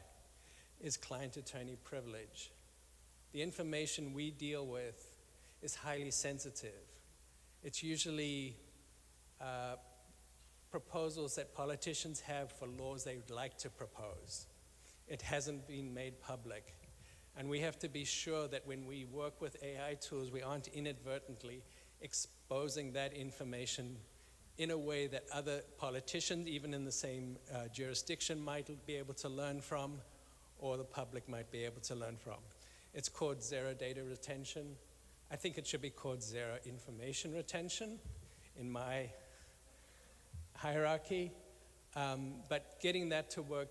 is client-attorney privilege. The information we deal with is highly sensitive. It's usually proposals that politicians have for laws they would like to propose. It hasn't been made public. And we have to be sure that when we work with AI tools, we aren't inadvertently exposing that information in a way that other politicians, even in the same jurisdiction, might be able to learn from, or the public might be able to learn from. It's called zero data retention. I think it should be called zero information retention in my hierarchy. But getting that to work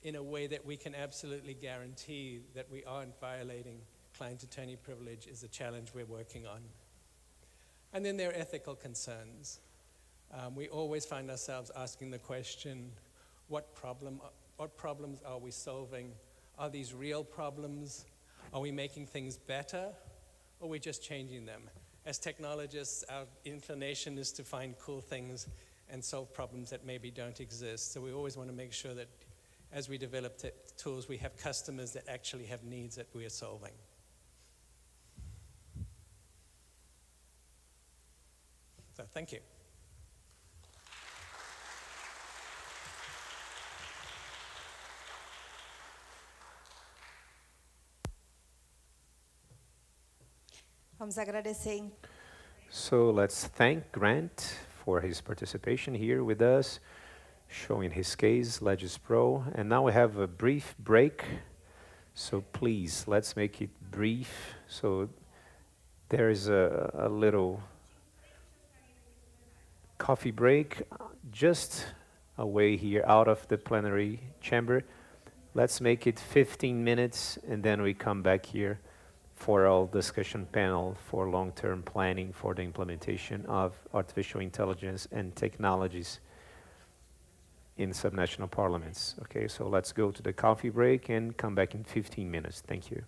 in a way that we can absolutely guarantee that we aren't violating client attorney privilege is a challenge we're working on. And then there are ethical concerns. We always find ourselves asking the question, what problems are we solving? Are these real problems? Are we making things better? Or are we just changing them? As technologists, our inclination is to find cool things and solve problems that maybe don't exist. So we always want to make sure that as we develop tools, we have customers that actually have needs that we are solving. So thank you. Vamos agradecer. So let's thank Grant for his participation here with us, showing his case, LEGIS Pro. And now we have a brief break. So please, let's make it brief. So there is a little coffee break just away here out of the plenary chamber. Let's make it 15 minutes and then we come back here for our discussion panel for long-term planning for the implementation of artificial intelligence and technologies in subnational parliaments. Okay, so let's go to the coffee break and come back in 15 minutes. Thank you.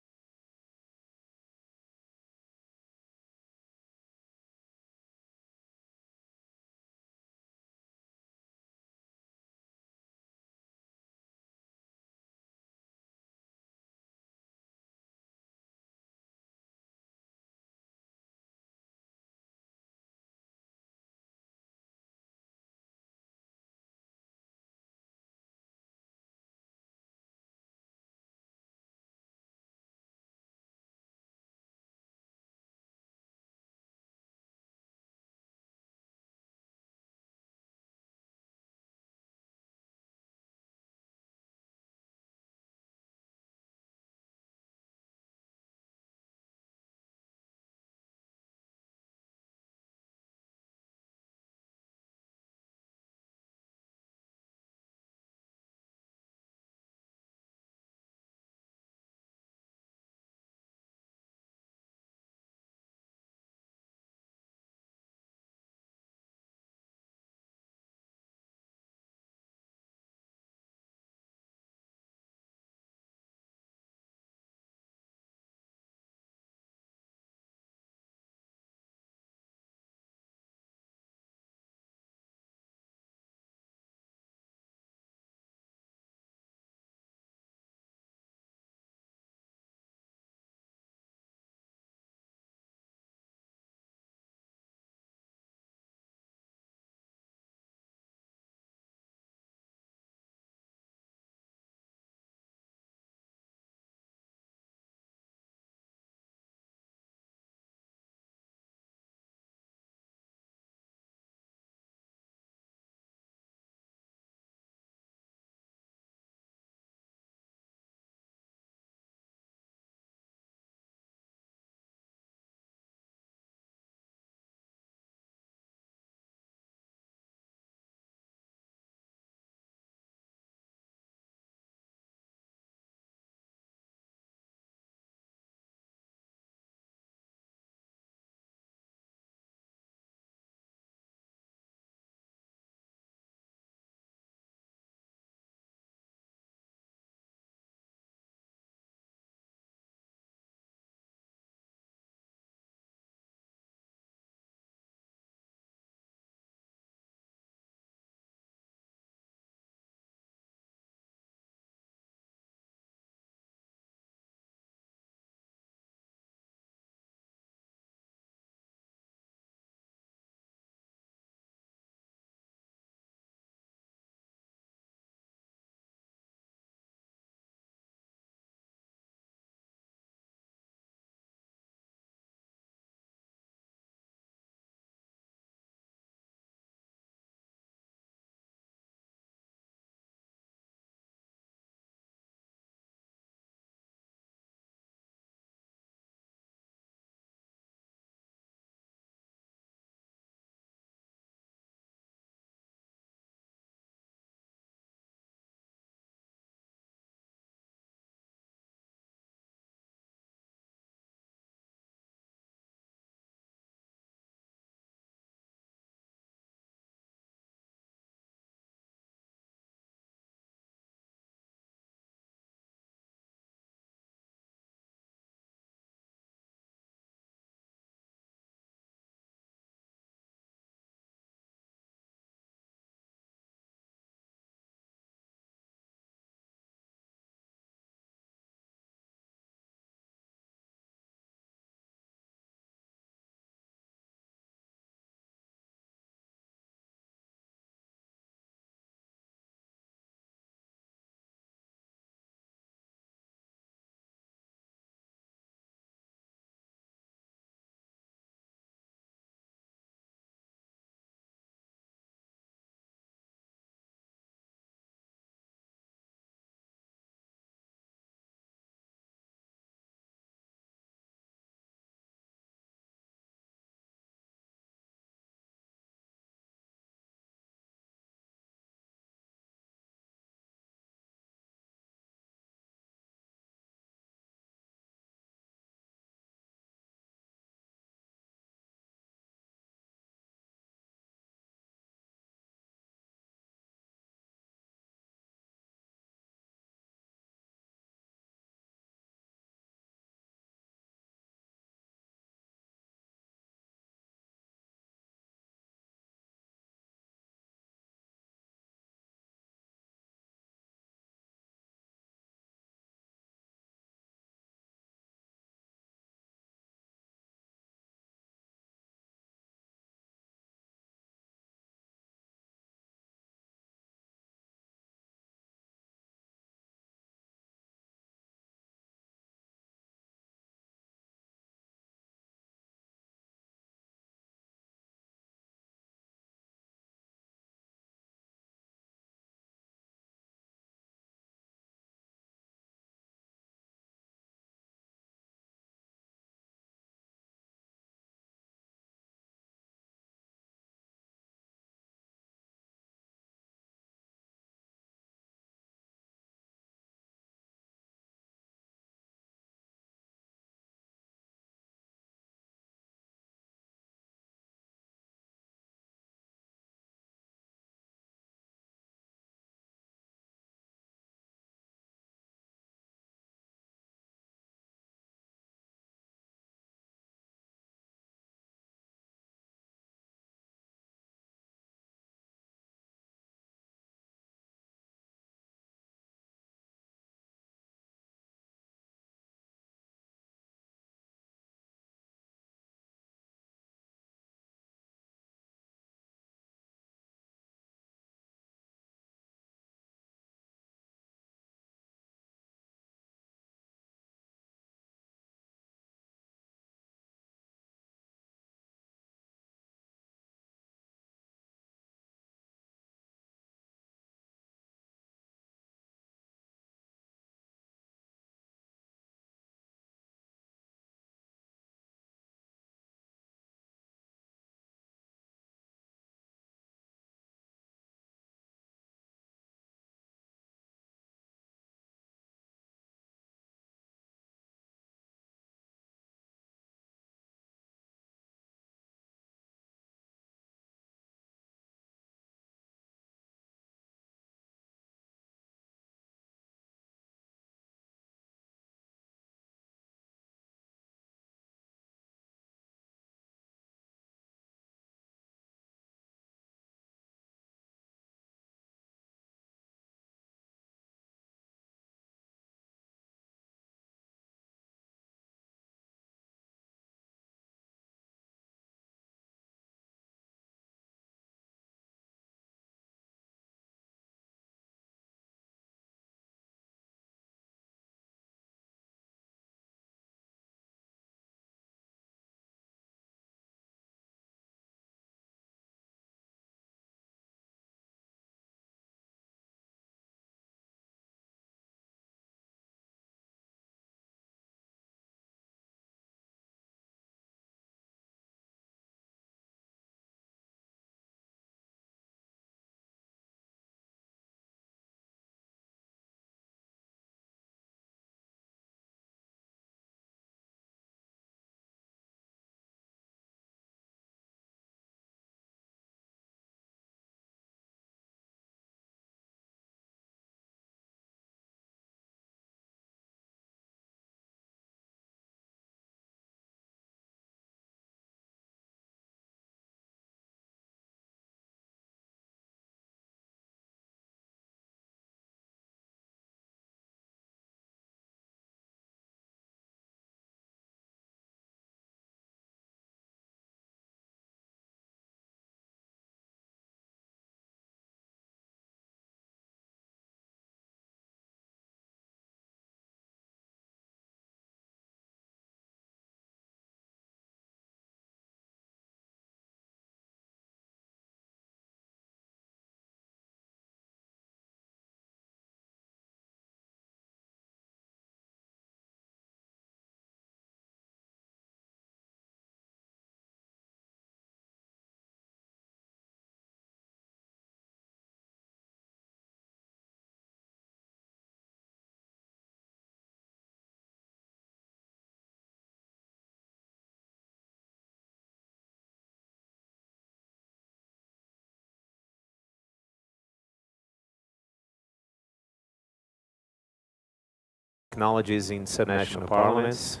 Technologies in national parliaments.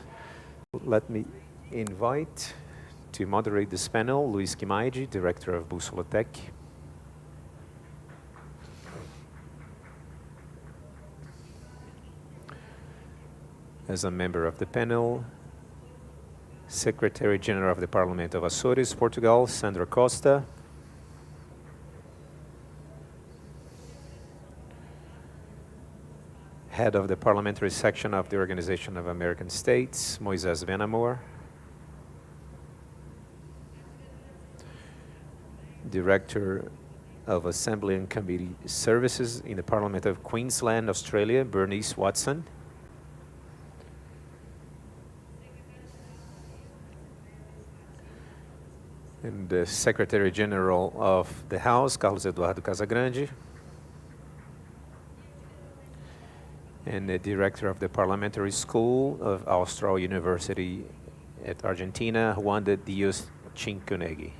Let me invite to moderate this panel Luiz Quimaide, Director of Bússola Tech. As a member of the panel, Secretary General of the Parliament of Açores, Portugal, Sandra Costa. Head of the Parliamentary Section of the Organization of American States, Moisés Benamor. Director of Assembly and Committee Services in the Parliament of Queensland, Australia, Bernice Watson. And the Secretary General of the House, Carlos Eduardo Casagrande. And the Director of the Parliamentary School of Austral University at Argentina, Juan de Dios Chinconegui.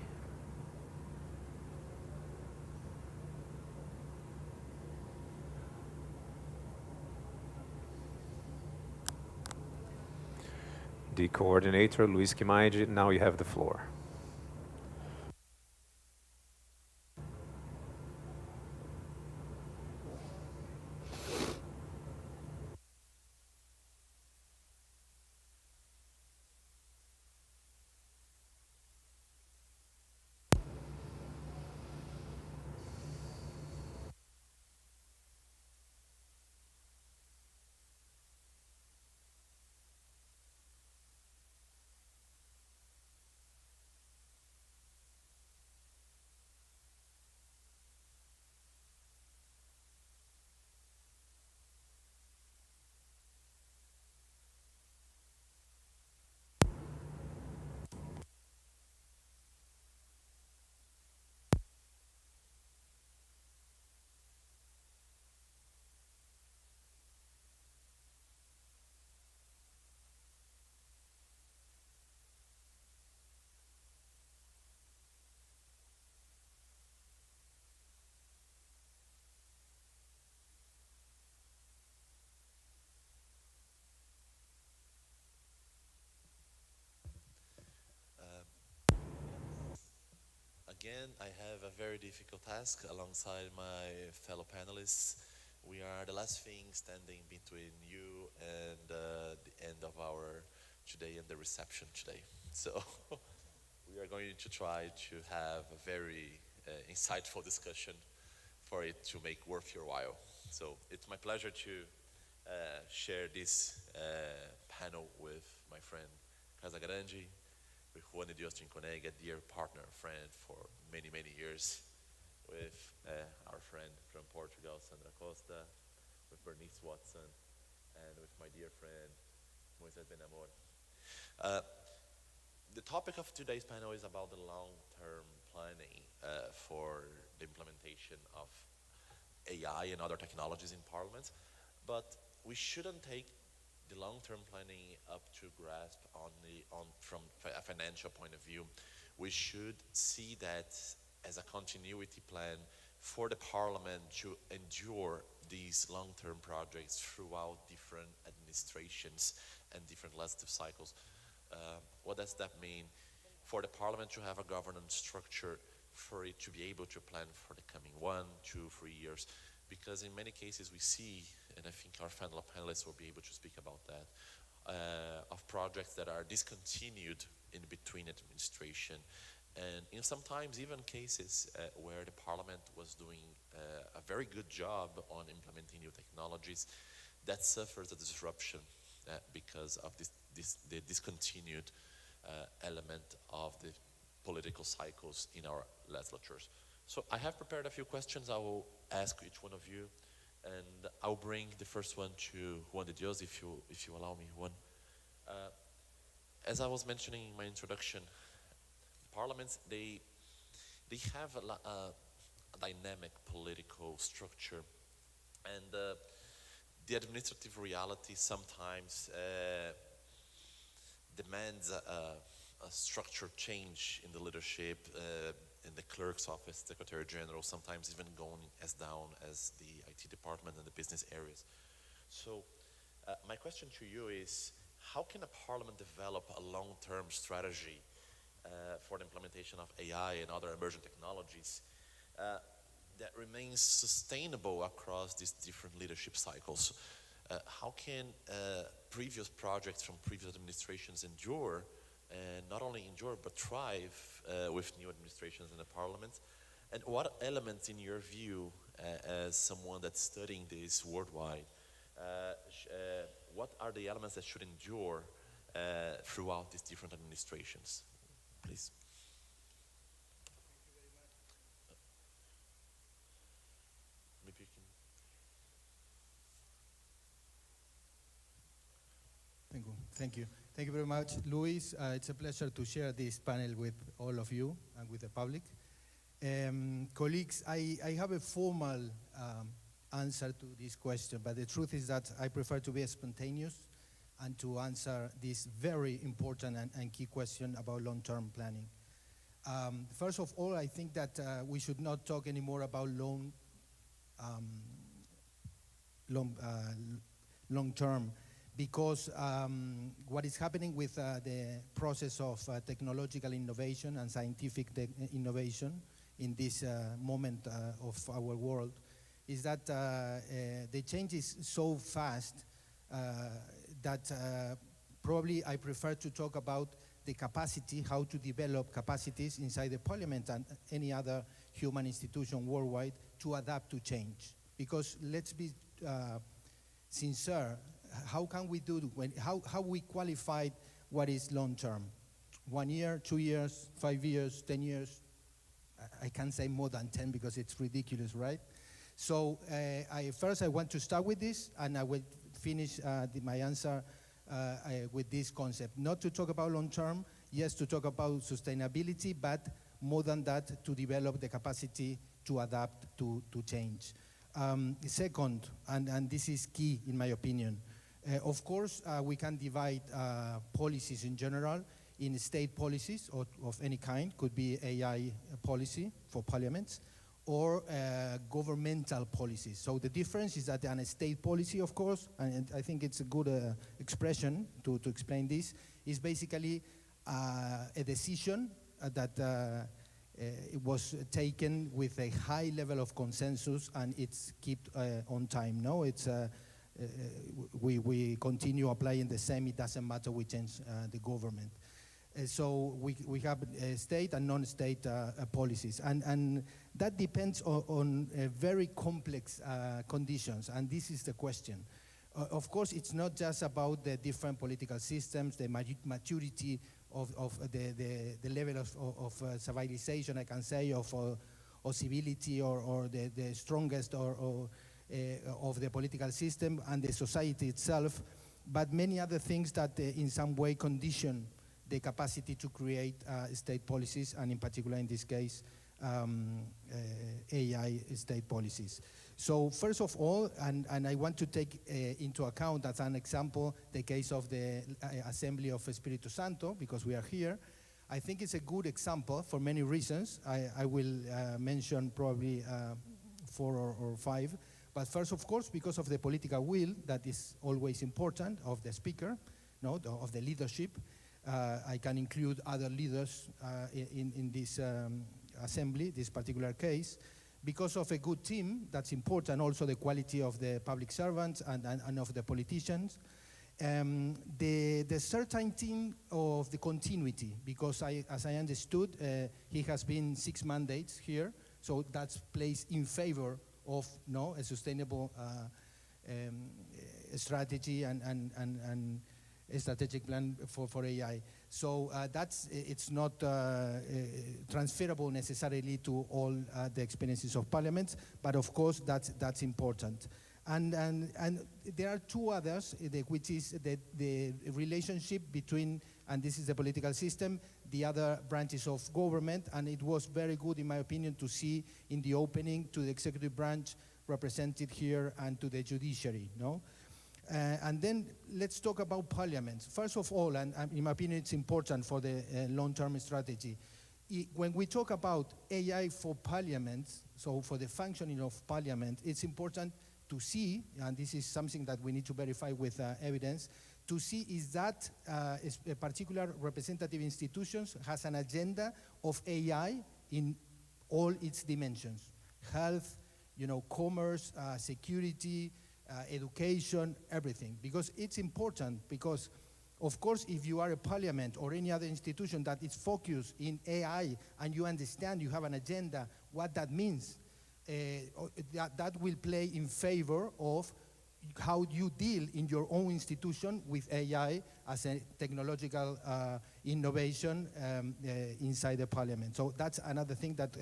The coordinator, Luiz Quimaide, now you have the floor. Again, I have a very difficult task alongside my fellow panelists. We are the last thing standing between you and the end of our today and the reception today. So we are going to try to have a very insightful discussion for it to make worth your while. So it's my pleasure to share this panel with my friend Casagrande, with Juan de Dios Chinconegui, a dear partner, friend for many, many years, with our friend from Portugal, Sandra Costa, with Bernice Watson, and with my dear friend, Moisés Benamor. The topic of today's panel is about the long-term planning for the implementation of AI and other technologies in Parliament, but we shouldn't take the long-term planning up to grasp from a financial point of view. We should see that as a continuity plan for the Parliament to endure these long-term projects throughout different administrations and different legislative cycles. What does that mean? For the Parliament to have a governance structure, for it to be able to plan for the coming 1, 2, 3 years, because in many cases we see, and I think our fellow panelists will be able to speak about that, of projects that are discontinued in between administration, and in sometimes even cases where the Parliament was doing a very good job on implementing new technologies, that suffers a disruption because of the discontinued element of the political cycles in our legislatures. So I have prepared a few questions I will ask each one of you, and I'll bring the first one to Juan de Dios, if you allow me, Juan. As I was mentioning in my introduction, parliaments, they have a dynamic political structure, and the administrative reality sometimes demands a structure change in the leadership, in the clerk's office, Secretary General, sometimes even going as down as the IT department and the business areas. So My question to you is, how can a parliament develop a long-term strategy for the implementation of AI and other emerging technologies that remains sustainable across these different leadership cycles? How can previous projects from previous administrations endure, and not only endure, but thrive with new administrations in the parliament? And what elements, in your view, as someone that's studying this worldwide, what are the elements that should endure throughout these different administrations? Please. Maybe you can. Thank you. Thank you very much, Luis. It's a pleasure to share this panel with all of you and with the public. Colleagues, I have a formal answer to this question, but the truth is that I prefer to be spontaneous and to answer this very important and key question about long-term planning. First of all, I think that we should not talk anymore about long-term, because what is happening with the process of technological innovation and scientific innovation in this moment of our world is that the change is so fast that probably I prefer to talk about the capacity, how to develop capacities inside the parliament and any other human institution worldwide to adapt to change. Because let's be sincere, how can we do, how we qualify what is long term? 1 year, 2 years, 5 years, 10 years? I can't say more than 10 because it's ridiculous, right? So first I want to start with this, and I will finish my answer with this concept. Not to talk about long term, yes, to talk about sustainability, but more than that, to develop the capacity to adapt to change. Second, and this is key in my opinion, of course, we can divide policies in general in state policies of any kind, could be AI policy for parliaments, or governmental policies. So the difference is that a state policy, of course, and I think it's a good expression to explain this, is basically a decision that it was taken with a high level of consensus, and it's kept on time. No, it's we continue applying the same. It doesn't matter we change the government. So we have state and non-state policies, and that depends on very complex conditions, and this is the question. Of course, it's not just about the different political systems, the maturity of the level of civilization, I can say, of civility, or the strongest of the political system and the society itself, but many other things that in some way condition the capacity to create state policies, and in particular in this case, AI state policies. So first of all, and I want to take into account as an example the case of the Assembly of Espírito Santo, because we are here. I think it's a good example for many reasons. I will mention probably 4 or 5. But first, of course, because of the political will that is always important of the speaker, no, of the leadership. I can include other leaders in this assembly, this particular case. Because of a good team, that's important, also the quality of the public servants and of the politicians. The certainty of the continuity, because as I understood, he has been 6 mandates here, so that's placed in favor of a sustainable strategy and a strategic plan for AI. So it's not transferable necessarily to all the experiences of parliaments, but of course that's important. And there are 2 others, which is the relationship between, and this is the political system, the other branches of government, and it was very good, in my opinion, to see in the opening to the executive branch represented here and to the judiciary, no? And then let's talk about parliaments. First of all, and in my opinion it's important for the long-term strategy, when we talk about AI for parliaments, so for the functioning of parliament, it's important to see, and this is something that we need to verify with evidence, to see is that a particular representative institutions has an agenda of AI in all its dimensions: health, commerce, security, education, everything. Because it's important, because of course, if you are a parliament or any other institution that is focused in AI and you understand, you have an agenda, what that means, that will play in favor of how you deal in your own institution with AI as a technological innovation inside the parliament. So that's another thing that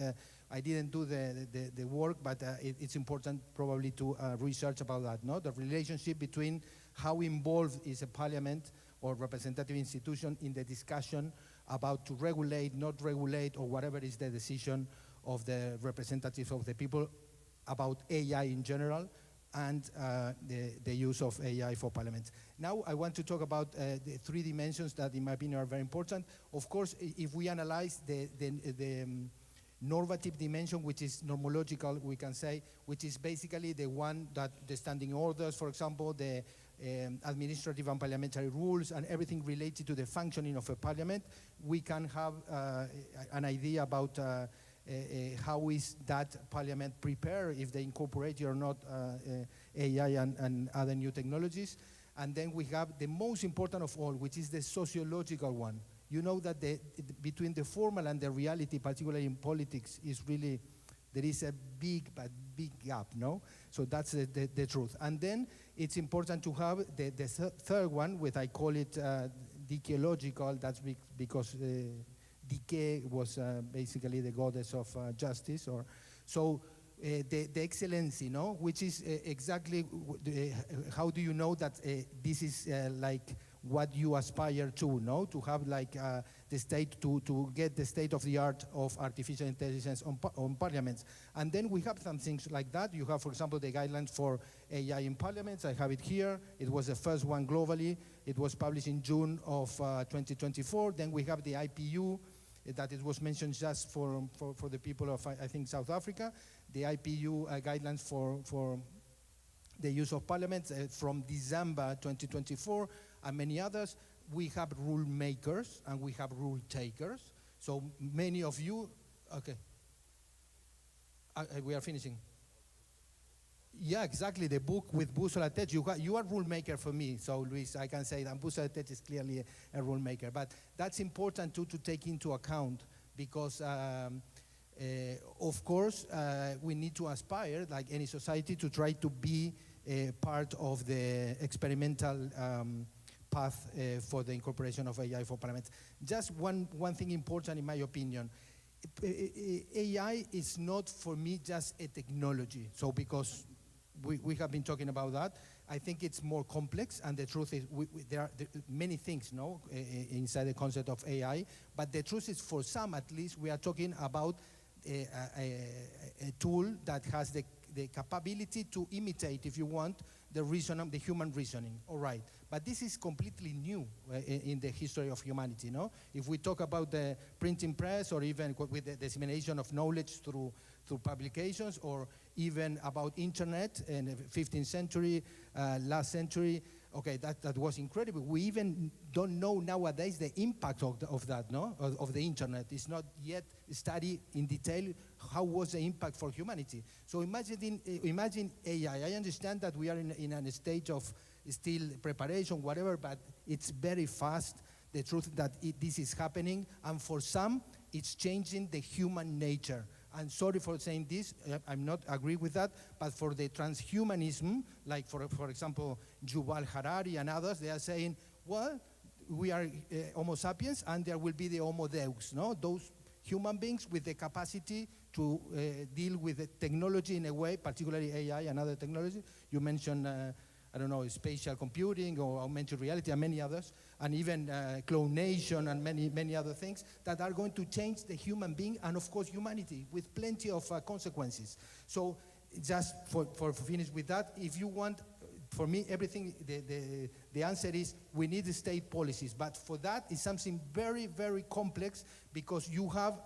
I didn't do the work, but it's important probably to research about that, no? The relationship between how involved is a parliament or representative institution in the discussion about to regulate, not regulate, or whatever is the decision of the representatives of the people about AI in general, and the use of AI for parliaments. Now I want to talk about the three dimensions that in my opinion are very important. Of course, if we analyze the normative dimension, which is normological, we can say, which is basically the one that the standing orders, for example, the administrative and parliamentary rules and everything related to the functioning of a parliament, we can have an idea about how is that parliament prepared, if they incorporate or not AI and other new technologies. And then we have the most important of all, which is the sociological one. You know that between the formal and the reality, particularly in politics, is really, there is a big gap, no? So that's the truth. And then it's important to have the third one, which I call it decaological. That's because Decay was basically the goddess of justice. The excellency, no? Which is exactly how do you know that this is like what you aspire to, no? To have like the state, to get the state of the art of artificial intelligence on parliaments. And then we have some things like that. You have, for example, the guidelines for AI in parliaments. I have it here. It was the first one globally. It was published in June of 2024. Then we have the IPU, that it was mentioned just for the people of, I think, South Africa. The IPU guidelines for the use of parliaments from December 2024, and many others. We have rule makers and we have rule takers. So many of you, okay. We are finishing. Yeah, exactly, the book with Bussola Tech. You are rule maker for me, so Luis, I can say that Bussola Tech is clearly a rule maker. But that's important to take into account, because of course we need to aspire, like any society, to try to be part of the experimental path for the incorporation of AI for parliaments. Just one thing important in my opinion. AI is not for me just a technology. So because we have been talking about that, I think it's more complex, and the truth is there are many things, no, inside the concept of AI, but the truth is, for some at least, we are talking about a tool that has the capability to imitate, if you want, the human reasoning. All right, but this is completely new in the history of humanity, no? If we talk about the printing press, or even with the dissemination of knowledge through publications, or even about internet in the 15th century, last century, okay, that was incredible. We even don't know nowadays the impact of that, no? Of the internet. It's not yet studied in detail how was the impact for humanity. So imagine AI. I understand that we are in a stage of still preparation, whatever, but it's very fast. The truth that this is happening, and for some, it's changing the human nature. I'm sorry for saying this, I'm not agree with that, but for the transhumanism, like for example, Yuval Harari and others, they are saying, well, we are Homo sapiens, and there will be the Homo Deus, no? Those human beings with the capacity to deal with the technology in a way, particularly AI and other technologies. You mentioned, I don't know, spatial computing or augmented reality and many others, and even clonation and many other things that are going to change the human being and, of course, humanity with plenty of consequences. So just for finish with that, if you want, for me, everything, the answer is we need state policies. But for that, it's something very, very complex, because you have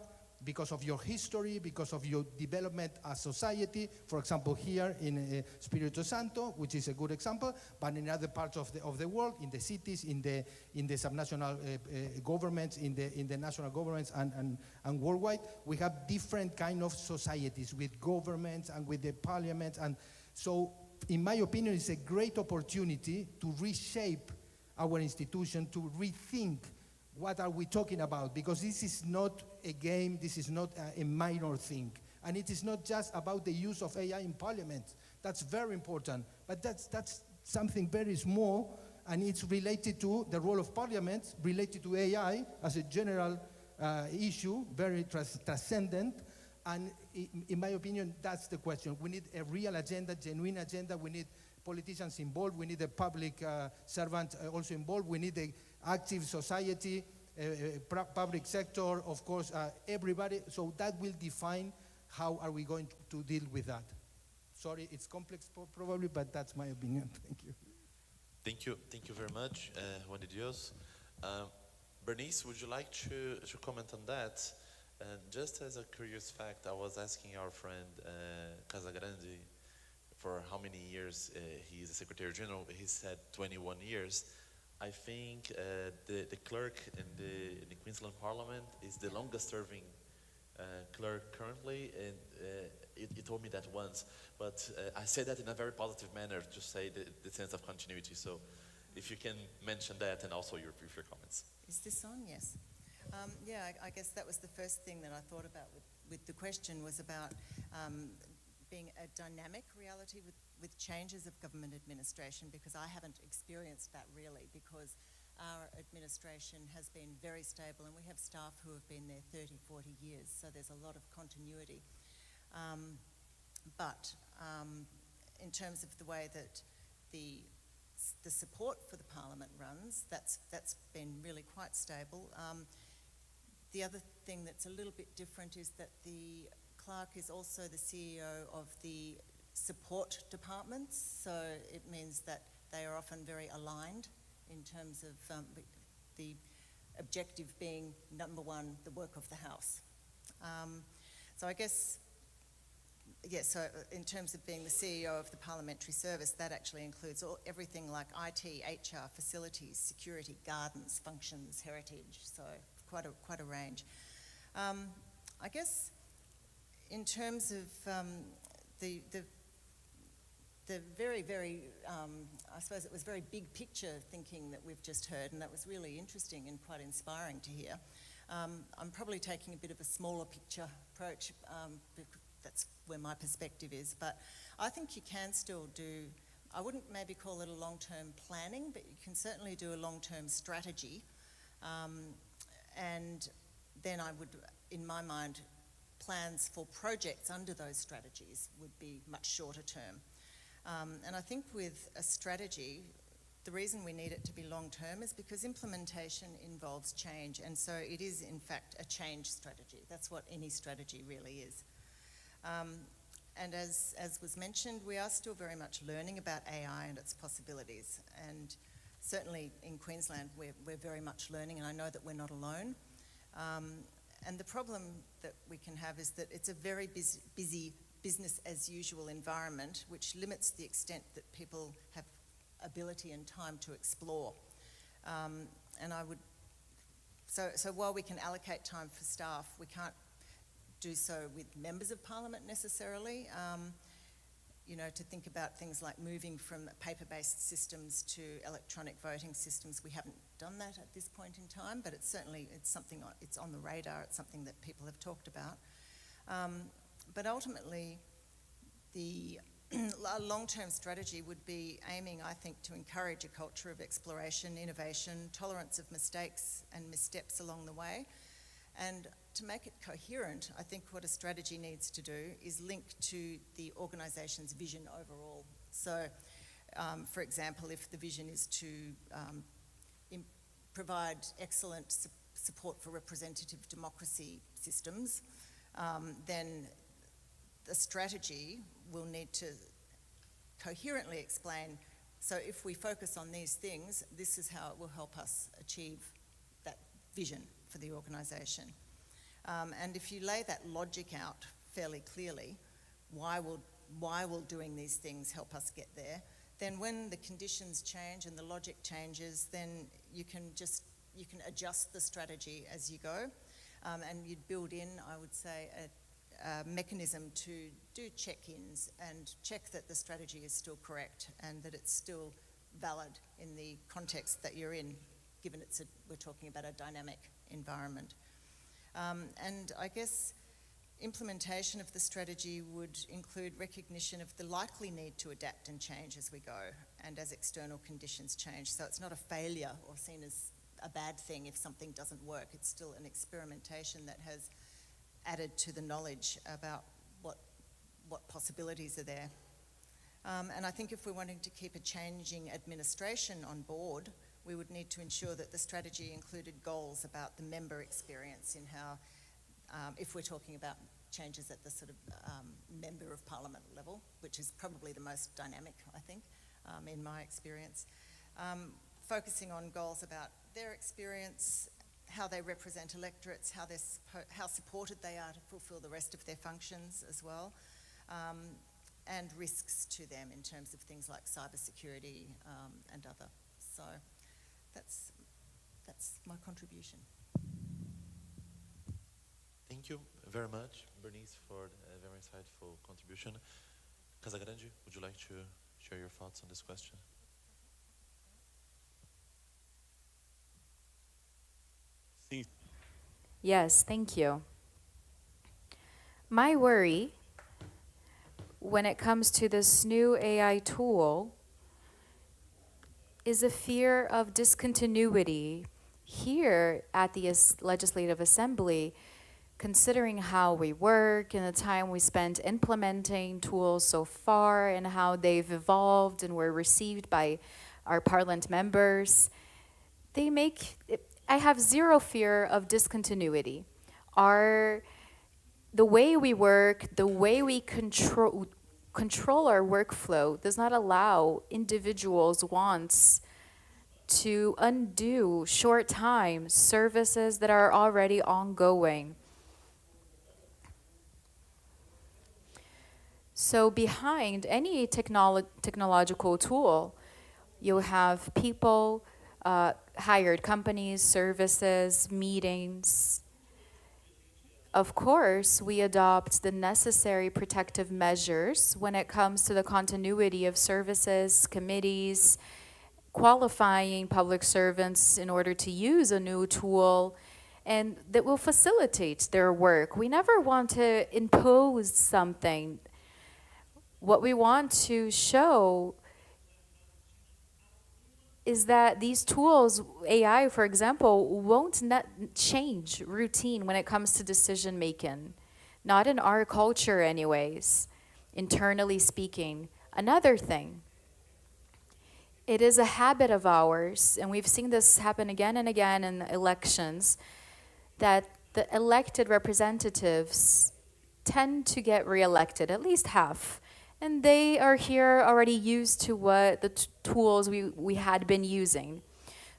because of your history, because of your development as society. For example, here in Espírito Santo, which is a good example, but in other parts of the world, in the cities, in the subnational governments, in the national governments, and worldwide, we have different kind of societies with governments and with the parliaments. And so, in my opinion, it's a great opportunity to reshape our institution, to rethink what are we talking about, because this is not a game, this is not a minor thing. And it is not just about the use of AI in parliament. That's very important, but that's something very small, and it's related to the role of parliament, related to AI as a general issue, very transcendent. And in my opinion, that's the question. We need a real agenda, genuine agenda. We need politicians involved. We need a public servant also involved. We need an active society, public sector, of course, everybody. So that will define how are we going to deal with that. Sorry, it's complex probably, but that's my opinion. Thank you. Thank you very much, Juan de Dios. Bernice, would you like to comment on that? Just as a curious fact, I was asking our friend Casagrande for how many years he is a Secretary General. He said 21 years. I think the clerk in the Queensland Parliament is the longest serving clerk currently, and he told me that once. But I say that in a very positive manner to say the sense of continuity. So if you can mention that and also your comments. Is this on? Yes. Yeah, I guess that was the first thing that I thought about with the question, was about being a dynamic reality with changes of government administration, because I haven't experienced that really, because our administration has been very stable and we have staff who have been there 30, 40 years, so there's a lot of continuity. But in terms of the way that the support for the Parliament runs, that's been really quite stable. The other thing that's a little bit different is that the clerk is also the CEO of the support departments, so it means that they are often very aligned in terms of the objective being, number one, the work of the House. So I guess, yes, so in terms of being the CEO of the Parliamentary Service, that actually includes everything like IT, HR, facilities, security, gardens, functions, heritage, so quite a range. I guess in terms of the very, very, I suppose it was very big picture thinking that we've just heard, and that was really interesting and quite inspiring to hear. I'm probably taking a bit of a smaller picture approach, because that's where my perspective is, but I think you can still do, I wouldn't maybe call it a long-term planning, but you can certainly do a long-term strategy. And then I would, in my mind, plans for projects under those strategies would be much shorter term. And I think with a strategy, the reason we need it to be long term is because implementation involves change, and so it is in fact a change strategy. That's what any strategy really is. And as was mentioned, we are still very much learning about AI and its possibilities, and certainly in Queensland we're very much learning, and I know that we're not alone. And the problem that we can have is that it's a very busy business as usual environment, which limits the extent that people have ability and time to explore. And I would, so while we can allocate time for staff, we can't do so with members of Parliament necessarily. You know, to think about things like moving from paper-based systems to electronic voting systems. We haven't done that at this point in time, but it's certainly, it's something, it's on the radar, it's something that people have talked about. But ultimately, the long-term strategy would be aiming, I think, to encourage a culture of exploration, innovation, tolerance of mistakes and missteps along the way. And to make it coherent, I think what a strategy needs to do is link to the organisation's vision overall. So, for example, if the vision is to provide excellent support for representative democracy systems, then the strategy will need to coherently explain, so if we focus on these things, this is how it will help us achieve that vision for the organisation. And if you lay that logic out fairly clearly, why will doing these things help us get there, then when the conditions change and the logic changes, then you can adjust the strategy as you go, and you'd build in, I would say, a mechanism to do check-ins and check that the strategy is still correct and that it's still valid in the context that you're in, given we're talking about a dynamic environment. And I guess implementation of the strategy would include recognition of the likely need to adapt and change as we go and as external conditions change. So it's not a failure or seen as a bad thing if something doesn't work. It's still an experimentation that has added to the knowledge about what possibilities are there. And I think if we're wanting to keep a changing administration on board, we would need to ensure that the strategy included goals about the member experience in how, if we're talking about changes at the sort of member of parliament level, which is probably the most dynamic, I think, in my experience, focusing on goals about their experience, how they represent electorates, how supported they are to fulfil the rest of their functions as well, and risks to them in terms of things like cybersecurity and other. So that's my contribution. Thank you very much, Bernice, for a very insightful contribution. Casagrande, would you like to share your thoughts on this question? Yes, thank you. My worry when it comes to this new AI tool is a fear of discontinuity here at the Legislative Assembly, considering how we work and the time we spent implementing tools so far and how they've evolved and were received by our parliament members. I have zero fear of discontinuity. The way we work, the way we control our workflow does not allow individuals' wants to undo short-time services that are already ongoing. So behind any technological tool, you'll have people, hired companies, services, meetings. Of course, we adopt the necessary protective measures when it comes to the continuity of services, committees, qualifying public servants in order to use a new tool, and that will facilitate their work. We never want to impose something. What we want to show is that these tools, AI, for example, won't change routine when it comes to decision making. Not in our culture anyways, internally speaking. Another thing, it is a habit of ours, and we've seen this happen again and again in elections, that the elected representatives tend to get reelected, at least half. And they are here already used to what the tools we had been using.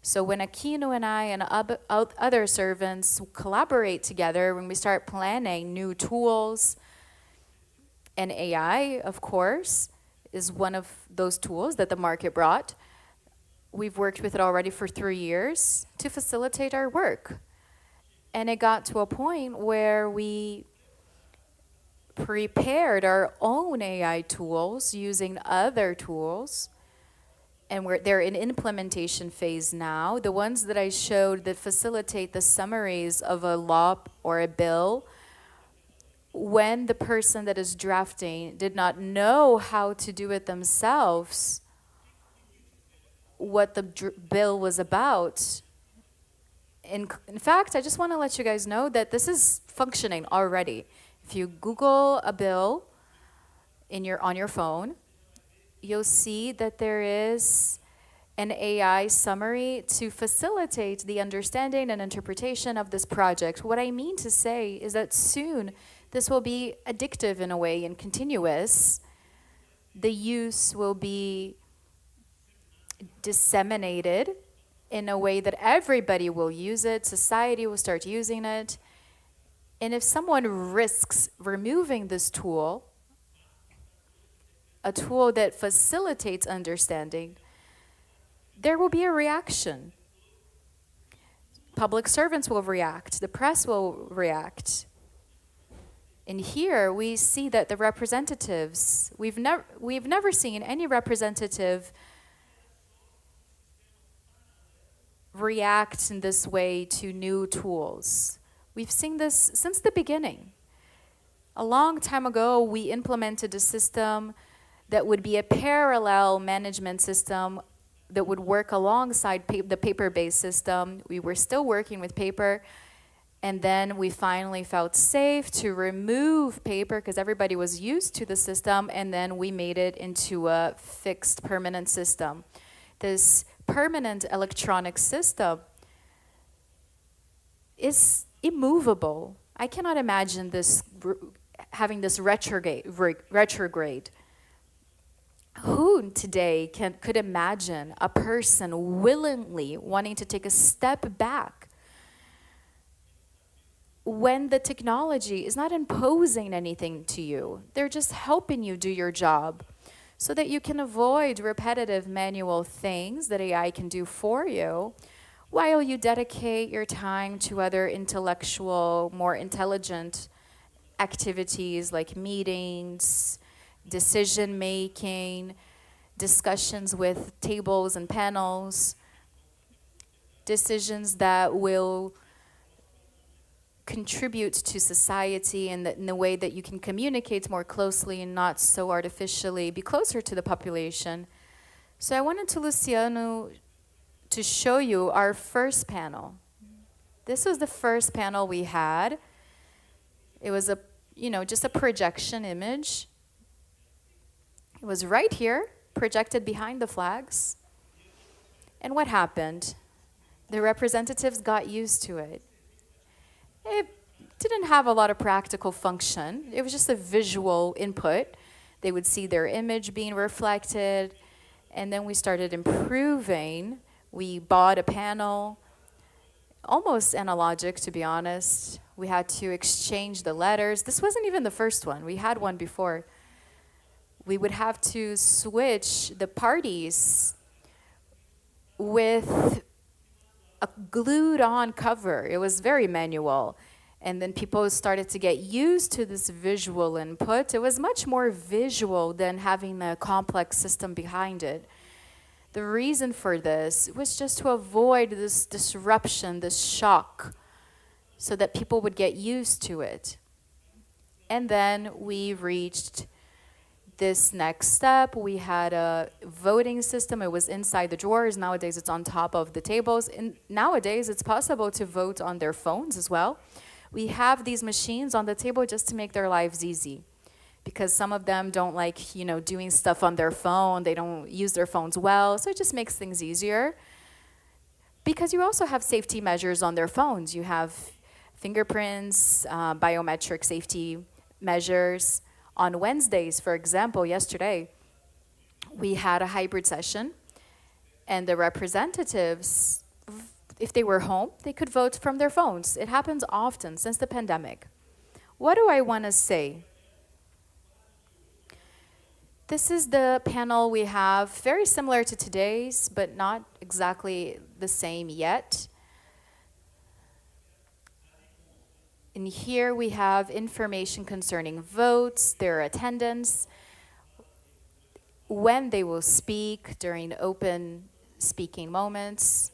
So when Aquino and I and other servants collaborate together, when we start planning new tools, and AI, of course, is one of those tools that the market brought. We've worked with it already for 3 years to facilitate our work. And it got to a point where we prepared our own AI tools using other tools, and they're in implementation phase now. The ones that I showed that facilitate the summaries of a law or a bill, when the person that is drafting did not know how to do it themselves, what the bill was about. In fact, I just want to let you guys know that this is functioning already. If you Google a bill on your phone, you'll see that there is an AI summary to facilitate the understanding and interpretation of this project. What I mean to say is that soon this will be addictive in a way and continuous. The use will be disseminated in a way that everybody will use it, society will start using it, And if someone risks removing this tool, a tool that facilitates understanding, there will be a reaction. Public servants will react, the press will react. And here we see that the representatives, we've never seen any representative react in this way to new tools. We've seen this since the beginning. A long time ago, we implemented a system that would be a parallel management system that would work alongside the paper-based system. We were still working with paper, and then we finally felt safe to remove paper because everybody was used to the system, and then we made it into a fixed permanent system. This permanent electronic system is immovable. I cannot imagine this having this retrograde. Who today could imagine a person willingly wanting to take a step back when the technology is not imposing anything to you? They're just helping you do your job so that you can avoid repetitive manual things that AI can do for you while you dedicate your time to other intellectual, more intelligent activities like meetings, decision-making, discussions with tables and panels, decisions that will contribute to society in the way that you can communicate more closely and not so artificially, be closer to the population. So I wanted to Luciano to show you our first panel. This was the first panel we had. It was just a projection image. It was right here, projected behind the flags. And what happened? The representatives got used to it. It didn't have a lot of practical function. It was just a visual input. They would see their image being reflected, and then we started improving. We bought a panel, almost analogic, to be honest. We had to exchange the letters. This wasn't even the first one. We had one before. We would have to switch the parties with a glued-on cover. It was very manual. And then people started to get used to this visual input. It was much more visual than having a complex system behind it. The reason for this was just to avoid this disruption, this shock, so that people would get used to it. And then we reached this next step. We had a voting system. It was inside the drawers. Nowadays, it's on top of the tables. And nowadays, it's possible to vote on their phones as well. We have these machines on the table just to make their lives easy, because some of them don't like, doing stuff on their phone. They don't use their phones well, so it just makes things easier. Because you also have safety measures on their phones. You have fingerprints, biometric safety measures. On Wednesdays, for example, yesterday, we had a hybrid session, and the representatives, if they were home, they could vote from their phones. It happens often since the pandemic. What do I want to say? This is the panel we have, very similar to today's, but not exactly the same yet. And here we have information concerning votes, their attendance, when they will speak during open speaking moments.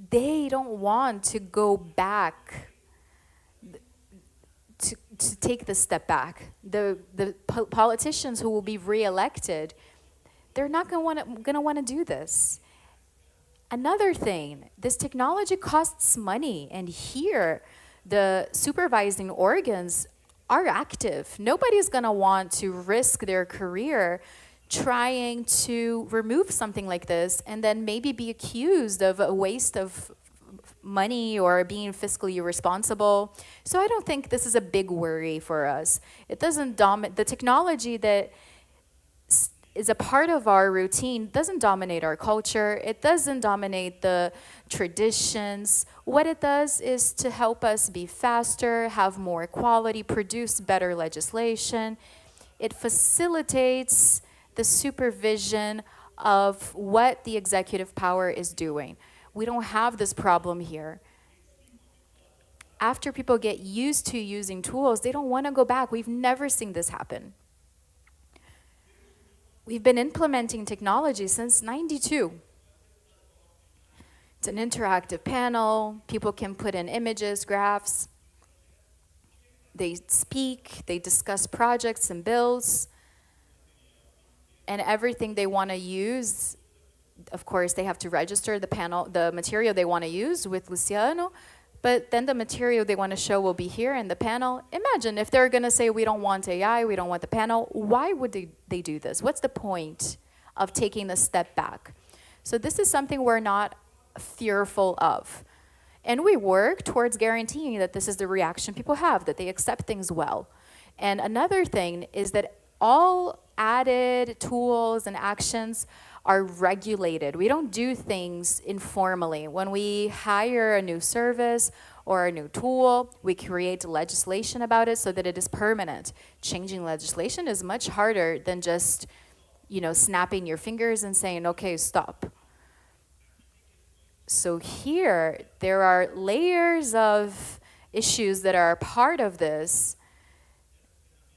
They don't want to go back, to take the step back. The politicians who will be re-elected, they're not going to want to do this. Another thing, this technology costs money, and here the supervising organs are active. Nobody's going to want to risk their career trying to remove something like this and then maybe be accused of a waste of money or being fiscally irresponsible. So I don't think this is a big worry for us. It doesn't dominate the technology that is a part of our routine doesn't dominate our culture. It doesn't dominate the traditions. What it does is to help us be faster, have more quality, produce better legislation. It facilitates the supervision of what the executive power is doing. We don't have this problem here. After people get used to using tools, they don't want to go back. We've never seen this happen. We've been implementing technology since '92. It's an interactive panel. People can put in images, graphs. They speak, they discuss projects and bills. And everything they want to use, of course, they have to register the material they want to use with Luciano, but then the material they want to show will be here in the panel. Imagine if they're going to say, we don't want AI, we don't want the panel. Why would they do this? What's the point of taking a step back? So this is something we're not fearful of. And we work towards guaranteeing that this is the reaction people have, that they accept things well. And another thing is that all added tools and actions are regulated. We don't do things informally. When we hire a new service or a new tool, we create legislation about it so that it is permanent. Changing legislation is much harder than just, snapping your fingers and saying, okay, stop. So here, there are layers of issues that are part of this,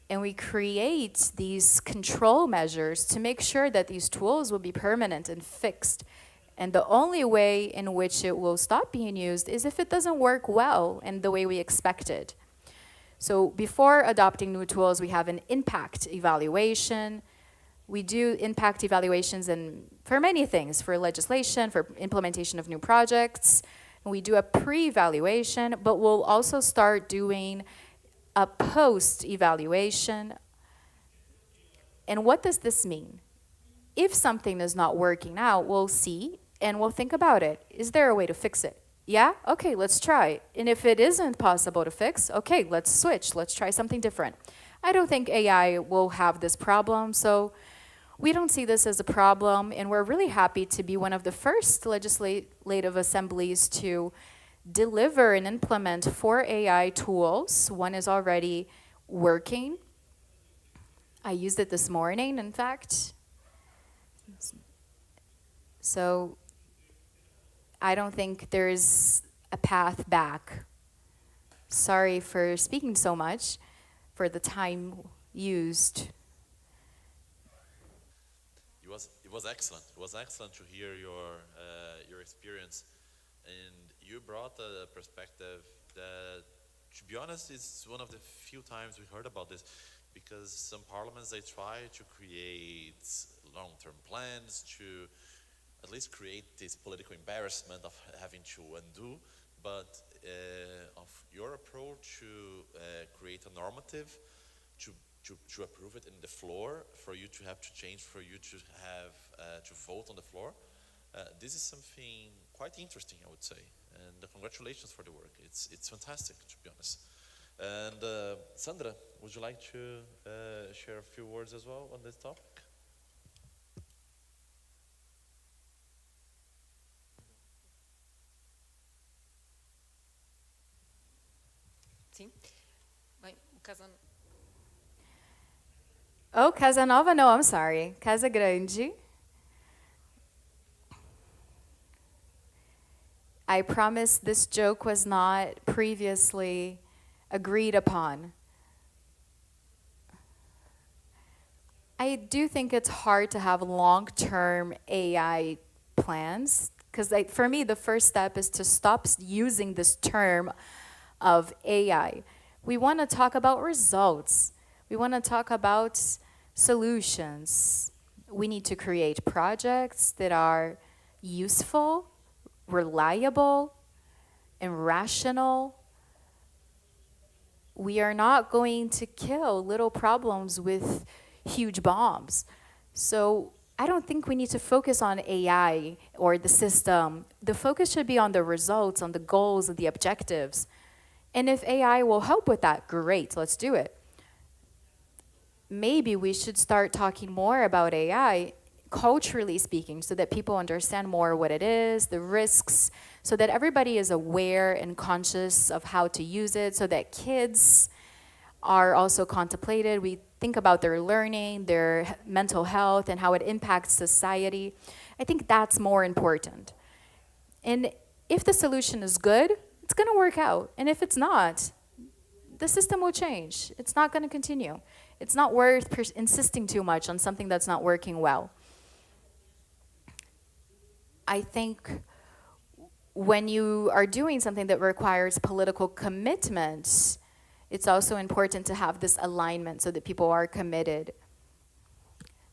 and we create these control measures to make sure that these tools will be permanent and fixed. And the only way in which it will stop being used is if it doesn't work well in the way we expected. So before adopting new tools, we have an impact evaluation. We do impact evaluations for many things, for legislation, for implementation of new projects. And we do a pre-evaluation, but we'll also start doing a post-evaluation. And what does this mean? If something is not working out, we'll see and we'll think about it. Is there a way to fix it? Yeah? Okay, let's try. And if it isn't possible to fix, okay, let's switch. Let's try something different. I don't think AI will have this problem, so we don't see this as a problem, and we're really happy to be one of the first legislative assemblies to deliver and implement 4 AI tools. One is already working. I used it this morning, in fact. So I don't think there's a path back. Sorry for speaking so much, for the time used. It was excellent. It was excellent to hear your experience, and you brought a perspective that, to be honest, is one of the few times we heard about this, because some parliaments, they try to create long-term plans to at least create this political embarrassment of having to undo, but of your approach to create a normative, to approve it in the floor, for you to have to change, for you to have to vote on the floor. This is something quite interesting, I would say, and congratulations for the work. It's fantastic, to be honest. And Sandra, would you like to share a few words as well on this topic? Sim. Bem, Casa... Oh, Casa Nova? No, I'm sorry. Casa Grande. I promise this joke was not previously agreed upon. I do think it's hard to have long-term AI plans, because for me, the first step is to stop using this term of AI. We want to talk about results. We want to talk about solutions. We need to create projects that are useful, reliable, and rational. We are not going to kill little problems with huge bombs. So I don't think we need to focus on AI or the system. The focus should be on the results, on the goals, and the objectives. And if AI will help with that, great, let's do it. maybe we should start talking more about AI, culturally speaking, so that people understand more what it is, the risks, so that everybody is aware and conscious of how to use it, so that kids are also contemplated. We think about their learning, their mental health, and how it impacts society. I think that's more important. And if the solution is good, it's going to work out. And if it's not, the system will change. It's not going to continue. It's not worth insisting too much on something that's not working well. I think when you are doing something that requires political commitment, it's also important to have this alignment so that people are committed.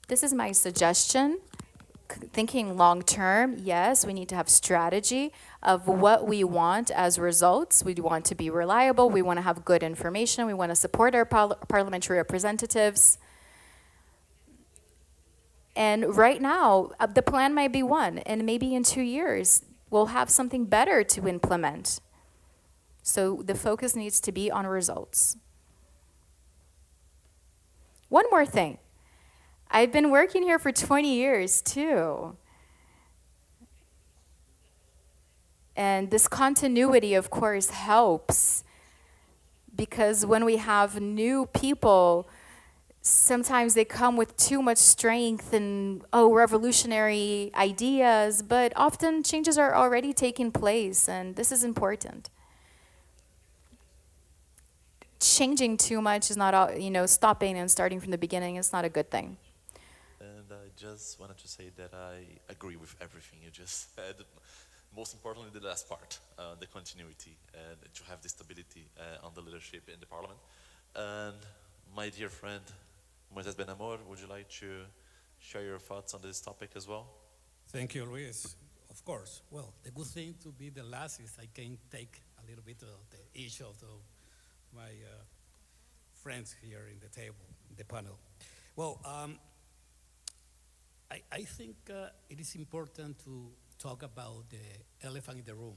This is my suggestion. Thinking long term, yes, we need to have strategy of what we want as results. We want to be reliable. We want to have good information. We want to support our parliamentary representatives. And right now, the plan might be one, and maybe in 2 years, we'll have something better to implement. So the focus needs to be on results. One more thing. I've been working here for 20 years too. And this continuity, of course, helps, because when we have new people, sometimes they come with too much strength and, revolutionary ideas, but often changes are already taking place, and this is important. Changing too much is not, stopping and starting from the beginning is not a good thing. And I just wanted to say that I agree with everything you just said. Most importantly, the last part, the continuity, and to have the stability on the leadership in the parliament. And my dear friend, Moises Benamor, would you like to share your thoughts on this topic as well? Thank you, Luis. Of course. Well, the good thing to be the last is I can take a little bit of the issue of my friends here in the table, in the panel. Well, I think it is important to talk about the elephant in the room.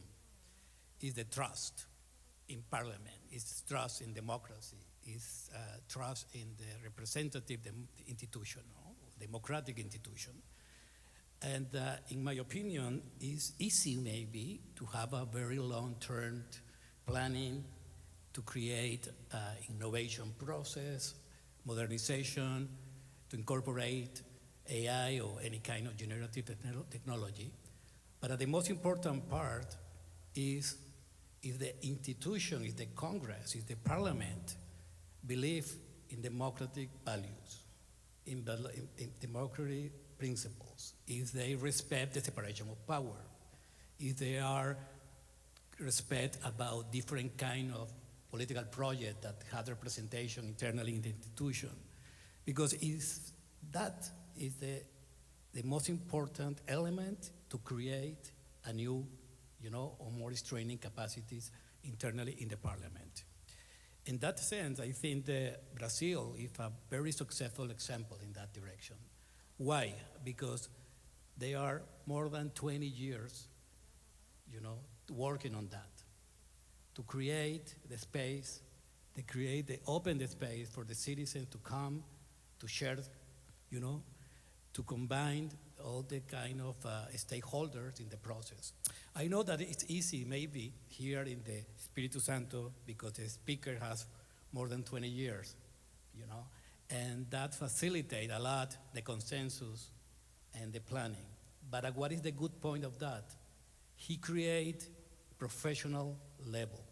Is the trust in parliament, is trust in democracy, is trust in the representative institution, democratic institution. And in my opinion, it's easy maybe to have a very long-term planning to create innovation process, modernization, to incorporate AI or any kind of generative technology. But the most important part is if the institution, if the Congress, if the Parliament believe in democratic values, in democratic principles, if they respect the separation of power, if they are respect about different kind of political project that have representation internally in the institution. Because that is the most important element to create a new, or more training capacities internally in the parliament. In that sense, I think that Brazil is a very successful example in that direction. Why? Because they are more than 20 years, working on that, to create the space, open the space for the citizens to come, to share, to combine all the kind of stakeholders in the process. I know that it's easy maybe here in the Espírito Santo because the speaker has more than 20 years, and that facilitates a lot the consensus and the planning. But what is the good point of that? He create professional level.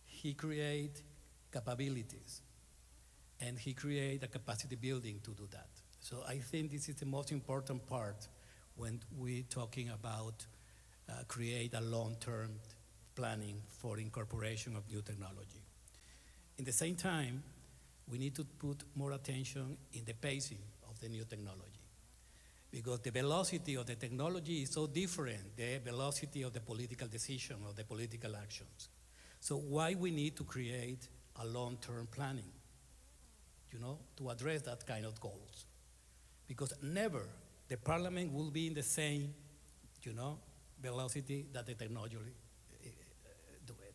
He create capabilities, and he create a capacity building to do that. So I think this is the most important part when we're talking about create a long-term planning for incorporation of new technology. In the same time, we need to put more attention in the pacing of the new technology, because the velocity of the technology is so different, the velocity of the political decision, of the political actions. So why we need to create a long-term planning, to address that kind of goals? Because never the parliament will be in the same, velocity that the technology do it.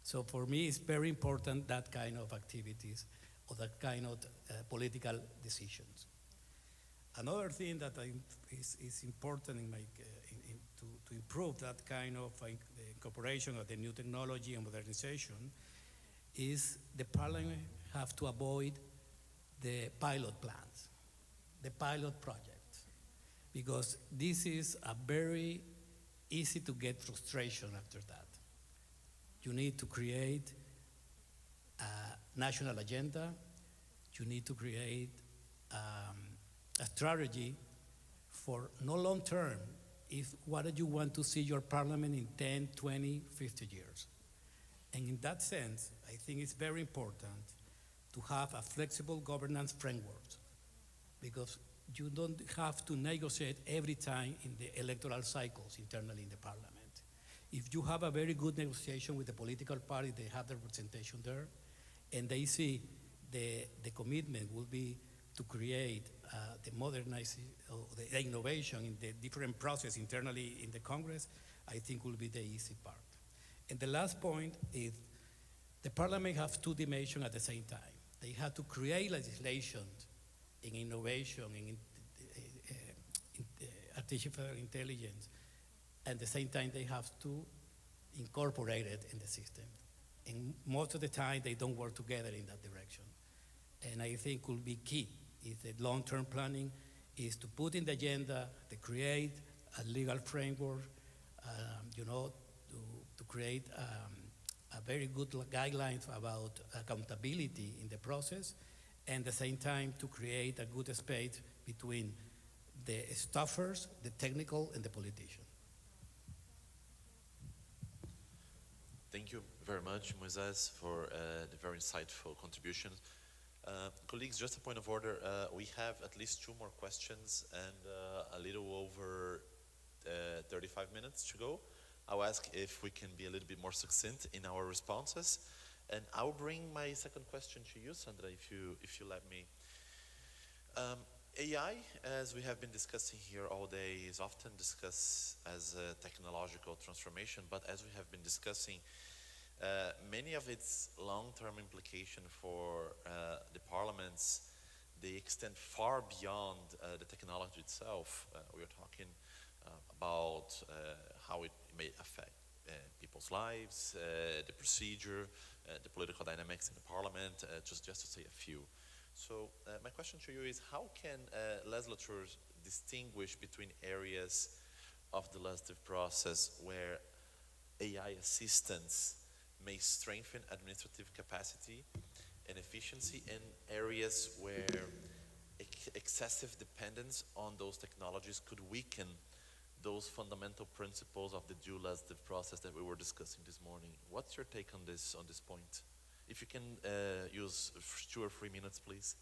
So for me, it's very important that kind of activities that kind of political decisions. Another thing that is important in to improve that kind of incorporation of the new technology and modernization is the Parliament have to avoid the pilot plans, the pilot projects, because this is a very easy to get frustration after that. You need to create a national agenda. You need to create a strategy for no long term. If what do you want to see your parliament in 10, 20, 50 years? And in that sense, I think it's very important to have a flexible governance framework, because you don't have to negotiate every time in the electoral cycles internally in the parliament. If you have a very good negotiation with the political party, they have the representation there, and they see the commitment will be to create the modernization, the innovation in the different process internally in the Congress, I think will be the easy part. And the last point is the Parliament has two dimensions at the same time. They have to create legislation in innovation, in artificial intelligence, and at the same time they have to incorporate it in the system. And most of the time they don't work together in that direction. And I think will be key is the long-term planning is to put in the agenda, to create a legal framework, to create a very good guidelines about accountability in the process, and at the same time to create a good space between the staffers, the technical, and the politician. Thank you very much, Moises, for the very insightful contribution. Colleagues, just a point of order. We have at least 2 more questions and a little over 35 minutes to go. I'll ask if we can be a little bit more succinct in our responses. And I'll bring my second question to you, Sandra, if you let me. AI, as we have been discussing here all day, is often discussed as a technological transformation, but as we have been discussing, many of its long-term implications for the parliaments, they extend far beyond the technology itself. We are talking about how it may affect people's lives, the procedure, the political dynamics in the parliament, just to say a few. So my question to you is, how can legislators distinguish between areas of the legislative process where AI assistance may strengthen administrative capacity and efficiency, and areas where excessive dependence on those technologies could weaken those fundamental principles of the due legislative process that we were discussing this morning? What's your take on this point? If you can use 2 or 3 minutes, please.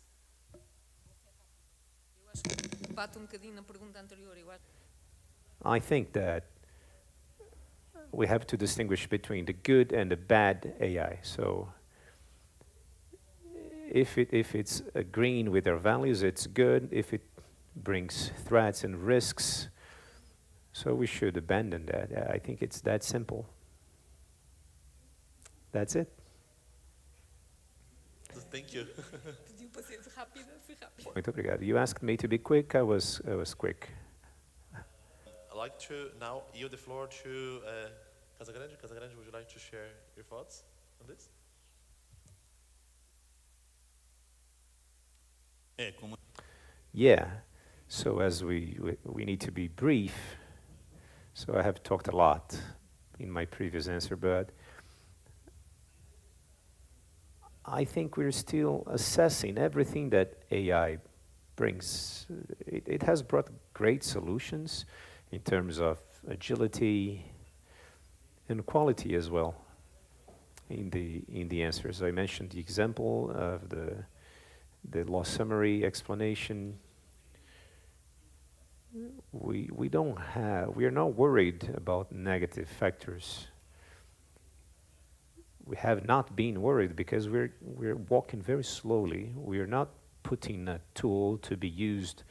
Eu acho que bate bocadinho na pergunta anterior. I think that we have to distinguish between the good and the bad AI. So if it's agreeing with our values, it's good. If it brings threats and risks, so we should abandon that. I think it's that simple. That's it. Thank you. Pediu para ser rápida, fui rápida. Muito obrigado. You asked me to be quick. I was quick. I'd like to now yield the floor to Casagrande. Casagrande, would you like to share your thoughts on this? Yeah. So as we need to be brief. So I have talked a lot in my previous answer, but I think we're still assessing everything that AI brings. It has brought great solutions in terms of agility and quality as well in the answers. I mentioned the example of the law summary explanation. We are not worried about negative factors. We have not been worried because we're walking very slowly. We are not putting a tool to be used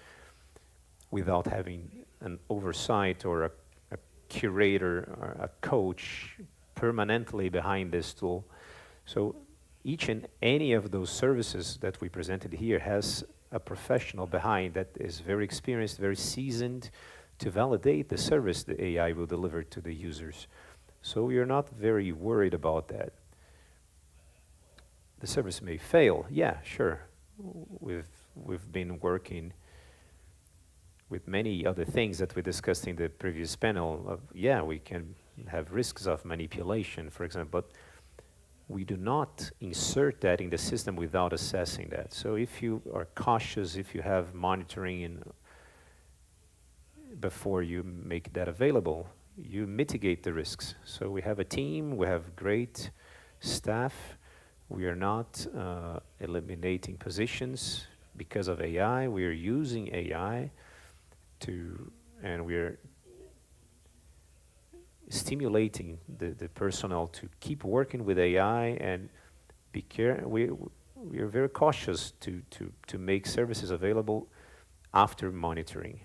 without having an oversight or a curator or a coach permanently behind this tool. So each and any of those services that we presented here has a professional behind that is very experienced, very seasoned to validate the service the AI will deliver to the users. So we are not very worried about that. The service may fail, yeah, sure. We've been working with many other things that we discussed in the previous panel. Yeah, we can have risks of manipulation, for example, but we do not insert that in the system without assessing that. So if you are cautious, if you have monitoring before you make that available, you mitigate the risks. So we have a team, we have great staff. We are not eliminating positions because of AI. We are using AI and we're stimulating the personnel to keep working with AI and we are very cautious to make services available after monitoring.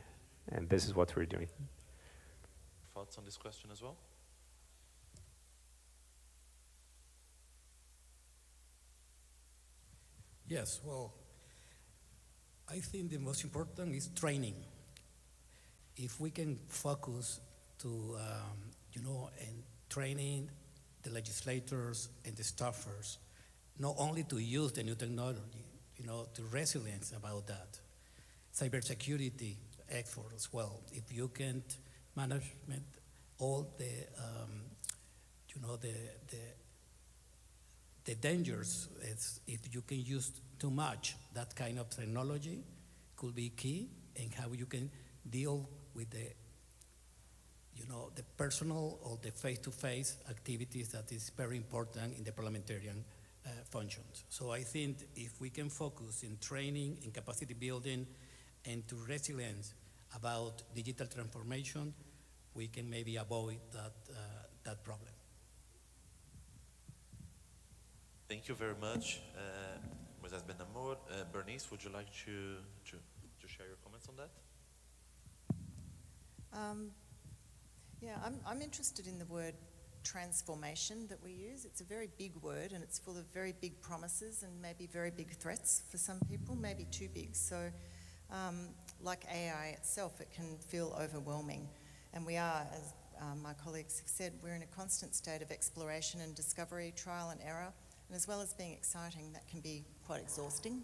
And this is what we're doing. Thoughts on this question as well? Yes, well, I think the most important is training. If we can focus to, and training the legislators and the staffers, not only to use the new technology, to resilience about that. Cybersecurity effort as well. If you can manage all the dangers, if you can use too much that kind of technology, could be key in how you can deal with the personal or the face-to-face activities that is very important in the parliamentarian functions. So I think if we can focus in training, in capacity building, and to resilience about digital transformation, we can maybe avoid that problem. Thank you very much, Mrs. Benamor. Bernice, would you like to share your comments on that? Yeah, I'm interested in the word transformation that we use. It's a very big word and it's full of very big promises and maybe very big threats for some people, maybe too big. So like AI itself, it can feel overwhelming. And we are, as my colleagues have said, we're in a constant state of exploration and discovery, trial and error. And as well as being exciting, that can be quite exhausting.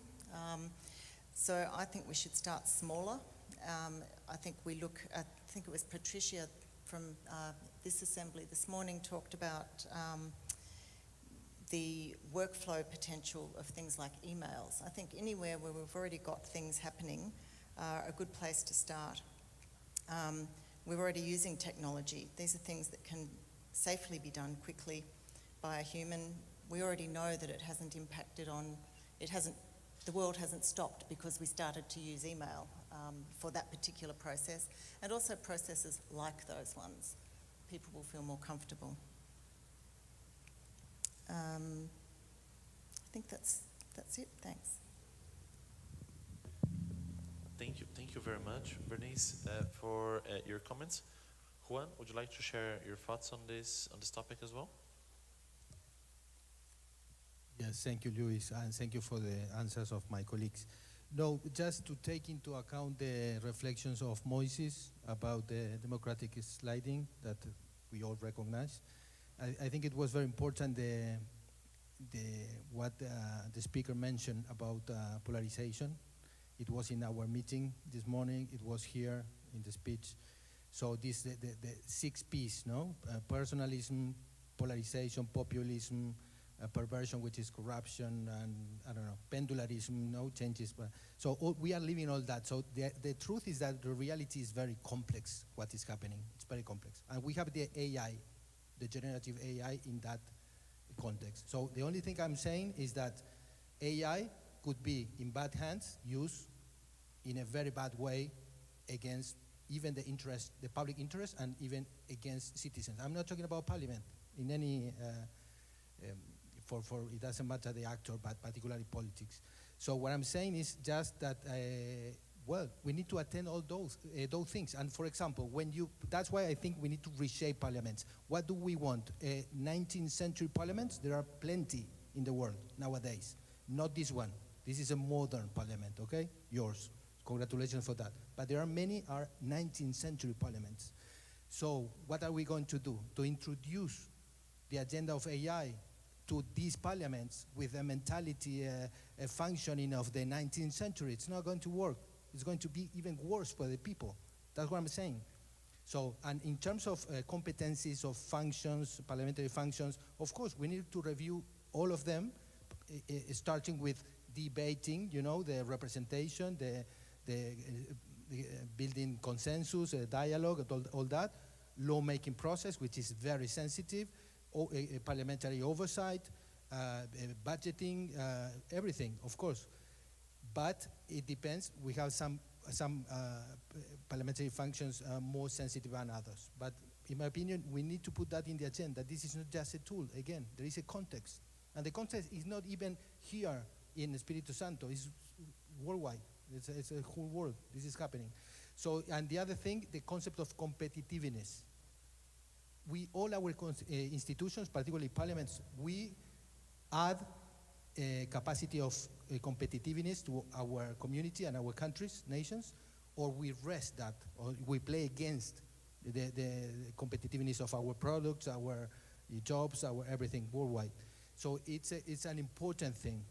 So I think we should start smaller. I think I think it was Patricia from this assembly this morning talked about the workflow potential of things like emails. I think anywhere where we've already got things happening are a good place to start. We're already using technology. These are things that can safely be done quickly by a human. We already know that it hasn't impacted on, the world hasn't stopped because we started to use email for that particular process, and also processes like those ones. People will feel more comfortable. I think that's it. Thanks. Thank you very much, Bernice, for your comments. Juan, would you like to share your thoughts on this topic as well? Yes, thank you, Luis, and thank you for the answers of my colleagues. No, just to take into account the reflections of Moises about the democratic sliding that we all recognize. I think it was very important what the speaker mentioned about polarization. It was in our meeting this morning. It was here in the speech. So this the 6 P's, no? Personalism, polarization, populism, perversion, which is corruption, and I don't know, pendularism, no changes. So we are living all that. So the truth is that the reality is very complex, what is happening. It's very complex. And we have the AI, the generative AI in that context. So the only thing I'm saying is that AI could be in bad hands, used in a very bad way against even the public interest, and even against citizens. I'm not talking about parliament in any, for it doesn't matter the actor, but particularly politics. So what I'm saying is just that, well, we need to attend all those things. And for example, that's why I think we need to reshape parliaments. What do we want? 19th century parliaments? There are plenty in the world nowadays. Not this one. This is a modern parliament, okay? Yours. Congratulations for that. But there are many 19th century parliaments. So what are we going to do? To introduce the agenda of AI to these parliaments with a mentality, a functioning of the 19th century. It's not going to work. It's going to be even worse for the people. That's what I'm saying. So, and in terms of competencies of functions, parliamentary functions, of course, we need to review all of them, starting with debating, you know, the representation, the building consensus, dialogue, all that, lawmaking process, which is very sensitive, parliamentary oversight, budgeting, everything, of course. But it depends. We have some parliamentary functions more sensitive than others. But in my opinion, we need to put that in the agenda. This is not just a tool. Again, there is a context. And the context is not even here in Espírito Santo. It's worldwide. It's a whole world. This is happening. So, and the other thing, the concept of competitiveness. All our institutions, particularly parliaments, we add a capacity of competitiveness to our community and our countries, nations, or we rest that, or we play against the competitiveness of our products, our jobs, our everything worldwide. So it's an important thing.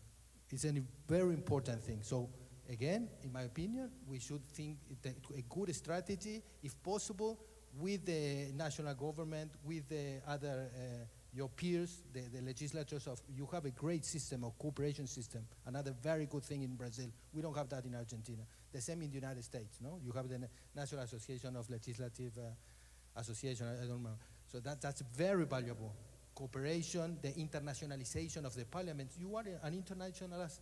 It's a very important thing. So again, in my opinion, we should think a good strategy, if possible, with the national government, with the other, your peers, the legislatures of, you have a great system of cooperation system, another very good thing in Brazil. We don't have that in Argentina. The same in the United States, no? You have the National Association of Legislative Association, I don't know. So that's very valuable. Cooperation, the internationalization of the parliament. You are an internationalist,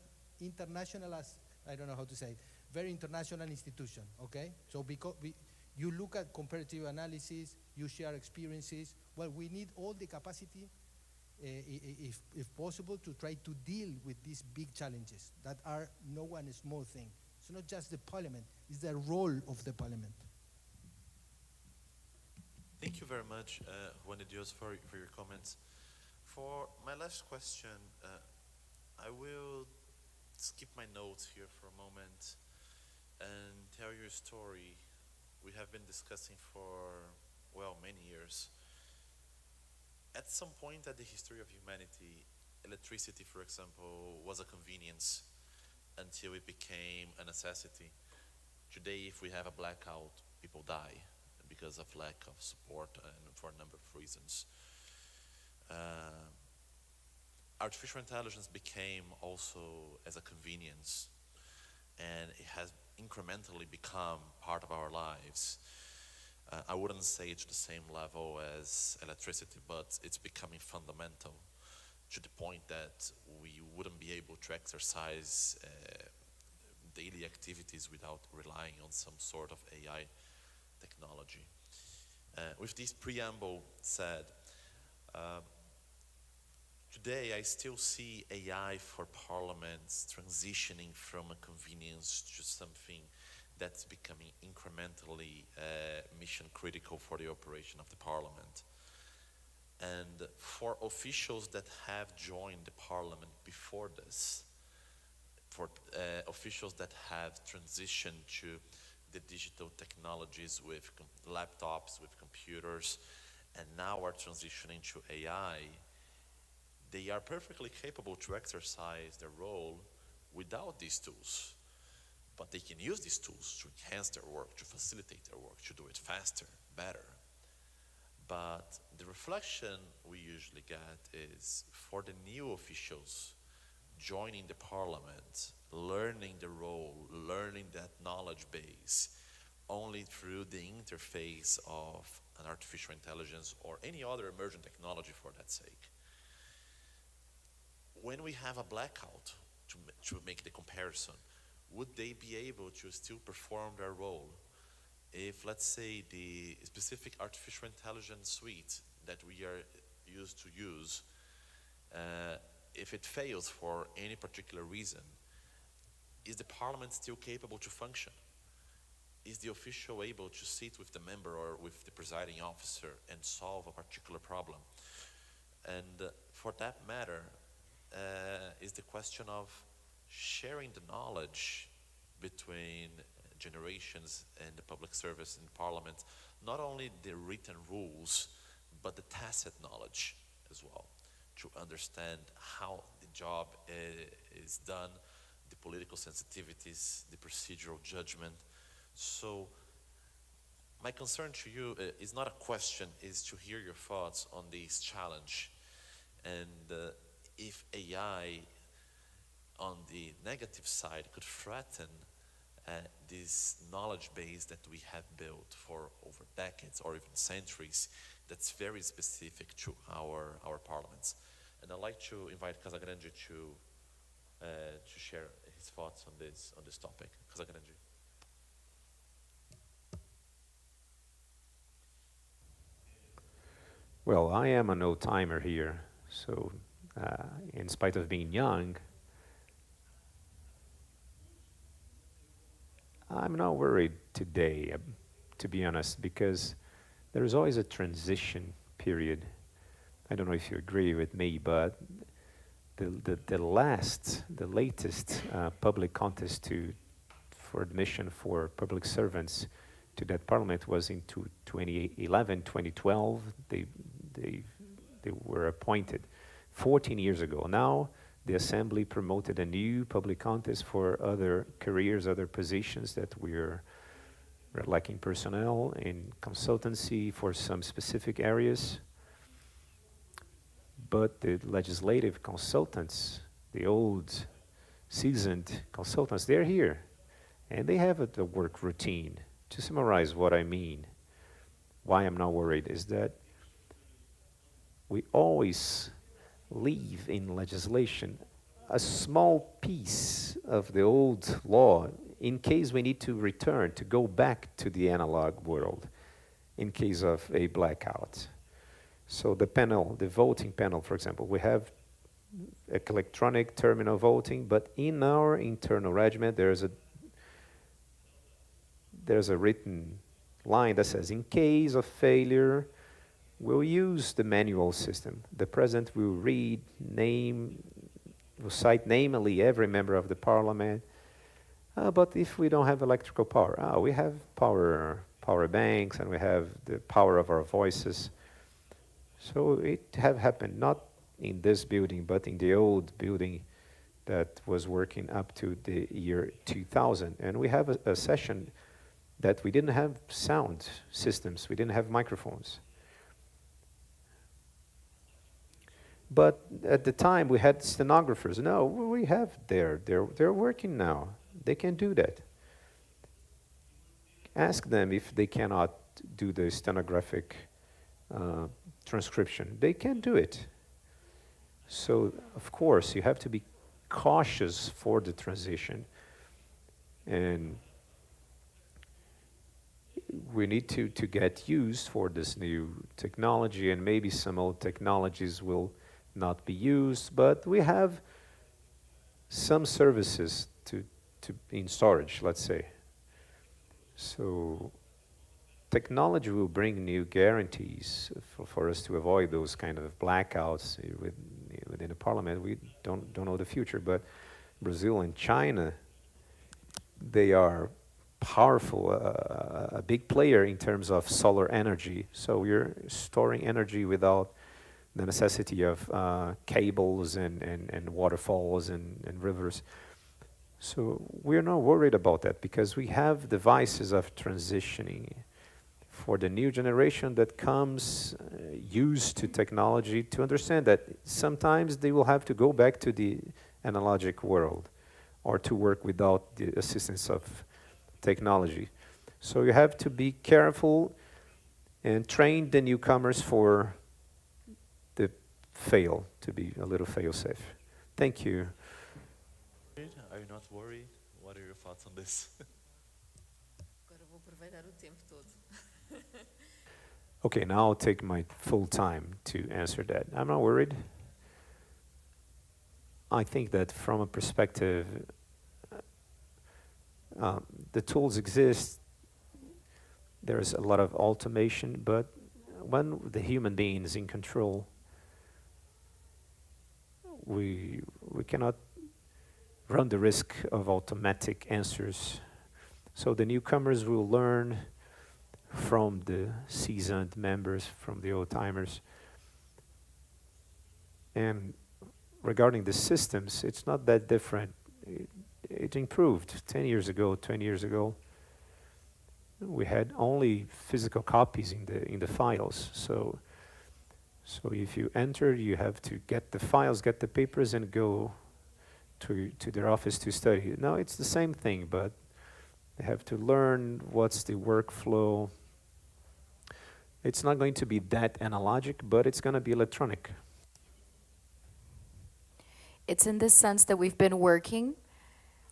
I don't know how to say it, very international institution, okay? So because you look at comparative analysis, you share experiences. Well, we need all the capacity, if possible, to try to deal with these big challenges that are no one small thing. It's not just the parliament, it's the role of the parliament. Thank you very much, Juan de Dios, for your comments. For my last question, I will skip my notes here for a moment and tell you a story we have been discussing for, well, many years. At some point at the history of humanity, electricity, for example, was a convenience until it became a necessity. Today, if we have a blackout, people die because of lack of support and for a number of reasons. Artificial intelligence became also as a convenience, and it has incrementally become part of our lives. I wouldn't say it's the same level as electricity, but it's becoming fundamental to the point that we wouldn't be able to exercise daily activities without relying on some sort of AI technology. With this preamble said, today I still see AI for parliaments transitioning from a convenience to something that's becoming incrementally mission critical for the operation of the parliament. And for officials that have joined the parliament before this, for officials that have transitioned to the digital technologies with laptops, with computers, and now are transitioning to AI, they are perfectly capable to exercise their role without these tools. But they can use these tools to enhance their work, to facilitate their work, to do it faster, better. But the reflection we usually get is for the new officials joining the parliament, learning the role, learning that knowledge base, only through the interface of an artificial intelligence or any other emerging technology for that sake. When we have a blackout, to make the comparison, would they be able to still perform their role if, let's say, the specific artificial intelligence suite that we are used to use, if it fails for any particular reason, is the parliament still capable to function? Is the official able to sit with the member or with the presiding officer and solve a particular problem? And for that matter, is the question of sharing the knowledge between generations and the public service in Parliament, not only the written rules, but the tacit knowledge as well, to understand how the job is done, the political sensitivities, the procedural judgment. So my concern to you is not a question, is to hear your thoughts on this challenge. And if AI on the negative side could threaten this knowledge base that we have built for over decades or even centuries, that's very specific to our parliaments. And I'd like to invite Casagrande to share his thoughts on this topic. Casagrande. Well, I am an old-timer here, so in spite of being young, I'm not worried today, to be honest, because there's always a transition period. I don't know if you agree with me, but the latest public contest for admission for public servants to that parliament was in 2011, 2012. They were appointed 14 years ago. Now the Assembly promoted a new public contest for other careers, other positions that we're lacking personnel in consultancy for some specific areas. But the legislative consultants, the old seasoned consultants, they're here and they have a work routine. To summarize what I mean, why I'm not worried is that we always leave in legislation a small piece of the old law in case we need to return, to go back to the analog world in case of a blackout. So the panel, the voting panel, for example, we have electronic terminal voting, but in our internal regiment there's a written line that says, in case of failure, we'll use the manual system. The president will will cite namely every member of the parliament. But if we don't have electrical power, we have power banks and we have the power of our voices. So it have happened not in this building, but in the old building that was working up to the year 2000. And we have a session that we didn't have sound systems, we didn't have microphones. But at the time we had stenographers. No, we have they're working now. They can do that. Ask them if they cannot do the stenographic transcription. They can do it. So of course you have to be cautious for the transition, and we need to get used for this new technology, and maybe some old technologies will not be used, but we have some services to in storage, let's say. So technology will bring new guarantees for us to avoid those kind of blackouts within the parliament. We don't know the future, but Brazil and China, they are powerful, a big player in terms of solar energy. So we're storing energy without the necessity of cables and waterfalls and rivers. So we're not worried about that because we have devices of transitioning for the new generation that comes used to technology to understand that sometimes they will have to go back to the analogic world or to work without the assistance of technology. So you have to be careful and train the newcomers for the fail, to be a little fail-safe. Thank you. Are you not worried? What are your thoughts on this? Agora vou aproveitar o tempo todo. Okay, now I'll take my full time to answer that. I'm not worried. I think that from a perspective, the tools exist. There's a lot of automation, but when the human being is in control, we cannot run the risk of automatic answers. So the newcomers will learn from the seasoned members, from the old-timers. And regarding the systems, it's not that different. It improved 10 years ago, 20 years ago. We had only physical copies in the files. So if you enter, you have to get the files, get the papers, and go to their office to study. Now it's the same thing, but they have to learn what's the workflow. It's not going to be that analogic, but it's going to be electronic. It's in this sense that we've been working.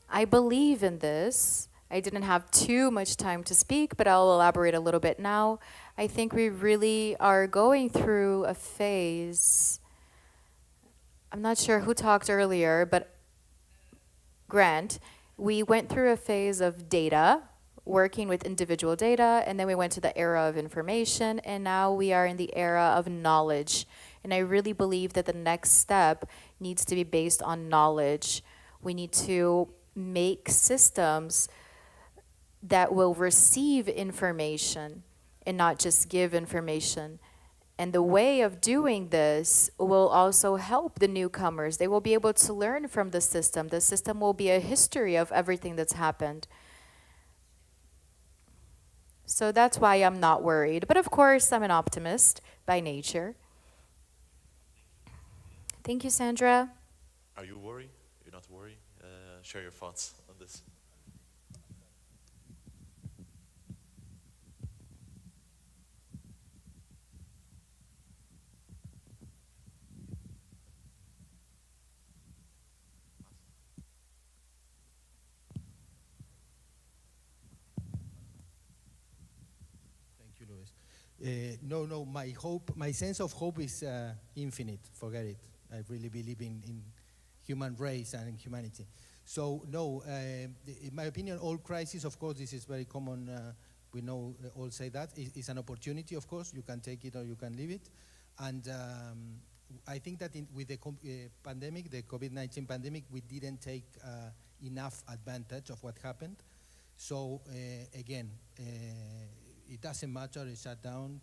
I believe in this. I didn't have too much time to speak, but I'll elaborate a little bit now. I think we really are going through a phase. I'm not sure who talked earlier, but Grant, we went through a phase of data, working with individual data, and then we went to the era of information, and now we are in the era of knowledge. And I really believe that the next step needs to be based on knowledge. We need to make systems that will receive information and not just give information. And the way of doing this will also help the newcomers. They will be able to learn from the system. The system will be a history of everything that's happened. So that's why I'm not worried. But of course, I'm an optimist by nature. Thank you, Sandra. Are you worried? You're not worried? Share your thoughts on this. No, my sense of hope is infinite. Forget it. I really believe in human race and in humanity. So no, in my opinion, all crisis, of course, this is very common. We know all say that is an opportunity. Of course, you can take it or you can leave it. And I think that with the pandemic, the COVID-19 pandemic, we didn't take enough advantage of what happened. So again. It doesn't matter, it's shut down.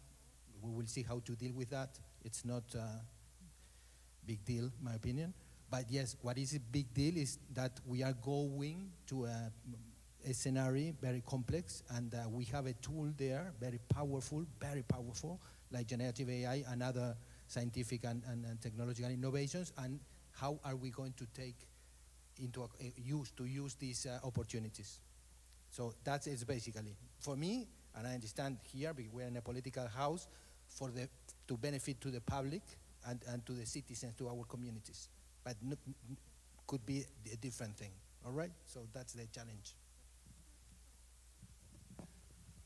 We will see how to deal with that. It's not a big deal, in my opinion. But yes, what is a big deal is that we are going to a scenario very complex, and we have a tool there, very powerful, like generative AI and other scientific and technological innovations, and how are we going to take into use these opportunities. So that is basically, for me, and I understand here, because we're in a political house, to benefit to the public and to the citizens, to our communities. But could be a different thing, all right? So that's the challenge.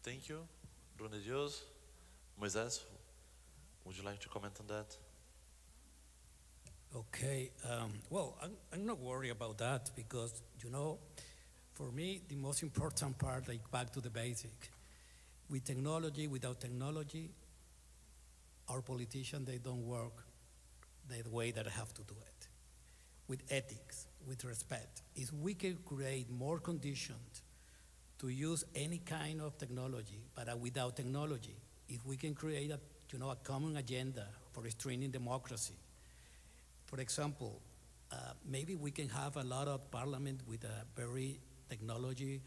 Thank you. Bruno Dios. Moisés, would you like to comment on that? Okay, well, I'm not worried about that because, for me, the most important part, like back to the basic, with technology, without technology, our politicians, they don't work the way that I have to do it. With ethics, with respect, if we can create more conditions to use any kind of technology, but without technology, if we can create a common agenda for strengthening democracy. For example, maybe we can have a lot of parliament with a very technology,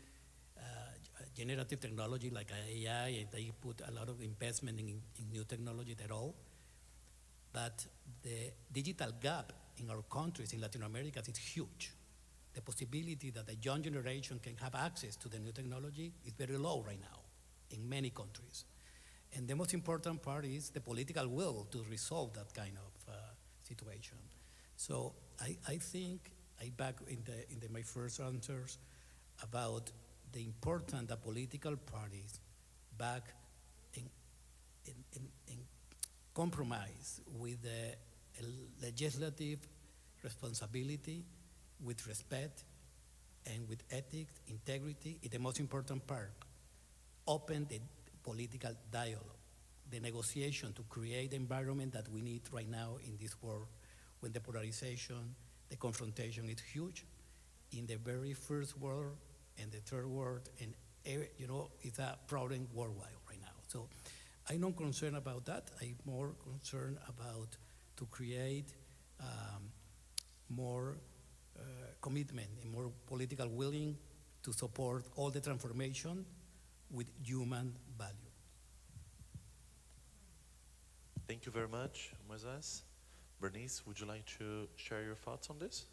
generative technology like AI, and they put a lot of investment in new technology at all. But the digital gap in our countries, in Latin America, is huge. The possibility that the young generation can have access to the new technology is very low right now in many countries. And the most important part is the political will to resolve that kind of situation. So I think, back in my first answers about the importance that political parties back in compromise with the legislative responsibility, with respect, and with ethics, integrity is the most important part. Open the political dialogue, the negotiation to create the environment that we need right now in this world when the polarization, the confrontation is huge in the very first world and the third world, and it's a problem worldwide right now. So I'm not concerned about that. I'm more concerned about to create more commitment and more political willing to support all the transformation with human value. Thank you very much, Moises. Bernice, would you like to share your thoughts on this?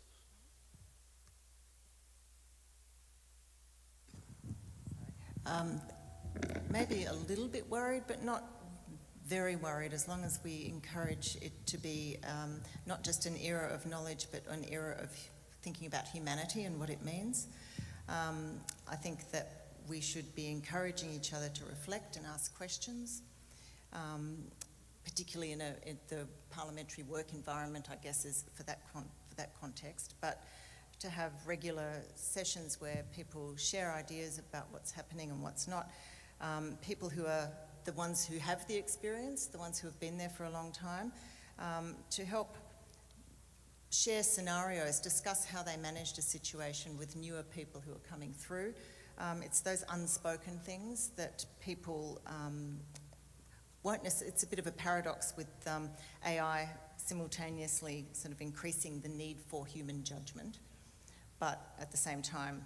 Maybe a little bit worried, but not very worried, as long as we encourage it to be not just an era of knowledge, but an era of thinking about humanity and what it means. I think that we should be encouraging each other to reflect and ask questions, particularly in the parliamentary work environment, I guess, is for that context. But to have regular sessions where people share ideas about what's happening and what's not. People who are the ones who have the experience, the ones who have been there for a long time, to help share scenarios, discuss how they managed a situation with newer people who are coming through. It's those unspoken things that people won't necessarily, it's a bit of a paradox with AI simultaneously sort of increasing the need for human judgment, but at the same time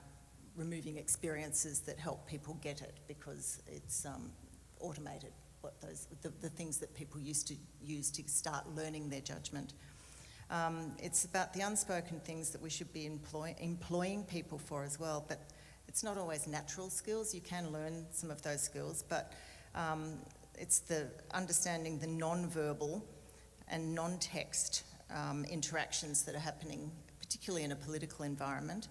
removing experiences that help people get it because it's automated, what the things that people used to use to start learning their judgment. It's about the unspoken things that we should be employing people for as well, but it's not always natural skills. You can learn some of those skills, but it's the understanding the non-verbal and non-text interactions that are happening, particularly in a political environment,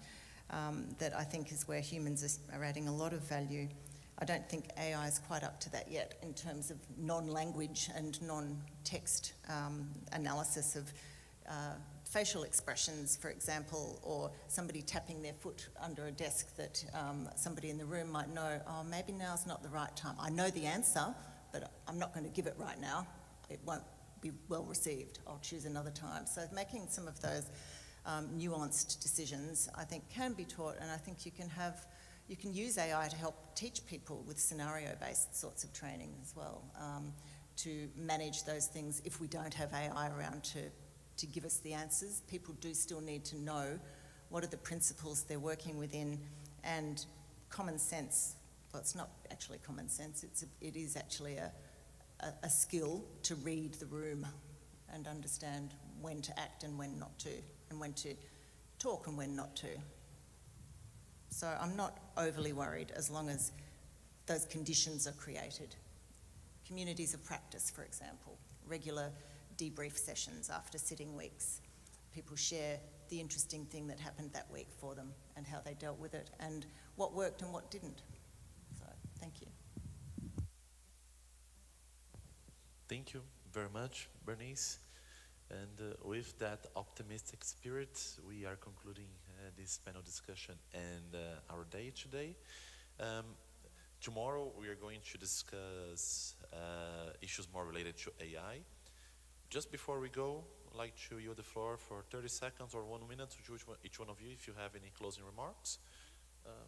that I think is where humans are adding a lot of value. I don't think AI is quite up to that yet in terms of non-language and non-text analysis of facial expressions, for example, or somebody tapping their foot under a desk that somebody in the room might know, oh, maybe now's not the right time. I know the answer, but I'm not going to give it right now. It won't be well received. I'll choose another time. So making some of those nuanced decisions, I think, can be taught, and I think you can use AI to help teach people with scenario-based sorts of training as well, to manage those things if we don't have AI around to give us the answers. People do still need to know what are the principles they're working within, and common sense. Well, it's not actually common sense, it is actually a skill to read the room and understand when to act and when not to, and when to talk and when not to. So I'm not overly worried as long as those conditions are created. Communities of practice, for example, regular debrief sessions after sitting weeks. People share the interesting thing that happened that week for them and how they dealt with it and what worked and what didn't. So, thank you. Thank you very much, Bernice. And with that optimistic spirit, we are concluding this panel discussion and our day today. Tomorrow we are going to discuss issues more related to AI. Just before we go, I'd like to yield the floor for 30 seconds or 1 minute to each one of you if you have any closing remarks.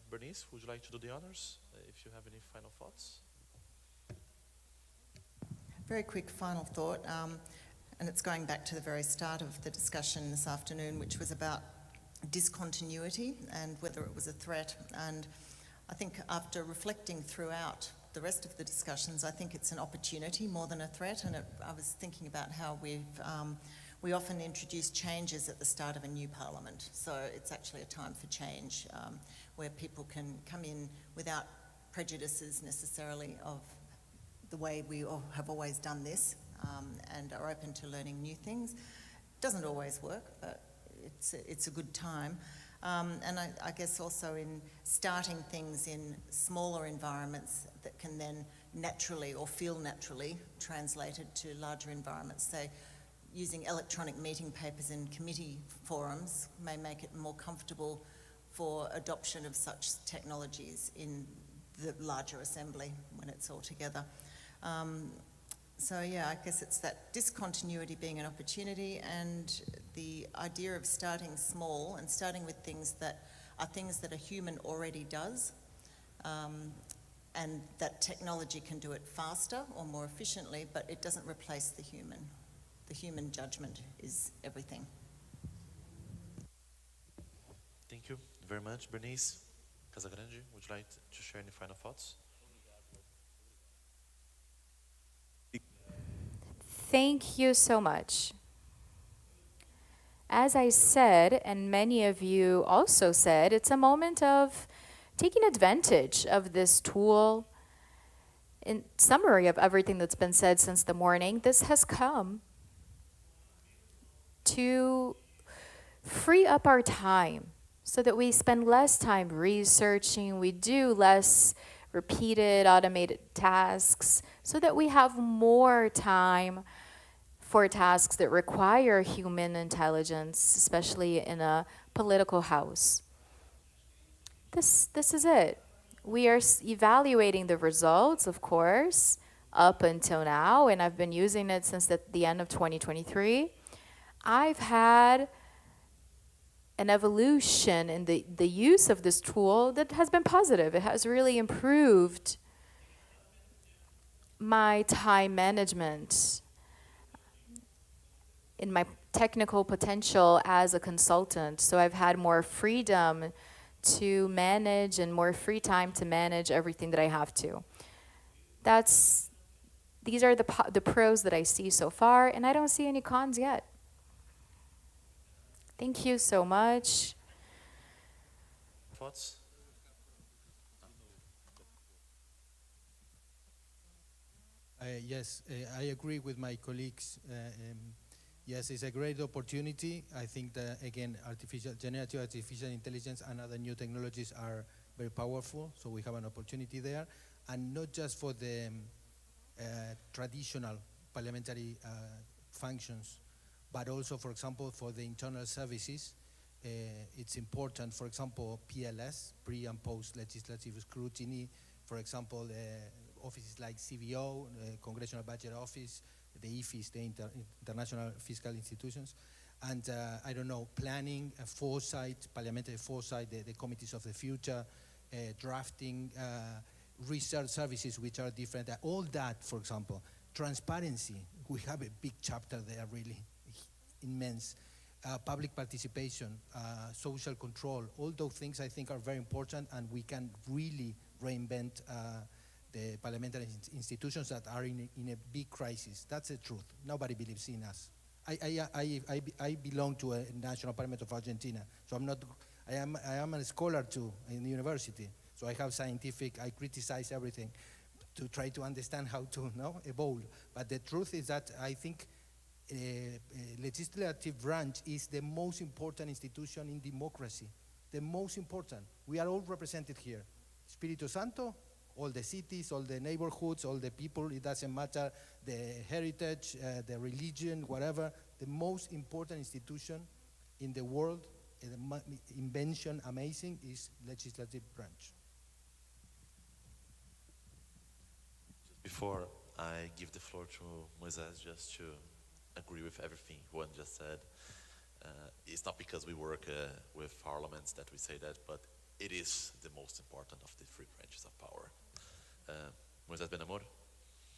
Bernice, would you like to do the honors if you have any final thoughts? Very quick final thought, and it's going back to the very start of the discussion this afternoon, which was about discontinuity and whether it was a threat. And I think after reflecting throughout the rest of the discussions, I think it's an opportunity more than a threat. And I was thinking about how we often introduce changes at the start of a new parliament. So it's actually a time for change, where people can come in without prejudices necessarily of the way we have always done this, and are open to learning new things. It doesn't always work, but it's a good time. And I guess also in starting things in smaller environments that can then naturally or feel naturally translated to larger environments. Say, using electronic meeting papers in committee forums may make it more comfortable for adoption of such technologies in the larger assembly when it's all together. So yeah, I guess it's that discontinuity being an opportunity and the idea of starting small and starting with things that a human already does, and that technology can do it faster or more efficiently, but it doesn't replace the human. The human judgment is everything. Thank you very much. Bernice Casagrande, would you like to share any final thoughts? Thank you so much. As I said, and many of you also said, it's a moment of taking advantage of this tool. In summary of everything that's been said since the morning, this has come to free up our time so that we spend less time researching, we do less repeated automated tasks, so that we have more time for tasks that require human intelligence, especially in a political house. This is it. We are evaluating the results, of course, up until now, and I've been using it since the end of 2023. I've had an evolution in the use of this tool that has been positive. It has really improved my time management, in my technical potential as a consultant. So I've had more freedom to manage and more free time to manage everything that I have to. These are the pros that I see so far, and I don't see any cons yet. Thank you so much. Thoughts? Yes, I agree with my colleagues. Yes, it's a great opportunity. I think that, again, generative artificial intelligence and other new technologies are very powerful, so we have an opportunity there. And not just for the traditional parliamentary functions, but also, for example, for the internal services. It's important, for example, PLS, pre and post legislative scrutiny, for example, offices like CBO, Congressional Budget Office, the IFIs, the International Fiscal Institutions, and I don't know, planning, foresight, parliamentary foresight, the committees of the future, drafting, research services which are different, all that, for example. Transparency, we have a big chapter there, really immense. Public participation, social control, all those things I think are very important, and we can really reinvent the parliamentary institutions that are in a big crisis. That's the truth. Nobody believes in us. I belong to a national parliament of Argentina, so I am a scholar too in the university. So I have I criticize everything to try to understand how to evolve. But the truth is that I think legislative branch is the most important institution in democracy. The most important. We are all represented here. Espírito Santo, all the cities, all the neighborhoods, all the people, it doesn't matter, the heritage, the religion, whatever. The most important institution in the world, invention amazing, is legislative branch. Before I give the floor to Moises, just to agree with everything Juan just said, it's not because we work with parliaments that we say that, but it is the most important of the three branches of power. Moises Benamor.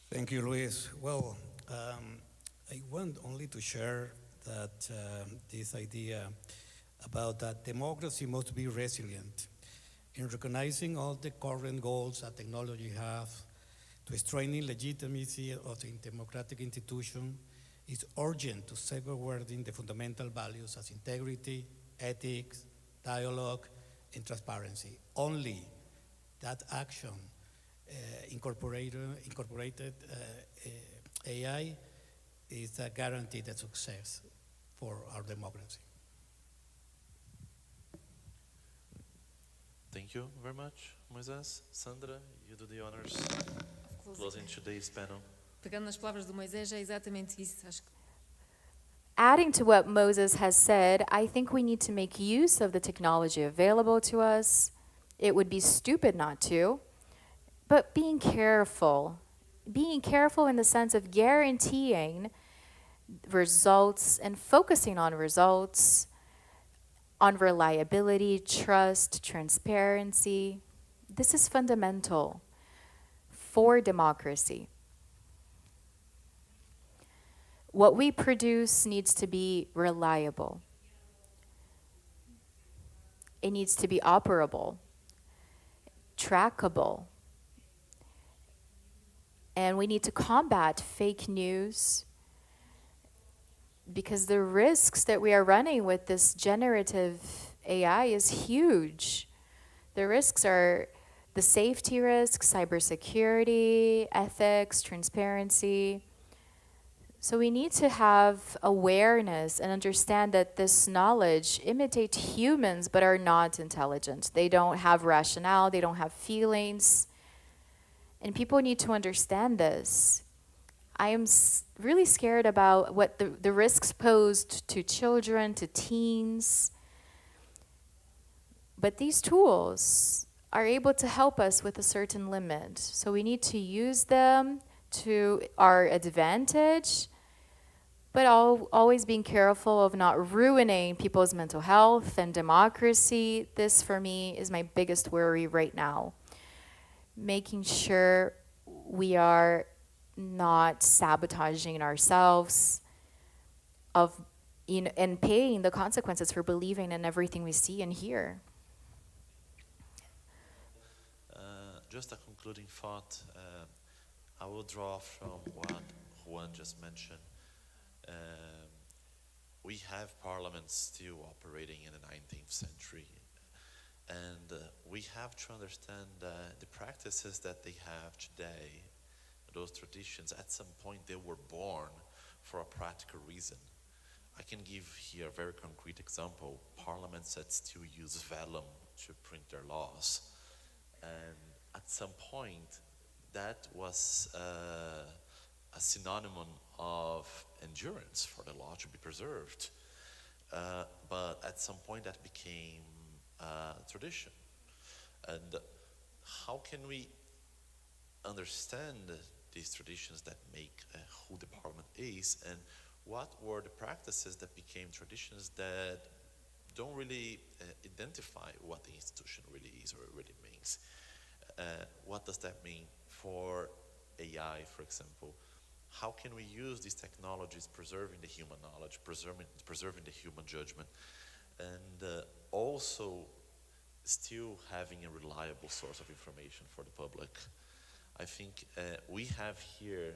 Thank you, Luis. Well, I want only to share that this idea about that democracy must be resilient in recognizing all the current goals that technology have to strengthen legitimacy of the democratic institution. Is urgent to safeguarding the fundamental values as integrity, ethics, dialogue, and transparency. Only that action incorporated AI is a guaranteed success for our democracy. Thank you very much, Moises. Sandra, you do the honors closing today's panel. Pegando nas palavras do Moisés, é exatamente isso. Acho que Adding to what Moses has said, I think we need to make use of the technology available to us. It would be stupid not to. But being careful in the sense of guaranteeing results and focusing on results, on reliability, trust, transparency. This is fundamental for democracy. What we produce needs to be reliable. It needs to be operable, trackable. And we need to combat fake news, because the risks that we are running with this generative AI is huge. The risks are the safety risks, cybersecurity, ethics, transparency. So we need to have awareness and understand that this knowledge imitates humans but are not intelligent. They don't have rationale, they don't have feelings. And people need to understand this. I am really scared about what the risks posed to children, to teens. But these tools are able to help us with a certain limit. So we need to use them to our advantage, but always being careful of not ruining people's mental health and democracy. This, for me, is my biggest worry right now. Making sure we are not sabotaging ourselves and paying the consequences for believing in everything we see and hear. Just a concluding thought. I will draw from what Juan just mentioned. We have parliaments still operating in the 19th century. And we have to understand the practices that they have today, those traditions, at some point they were born for a practical reason. I can give here a very concrete example. Parliaments that still use vellum to print their laws. And at some point, that was a synonym of endurance for the law to be preserved. But at some point that became tradition. And how can we understand these traditions that make who the parliament is, and what were the practices that became traditions that don't really identify what the institution really is or really means? What does that mean for AI, for example? How can we use these technologies preserving the human knowledge, preserving the human judgment, and also still having a reliable source of information for the public? I think we have here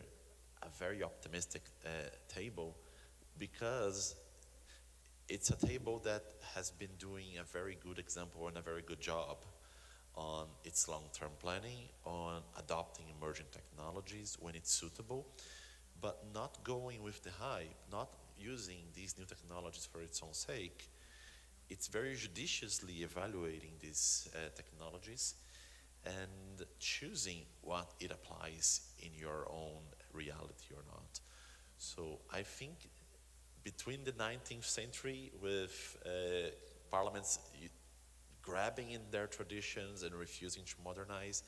a very optimistic table, because it's a table that has been doing a very good example and a very good job on its long-term planning, on adopting emerging technologies when it's suitable, but not going with the hype, not using these new technologies for its own sake. It's very judiciously evaluating these technologies and choosing what it applies in your own reality or not. So I think between the 19th century with parliaments grabbing in their traditions and refusing to modernize,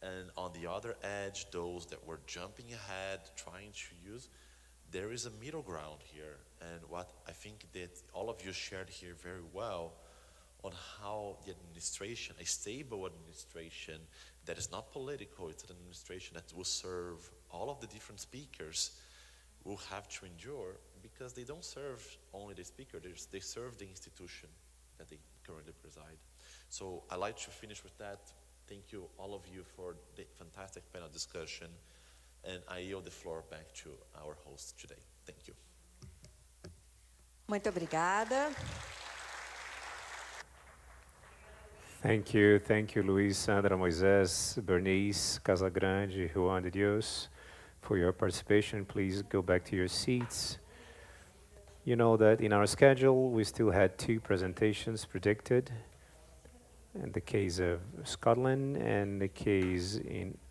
and on the other edge, those that were jumping ahead, trying to use, there is a middle ground here. And what I think that all of you shared here very well on how the administration, a stable administration that is not political, it's an administration that will serve all of the different speakers, will have to endure, because they don't serve only the speaker, they serve the institution that they currently preside. So I'd like to finish with that. Thank you, all of you, for the fantastic panel discussion, and I yield the floor back to our host today. Thank you. Muito obrigada. Thank you, Luis, Sandra, Moisés, Bernice, Casagrande, Juan de Dios, for your participation. Please go back to your seats. You know that in our schedule, we still had 2 presentations predicted, in the case of Scotland and the case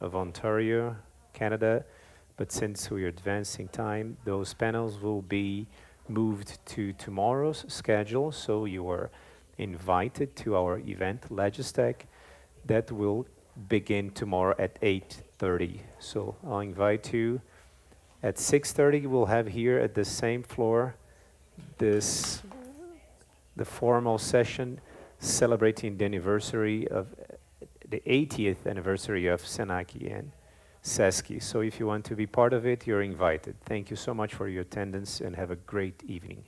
of Ontario, Canada. But since we are advancing time, those panels will be moved to tomorrow's schedule, so you are invited to our event, LEGIS that will begin tomorrow at 8:30. So I'll invite you At 6:30, we'll have here at the same floor the formal session celebrating the anniversary of the 80th anniversary of Senaki and SESC. So if you want to be part of it, you're invited. Thank you so much for your attendance and have a great evening.